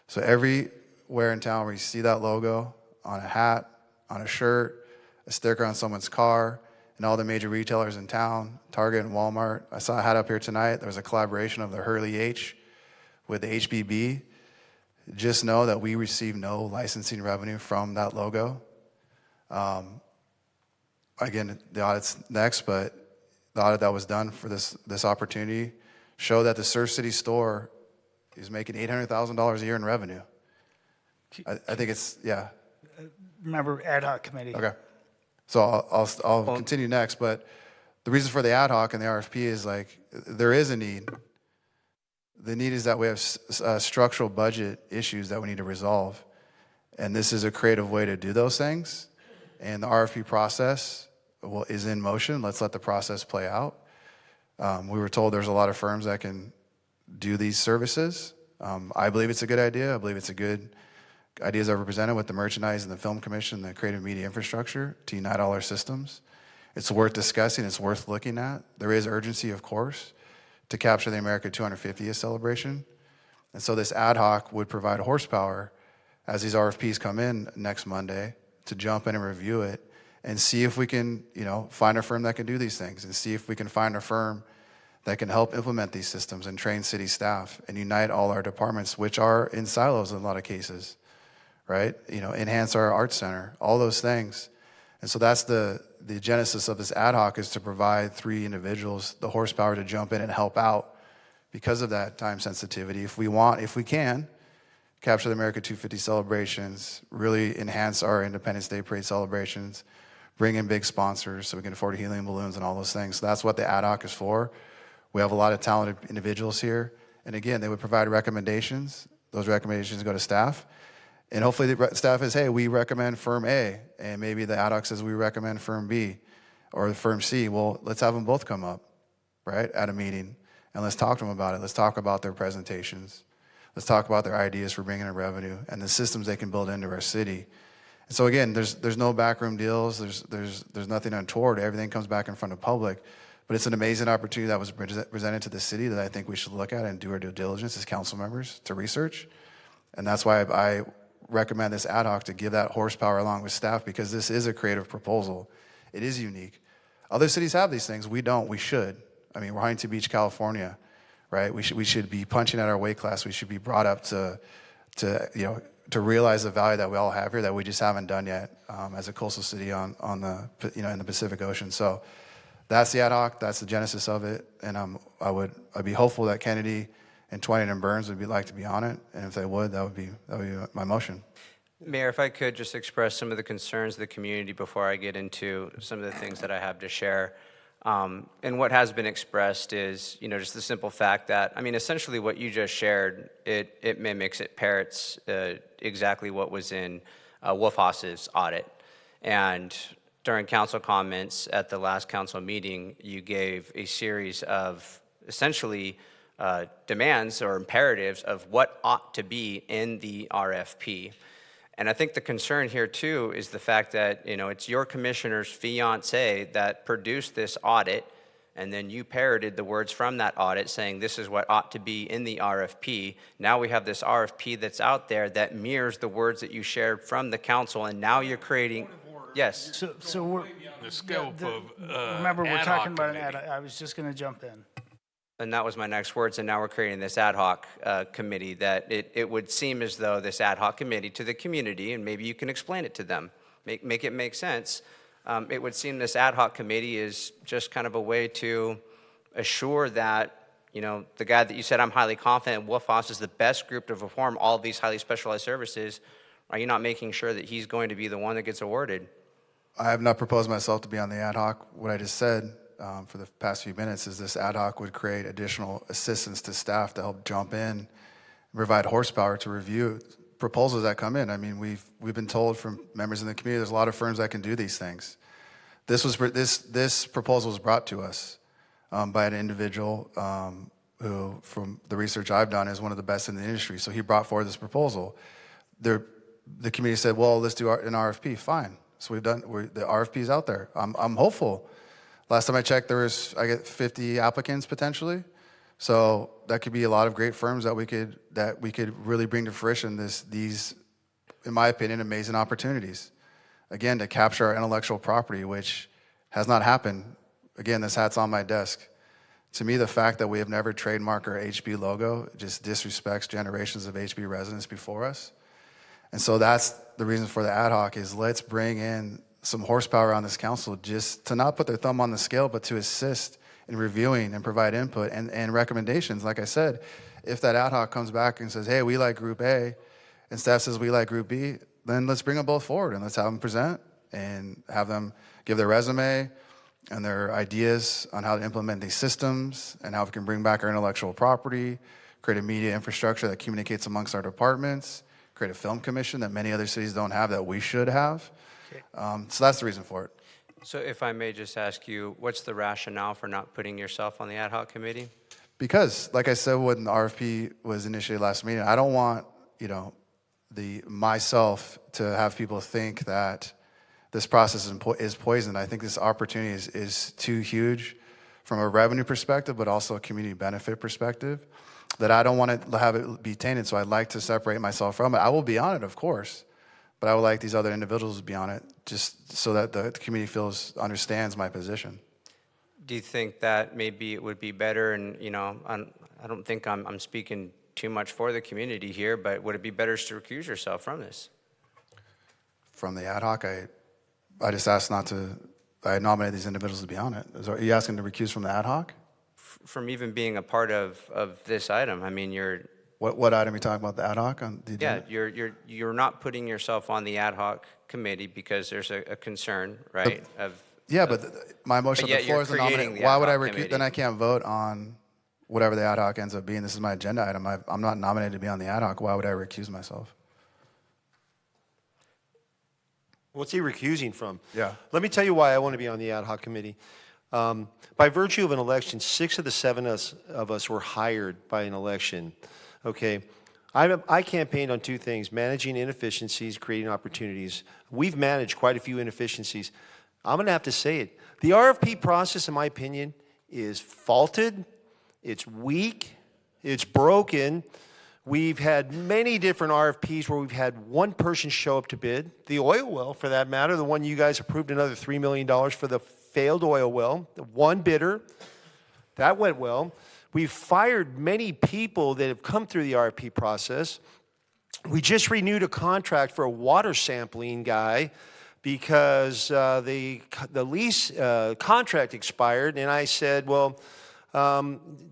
So everywhere in town where you see that logo on a hat, on a shirt, a sticker on someone's car, and all the major retailers in town, Target and Walmart. I saw a hat up here tonight. There was a collaboration of the Hurley H with the HBB. Just know that we receive no licensing revenue from that logo. Again, the audit's next, but the audit that was done for this opportunity showed that the Surf City store is making $800,000 a year in revenue. I think it's, yeah. Remember, ad hoc committee. Okay. So I'll continue next, but the reason for the ad hoc and the RFP is there is a need. The need is that we have structural budget issues that we need to resolve. And this is a creative way to do those things. And the RFP process is in motion. Let's let the process play out. We were told there's a lot of firms that can do these services. I believe it's a good idea. I believe it's a good ideas I've presented with the merchandise and the film commission, the creative media infrastructure to unite all our systems. It's worth discussing. It's worth looking at. There is urgency, of course, to capture the America 250th celebration. And so this ad hoc would provide horsepower as these RFPs come in next Monday to jump in and review it and see if we can, find a firm that can do these things, and see if we can find a firm that can help implement these systems and train city staff and unite all our departments, which are in silos in a lot of cases. right? Enhance our arts center, all those things. And so that's the genesis of this ad hoc, is to provide 3 individuals the horsepower to jump in and help out because of that time sensitivity. If we can, capture the America 250 celebrations, really enhance our Independence Day parade celebrations, bring in big sponsors so we can afford helium balloons and all those things. So that's what the ad hoc is for. We have a lot of talented individuals here. And again, they would provide recommendations. Those recommendations go to staff. And hopefully the staff is, hey, we recommend firm A. And maybe the ad hoc says we recommend firm B or firm C. Well, let's have them both come up, right, at a meeting. And let's talk to them about it. Let's talk about their presentations. Let's talk about their ideas for bringing in revenue and the systems they can build into our city. And so again, there's no backroom deals. There's nothing untoward. Everything comes back in front of public. But it's an amazing opportunity that was presented to the city that I think we should look at and do our due diligence as council members to research. And that's why I recommend this ad hoc to give that horsepower along with staff, because this is a creative proposal. It is unique. Other cities have these things. We don't. We should. I mean, we're Huntington Beach, California, right? We should be punching at our weight class. We should be brought up to realize the value that we all have here that we just haven't done yet as a coastal city on the in the Pacific Ocean. So that's the ad hoc. That's the genesis of it. And I'd be hopeful that Kennedy and Twining and Burns would like to be on it. And if they would, that would be my motion. Mayor, if I could just express some of the concerns of the community before I get into some of the things that I have to share. And what has been expressed is, just the simple fact that, essentially what you just shared, it mimics, it parrots exactly what was in Wolfhaus's audit. And during council comments at the last council meeting, you gave a series of essentially demands or imperatives of what ought to be in the RFP. And I think the concern here too is the fact that, it's your commissioner's fiance that produced this audit, and then you parroted the words from that audit saying this is what ought to be in the RFP. Now we have this RFP that's out there that mirrors the words that you shared from the council, and now you're creating, yes. So we're, The scope of remember, we're ad talking hoc about an committee. I was just going to jump in. And that was my next words, and now we're creating this ad hoc committee that it would seem as though this ad hoc committee to the community, and maybe you can explain it to them, make it make sense. It would seem this ad hoc committee is just kind of a way to assure that, the guy that you said I'm highly confident Wolfhaus is the best group to perform all of these highly specialized services. Are you not making sure that he's going to be the one that gets awarded? I have not proposed myself to be on the ad hoc. What I just said for the past few minutes is this ad hoc would create additional assistance to staff to help jump in and provide horsepower to review proposals that come in. I mean, we've been told from members in the community there's a lot of firms that can do these things. This proposal was brought to us by an individual who, from the research I've done, is one of the best in the industry. So he brought forward this proposal. The committee said, well, let's do an RFP. Fine. So the RFP is out there. I'm hopeful. Last time I checked, I get 50 applicants potentially. So that could be a lot of great firms that we could really bring to fruition these, in my opinion, amazing opportunities. Again, to capture our intellectual property, which has not happened. Again, this hat's on my desk. To me, the fact that we have never trademarked our HB logo just disrespects generations of HB residents before us. And so that's the reason for the ad hoc, is let's bring in some horsepower on this council just to not put their thumb on the scale, but to assist in reviewing and provide input and recommendations. Like I said, if that ad hoc comes back and says, hey, we like Group A, and staff says we like Group B, then let's bring them both forward and let's have them present and have them give their resume and their ideas on how to implement these systems and how we can bring back our intellectual property, create a media infrastructure that communicates amongst our departments, create a film commission that many other cities don't have that we should have. So that's the reason for it. So if I may just ask you, what's the rationale for not putting yourself on the ad hoc committee? Because, like I said, when the RFP was initiated last meeting, I don't want, myself to have people think that this process is poisoned. I think this opportunity is too huge from a revenue perspective, but also a community benefit perspective, that I don't want to have it be tainted. So I'd like to separate myself from it. I will be on it, of course, but I would like these other individuals to be on it, just so that the community understands my position. Do you think that maybe it would be better, and I don't think I'm speaking too much for the community here, but would it be better to recuse yourself from this? from the ad hoc. I just asked not to, I nominated these individuals to be on it. Are you asking to recuse from the ad hoc? From even being a part of this item. I mean, you're, What item are you talking about, the ad hoc on the yeah, agenda? you're not putting yourself on the ad hoc committee because there's a concern, right? Yeah, but my motion but on yet the floor you're is to creating nominate. the Why ad would I hoc recuse? committee. Then I can't vote on whatever the ad hoc ends up being. This is my agenda item. I'm not nominated to be on the ad hoc. Why would I recuse myself? What's he recusing from? Yeah. Let me tell you why I want to be on the ad hoc committee. By virtue of an election, 6 of the 7 of us were hired by an election. Okay. I campaigned on 2 things: managing inefficiencies, creating opportunities. We've managed quite a few inefficiencies. I'm going to have to say it. The RFP process, in my opinion, is faulted. It's weak. It's broken. We've had many different RFPs where we've had one person show up to bid. The oil well, for that matter, the one you guys approved another $3 million for the failed oil well, the one bidder. That went well. We've fired many people that have come through the RFP process. We just renewed a contract for a water sampling guy because the lease contract expired, and I said, well,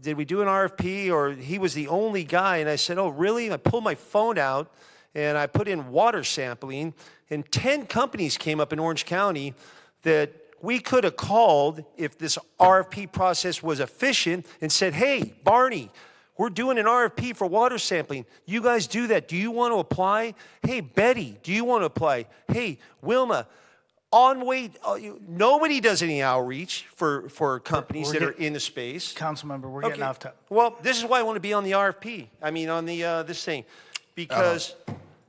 did we do an RFP? Or he was the only guy, and I said, oh, really? I pulled my phone out, and I put in water sampling, and 10 companies came up in Orange County that we could have called if this RFP process was efficient and said, hey, Barney, we're doing an RFP for water sampling. You guys do that. Do you want to apply? Hey, Betty, do you want to apply? Hey, Wilma, nobody does any outreach for companies that are in the space. Councilmember, we're getting off topic. Well, this is why I want to be on the RFP. I mean, on the this thing, because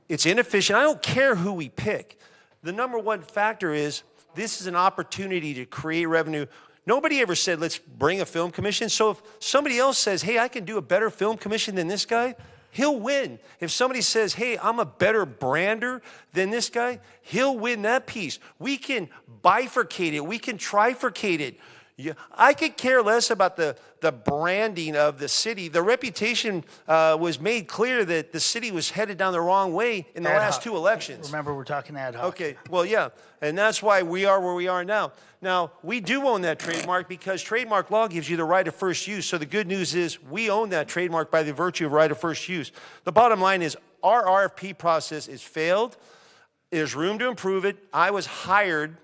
it's inefficient. I don't care who we pick. The number one factor is this is an opportunity to create revenue. Nobody ever said, let's bring a film commission. So if somebody else says, hey, I can do a better film commission than this guy, he'll win. If somebody says, hey, I'm a better brander than this guy, he'll win that piece. We can bifurcate it. We can trifurcate it. Yeah, I could care less about the branding of the city. The reputation was made clear that the city was headed down the wrong way in the last 2 elections. Remember, we're talking ad hoc. Okay, well, yeah, and that's why we are where we are now. Now, we do own that trademark because trademark law gives you the right of first use. So the good news is we own that trademark by the virtue of right of first use. The bottom line is our RFP process is failed. There's room to improve it. I was hired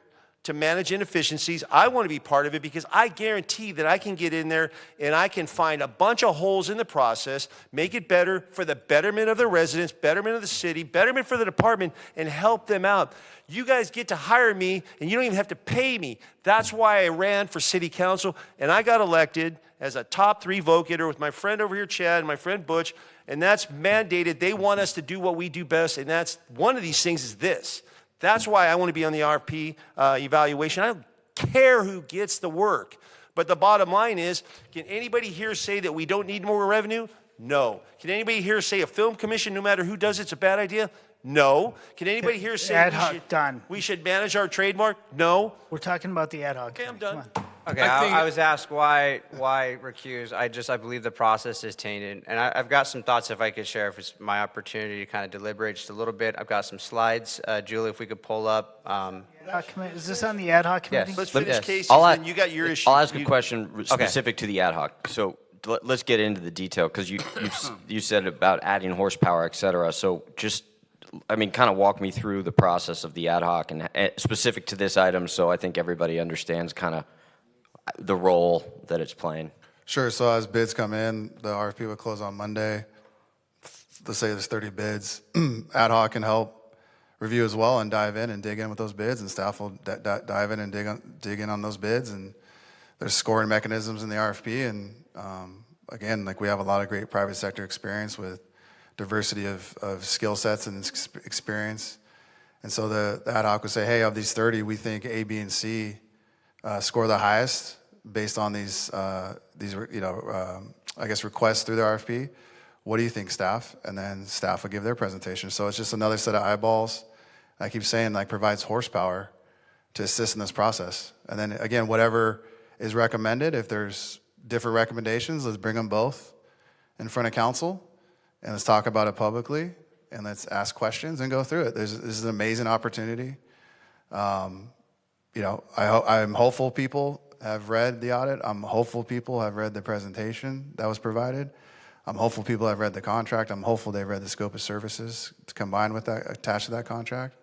to manage inefficiencies. I want to be part of it because I guarantee that I can get in there and I can find a bunch of holes in the process, make it better for the betterment of the residents, betterment of the city, betterment for the department, and help them out. You guys get to hire me and you don't even have to pay me. That's why I ran for city council and I got elected as a top 3 vote getter with my friend over here, Chad, and my friend Butch, and that's mandated. They want us to do what we do best, and that's one of these things is this. That's why I want to be on the RFP evaluation. I don't care who gets the work. But the bottom line is, can anybody here say that we don't need more revenue? No. Can anybody here say a film commission, no matter who does it's a bad idea? No. Can anybody here say Ad hoc, done. we should manage our trademark? No. We're talking about the ad hoc. Okay, I'm done. Okay, I was asked why recuse. I believe the process is tainted. And I've got some thoughts if I could share, if it's my opportunity to kind of deliberate just a little bit. I've got some slides. Julie, if we could pull up. Is this on the ad hoc committee? Yes. Let's finish cases, I'll and you got your issue. I'll ask a question specific to the ad hoc. So let's get into the detail because you said about adding horsepower, et cetera. So just, I mean, kind of walk me through the process of the ad hoc and specific to this item so I think everybody understands kind of the role that it's playing. Sure. So as bids come in, the RFP will close on Monday. Let's say there's 30 bids. Ad hoc can help review as well and dive in and dig in with those bids, and staff will dive in and dig in on those bids. And there's scoring mechanisms in the RFP. And again, like we have a lot of great private sector experience with diversity of skill sets and experience. And so the ad hoc would say, hey, of these 30, we think A, B, and C score the highest based on these requests through the RFP. What do you think, staff? And then staff will give their presentation. So it's just another set of eyeballs. I keep saying, like, provides horsepower to assist in this process. And then again, whatever is recommended, if there's different recommendations, let's bring them both in front of council and let's talk about it publicly. and let's ask questions and go through it. This is an amazing opportunity. You know, I'm hopeful people have read the audit. I'm hopeful people have read the presentation that was provided. I'm hopeful people have read the contract. I'm hopeful they've read the scope of services to combine with that, attached to that contract.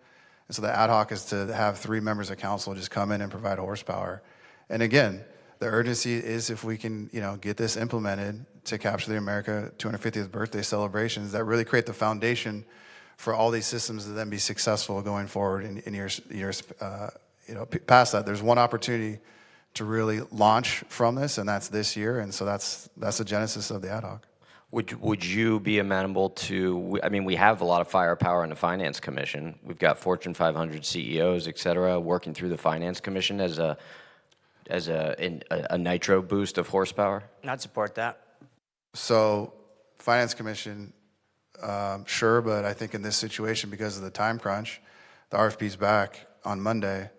And so the ad hoc is to have 3 members of council just come in and provide horsepower. And again, the urgency is if we can, you know, get this implemented to capture the America 250th birthday celebrations that really create the foundation for all these systems to then be successful going forward in years you know, past that. There's one opportunity to really launch from this, and that's this year. And so that's the genesis of the ad hoc. Would you be amenable to, I mean, we have a lot of firepower in the Finance Commission. We've got Fortune 500 CEOs, et cetera, working through the Finance Commission as a nitro boost of horsepower? I'd support that. So Finance Commission, sure, but I think in this situation, because of the time crunch, the RFP's back on Monday.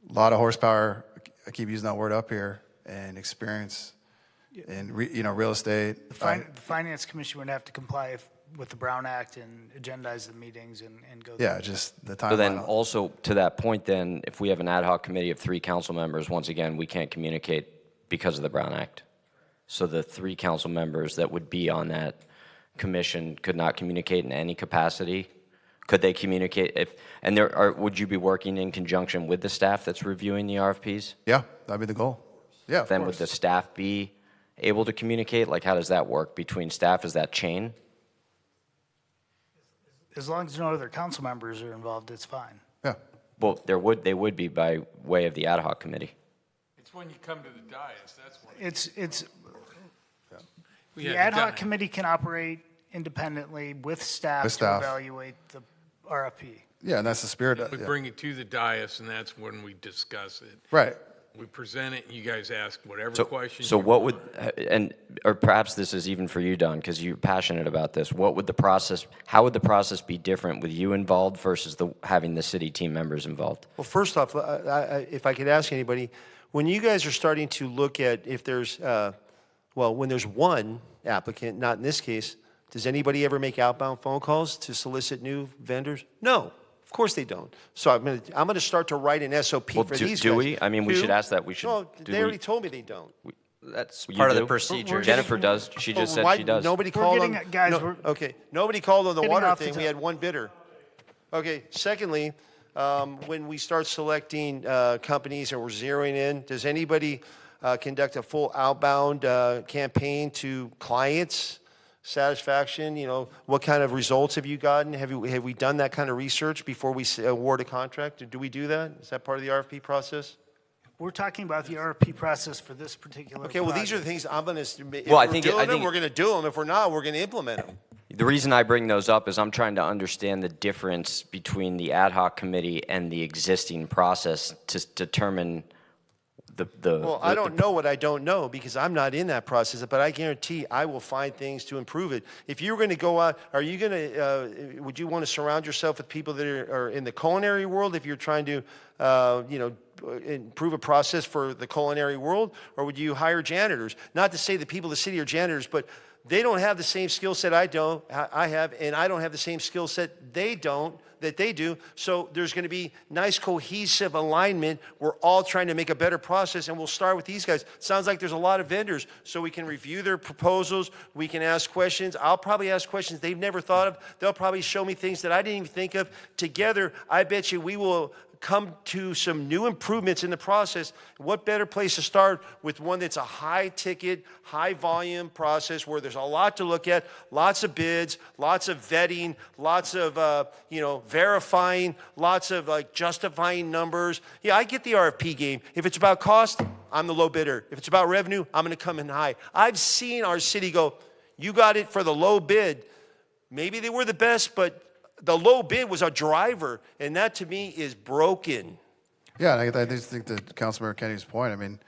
A lot of horsepower, I keep using that word up here, and experience in real estate. The Finance Commission would have to comply with the Brown Act and agendize the meetings and go through. Yeah, just the timeline. So then also to that point then, if we have an ad hoc committee of 3 council members, once again, we can't communicate because of the Brown Act. So the 3 council members that would be on that commission could not communicate in any capacity? Could they communicate would you be working in conjunction with the staff that's reviewing the RFPs? Yeah, that'd be the goal. Yeah, of Then course. would the staff be able to communicate? Like, how does that work between staff? Is that chain? As long as no other council members are involved, it's fine. Yeah. Well, they would be by way of the ad hoc committee. It's when you come to the dais, that's when. It's We the haven't ad done hoc it. committee can operate independently with staff With to staff. evaluate the RFP. Yeah, and that's the spirit of We yeah. bring it to the dais, and that's when we discuss it. Right. We present it, and you guys ask whatever So, questions. so you what want. would, or perhaps this is even for you, Don, because you're passionate about this. What would the process, how would the process be different with you involved versus having the city team members involved? Well, first off, if I could ask anybody, when you guys are starting to look at if there's, when there's one applicant, not in this case, does anybody ever make outbound phone calls to solicit new vendors? No, of course they don't. So I'm going to start to write an SOP Well, for do these guys. we? I mean, we Do? should ask that. We should. No, do they already we- told me they don't. That's You part of the do? procedure. Jennifer does. She just said Why- she does. Nobody We're called getting- on. guys, no, we're okay, nobody called on the getting water off the thing. We top. had one bidder. Okay, secondly, when we start selecting companies and we're zeroing in, does anybody conduct a full outbound campaign to clients? Satisfaction, what kind of results have you gotten? Have we done that kind of research before we award a contract? Do we do that? Is that part of the RFP process? We're talking about the RFP process for this particular Okay, well, these are the project. things I'm going to, if Well, I we're think- doing I them, think- we're going to do them. If we're not, we're going to implement them. The reason I bring those up is I'm trying to understand the difference between the ad hoc committee and the existing process to determine Well, I don't know what I don't know because I'm not in that process, but I guarantee I will find things to improve it. If you were going to go out, would you want to surround yourself with people that are in the culinary world if you're trying to, improve a process for the culinary world? Or would you hire janitors? Not to say that people in the city are janitors, but they don't have the same skill set I have, and I don't have the same skill set that they do. So there's going to be nice cohesive alignment. We're all trying to make a better process, and we'll start with these guys. Sounds like there's a lot of vendors, so we can review their proposals. We can ask questions. I'll probably ask questions they've never thought of. They'll probably show me things that I didn't even think of. Together, I bet you we will come to some new improvements in the process. What better place to start with one that's a high-ticket, high-volume process where there's a lot to look at, lots of bids, lots of vetting, lots of verifying, lots of justifying numbers. Yeah, I get the RFP game. If it's about cost, I'm the low bidder. If it's about revenue, I'm going to come in high. I've seen our city go, you got it for the low bid. Maybe they were the best, but the low bid was a driver, and that to me is broken. Yeah, and I just think that Councilmember Kennedy's point, I mean,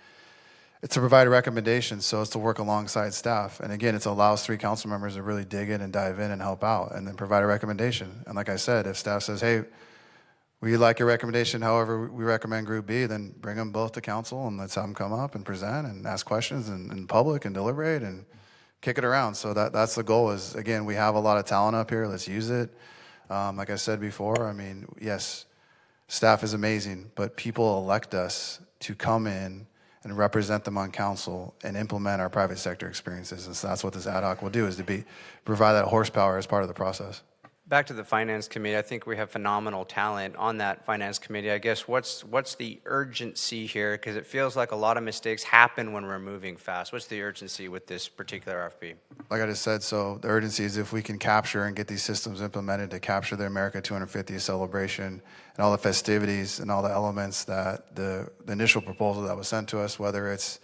it's to provide a recommendation, so it's to work alongside staff. And again, it allows 3 council members to really dig in and dive in and help out and then provide a recommendation. And like I said, if staff says, hey, we like your recommendation, however, we recommend Group B, then bring them both to council and let's have them come up and present and ask questions in public and deliberate and kick it around. So that's the goal is, again, we have a lot of talent up here. Let's use it. Like I said before, I mean, yes, staff is amazing, but people elect us to come in and represent them on council and implement our private sector experiences. And so that's what this ad hoc will do, is to provide that horsepower as part of the process. Back to the Finance Committee, I think we have phenomenal talent on that Finance Committee. I guess what's the urgency here? Because it feels like a lot of mistakes happen when we're moving fast. What's the urgency with this particular RFP? Like I just said, so the urgency is if we can capture and get these systems implemented to capture the America 250th celebration and all the festivities and all the elements that the initial proposal that was sent to us, whether it's,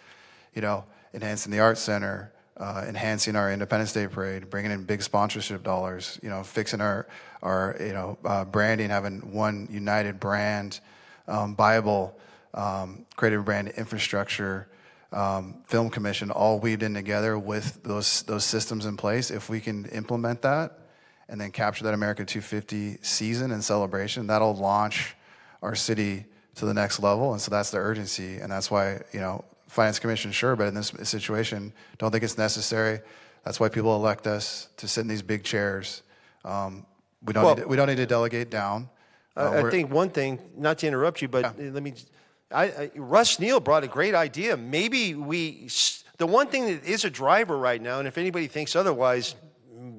enhancing the Arts Center, enhancing our Independence Day parade, bringing in big sponsorship dollars, fixing our branding, having one united brand, Bible, creative brand infrastructure, film commission, all weaved in together with those systems in place. If we can implement that and then capture that America 250 season and celebration, that'll launch our city to the next level. And so that's the urgency, and that's why Finance Commission, sure, but in this situation, don't think it's necessary. That's why people elect us to sit in these big chairs. We don't need to delegate down. I think one thing, not to interrupt you, but let me. Russ Neal brought a great idea. Maybe the one thing that is a driver right now, and if anybody thinks otherwise,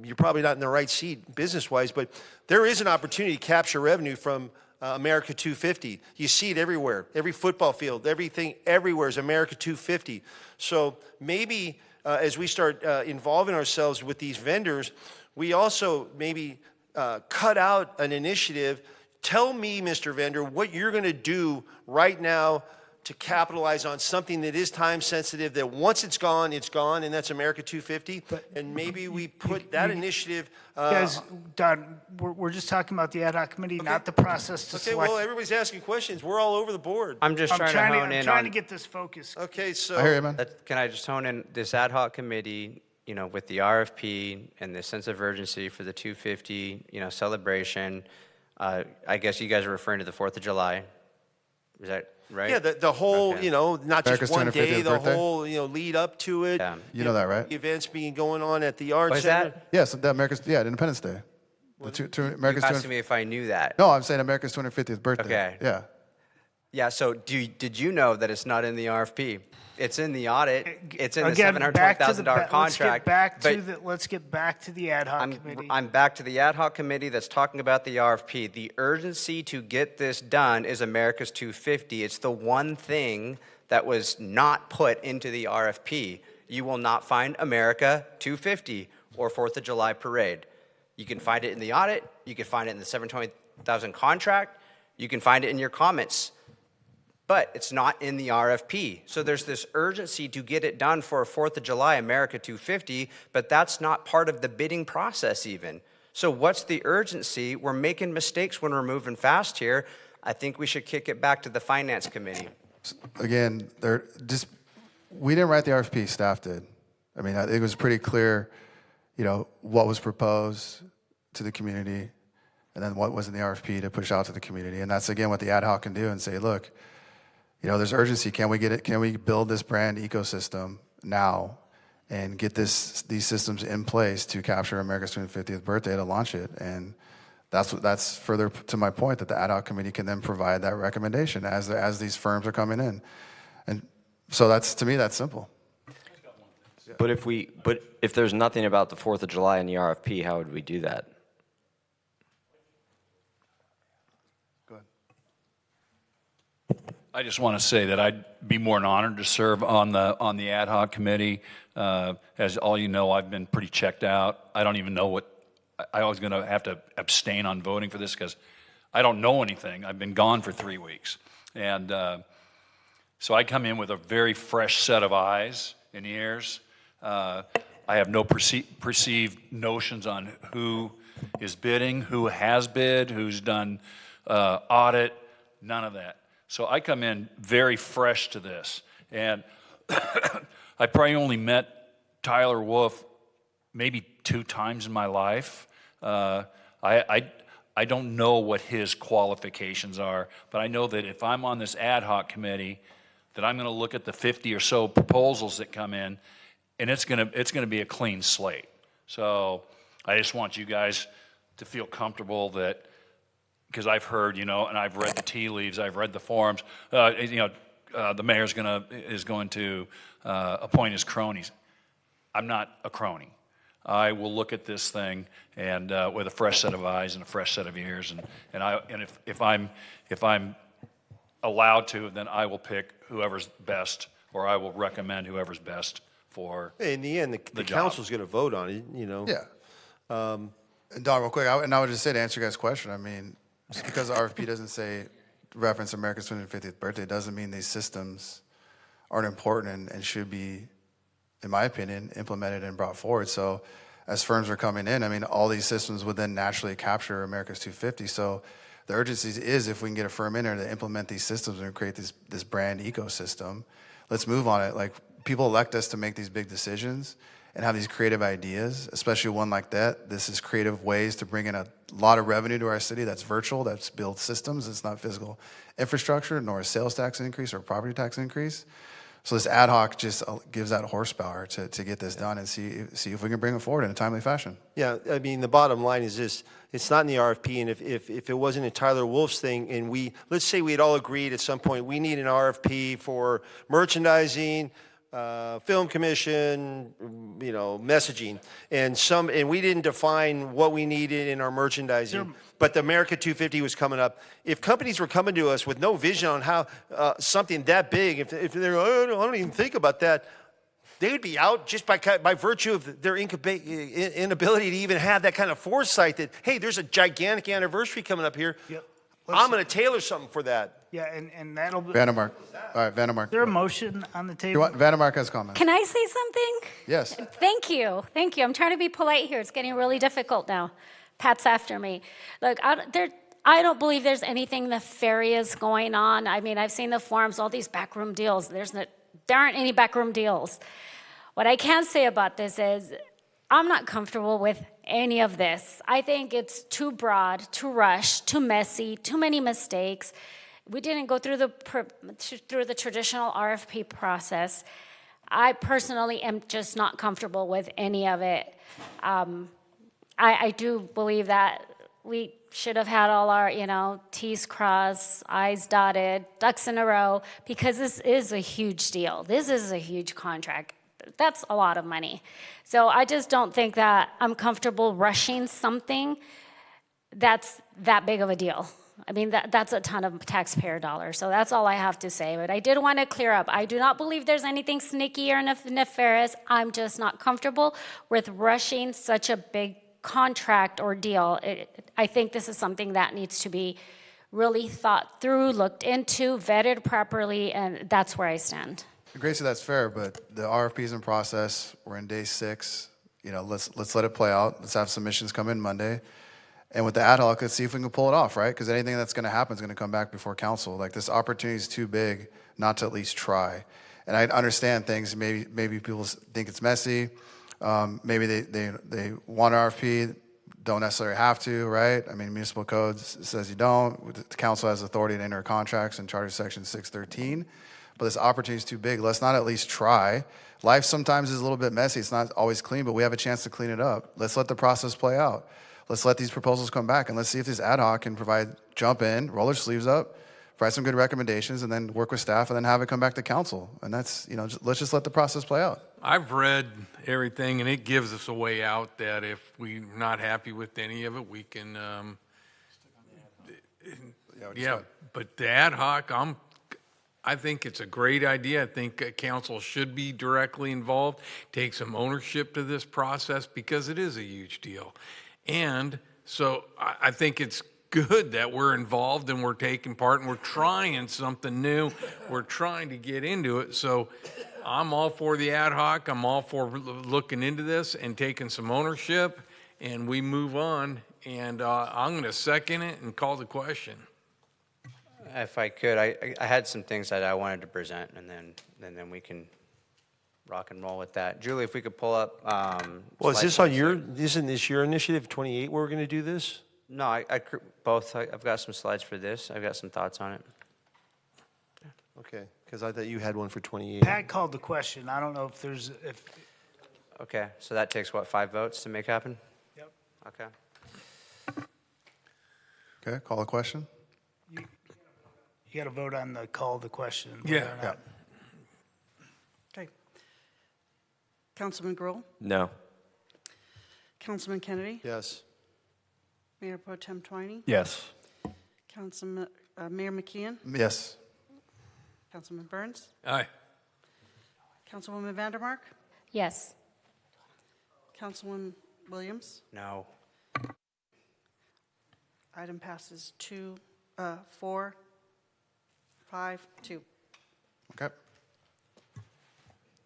you're probably not in the right seat business-wise, but there is an opportunity to capture revenue from America 250. You see it everywhere. Every football field, everything, everywhere is America 250. So maybe as we start involving ourselves with these vendors, we also maybe cut out an initiative. Tell me, Mr. Vendor, what you're going to do right now to capitalize on something that is time sensitive, that once it's gone, and that's America 250. And maybe we put that initiative. Guys, Don, we're just talking about the ad hoc committee, not the process to select. Okay, well, everybody's asking questions. We're all over the board. I'm just trying to hone in on. I'm trying to get this focused. Okay, so. I hear you, man. Can I just hone in this ad hoc committee, with the RFP and the sense of urgency for the 250, celebration? I guess you guys are referring to the 4th of July. Is that right? Yeah, the whole, Okay. not America's just one 250th day, the birthday? whole, lead up to it. Yeah. You know that, right? Events going on at the Arts What is Center. that? Yes, the Independence Day. America's You asked me if I knew that. No, I'm saying America's 250th birthday. Okay. Yeah. Yeah, so did you know that it's not in the RFP? It's in the audit. It's in the Again, back to the $720,000 contract. Let's get back to the ad hoc committee. I'm back to the ad hoc committee that's talking about the RFP. The urgency to get this done is America's 250. It's the one thing that was not put into the RFP. You will not find America 250 or 4th of July parade. You can find it in the audit. You can find it in the $720,000 contract. You can find it in your comments. But it's not in the RFP. So there's this urgency to get it done for 4th of July, America 250, but that's not part of the bidding process even. So what's the urgency? We're making mistakes when we're moving fast here. I think we should kick it back to the Finance Committee. Again, we didn't write the RFP, staff did. I mean, it was pretty clear, what was proposed to the community and then what was in the RFP to push out to the community. And that's, again, what the ad hoc can do and say, look, there's urgency. Can we get it? Can we build this brand ecosystem now and get these systems in place to capture America's 250th birthday to launch it? And that's further to my point that the ad hoc committee can then provide that recommendation as these firms are coming in. And so to me, that's simple. But if there's nothing about the 4th of July in the RFP, how would we do that? I just want to say that I'd be more than honored to serve on the ad hoc committee. As all you know, I've been pretty checked out. I don't even know what I was going to have to abstain on voting for this because I don't know anything. I've been gone for 3 weeks, and so I come in with a very fresh set of eyes and ears. I have no perceived notions on who is bidding, who has bid, who's done audit, none of that. So I come in very fresh to this, and I probably only met Tyler Wolf maybe 2 times in my life. I don't know what his qualifications are, but I know that if I'm on this ad hoc committee, that I'm going to look at the 50 or so proposals that come in, and it's gonna be a clean slate. So I just want you guys to feel comfortable that, because I've heard, and I've read the tea leaves, I've read the forums, the mayor is going to appoint his cronies. I'm not a crony. I will look at this thing and with a fresh set of eyes and a fresh set of ears, and if I'm allowed to, then I will pick whoever's best, or I will recommend whoever's best for In the end, the job. council's going to vote on it, Yeah. And Don, real quick, I would just say to answer your guys' question, I mean, just because the RFP doesn't say reference America's 250th birthday doesn't mean these systems aren't important and should be, in my opinion, implemented and brought forward. So as firms are coming in, I mean, all these systems would then naturally capture America's 250. So the urgency is if we can get a firm in there to implement these systems and create this brand ecosystem, let's move on it. Like, people elect us to make these big decisions and have these creative ideas, especially one like that. This is creative ways to bring in a lot of revenue to our city that's virtual, that's built systems, it's not physical infrastructure, nor a sales tax increase or a property tax increase. So this ad hoc just gives that horsepower to get this done and see if we can bring it forward in a timely fashion. Yeah, I mean, the bottom line is this: it's not in the RFP, and if it wasn't a Tyler Wolf's thing, and let's say we had all agreed at some point we need an RFP for merchandising, film commission, messaging, and we didn't define what we needed in our merchandising. But the America 250 was coming up. If companies were coming to us with no vision on how something that big, if they're, I don't even think about that, they would be out just by virtue of their inability to even have that kind of foresight that, hey, there's a gigantic anniversary coming up here. Yep. I'm going to tailor something for that. Yeah, and that'll be. Vandermark. All right, Vandermark. Is there a motion on the table? Vandermark has comments. Can I say something? Yes. Thank you. Thank you. I'm trying to be polite here. It's getting really difficult now. Pat's after me. Look, I don't believe there's anything nefarious going on. I mean, I've seen the forums, all these backroom deals. There aren't any backroom deals. What I can say about this is I'm not comfortable with any of this. I think it's too broad, too rushed, too messy, too many mistakes. We didn't go through the traditional RFP process. I personally am just not comfortable with any of it. I do believe that we should have had all our, T's crossed, I's dotted, ducks in a row, because this is a huge deal. This is a huge contract. That's a lot of money. So I just don't think that I'm comfortable rushing something that's that big of a deal. I mean, that's a ton of taxpayer dollars. So that's all I have to say. But I did want to clear up. I do not believe there's anything sneaky or nefarious. I'm just not comfortable with rushing such a big contract or deal. I think this is something that needs to be really thought through, looked into, vetted properly, and that's where I stand. Gracie, that's fair, but the RFP's in process. We're in day 6. Let's let it play out. Let's have submissions come in Monday. And with the ad hoc, let's see if we can pull it off, right? Because anything that's going to happen is going to come back before council. Like, this opportunity is too big not to at least try. And I understand things. Maybe people think it's messy. Maybe they want an RFP, don't necessarily have to, right? I mean, municipal code says you don't. The council has authority to enter contracts in Charter Section 613. But this opportunity is too big. Let's not at least try. Life sometimes is a little bit messy. It's not always clean, but we have a chance to clean it up. Let's let the process play out. Let's let these proposals come back, and let's see if this ad hoc can jump in, roll their sleeves up, provide some good recommendations, and then work with staff, and then have it come back to council. And that's, let's just let the process play out. I've read everything, and it gives us a way out that if we're not happy with any of it, we can, but the ad hoc, I think it's a great idea. I think council should be directly involved, take some ownership to this process, because it is a huge deal. And so I think it's good that we're involved and we're taking part and we're trying something new. We're trying to get into it. So I'm all for the ad hoc. I'm all for looking into this and taking some ownership, and we move on. And I'm going to second it and call the question. If I could, I had some things that I wanted to present, and then we can rock and roll with that. Julie, if we could pull up. Well, is this isn't this your initiative, 28, where we're going to do this? No, I've got some slides for this. I've got some thoughts on it. Okay, because I thought you had one for 28. Pat called the question. I don't know if Okay, so that takes, what, 5 votes to make happen? Yep. Okay. Okay, call the question? You got to vote on the call the question. Yeah. whether or not- Okay. Councilman Gruhl? No. Councilman Kennedy? Yes. Mayor Pro Tem Twining? Yes. Councilman, Mayor McKeon? Yes. Councilman Burns? Aye. Councilwoman Vandermark? Yes. Councilwoman Williams? No. Item passes 4, 5, 2. Okay.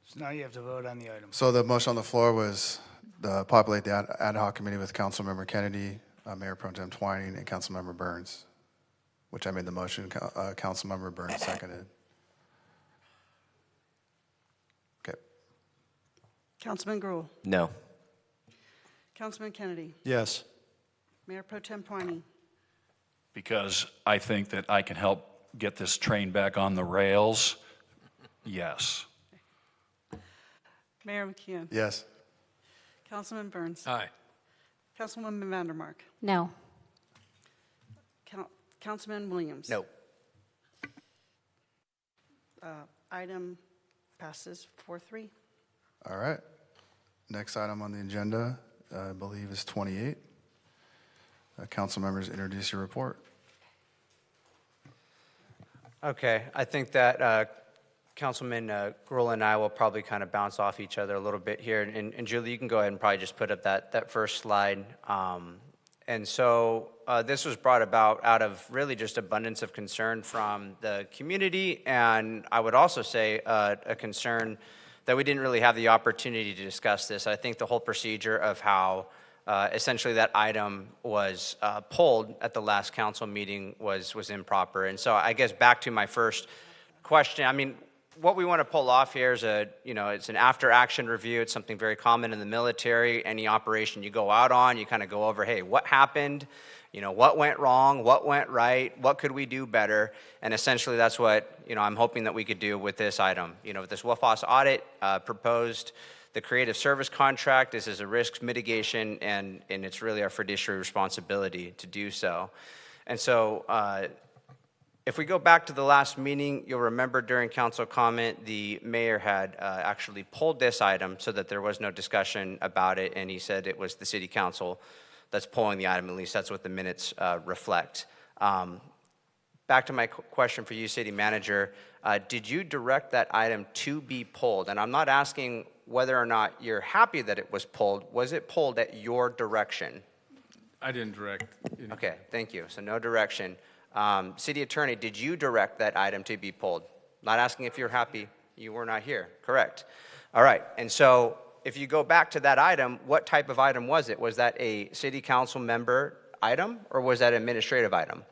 So now you have to vote on the item. So the motion on the floor was populate the ad hoc committee with Councilmember Kennedy, Mayor Pro Tem Twining, and Councilmember Burns, which I made the motion. Councilmember Burns seconded. Okay. Councilman Gruhl? No. Councilman Kennedy? Yes. Mayor Pro Tem Twining? Because I think that I can help get this train back on the rails, yes. Mayor McKeon? Yes. Councilman Burns? Aye. Councilwoman Vandermark? No. Councilman Williams? No. Item passes 4-3. All right. Next item on the agenda, I believe, is 28. Council members, introduce your report. Okay, I think that Councilman Gruhl and I will probably kind of bounce off each other a little bit here. And Julie, you can go ahead and probably just put up that first slide. And so this was brought about out of really just abundance of concern from the community, and I would also say a concern that we didn't really have the opportunity to discuss this. I think the whole procedure of how essentially that item was pulled at the last council meeting was improper. And so I guess back to my first question, I mean, what we want to pull off here is it's an after-action review. It's something very common in the military. Any operation you go out on, you kind of go over, hey, what happened? What went wrong? What went right? What could we do better? And essentially that's what, I'm hoping that we could do with this item. With this WFOS audit proposed, the creative service contract, this is a risk mitigation, and it's really our fiduciary responsibility to do so. And so if we go back to the last meeting, you'll remember during council comment, the mayor had actually pulled this item so that there was no discussion about it, and he said it was the city council that's pulling the item. At least that's what the minutes reflect. Back to my question for you, city manager, did you direct that item to be pulled? And I'm not asking whether or not you're happy that it was pulled. Was it pulled at your direction? I didn't direct. Okay, thank you. So no direction. City attorney, did you direct that item to be pulled? Not asking if you're happy. You were not here. Correct. All right. And so if you go back to that item, what type of item was it? Was that a city council member item, or was that an administrative item?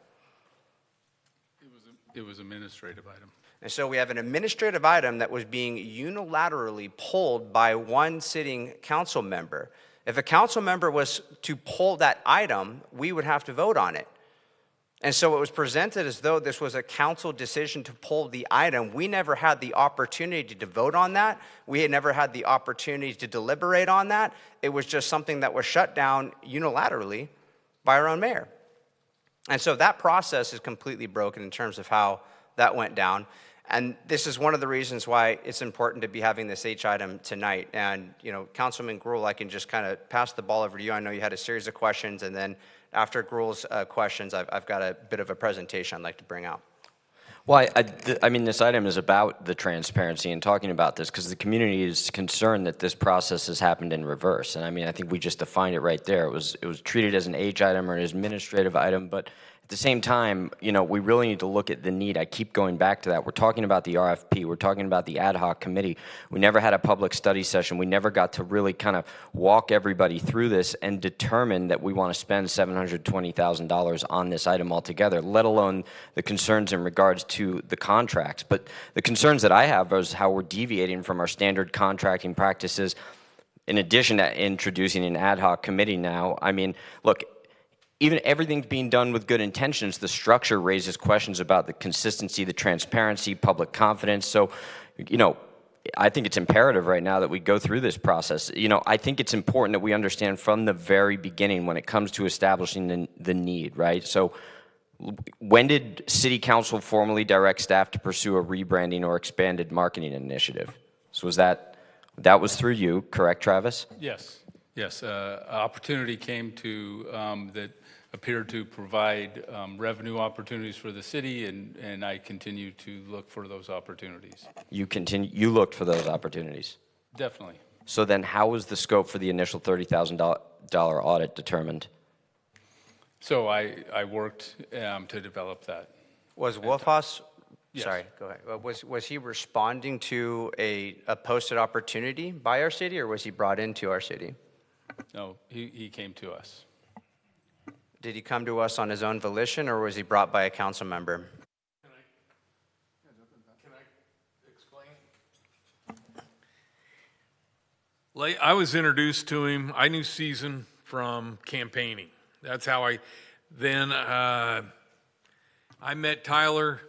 It was administrative item. And so we have an administrative item that was being unilaterally pulled by one sitting council member. If a council member was to pull that item, we would have to vote on it. And so it was presented as though this was a council decision to pull the item. We never had the opportunity to vote on that. We had never had the opportunity to deliberate on that. It was just something that was shut down unilaterally by our own mayor. And so that process is completely broken in terms of how that went down. And this is one of the reasons why it's important to be having this H item tonight. And, Councilman Gruhl, I can just kind of pass the ball over to you. I know you had a series of questions, and then after Gruhl's questions, I've got a bit of a presentation I'd like to bring out. Well, I mean, this item is about the transparency and talking about this because the community is concerned that this process has happened in reverse. And I mean, I think we just defined it right there. It was treated as an H item or an administrative item, but at the same time, we really need to look at the need. I keep going back to that. We're talking about the RFP. We're talking about the ad hoc committee. We never had a public study session. We never got to really kind of walk everybody through this and determine that we want to spend $720,000 on this item altogether, let alone the concerns in regards to the contracts. But the concerns that I have is how we're deviating from our standard contracting practices. In addition to introducing an ad hoc committee now, I mean, look, even everything's being done with good intentions, the structure raises questions about the consistency, the transparency, public confidence. So, I think it's imperative right now that we go through this process. You know, I think it's important that we understand from the very beginning when it comes to establishing the need, right? So when did City Council formally direct staff to pursue a rebranding or expanded marketing initiative? So that was through you, correct, Travis? Yes, yes. Opportunity came to, that appeared to provide revenue opportunities for the city, and I continue to look for those opportunities. You looked for those opportunities? Definitely. So then how was the scope for the initial $30,000 audit determined? So I worked to develop that. Was Wolfhaus, Yes. sorry, go ahead. Was he responding to a posted opportunity by our city, or was he brought into our city? No, he came to us. Did he come to us on his own volition, or was he brought by a council member? I was introduced to him. I knew Season from campaigning. That's how I met Tyler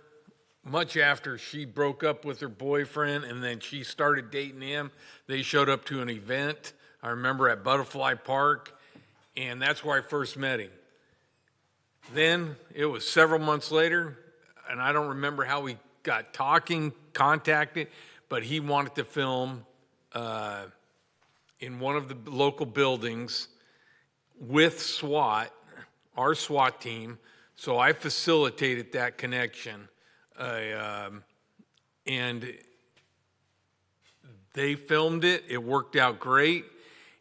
much after she broke up with her boyfriend, and then she started dating him. They showed up to an event, I remember, at Butterfly Park, and that's where I first met him. Then it was several months later, and I don't remember how we got talking, contacted, but he wanted to film in one of the local buildings with SWAT, our SWAT team. So I facilitated that connection. And they filmed it. It worked out great.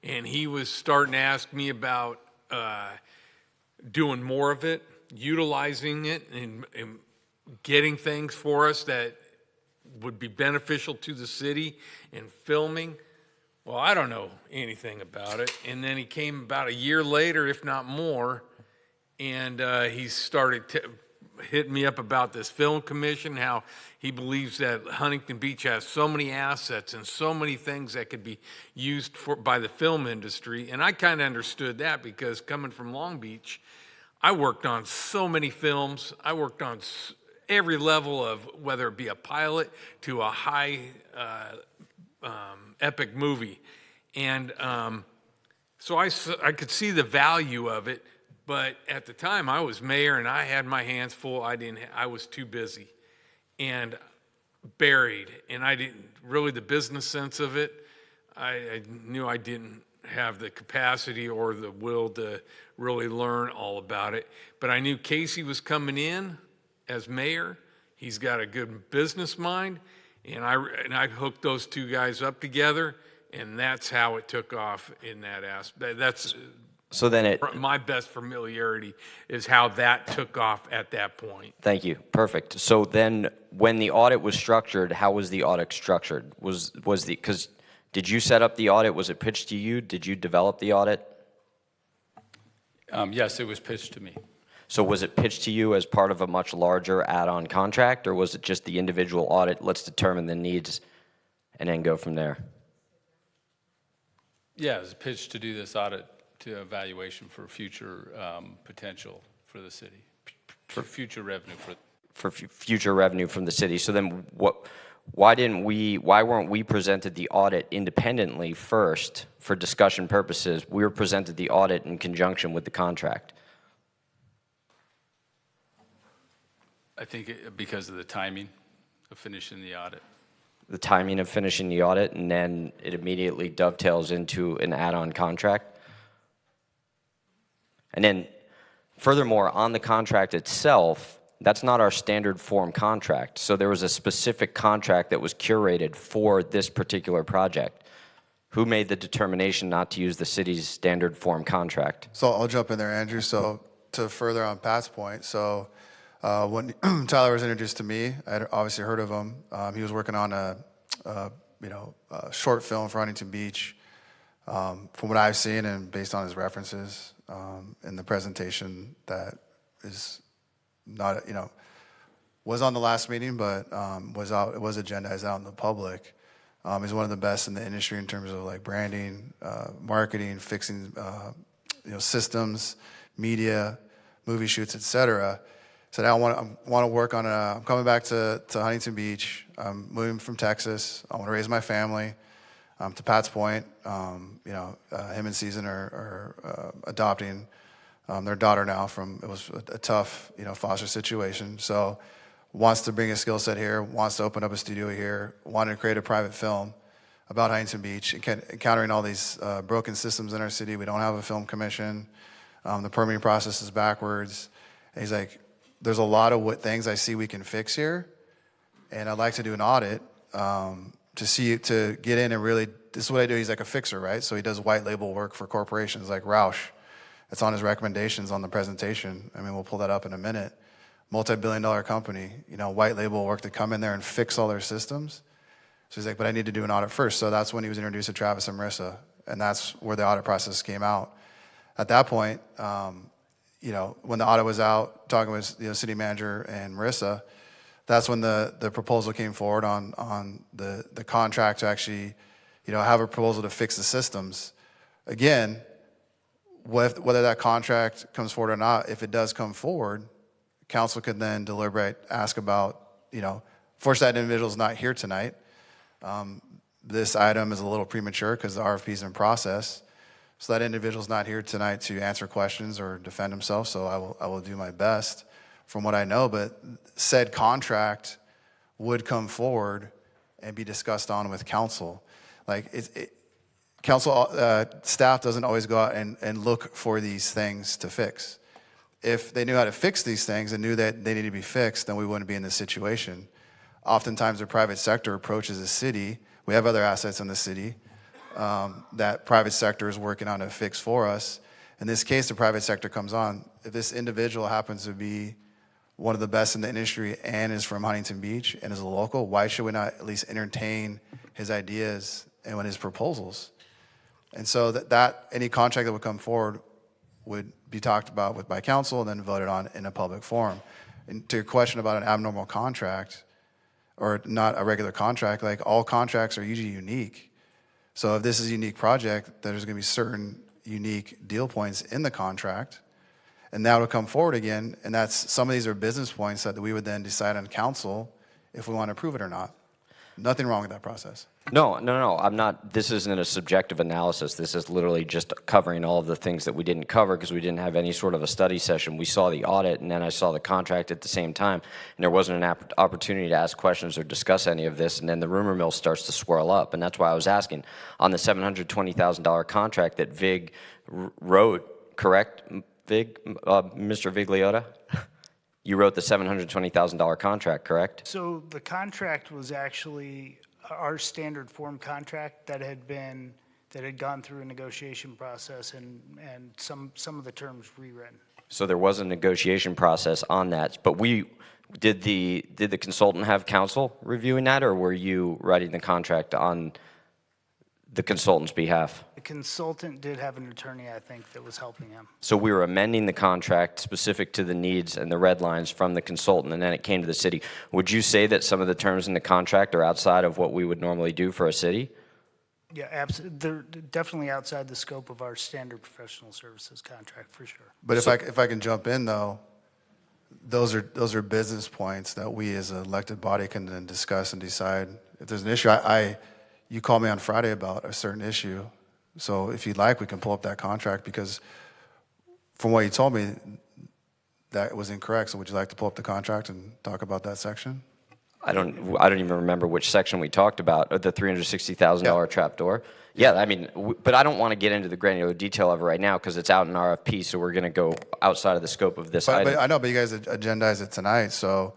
And he was starting to ask me about doing more of it, utilizing it, and getting things for us that would be beneficial to the city and filming. Well, I don't know anything about it. And then he came about a year later, if not more, and he started hitting me up about this film commission, how he believes that Huntington Beach has so many assets and so many things that could be used by the film industry. And I kind of understood that, because coming from Long Beach, I worked on so many films. I worked on every level of, whether it be a pilot to a high epic movie. And so I could see the value of it. But at the time, I was mayor and I had my hands full. I was too busy and buried, and I didn't really, the business sense of it, I knew I didn't have the capacity or the will to really learn all about it. But I knew Casey was coming in as mayor. He's got a good business mind, and I hooked those two guys up together, and that's how it took off in that aspect. That's So then my best familiarity is how that took off at that point. Thank you. Perfect. So then when the audit was structured, how was the audit structured? Because did you set up the audit? Was it pitched to you? Did you develop the audit? Yes, it was pitched to me. So was it pitched to you as part of a much larger add-on contract, or was it just the individual audit, let's determine the needs and then go from there? Yeah, it was pitched to do this audit to evaluation for future potential for the city, for future revenue for future revenue from the city. So then why weren't we presented the audit independently first for discussion purposes? We were presented the audit in conjunction with the contract. I think because of the timing of finishing the audit. The timing of finishing the audit, and then it immediately dovetails into an add-on contract. And then furthermore, on the contract itself, that's not our standard form contract. So there was a specific contract that was curated for this particular project. Who made the determination not to use the city's standard form contract? So I'll jump in there, Andrew. So to further on Pat's point, so when Tyler was introduced to me, I had obviously heard of him. He was working on a short film for Huntington Beach. From what I've seen and based on his references in the presentation, that is not, was on the last meeting, but was agendized out in the public. He's one of the best in the industry in terms of like branding, marketing, fixing, systems, media, movie shoots, etc. Said, I want to work on I'm coming back to Huntington Beach. I'm moving from Texas. I want to raise my family. To Pat's point, him and Season are adopting their daughter now it was a tough, foster situation. So wants to bring a skill set here, wants to open up a studio here, wanted to create a private film about Huntington Beach, encountering all these broken systems in our city. We don't have a film commission. The permitting process is backwards. And he's like, there's a lot of things I see we can fix here, and I'd like to do an audit to get in and really, this is what I do. He's like a fixer, right? So he does white label work for corporations like Roush. It's on his recommendations on the presentation. I mean, we'll pull that up in a minute. Multi-billion-dollar company, white label work to come in there and fix all their systems. So he's like, but I need to do an audit first. So that's when he was introduced to Travis and Marissa, and that's where the audit process came out. At that point, when the audit was out, talking with city manager and Marissa, that's when the proposal came forward on the contract to actually, have a proposal to fix the systems. Again, whether that contract comes forward or not, if it does come forward, council could then deliberate, ask about, fortunately that individual's not here tonight. This item is a little premature because the RFP is in process. So that individual's not here tonight to answer questions or defend himself, so I will do my best from what I know, but said contract would come forward and be discussed on with council. Like, council staff doesn't always go out and look for these things to fix. If they knew how to fix these things and knew that they needed to be fixed, then we wouldn't be in this situation. Oftentimes the private sector approaches the city. We have other assets in the city that private sector is working on to fix for us. In this case, the private sector comes on. If this individual happens to be one of the best in the industry and is from Huntington Beach and is a local, why should we not at least entertain his ideas and his proposals? And so that any contract that would come forward would be talked about by council and then voted on in a public forum. And to your question about an abnormal contract or not a regular contract, like all contracts are usually unique. So if this is a unique project, there's going to be certain unique deal points in the contract, and that will come forward again, and some of these are business points that we would then decide on council if we want to approve it or not. Nothing wrong with that process. No, I'm not, this isn't a subjective analysis. This is literally just covering all of the things that we didn't cover because we didn't have any sort of a study session. We saw the audit and then I saw the contract at the same time, and there wasn't an opportunity to ask questions or discuss any of this, and then the rumor mill starts to swirl up, and that's why I was asking. On the $720,000 contract that VIG wrote, correct, VIG, Mr. Vigliota? You wrote the $720,000 contract, correct? So the contract was actually our standard form contract that had gone through a negotiation process and some of the terms rewritten. So there was a negotiation process on that, but did the consultant have counsel reviewing that, or were you writing the contract on the consultant's behalf? The consultant did have an attorney, I think, that was helping him. So we were amending the contract specific to the needs and the red lines from the consultant, and then it came to the city. Would you say that some of the terms in the contract are outside of what we would normally do for a city? Yeah, absolutely. They're definitely outside the scope of our standard professional services contract, for sure. But if I can jump in though, those are business points that we as an elected body can then discuss and decide if there's an issue. You called me on Friday about a certain issue, so if you'd like, we can pull up that contract because from what you told me, that was incorrect. So would you like to pull up the contract and talk about that section? I don't even remember which section we talked about, the $360,000 trapdoor. Yeah, I mean, but I don't want to get into the granular detail of it right now because it's out in RFP, so we're going to go outside of the scope of this item. But I know, but you guys agendized it tonight, so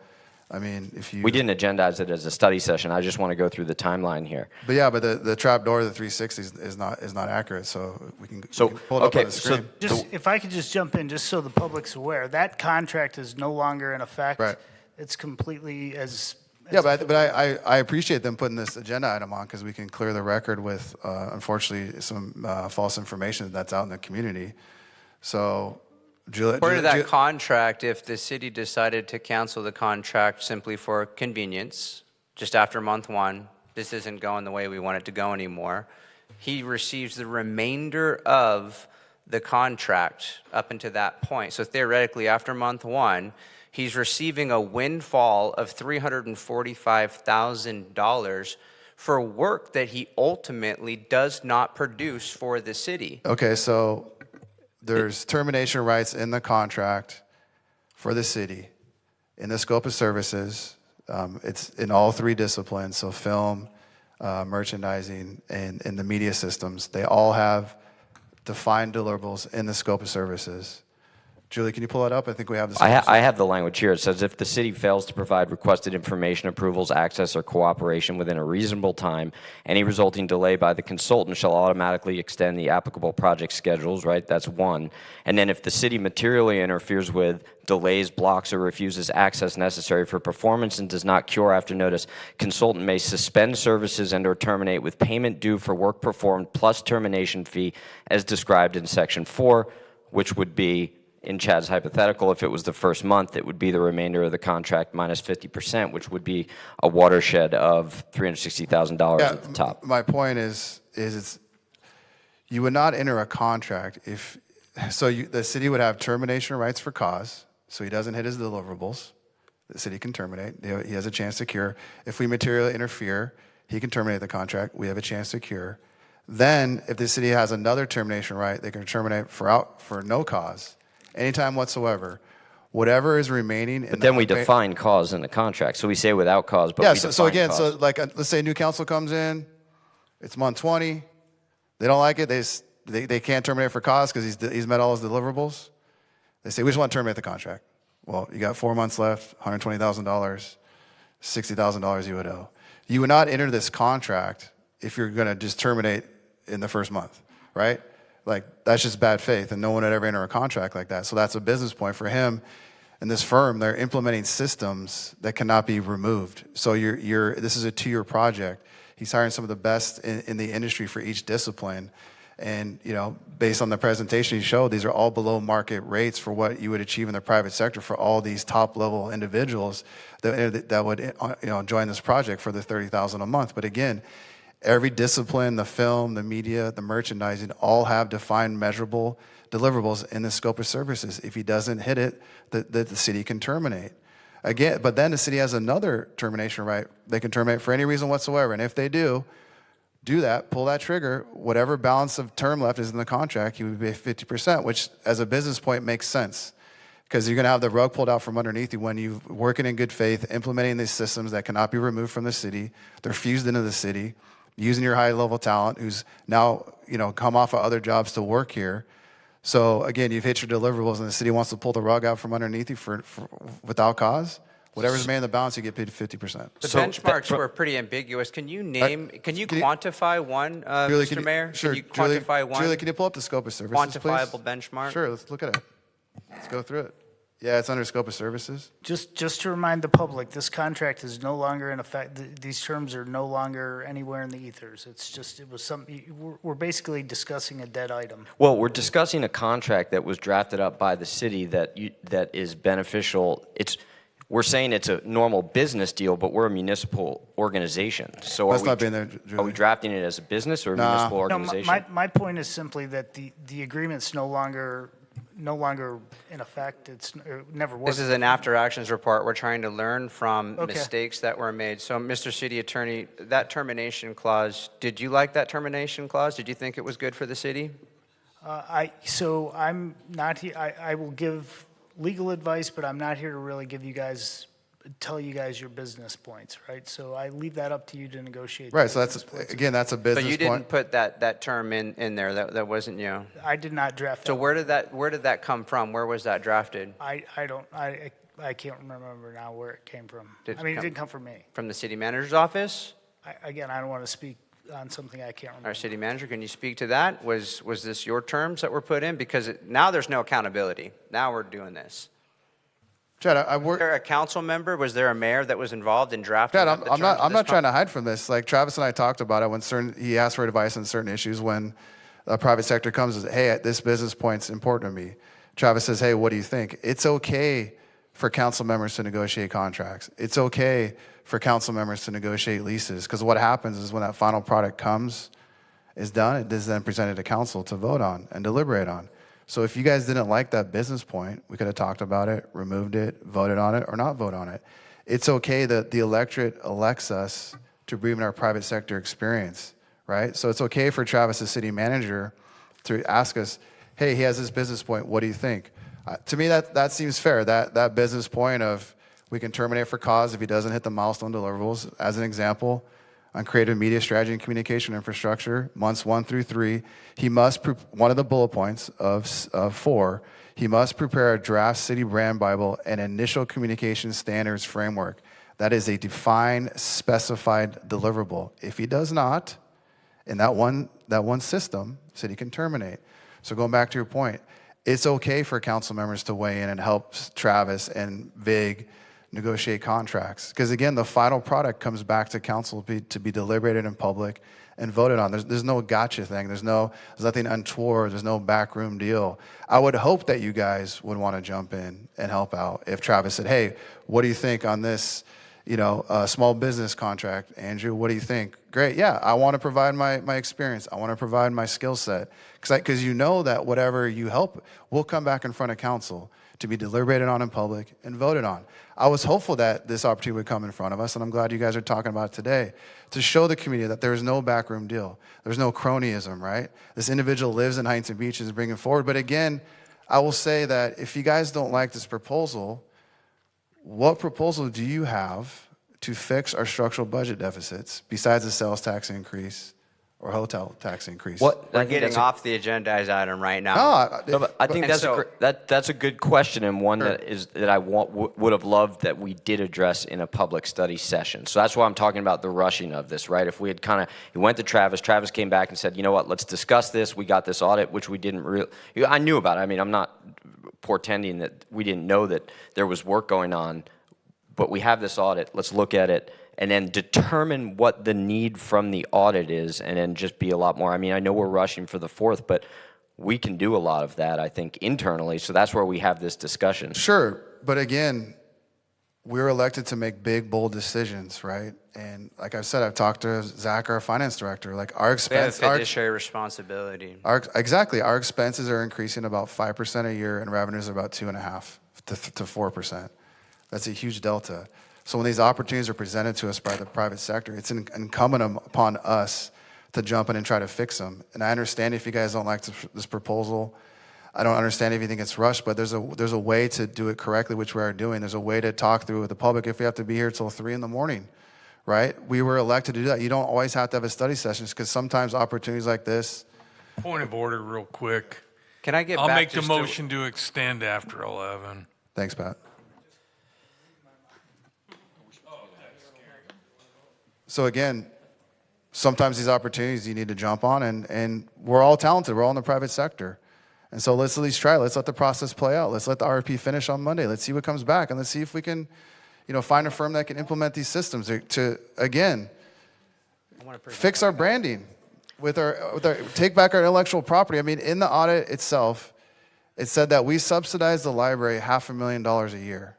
I mean, if you... We didn't agendize it as a study session. I just want to go through the timeline here. But yeah, but the trap door, the 360 is not accurate, so we can pull it up on the screen. If I could just jump in, just so the public's aware, that contract is no longer in effect. Right. It's completely as... Yeah, but I appreciate them putting this agenda item on because we can clear the record with, unfortunately, some false information that's out in the community. So... According to that contract, if the city decided to cancel the contract simply for convenience, just after month one, this isn't going the way we want it to go anymore, he receives the remainder of the contract up until that point. So theoretically, after month one, he's receiving a windfall of $345,000 for work that he ultimately does not produce for the city. Okay, so there's termination rights in the contract for the city. In the scope of services, it's in all three disciplines, so film, merchandising, and the media systems. They all have defined deliverables in the scope of services. Julie, can you pull that up? I think we have this. I have the language here. It says if the city fails to provide requested information, approvals, access, or cooperation within a reasonable time, any resulting delay by the consultant shall automatically extend the applicable project schedules, right? That's one. And then if the city materially interferes with, delays, blocks, or refuses access necessary for performance and does not cure after notice, consultant may suspend services and or terminate with payment due for work performed plus termination fee as described in Section 4, which would be, in Chad's hypothetical, if it was the first month, it would be the remainder of the contract minus 50%, which would be a watershed of $360,000 at the top. My point is it's, you would not enter a contract if, the city would have termination rights for cause, so he doesn't hit his deliverables. The city can terminate. He has a chance to cure. If we materially interfere, he can terminate the contract. We have a chance to cure. Then, if the city has another termination right, they can terminate for no cause. Anytime whatsoever, whatever is remaining. But then we define cause in the contract. So we say without cause, but yeah, we so define again, cause. so like let's say new council comes in, it's month 20, they don't like it, they can't terminate for cause because he's met all his deliverables. They say we just want to terminate the contract. Well, you got 4 months left, $120,000, $60,000 you would owe. You would not enter this contract if you're going to just terminate in the first month, right? Like, that's just bad faith, and no one would ever enter a contract like that. So that's a business point for him and this firm. They're implementing systems that cannot be removed. So this is a 2-year project. He's hiring some of the best in the industry for each discipline. And, based on the presentation he showed, these are all below market rates for what you would achieve in the private sector for all these top-level individuals that would, join this project for the $30,000 a month. But again, every discipline, the film, the media, the merchandising, all have defined measurable deliverables in the scope of services. If he doesn't hit it, the city can terminate. Again, but then the city has another termination right. They can terminate for any reason whatsoever. And if they do that, pull that trigger, whatever balance of term left is in the contract, you would pay 50%, which as a business point makes sense. Because you're going to have the rug pulled out from underneath you when you're working in good faith, implementing these systems that cannot be removed from the city. They're fused into the city. Using your high-level talent who's now, come off of other jobs to work here. So, again, you've hit your deliverables, and the city wants to pull the rug out from underneath you for without cause. Whatever's made in the balance, you get paid 50%. The benchmarks were pretty ambiguous. Can you quantify one, Julie, Mr. Mayor? Sure. Can you quantify one? Julie, can you pull up the scope of services, quantifiable please? benchmark? Sure, let's look at it. Let's go through it. Yeah, it's under scope of services. Just to remind the public, this contract is no longer in effect. These terms are no longer anywhere in the ethers. It was something, we're basically discussing a dead item. Well, we're discussing a contract that was drafted up by the city that is beneficial. We're saying it's a normal business deal, but we're a municipal organization. So Let's not be in there, Julie. are we drafting it as a business or a municipal organization? No, my point is simply that the agreement's no longer in effect. It never was. This is an after-actions report. We're trying to learn from Okay. mistakes that were made. So, Mr. City Attorney, that termination clause, did you like that termination clause? Did you think it was good for the city? So I'm not here, I will give legal advice, but I'm not here to really tell you guys your business points, right? So I leave that up to you to negotiate. Right, so that's a business point. But you didn't put that term in there. That wasn't you. I did not draft that. So where did that come from? Where was that drafted? I can't remember now where it came from. It it didn't come from me. From the city manager's office? I don't want to speak on something I can't remember. Our city manager, can you speak to that? Was this your terms that were put in? Because now there's no accountability. Now we're doing this. Chad, Was there a council member? Was there a mayor that was involved in drafting? Chad, I'm not trying to hide from this. Like Travis and I talked about it when he asked for advice on certain issues. When the private sector comes and says, "Hey, this business point's important to me," Travis says, "Hey, what do you think?" It's okay for council members to negotiate contracts. It's okay for council members to negotiate leases, because what happens is when that final product is done, it is then presented to council to vote on and deliberate on. So if you guys didn't like that business point, we could have talked about it, removed it, voted on it, or not vote on it. It's okay that the electorate elects us to believe in our private sector experience, right? So it's okay for Travis, the city manager, to ask us, hey, he has this business point, what do you think? To me, that seems fair. That business point of we can terminate for cause if he doesn't hit the milestone deliverables. As an example, on creative media strategy and communication infrastructure, months 1 through 3, he must, one of the bullet points of 4, he must prepare a draft city brand Bible and initial communication standards framework. That is a defined, specified deliverable. If he does not, in that one system, city can terminate. So going back to your point, it's okay for council members to weigh in and help Travis and VIG negotiate contracts. Because again, the final product comes back to council to be deliberated in public and voted on. There's no gotcha thing. There's nothing untoward. There's no backroom deal. I would hope that you guys would want to jump in and help out. If Travis said, hey, what do you think on this, small business contract? Andrew, what do you think? Great, yeah, I want to provide my experience. I want to provide my skill set. Because you know that whatever you help will come back in front of council to be deliberated on in public and voted on. I was hopeful that this opportunity would come in front of us, and I'm glad you guys are talking about it today, to show the community that there is no backroom deal. There's no cronyism, right? This individual lives in Huntington Beach and is bringing forward. But again, I will say that if you guys don't like this proposal, what proposal do you have to fix our structural budget deficits besides the sales tax increase or hotel tax increase? We're getting off the agendized item right now. No, but I think that's a good question, and one that I would have loved that we did address in a public study session. So that's why I'm talking about the rushing of this, right? If we had we went to Travis came back and said, you know what, let's discuss this. We got this audit, which we didn't really, I knew about it. I mean, I'm not portending that we didn't know that there was work going on, but we have this audit. Let's look at it and then determine what the need from the audit is, and then just be a lot more. I mean, I know we're rushing for the 4th, but we can do a lot of that, I think, internally. So that's where we have this discussion. Sure, but again, we're elected to make big, bold decisions, right? And like I've said, I've talked to Zach, our finance director. Like our expense, we have a fiduciary responsibility. Exactly, our expenses are increasing about 5% a year, and revenues are about 2.5% to 4%. That's a huge delta. So when these opportunities are presented to us by the private sector, it's incumbent upon us to jump in and try to fix them. And I understand if you guys don't like this proposal. I don't understand if you think it's rushed, but there's a way to do it correctly, which we are doing. There's a way to talk through with the public if we have to be here till 3 a.m, right? We were elected to do that. You don't always have to have a study sessions, because sometimes opportunities like this. Point of order real quick. Can I get I'll back make the just to- motion to extend after 11. Thanks, Pat. So again, sometimes these opportunities you need to jump on, and we're all talented. We're all in the private sector. And so let's at least try. Let's let the process play out. Let's let the RFP finish on Monday. Let's see what comes back, and let's see if we can, find a firm that can implement these systems to again, fix our branding with our take back our intellectual property. I mean, in the audit itself, it said that we subsidize the library $500,000 a year.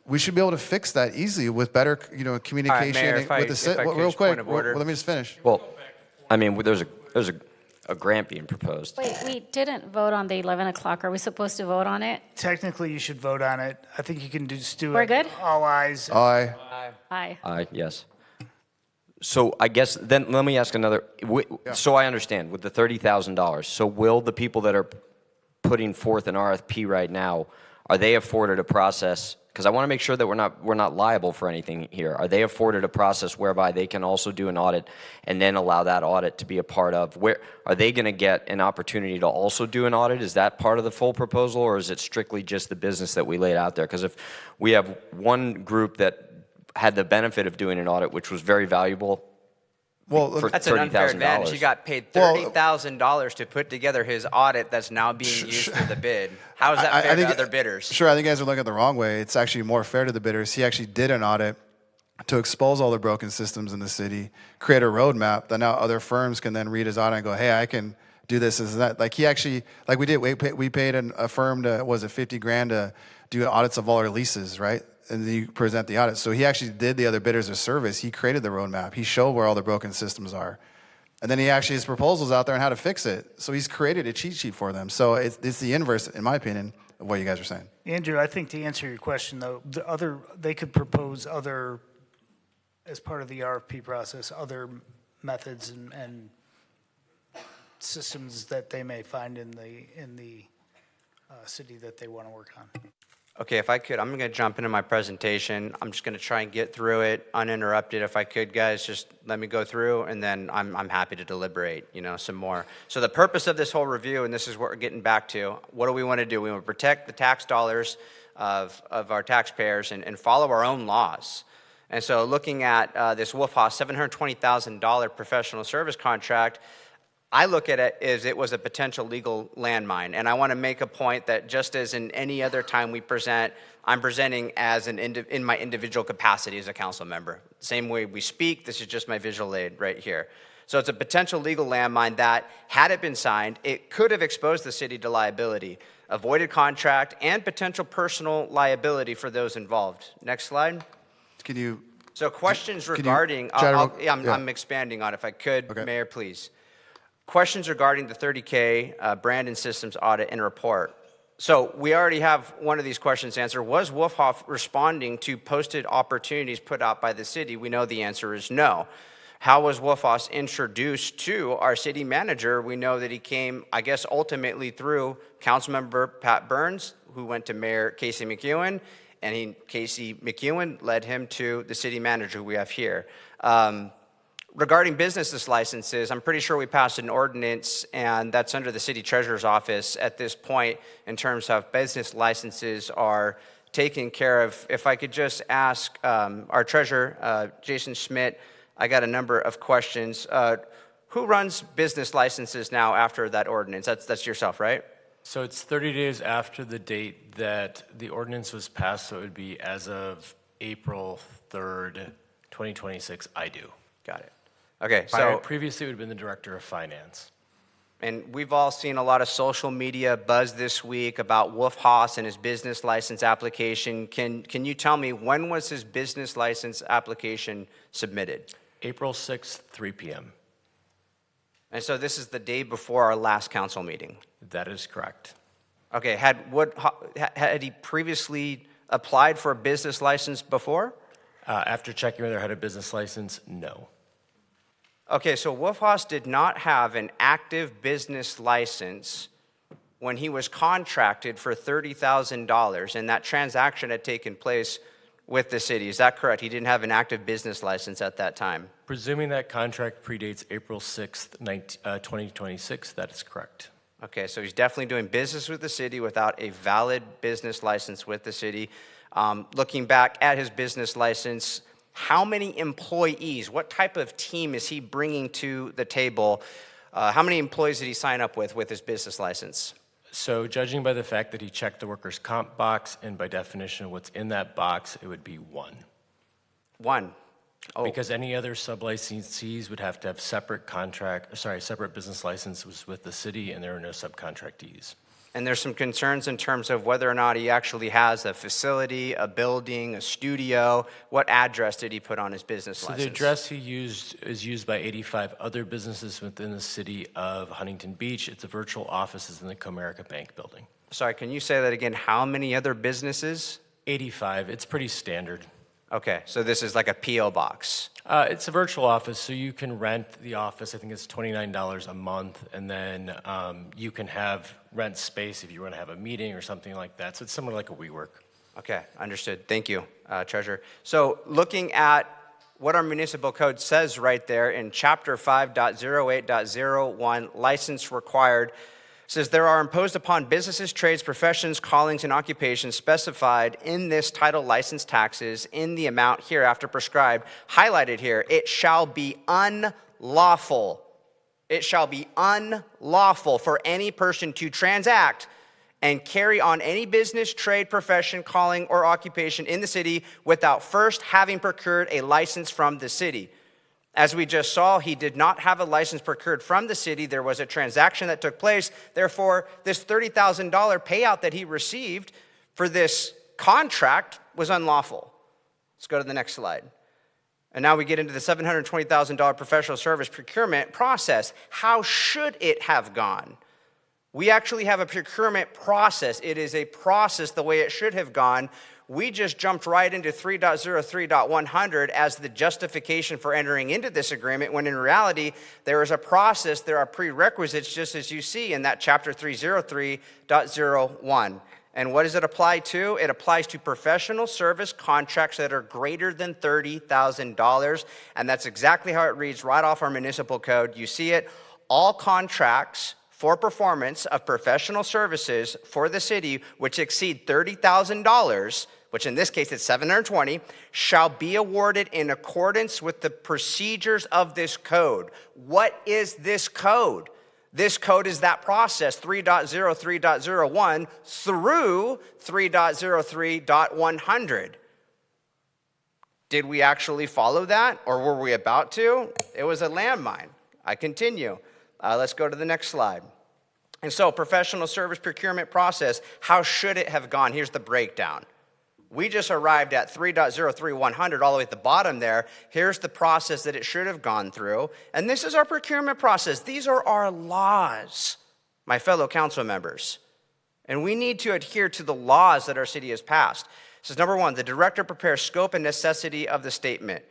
We should be able to fix that easily with better, communication. Mayor, Real quick, let me just finish. Well, I mean, there's a grant being proposed. Wait, we didn't vote on the 11 o'clock. Are we supposed to vote on it? Technically, you should vote on it. I think you can just do it. We're good? All ayes. Aye. Aye. Aye, yes. So I guess then let me ask another. So I understand with the $30,000. So will the people that are putting forth an RFP right now, are they afforded a process? Because I want to make sure that we're not liable for anything here. Are they afforded a process whereby they can also do an audit and then allow that audit to be a part of? Where are they going to get an opportunity to also do an audit? Is that part of the full proposal, or is it strictly just the business that we laid out there? Because if we have one group that had the benefit of doing an audit, which was very valuable. Well, for that's an unfair advantage. $30,000. He got paid $30,000 to put together his audit that's now being used for the bid. How is that fair to other bidders? Sure, I think you guys are looking at the wrong way. It's actually more fair to the bidders. He actually did an audit to expose all the broken systems in the city, create a roadmap that now other firms can then read his audit and go, hey, I can do this and that. Like he actually, like we did, we paid a firm to, was it $50,000 to do audits of all our leases, right? And then you present the audit. So he actually did the other bidders a service. He created the roadmap. He showed where all the broken systems are. And then he actually has proposals out there on how to fix it. So he's created a cheat sheet for them. So it's the inverse, in my opinion, of what you guys are saying. Andrew, I think to answer your question, though, they could propose other, as part of the RFP process, other methods and systems that they may find in the city that they want to work on. Okay, if I could, I'm going to jump into my presentation. I'm just going to try and get through it uninterrupted. If I could, guys, just let me go through, and then I'm happy to deliberate, some more. So the purpose of this whole review, and this is what we're getting back to, what do we want to do? We want to protect the tax dollars of our taxpayers and follow our own laws. And so looking at this Wolf Haas $720,000 professional service contract, I look at it as it was a potential legal landmine. And I want to make a point that just as in any other time we present, I'm presenting as in my individual capacity as a council member. Same way we speak, this is just my visual aid right here. So it's a potential legal landmine that, had it been signed, it could have exposed the city to liability, avoided contract, and potential personal liability for those involved. Next slide. Can you? So questions regarding, I'm expanding on it if I could, okay. Mayor, please. Questions regarding the 30K Brandon Systems audit and report. So we already have one of these questions answered. Was Wolfhoff responding to posted opportunities put out by the city? We know the answer is no. How was Wolfhoff introduced to our city manager? We know that he came, I guess, ultimately through Councilmember Pat Burns, who went to Mayor Casey McEwen, and Casey McEwen led him to the city manager we have here. Regarding business licenses, I'm pretty sure we passed an ordinance, and that's under the city treasurer's office at this point in terms of business licenses are taken care of. If I could just ask our treasurer, Jason Schmidt, I got a number of questions. Who runs business licenses now after that ordinance? That's yourself, right? So it's 30 days after the date that the ordinance was passed, so it would be as of April 3rd, 2026, I do. Got it. Okay, so previously it would have been the director of finance. And we've all seen a lot of social media buzz this week about Wolf Haas and his business license application. Can you tell me, when was his business license application submitted? April 6th, 3 p.m. And so this is the day before our last council meeting? That is correct. Okay, had he previously applied for a business license before? After checking whether he had a business license, no. Okay, so Wolf Haas did not have an active business license when he was contracted for $30,000, and that transaction had taken place with the city. Is that correct? He didn't have an active business license at that time? Presuming that contract predates April 6th, 2026, that is correct. Okay, so he's definitely doing business with the city without a valid business license with the city. Looking back at his business license, how many employees, what type of team is he bringing to the table? How many employees did he sign up with his business license? So judging by the fact that he checked the workers' comp box, and by definition what's in that box, it would be one. One? Oh. Because any other sub-licensees would have to have separate business licenses with the city, and there are no subcontractees. And there's some concerns in terms of whether or not he actually has a facility, a building, a studio. What address did he put on his business license? The address he used is used by 85 other businesses within the city of Huntington Beach. It's a virtual offices in the Comerica Bank building. Sorry, can you say that again? How many other businesses? 85. It's pretty standard. Okay, so this is like a P.O. box. It's a virtual office, so you can rent the office. I think it's $29 a month, and then you can rent space if you want to have a meeting or something like that. So it's similar like a WeWork. Okay, understood. Thank you, Treasurer. So looking at what our municipal code says right there in Chapter 5.08.01, license required, says there are imposed upon businesses, trades, professions, callings, and occupations specified in this title license taxes in the amount hereafter prescribed, highlighted here. It shall be unlawful. It shall be unlawful for any person to transact and carry on any business, trade, profession, calling, or occupation in the city without first having procured a license from the city. As we just saw, he did not have a license procured from the city. There was a transaction that took place. Therefore, this $30,000 payout that he received for this contract was unlawful. Let's go to the next slide. And now we get into the $720,000 professional service procurement process. How should it have gone? We actually have a procurement process. It is a process the way it should have gone. We just jumped right into 3.03.100 as the justification for entering into this agreement, when in reality, there is a process, there are prerequisites, just as you see in that chapter 303.01. And what does it apply to? It applies to professional service contracts that are greater than $30,000. And that's exactly how it reads right off our municipal code. You see it, all contracts for performance of professional services for the city which exceed $30,000, which in this case it's $720, shall be awarded in accordance with the procedures of this code. What is this code? This code is that process, 3.03.01 through 3.03.100. Did we actually follow that, or were we about to? It was a landmine. I continue. Let's go to the next slide. And so, professional service procurement process, how should it have gone? Here's the breakdown. We just arrived at 3.03.100 all the way at the bottom there. Here's the process that it should have gone through. And this is our procurement process. These are our laws, my fellow council members. And we need to adhere to the laws that our city has passed. This is number one, the director prepares scope and necessity of the statement.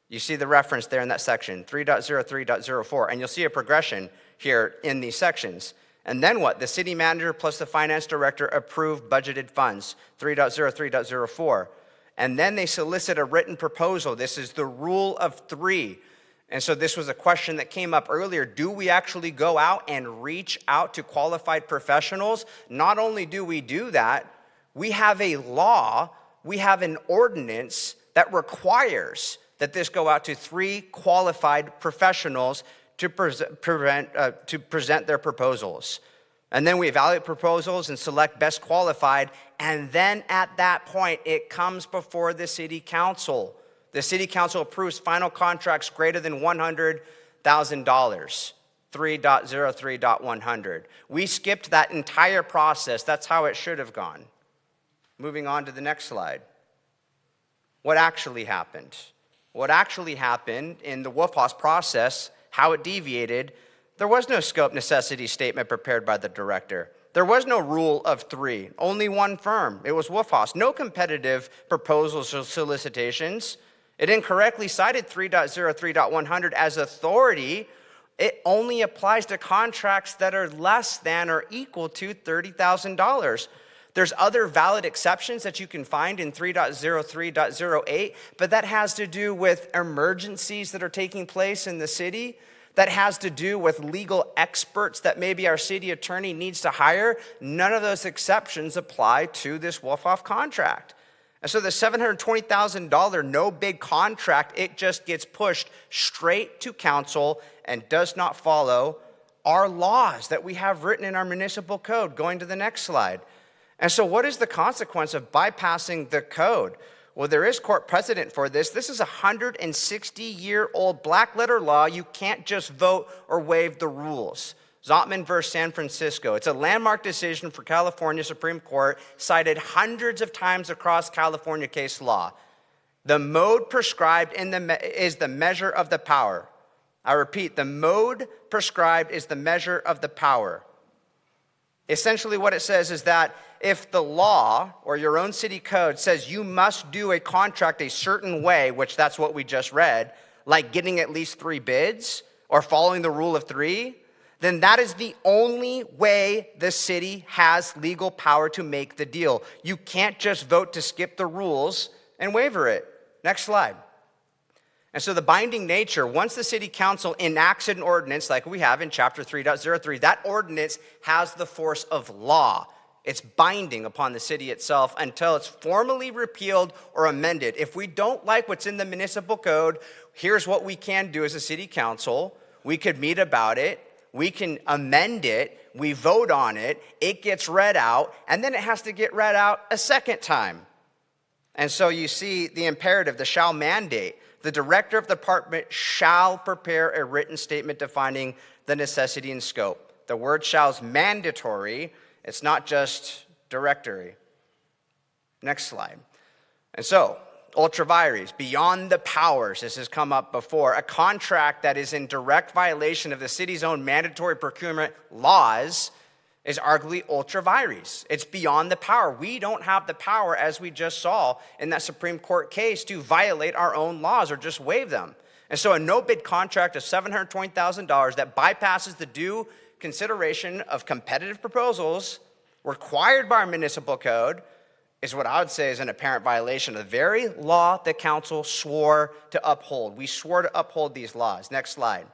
You see the reference there in that section, 3.03.04, and you'll see a progression here in these sections. And then what? The city manager plus the finance director approve budgeted funds, 3.03.04. And then they solicit a written proposal. This is the rule of three. And so this was a question that came up earlier. Do we actually go out and reach out to qualified professionals? Not only do we do that, we have a law, we have an ordinance that requires that this go out to 3 qualified professionals to present their proposals. And then we evaluate proposals and select best qualified, and then at that point, it comes before the city council. The city council approves final contracts greater than $100,000, 3.03.100. We skipped that entire process. That's how it should have gone. Moving on to the next slide. What actually happened? What actually happened in the WFOS process, how it deviated, there was no scope necessity statement prepared by the director. There was no rule of 3, only one firm. It was WFOS. No competitive proposals or solicitations. It incorrectly cited 3.03.100 as authority. It only applies to contracts that are less than or equal to $30,000. There's other valid exceptions that you can find in 3.03.08, but that has to do with emergencies that are taking place in the city. That has to do with legal experts that maybe our city attorney needs to hire. None of those exceptions apply to this WFOS contract. And so the $720,000 no big contract, it just gets pushed straight to council and does not follow our laws that we have written in our municipal code. Going to the next slide. And so what is the consequence of bypassing the code? Well, there is court precedent for this. This is a 160-year-old black letter law. You can't just vote or waive the rules. Zotman versus San Francisco. It's a landmark decision for California Supreme Court, cited hundreds of times across California case law. The mode prescribed is the measure of the power. I repeat, the mode prescribed is the measure of the power. Essentially what it says is that if the law or your own city code says you must do a contract a certain way, which that's what we just read, like getting at least 3 bids or following the rule of 3, then that is the only way the city has legal power to make the deal. You can't just vote to skip the rules and waiver it. Next slide. And so the binding nature, once the city council enacts an ordinance like we have in chapter 3.03, that ordinance has the force of law. It's binding upon the city itself until it's formally repealed or amended. If we don't like what's in the municipal code, here's what we can do as a city council. We could meet about it. We can amend it. We vote on it. It gets read out, and then it has to get read out a second time. And so you see the imperative, the shall mandate. The director of the department shall prepare a written statement defining the necessity and scope. The word shall is mandatory. It's not just directory. Next slide. And so, ultra vires, beyond the powers, this has come up before, a contract that is in direct violation of the city's own mandatory procurement laws is arguably ultra vires. It's beyond the power. We don't have the power, as we just saw in that Supreme Court case, to violate our own laws or just waive them. And so a no-bid contract of $720,000 that bypasses the due consideration of competitive proposals required by our municipal code is what I would say is an apparent violation of the very law the council swore to uphold. We swore to uphold these laws. Next slide.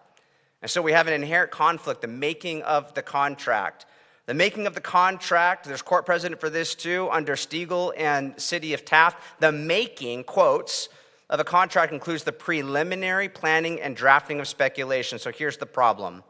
And so we have an inherent conflict, the making of the contract. The making of the contract, there's court precedent for this too, under Stiegel and City of Taft. The making, quotes, of a contract includes the preliminary planning and drafting of speculation. So here's the problem.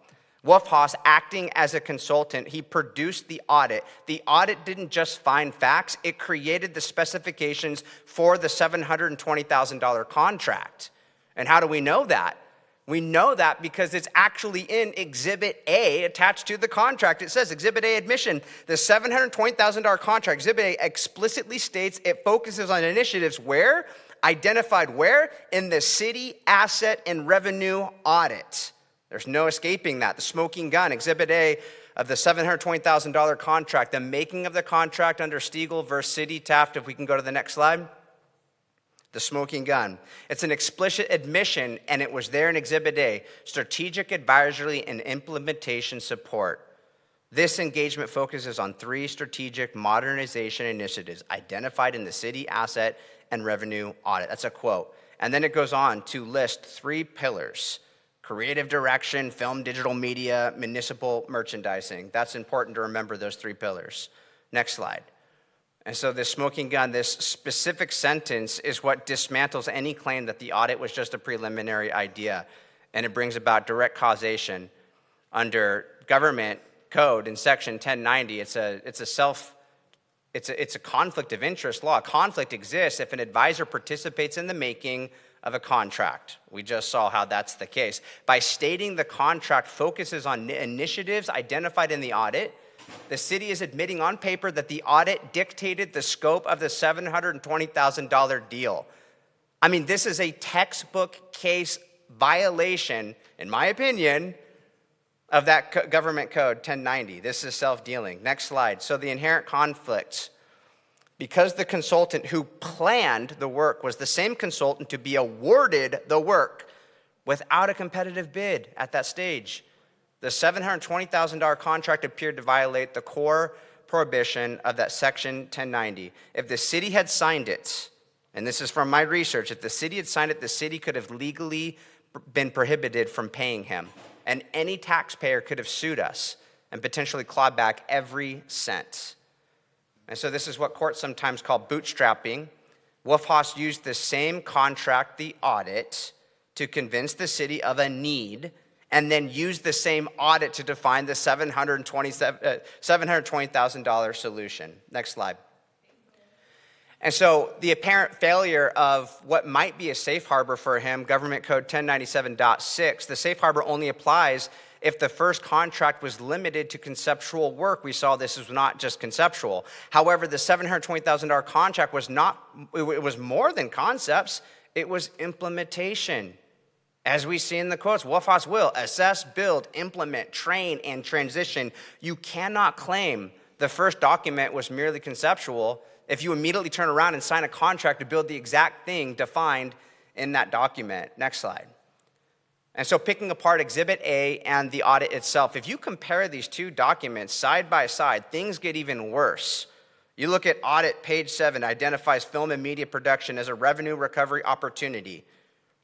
Wolf Haas, acting as a consultant, he produced the audit. The audit didn't just find facts, it created the specifications for the $720,000 contract. And how do we know that? We know that because it's actually in Exhibit A attached to the contract. It says, Exhibit A admission, the $720,000 contract, Exhibit A explicitly states it focuses on initiatives where? Identified where? In the city asset and revenue audit. There's no escaping that. The smoking gun, Exhibit A of the $720,000 contract, the making of the contract under Stiegel versus City Taft, if we can go to the next slide. The smoking gun. It's an explicit admission, and it was there in Exhibit A, strategic advisory and implementation support. This engagement focuses on 3 strategic modernization initiatives identified in the city asset and revenue audit. That's a quote. And then it goes on to list 3 pillars: creative direction, film, digital media, municipal merchandising. That's important to remember, those 3 pillars. Next slide. And so this smoking gun, this specific sentence is what dismantles any claim that the audit was just a preliminary idea. And it brings about direct causation under government code in section 1090. It's a conflict of interest law. Conflict exists if an advisor participates in the making of a contract. We just saw how that's the case. By stating the contract focuses on initiatives identified in the audit, the city is admitting on paper that the audit dictated the scope of the $720,000 deal. I mean, this is a textbook case violation, in my opinion, of that government code 1090. This is self-dealing. Next slide. So the inherent conflicts. Because the consultant who planned the work was the same consultant to be awarded the work without a competitive bid at that stage, the $720,000 contract appeared to violate the core prohibition of that section 1090. If the city had signed it, and this is from my research, if the city had signed it, the city could have legally been prohibited from paying him. And any taxpayer could have sued us and potentially clawed back every cent. And so this is what courts sometimes call bootstrapping. Wolf Haas used the same contract, the audit, to convince the city of a need, and then used the same audit to define the $720,000 solution. Next slide. And so the apparent failure of what might be a safe harbor for him, Government Code 1097.6, the safe harbor only applies if the first contract was limited to conceptual work. We saw this was not just conceptual. However, the $720,000 contract was it was more than concepts, it was implementation. As we see in the quotes, Wolf Haas will assess, build, implement, train, and transition. You cannot claim the first document was merely conceptual if you immediately turn around and sign a contract to build the exact thing defined in that document. Next slide. And so picking apart Exhibit A and the audit itself, if you compare these 2 documents side by side, things get even worse. You look at audit, page 7, identifies film and media production as a revenue recovery opportunity.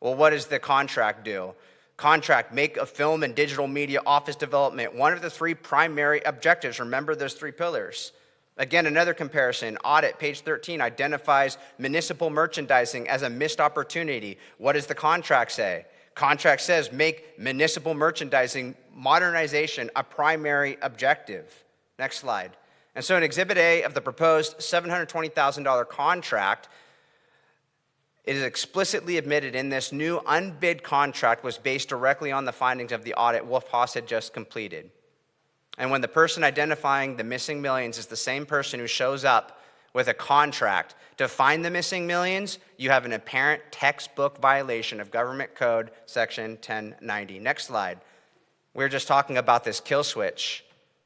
Well, what does the contract do? Contract, make a film and digital media office development one of the 3 primary objectives. Remember those 3 pillars. Again, another comparison. Audit, page 13, identifies municipal merchandising as a missed opportunity. What does the contract say? Contract says make municipal merchandising modernization a primary objective. Next slide. And so in Exhibit A of the proposed $720,000 contract, it is explicitly admitted in this new unbid contract was based directly on the findings of the audit Wolf Haas had just completed. And when the person identifying the missing millions is the same person who shows up with a contract to find the missing millions, you have an apparent textbook violation of Government Code Section 1090. Next slide. We were just talking about this kill switch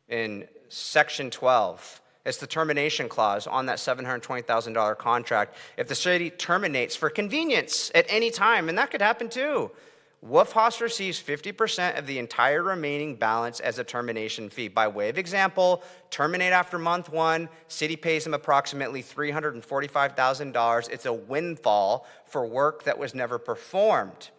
in Section 12. It's the termination clause on that $720,000 contract. If the city terminates for convenience at any time, and that could happen too, WFHOS receives 50% of the entire remaining balance as a termination fee. By way of example, terminate after month 1, city pays them approximately $345,000. It's a windfall for work that was never performed.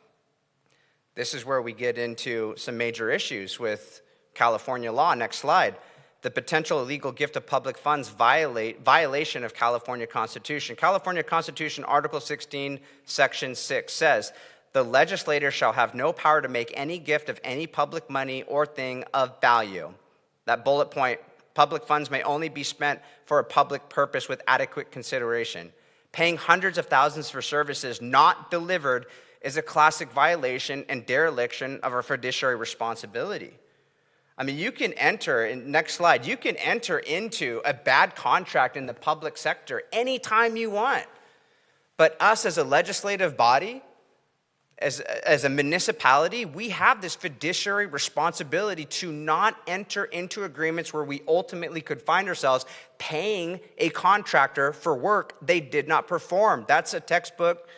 This is where we get into some major issues with California law. Next slide. The potential illegal gift of public funds violation of California Constitution. California Constitution, Article 16, Section 6 says, the legislator shall have no power to make any gift of any public money or thing of value. That bullet point, public funds may only be spent for a public purpose with adequate consideration. Paying hundreds of thousands for services not delivered is a classic violation and dereliction of our fiduciary responsibility. I mean, you can enter, next slide, you can enter into a bad contract in the public sector anytime you want. But us as a legislative body, as a municipality, we have this fiduciary responsibility to not enter into agreements where we ultimately could find ourselves paying a contractor for work they did not perform. That's a textbook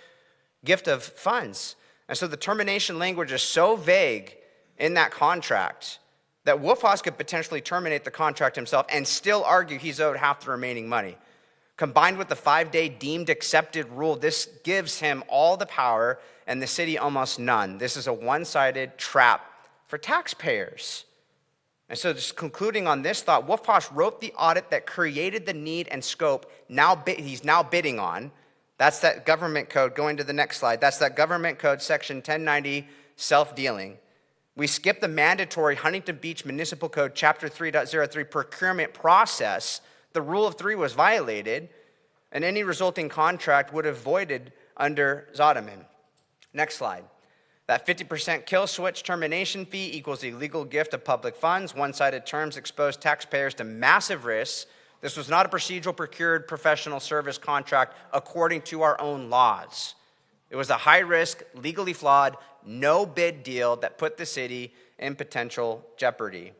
gift of funds. And so the termination language is so vague in that contract that WFHOS could potentially terminate the contract himself and still argue he's owed half the remaining money. Combined with the 5-day deemed accepted rule, this gives him all the power and the city almost none. This is a one-sided trap for taxpayers. And so just concluding on this thought, WFHOS wrote the audit that created the need and scope he's now bidding on. That's that government code, going to the next slide. That's that government code, Section 1090, self-dealing. We skipped the mandatory Huntington Beach Municipal Code, Chapter 3.03 procurement process. The rule of 3 was violated, and any resulting contract would have voided under Zodeman. Next slide. That 50% kill switch termination fee equals a legal gift of public funds. One-sided terms expose taxpayers to massive risks. This was not a procedural procured professional service contract according to our own laws. It was a high-risk, legally flawed, no-bid deal that put the city in potential jeopardy.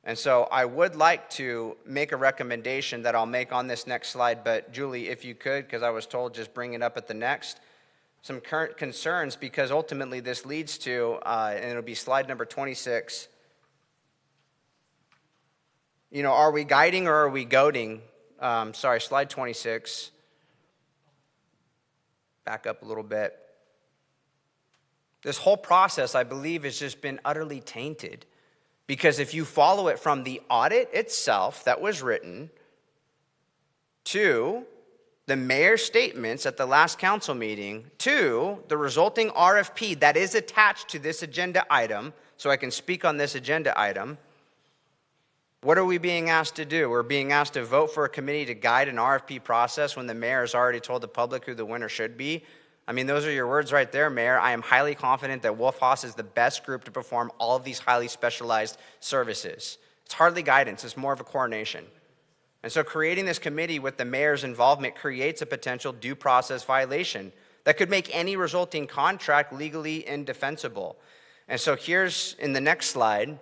And so I would like to make a recommendation that I'll make on this next slide, but Julie, if you could, because I was told just bring it up at the next, some current concerns, because ultimately this leads to, and it'll be slide number 26, are we guiding or are we goading? Slide 26. Back up a little bit. This whole process, I believe, has just been utterly tainted. Because if you follow it from the audit itself that was written to the mayor's statements at the last council meeting to the resulting RFP that is attached to this agenda item, so I can speak on this agenda item, what are we being asked to do? We're being asked to vote for a committee to guide an RFP process when the mayor has already told the public who the winner should be. I mean, those are your words right there, Mayor. I am highly confident that WFHOS is the best group to perform all of these highly specialized services. It's hardly guidance, it's more of a coordination. And so creating this committee with the mayor's involvement creates a potential due process violation that could make any resulting contract legally indefensible. And so here's, in the next slide,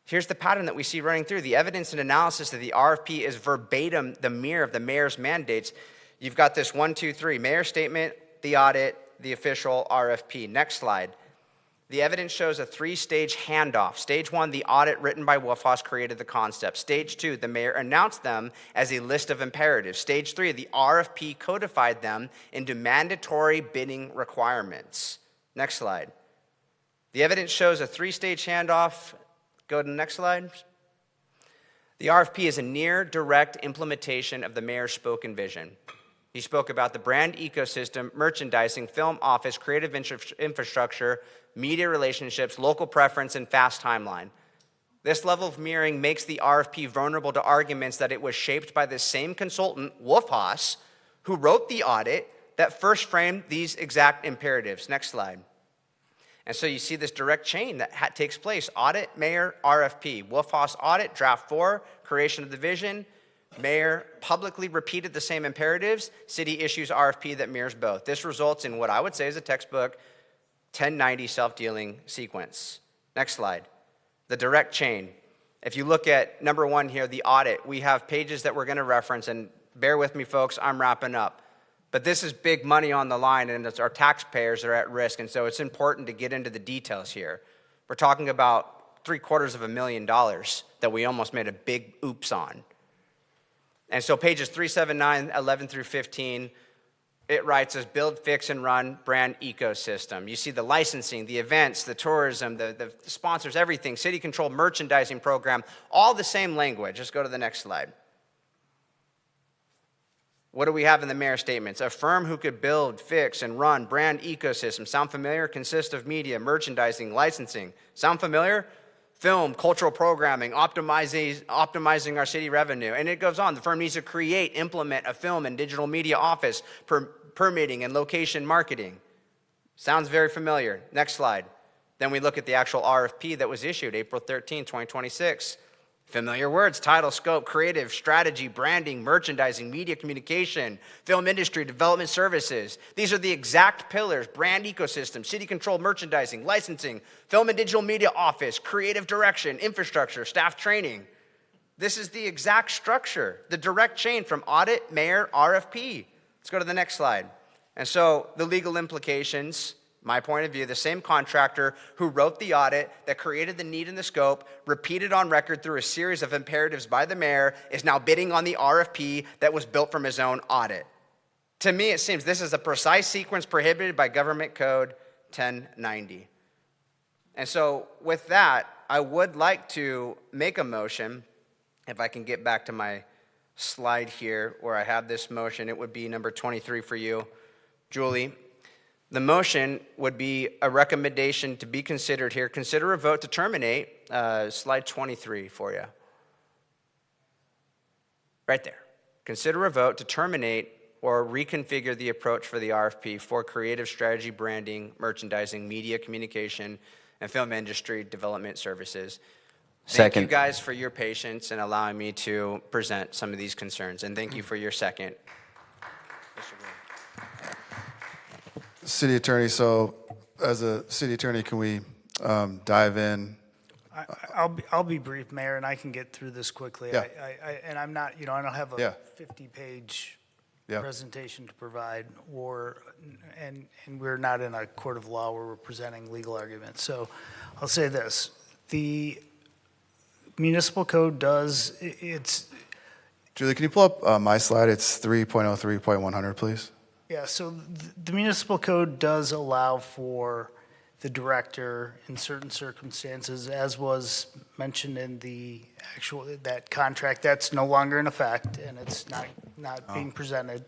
here's the pattern that we see running through. The evidence and analysis of the RFP is verbatim the mirror of the mayor's mandates. You've got this 1, 2, 3, mayor statement, the audit, the official RFP. Next slide. The evidence shows a 3-stage handoff. Stage 1, the audit written by WFHOS created the concept. Stage 2, the mayor announced them as a list of imperatives. Stage 3, the RFP codified them into mandatory bidding requirements. Next slide. The evidence shows a 3-stage handoff. Go to the next slide. The RFP is a near direct implementation of the mayor's spoken vision. He spoke about the brand ecosystem, merchandising, film office, creative infrastructure, media relationships, local preference, and fast timeline. This level of mirroring makes the RFP vulnerable to arguments that it was shaped by the same consultant, WFHOS, who wrote the audit that first framed these exact imperatives. Next slide. And so you see this direct chain that takes place. Audit, mayor, RFP. WFHOS audit, draft 4, creation of the vision. Mayor publicly repeated the same imperatives. City issues RFP that mirrors both. This results in what I would say is a textbook 1090 self-dealing sequence. Next slide. The direct chain. If you look at number 1 here, the audit, we have pages that we're going to reference, and bear with me, folks, I'm wrapping up. But this is big money on the line, and it's our taxpayers that are at risk, and so it's important to get into the details here. We're talking about $750,000 that we almost made a big oops on. And so pages 379, 11 through 15, it writes as build, fix, and run brand ecosystem. You see the licensing, the events, the tourism, the sponsors, everything, city-controlled merchandising program, all the same language. Just go to the next slide. What do we have in the mayor's statements? A firm who could build, fix, and run brand ecosystem. Sound familiar? Consists of media, merchandising, licensing. Sound familiar? Film, cultural programming, optimizing our city revenue. And it goes on. The firm needs to create, implement a film and digital media office, permitting and location marketing. Sounds very familiar. Next slide. Then we look at the actual RFP that was issued April 13, 2026. Familiar words: title, scope, creative, strategy, branding, merchandising, media communication, film industry, development services. These are the exact pillars: brand ecosystem, city-controlled merchandising, licensing, film and digital media office, creative direction, infrastructure, staff training. This is the exact structure, the direct chain from audit, mayor, RFP. Let's go to the next slide. And so the legal implications, my point of view, the same contractor who wrote the audit that created the need and the scope, repeated on record through a series of imperatives by the mayor, is now bidding on the RFP that was built from his own audit. To me, it seems this is a precise sequence prohibited by Government Code 1090. And so with that, I would like to make a motion. If I can get back to my slide here where I have this motion, it would be number 23 for you, Julie. The motion would be a recommendation to be considered here. Consider a vote to terminate, slide 23 for you. Right there. Consider a vote to terminate or reconfigure the approach for the RFP for creative strategy, branding, merchandising, media communication, and film industry development services. Thank you guys for your patience and allowing me to present some of these concerns, and thank you for your second. City Attorney, so as a city attorney, can we dive in? I'll be brief, Mayor, and I can get through this quickly. Yeah. And I'm not, I don't have a Yeah. 50-page Yeah. presentation to provide, and we're not in a court of law where we're presenting legal arguments. So I'll say this: the municipal code it's. Julie, can you pull up my slide? It's 3.03.100, please. Yeah, so the municipal code does allow for the director in certain circumstances, as was mentioned in that contract. That's no longer in effect, and it's not being presented.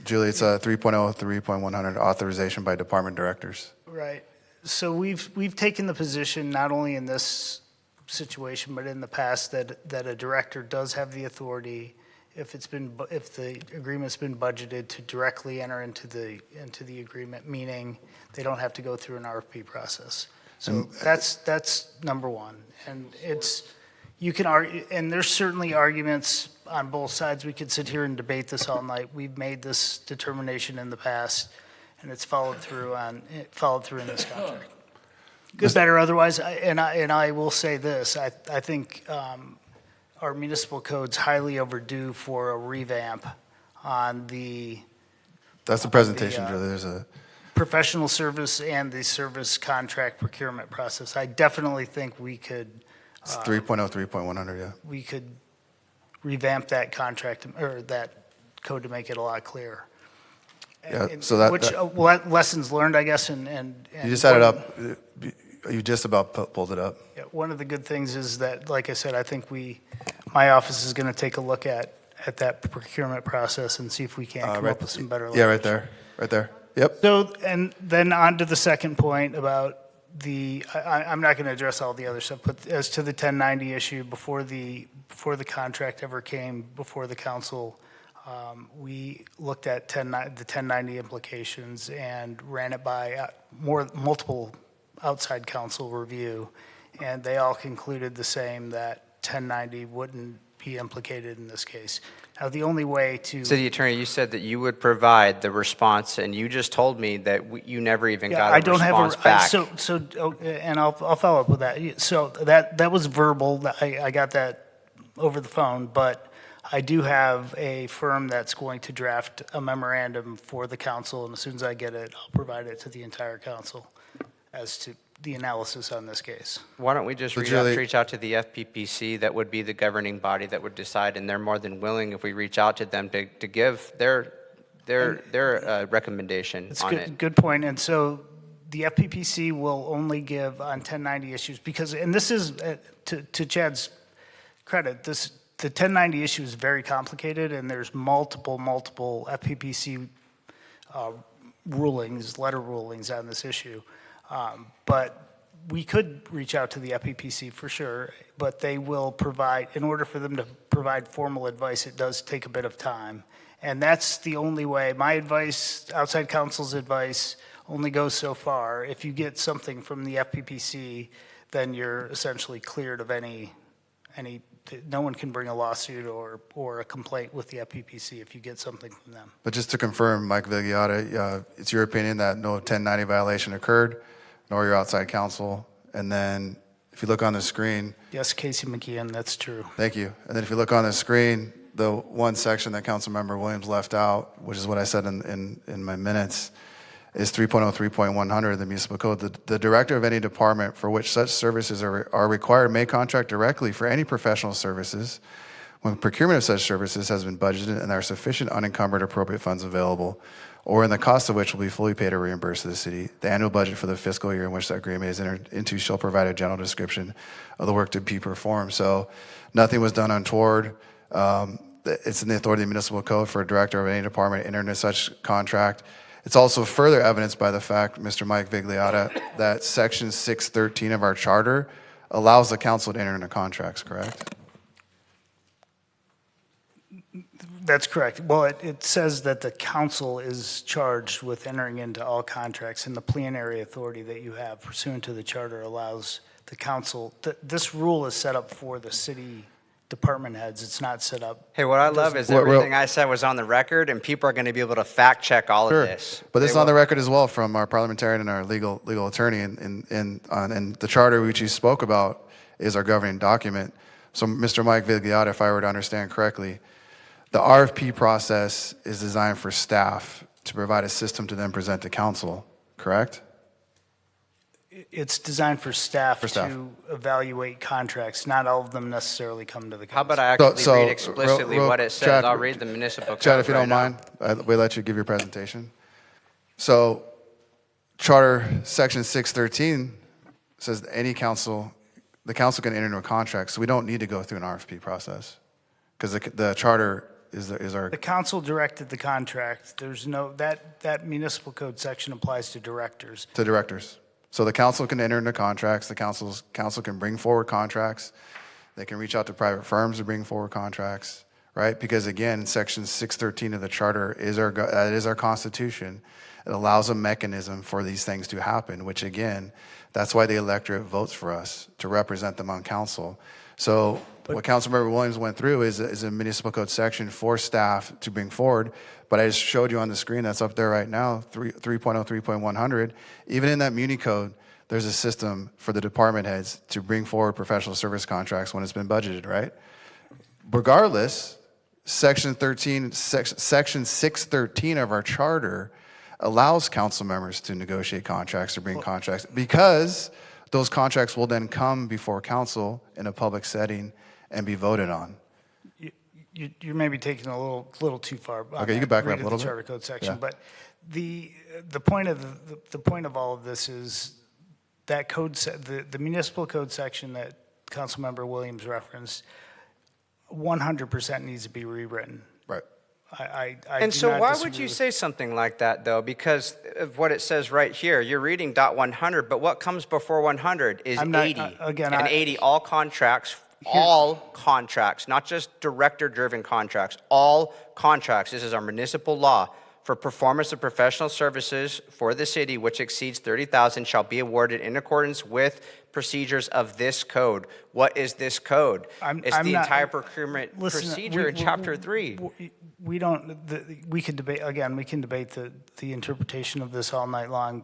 Julie, it's 3.03.100, authorization by department directors. Right. So we've taken the position, not only in this situation, but in the past, that a director does have the authority, if the agreement's been budgeted, to directly enter into the agreement, meaning they don't have to go through an RFP process. So that's number one. And you can argue, and there's certainly arguments on both sides. We could sit here and debate this all night. We've made this determination in the past, and it's followed through in this contract. Good, better, otherwise. And I will say this: I think our municipal code's highly overdue for a revamp on the. That's the presentation, Julie. There's a professional service and the service contract procurement process. I definitely think we could. It's 3.03.100, yeah. We could revamp that contract or that code to make it a lot clearer. Yeah, so that lessons learned, I guess, and you just had it up. You just about pulled it up. Yeah, one of the good things is that, like I said, I think my office is going to take a look at that procurement process and see if we can come up with some better language. Yeah, right there. Yep. So, and then on to the second point about I'm not going to address all the other stuff, but as to the 1090 issue, before the contract ever came before the council, we looked at the 1090 implications and ran it by multiple outside council review, and they all concluded the same, that 1090 wouldn't be implicated in this case. Now, the only way to. City Attorney, you said that you would provide the response, and you just told me that you never even got a I don't response have back. And I'll follow up with that. So that was verbal. I got that over the phone, but I do have a firm that's going to draft a memorandum for the council, and as soon as I get it, I'll provide it to the entire council as to the analysis on this case. Why don't we just So reach Julie- out to the FPPC? That would be the governing body that would decide, and they're more than willing if we reach out to them to give their recommendation It's on good, it. good point. And so the FPPC will only give on 1090 issues because, and this is, to Chad's credit, the 1090 issue is very complicated, and there's multiple FPPC rulings, letter rulings on this issue. But we could reach out to the FPPC for sure, but they will provide, in order for them to provide formal advice, it does take a bit of time. And that's the only way. My advice, outside counsel's advice, only goes so far. If you get something from the FPPC, then you're essentially cleared of any, no one can bring a lawsuit or a complaint with the FPPC if you get something from them. But just to confirm, Mike Vigliotta, it's your opinion that no 1090 violation occurred, nor your outside counsel. And then if you look on the screen, Yes, Casey McKeon, that's true. thank you. And then if you look on the screen, the one section that Councilmember Williams left out, which is what I said in my minutes, is 3.03.100 of the municipal code. The director of any department for which such services are required may contract directly for any professional services when procurement of such services has been budgeted and there are sufficient unencumbered appropriate funds available, or in the cost of which will be fully paid or reimbursed to the city. The annual budget for the fiscal year in which that agreement is entered into shall provide a general description of the work to be performed. So nothing was done untoward. It's in the authority of the municipal code for a director of any department to enter into such contract. It's also further evidenced by the fact, Mr. Mike Vigliotta, that Section 613 of our charter allows the council to enter into contracts, correct? That's correct. Well, it says that the council is charged with entering into all contracts, and the plenary authority that you have pursuant to the charter allows the council. This rule is set up for the city department heads. It's not set up. Hey, what I love is Well, everything I said was on the record, and people are going to be able to fact check all Sure. of this. But this They is on the will. record as well from our parliamentarian and our legal attorney, and the charter which you spoke about is our governing document. So, Mr. Mike Vigliotta, if I were to understand correctly, the RFP process is designed for staff to provide a system to then present to council, correct? It's designed for staff For staff. to evaluate contracts. Not all of them necessarily come to the council. How about I actually So, read explicitly real- what it says? Chad- I'll read the municipal code Chad, if you don't right now. mind, we'll let you give your presentation. So, Charter Section 613 says that the council can enter into a contract, so we don't need to go through an RFP process because the charter is our. The council directed the contract. There's no, that municipal code section applies to directors. To directors. So the council can enter into contracts, the council can bring forward contracts, they can reach out to private firms to bring forward contracts, right? Because again, Section 613 of the charter is our constitution. It allows a mechanism for these things to happen, which again, that's why the electorate votes for us, to represent them on council. So what Councilmember Williams went through is a municipal code section for staff to bring forward, but I just showed you on the screen that's up there right now, 3.03.100. Even in that Muni code, there's a system for the department heads to bring forward professional service contracts when it's been budgeted, right? Regardless, Section 613 of our charter allows council members to negotiate contracts or bring contracts because those contracts will then come before council in a public setting and be voted on. You're maybe taking a little too far. on Okay, you that can back read up a of little the bit. charter code section, Yeah. but the point of all of this is that the municipal code section that Councilmember Williams referenced, 100% needs to be rewritten. Right. I And do so not why disagree would you with- say something like that, though? Because of what it says right here. You're reading .100, but what comes before 100 is I'm not- 80. again, and 80, all contracts, not just director-driven contracts, all contracts. This is our municipal law. For performance of professional services for the city which exceeds 30,000 shall be awarded in accordance with procedures of this code. What is this code? It's I'm the not- entire procurement Listen, procedure in Chapter 3. We don't, we can debate, again, we can debate the interpretation of this all night long.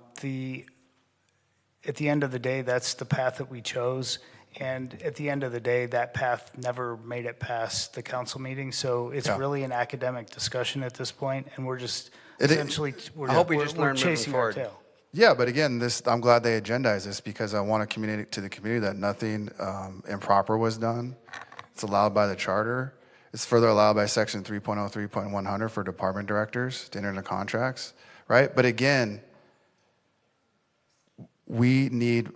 At the end of the day, that's the path that we chose. And at the end of the day, that path never made it past the council meeting. So it's Yeah. really an academic discussion at this point, and we're just It- essentially, we're I hope we we're- just we're learn moving chasing our forward. tail. Yeah, but again, I'm glad they agendized this because I want to communicate to the community that nothing improper was done. It's allowed by the charter. It's further allowed by section 3.03.100 for department directors to enter into contracts, right? But again, we need,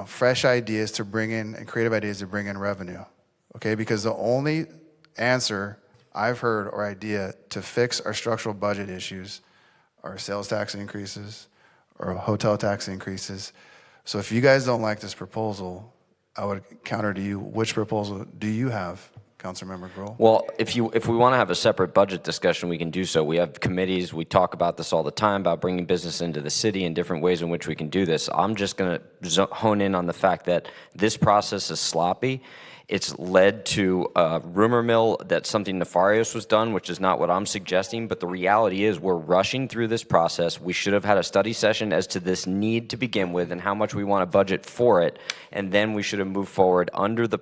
fresh ideas to bring in and creative ideas to bring in revenue, okay? Because the only answer I've heard or idea to fix our structural budget issues are sales tax increases or hotel tax increases. So if you guys don't like this proposal, I would counter to you, which proposal do you have, Councilmember Grohl? Well, if we want to have a separate budget discussion, we can do so. We have committees, we talk about this all the time, about bringing business into the city and different ways in which we can do this. I'm just going to hone in on the fact that this process is sloppy. It's led to a rumor mill that something nefarious was done, which is not what I'm suggesting, but the reality is we're rushing through this process. We should have had a study session as to this need to begin with and how much we want to budget for it, and then we should have moved forward under the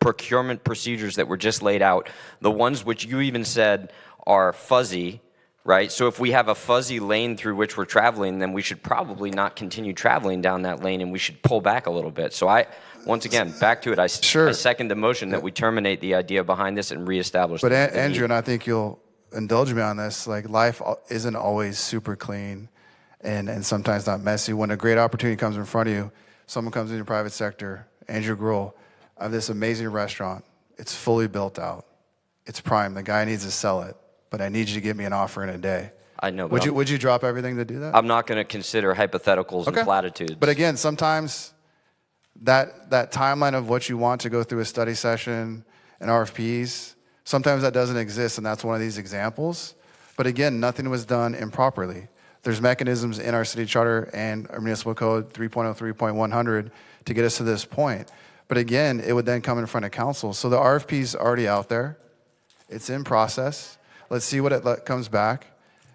procurement procedures that were just laid out, the ones which you even said are fuzzy, right? So if we have a fuzzy lane through which we're traveling, then we should probably not continue traveling down that lane and we should pull back a little bit. So once again, back to it, I second the motion that we terminate the idea behind this and reestablish. But the Andrew, need. and I think you'll indulge me on this, like life isn't always super clean and sometimes not messy. When a great opportunity comes in front of you, someone comes in your private sector, Andrew Grohl, I have this amazing restaurant. It's fully built out. It's prime. The guy needs to sell it, but I need you to give me an offer in a day. I know, but Would you drop everything to do that? I'm not going to consider hypotheticals and platitudes. But again, sometimes that timeline of what you want to go through a study session and RFPs, sometimes that doesn't exist, and that's one of these examples. But again, nothing was done improperly. There's mechanisms in our city charter and our municipal code 3.03.100 to get us to this point. But again, it would then come in front of council. So the RFP's already out there. It's in process. Let's see what it comes back,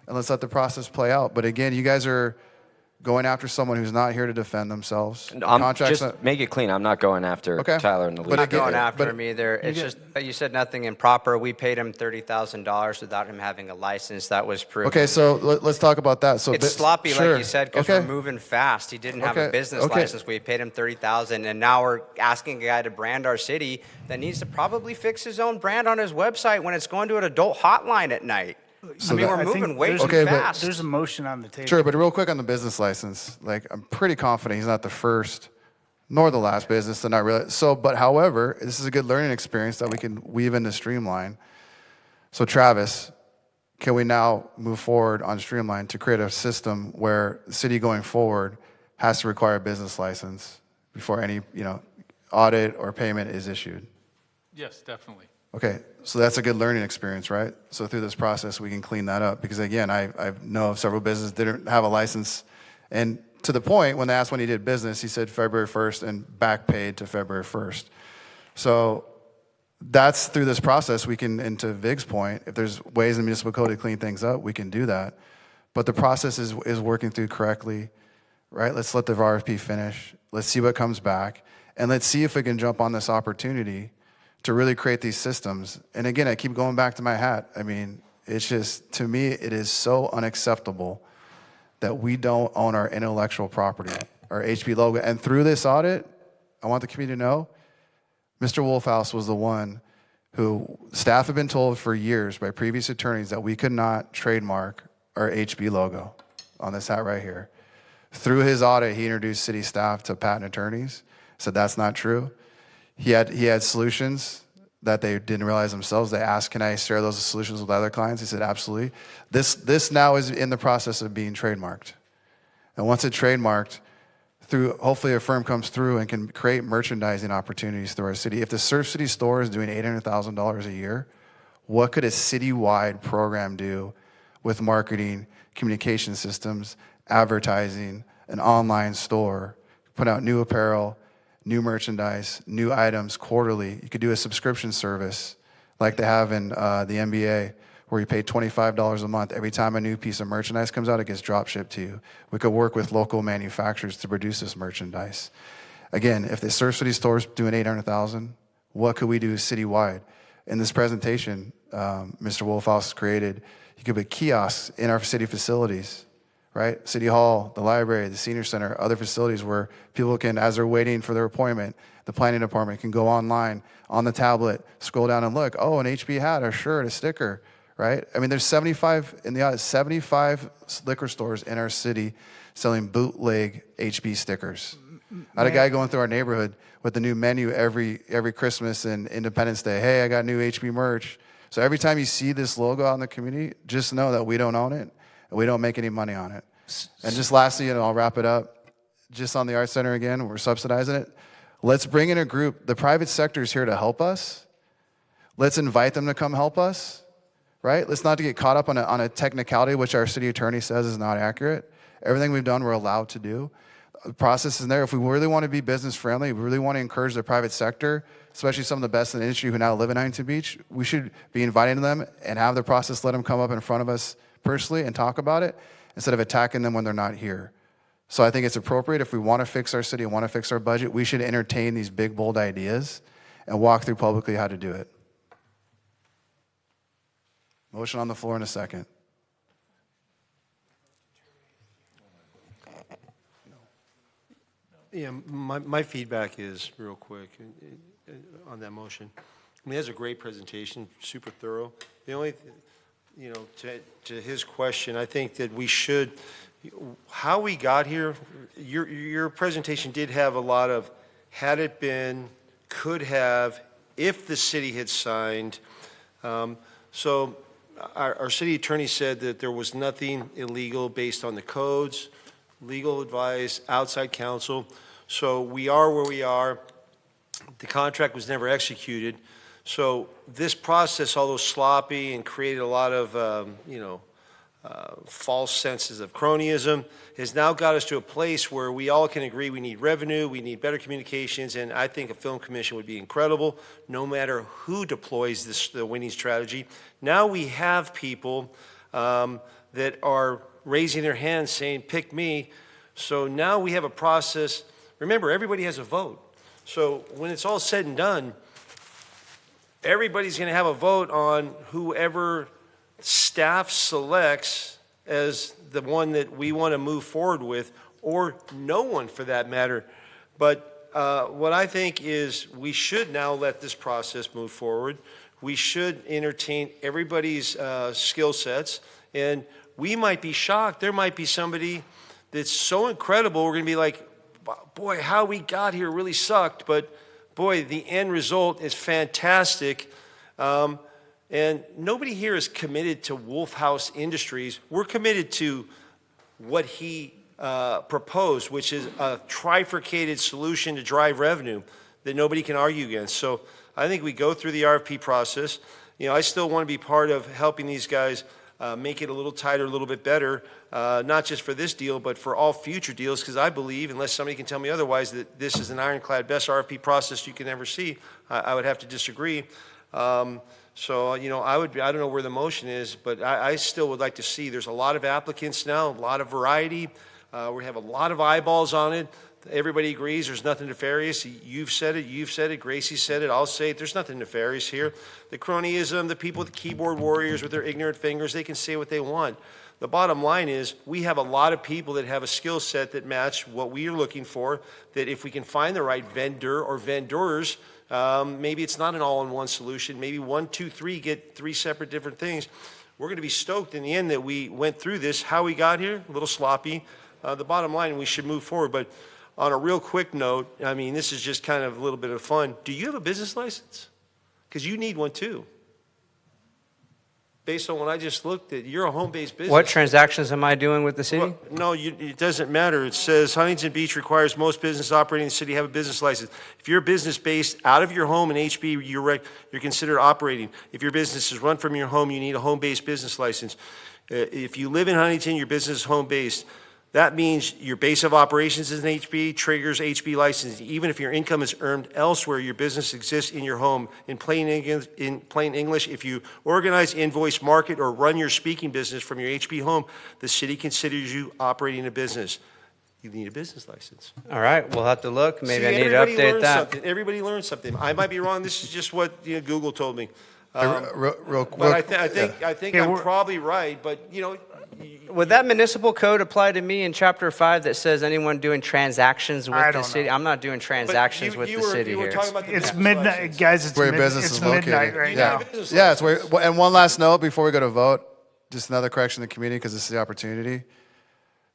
and let's let the process play out. But again, you guys are going after someone who's not here to defend themselves. Just make it clean. I'm not going after Tyler and the We're not league. going after him either. It's just, you said nothing improper. We paid him $30,000 without him having a license. That was proven. Okay, so let's talk about that. So It's sloppy, sure. like you said, because we're moving fast. He didn't have a business license. We paid him $30,000, and now we're asking a guy to brand our city that needs to probably fix his own brand on his website when it's going to an adult hotline at night. So we're that- moving way there's too a- fast. There's a motion on the table. Sure, but real quick on the business license, like I'm pretty confident he's not the first nor the last business to not realize. So, but however, this is a good learning experience that we can weave into Streamline. So Travis, can we now move forward on Streamline to create a system where the city going forward has to require a business license before any, audit or payment is issued? Yes, definitely. Okay, so that's a good learning experience, right? So through this process, we can clean that up. Because again, I know of several businesses didn't have a license. And to the point, when they asked when he did business, he said February 1st and back paid to February 1st. So that's through this process, we can, and to Vig's point, if there's ways in the municipal code to clean things up, we can do that. But the process is working through correctly, right? Let's let the RFP finish. Let's see what comes back. And let's see if we can jump on this opportunity to really create these systems. And again, I keep going back to my hat. I mean, it's just, to me, it is so unacceptable that we don't own our intellectual property, our HB logo. And through this audit, I want the community to know, Mr. Wolfhouse was the one who staff have been told for years by previous attorneys that we could not trademark our HB logo on this hat right here. Through his audit, he introduced city staff to patent attorneys, said that's not true. He had solutions that they didn't realize themselves. They asked, can I share those solutions with other clients? He said, absolutely. This now is in the process of being trademarked. And once it's trademarked, hopefully a firm comes through and can create merchandising opportunities through our city. If the Surf City store is doing $800,000 a year, what could a citywide program do with marketing, communication systems, advertising, an online store, put out new apparel, new merchandise, new items quarterly. You could do a subscription service like they have in the NBA, where you pay $25 a month. Every time a new piece of merchandise comes out, it gets drop shipped to you. We could work with local manufacturers to produce this merchandise. Again, if the Surf City store's doing $800,000, what could we do citywide? In this presentation, Mr. Wolfhouse created, you could put kiosks in our city facilities, right? City Hall, the library, the senior center, other facilities where people can, as they're waiting for their appointment, the planning department can go online on the tablet, scroll down and look, oh, an HB hat, a shirt, a sticker, right? I mean, there's 75 liquor stores in our city selling bootleg HB stickers. I had a guy going through our neighborhood with the new menu every Christmas and Independence Day. Hey, I got new HB merch. So every time you see this logo out in the community, just know that we don't own it and we don't make any money on it. And just lastly, and I'll wrap it up, just on the Art Center again, we're subsidizing it. Let's bring in a group. The private sector is here to help us. Let's invite them to come help us, right? Let's not get caught up on a technicality, which our city attorney says is not accurate. Everything we've done, we're allowed to do. The process is there. If we really want to be business friendly, we really want to encourage the private sector, especially some of the best in the industry who now live in Huntington Beach, we should be inviting them and have the process let them come up in front of us personally and talk about it instead of attacking them when they're not here. So I think it's appropriate if we want to fix our city and want to fix our budget, we should entertain these big, bold ideas and walk through publicly how to do it. Motion on the floor in a second. Yeah, my feedback is, real quick, on that motion. I mean, that's a great presentation, super thorough. The only, to his question, I think that we should, how we got here, your presentation did have a lot of, had it been, could have, if the city had signed. So our city attorney said that there was nothing illegal based on the codes, legal advice, outside counsel. So we are where we are. The contract was never executed. So this process, although sloppy and created a lot of, false senses of cronyism, has now got us to a place where we all can agree we need revenue, we need better communications, and I think a film commission would be incredible, no matter who deploys the winning strategy. Now we have people that are raising their hands saying, pick me. So now we have a process. Remember, everybody has a vote. So when it's all said and done, everybody's going to have a vote on whoever staff selects as the one that we want to move forward with, or no one for that matter. But what I think is we should now let this process move forward. We should entertain everybody's skill sets, and we might be shocked. There might be somebody that's so incredible, we're going to be like, boy, how we got here really sucked, but boy, the end result is fantastic. And nobody here is committed to Wolfhouse Industries. We're committed to what he proposed, which is a trifurcated solution to drive revenue that nobody can argue against. So I think we go through the RFP process. I still want to be part of helping these guys make it a little tighter, a little bit better, not just for this deal, but for all future deals, because I believe, unless somebody can tell me otherwise, that this is an ironclad best RFP process you can ever see. I would have to disagree. So, I don't know where the motion is, but I still would like to see, there's a lot of applicants now, a lot of variety. We have a lot of eyeballs on it. Everybody agrees there's nothing nefarious. You've said it, Gracie said it, I'll say it. There's nothing nefarious here. The cronyism, the people with the keyboard warriors with their ignorant fingers, they can say what they want. The bottom line is we have a lot of people that have a skill set that match what we are looking for, that if we can find the right vendor or vendors, maybe it's not an all-in-one solution. Maybe 1, 2, 3 get 3 separate different things. We're going to be stoked in the end that we went through this. How we got here, a little sloppy. The bottom line, we should move forward. But on a real quick note, I mean, this is just kind of a little bit of fun. Do you have a business license? Because you need one too. Based on what I just looked at, you're a home-based business. What transactions am I doing with the city? Well, no, it doesn't matter. It says Huntington Beach requires most businesses operating in the city have a business license. If you're a business based out of your home in HB, you're considered operating. If your business is run from your home, you need a home-based business license. If you live in Huntington, your business is home-based. That means your base of operations is an HB, triggers HB license. Even if your income is earned elsewhere, your business exists in your home. In plain English, if you organize, invoice, market, or run your speaking business from your HB home, the city considers you operating a business. You need a business license. All right, we'll have to look. Maybe I See, need to everybody update learns that. something. Everybody learns something. I might be wrong. This is just what Google told me. Real But I quick. think I'm probably right. But Would that municipal code apply to me in Chapter 5 that says anyone doing transactions with the city? I'm not doing transactions with the city here. It's midnight, guys, it's Where your business is located. midnight right Yeah. now. Yeah, it's where, and one last note before we go to vote, just another correction to the community because this is the opportunity.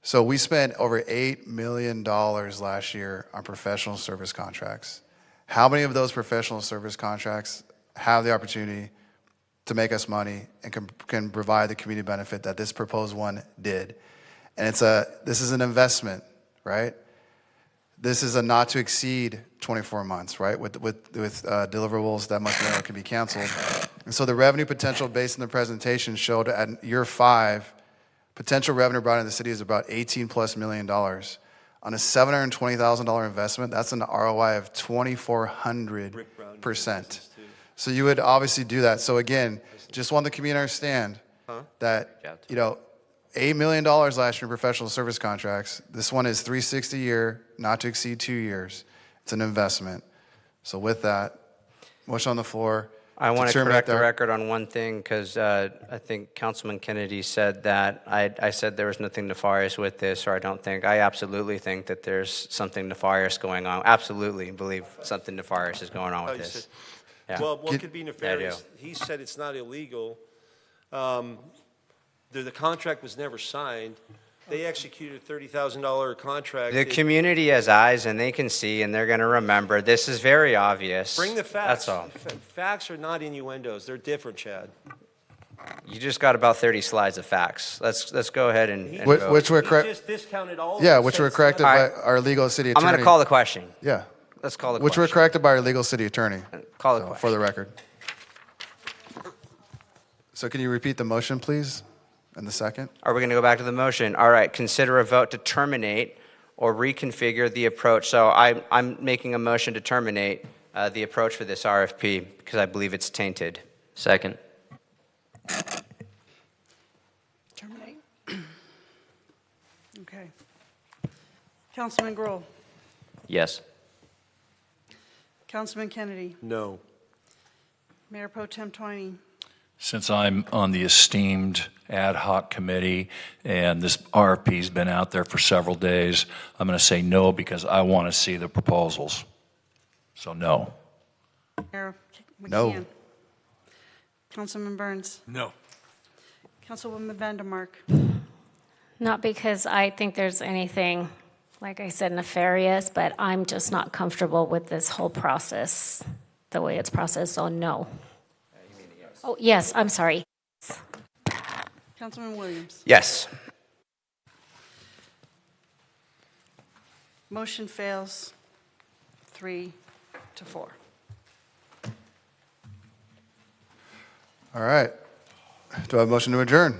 So we spent over $8 million last year on professional service contracts. How many of those professional service contracts have the opportunity to make us money and can provide the community benefit that this proposed one did? And this is an investment, right? This is a not to exceed 24 months, right? With deliverables that much more can be canceled. And so the revenue potential based on the presentation showed at year 5, potential revenue brought into the city is about $18+ million. On a $720,000 investment, that's an ROI of 2,400%. So you would obviously do that. So again, just want the community to understand that, $8 million last year in professional service contracts. This one is $360 a year, not to exceed 2 years. It's an investment. So with that, motion on the floor. I want to terminate correct the record on one thing because I think Councilman Kennedy said that I said there was nothing nefarious with this, or I don't think. I absolutely think that there's something nefarious going on. Absolutely believe something nefarious is going on with this. Yeah. Well, what could be nefarious? He said it's not illegal. The contract was never signed. They executed a $30,000 contract. The community has eyes and they can see and they're going to remember. This is very obvious. Bring the facts. That's all. Facts are not innuendos. They're different, Chad. You just got about 30 slides of facts. Let's go ahead and vote. Which were correct. He just discounted all of Yeah, them, which said were it's corrected not- by our legal city I'm attorney. going to call the question. Yeah. Let's call the Which question. were corrected by our legal city attorney. Call the So, question. for the record. So can you repeat the motion, please, and the second? Are we going to go back to the motion? All right, consider a vote to terminate or reconfigure the approach. So I'm making a motion to terminate the approach for this RFP because I believe it's tainted. Second. Terminate. Okay. Councilman Grohl. Yes. Councilman Kennedy. No. Mayor Pro Tem Twining. Since I'm on the esteemed ad hoc committee and this RFP's been out there for several days, I'm going to say no because I want to see the proposals. So no. Mayor McCann. No. Councilman Burns. No. Councilwoman Vandermark. Not because I think there's anything, like I said, nefarious, but I'm just not comfortable with this whole process, the way it's processed, so no. Oh, yes, I'm sorry. Councilman Williams. Yes. Motion fails 3-4. All right. Do I have a motion to adjourn?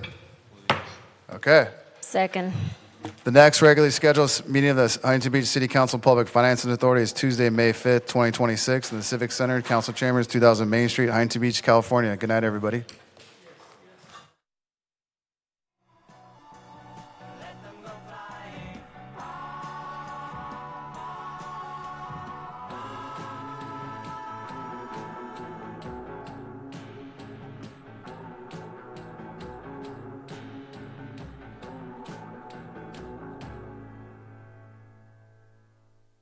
Okay. Second. The next regularly scheduled meeting of the Huntington Beach City Council Public Finance Authority is Tuesday, May 5th, 2026, in the Civic Center, Council Chambers, 2000 Main Street, Huntington Beach, California. Good night, everybody.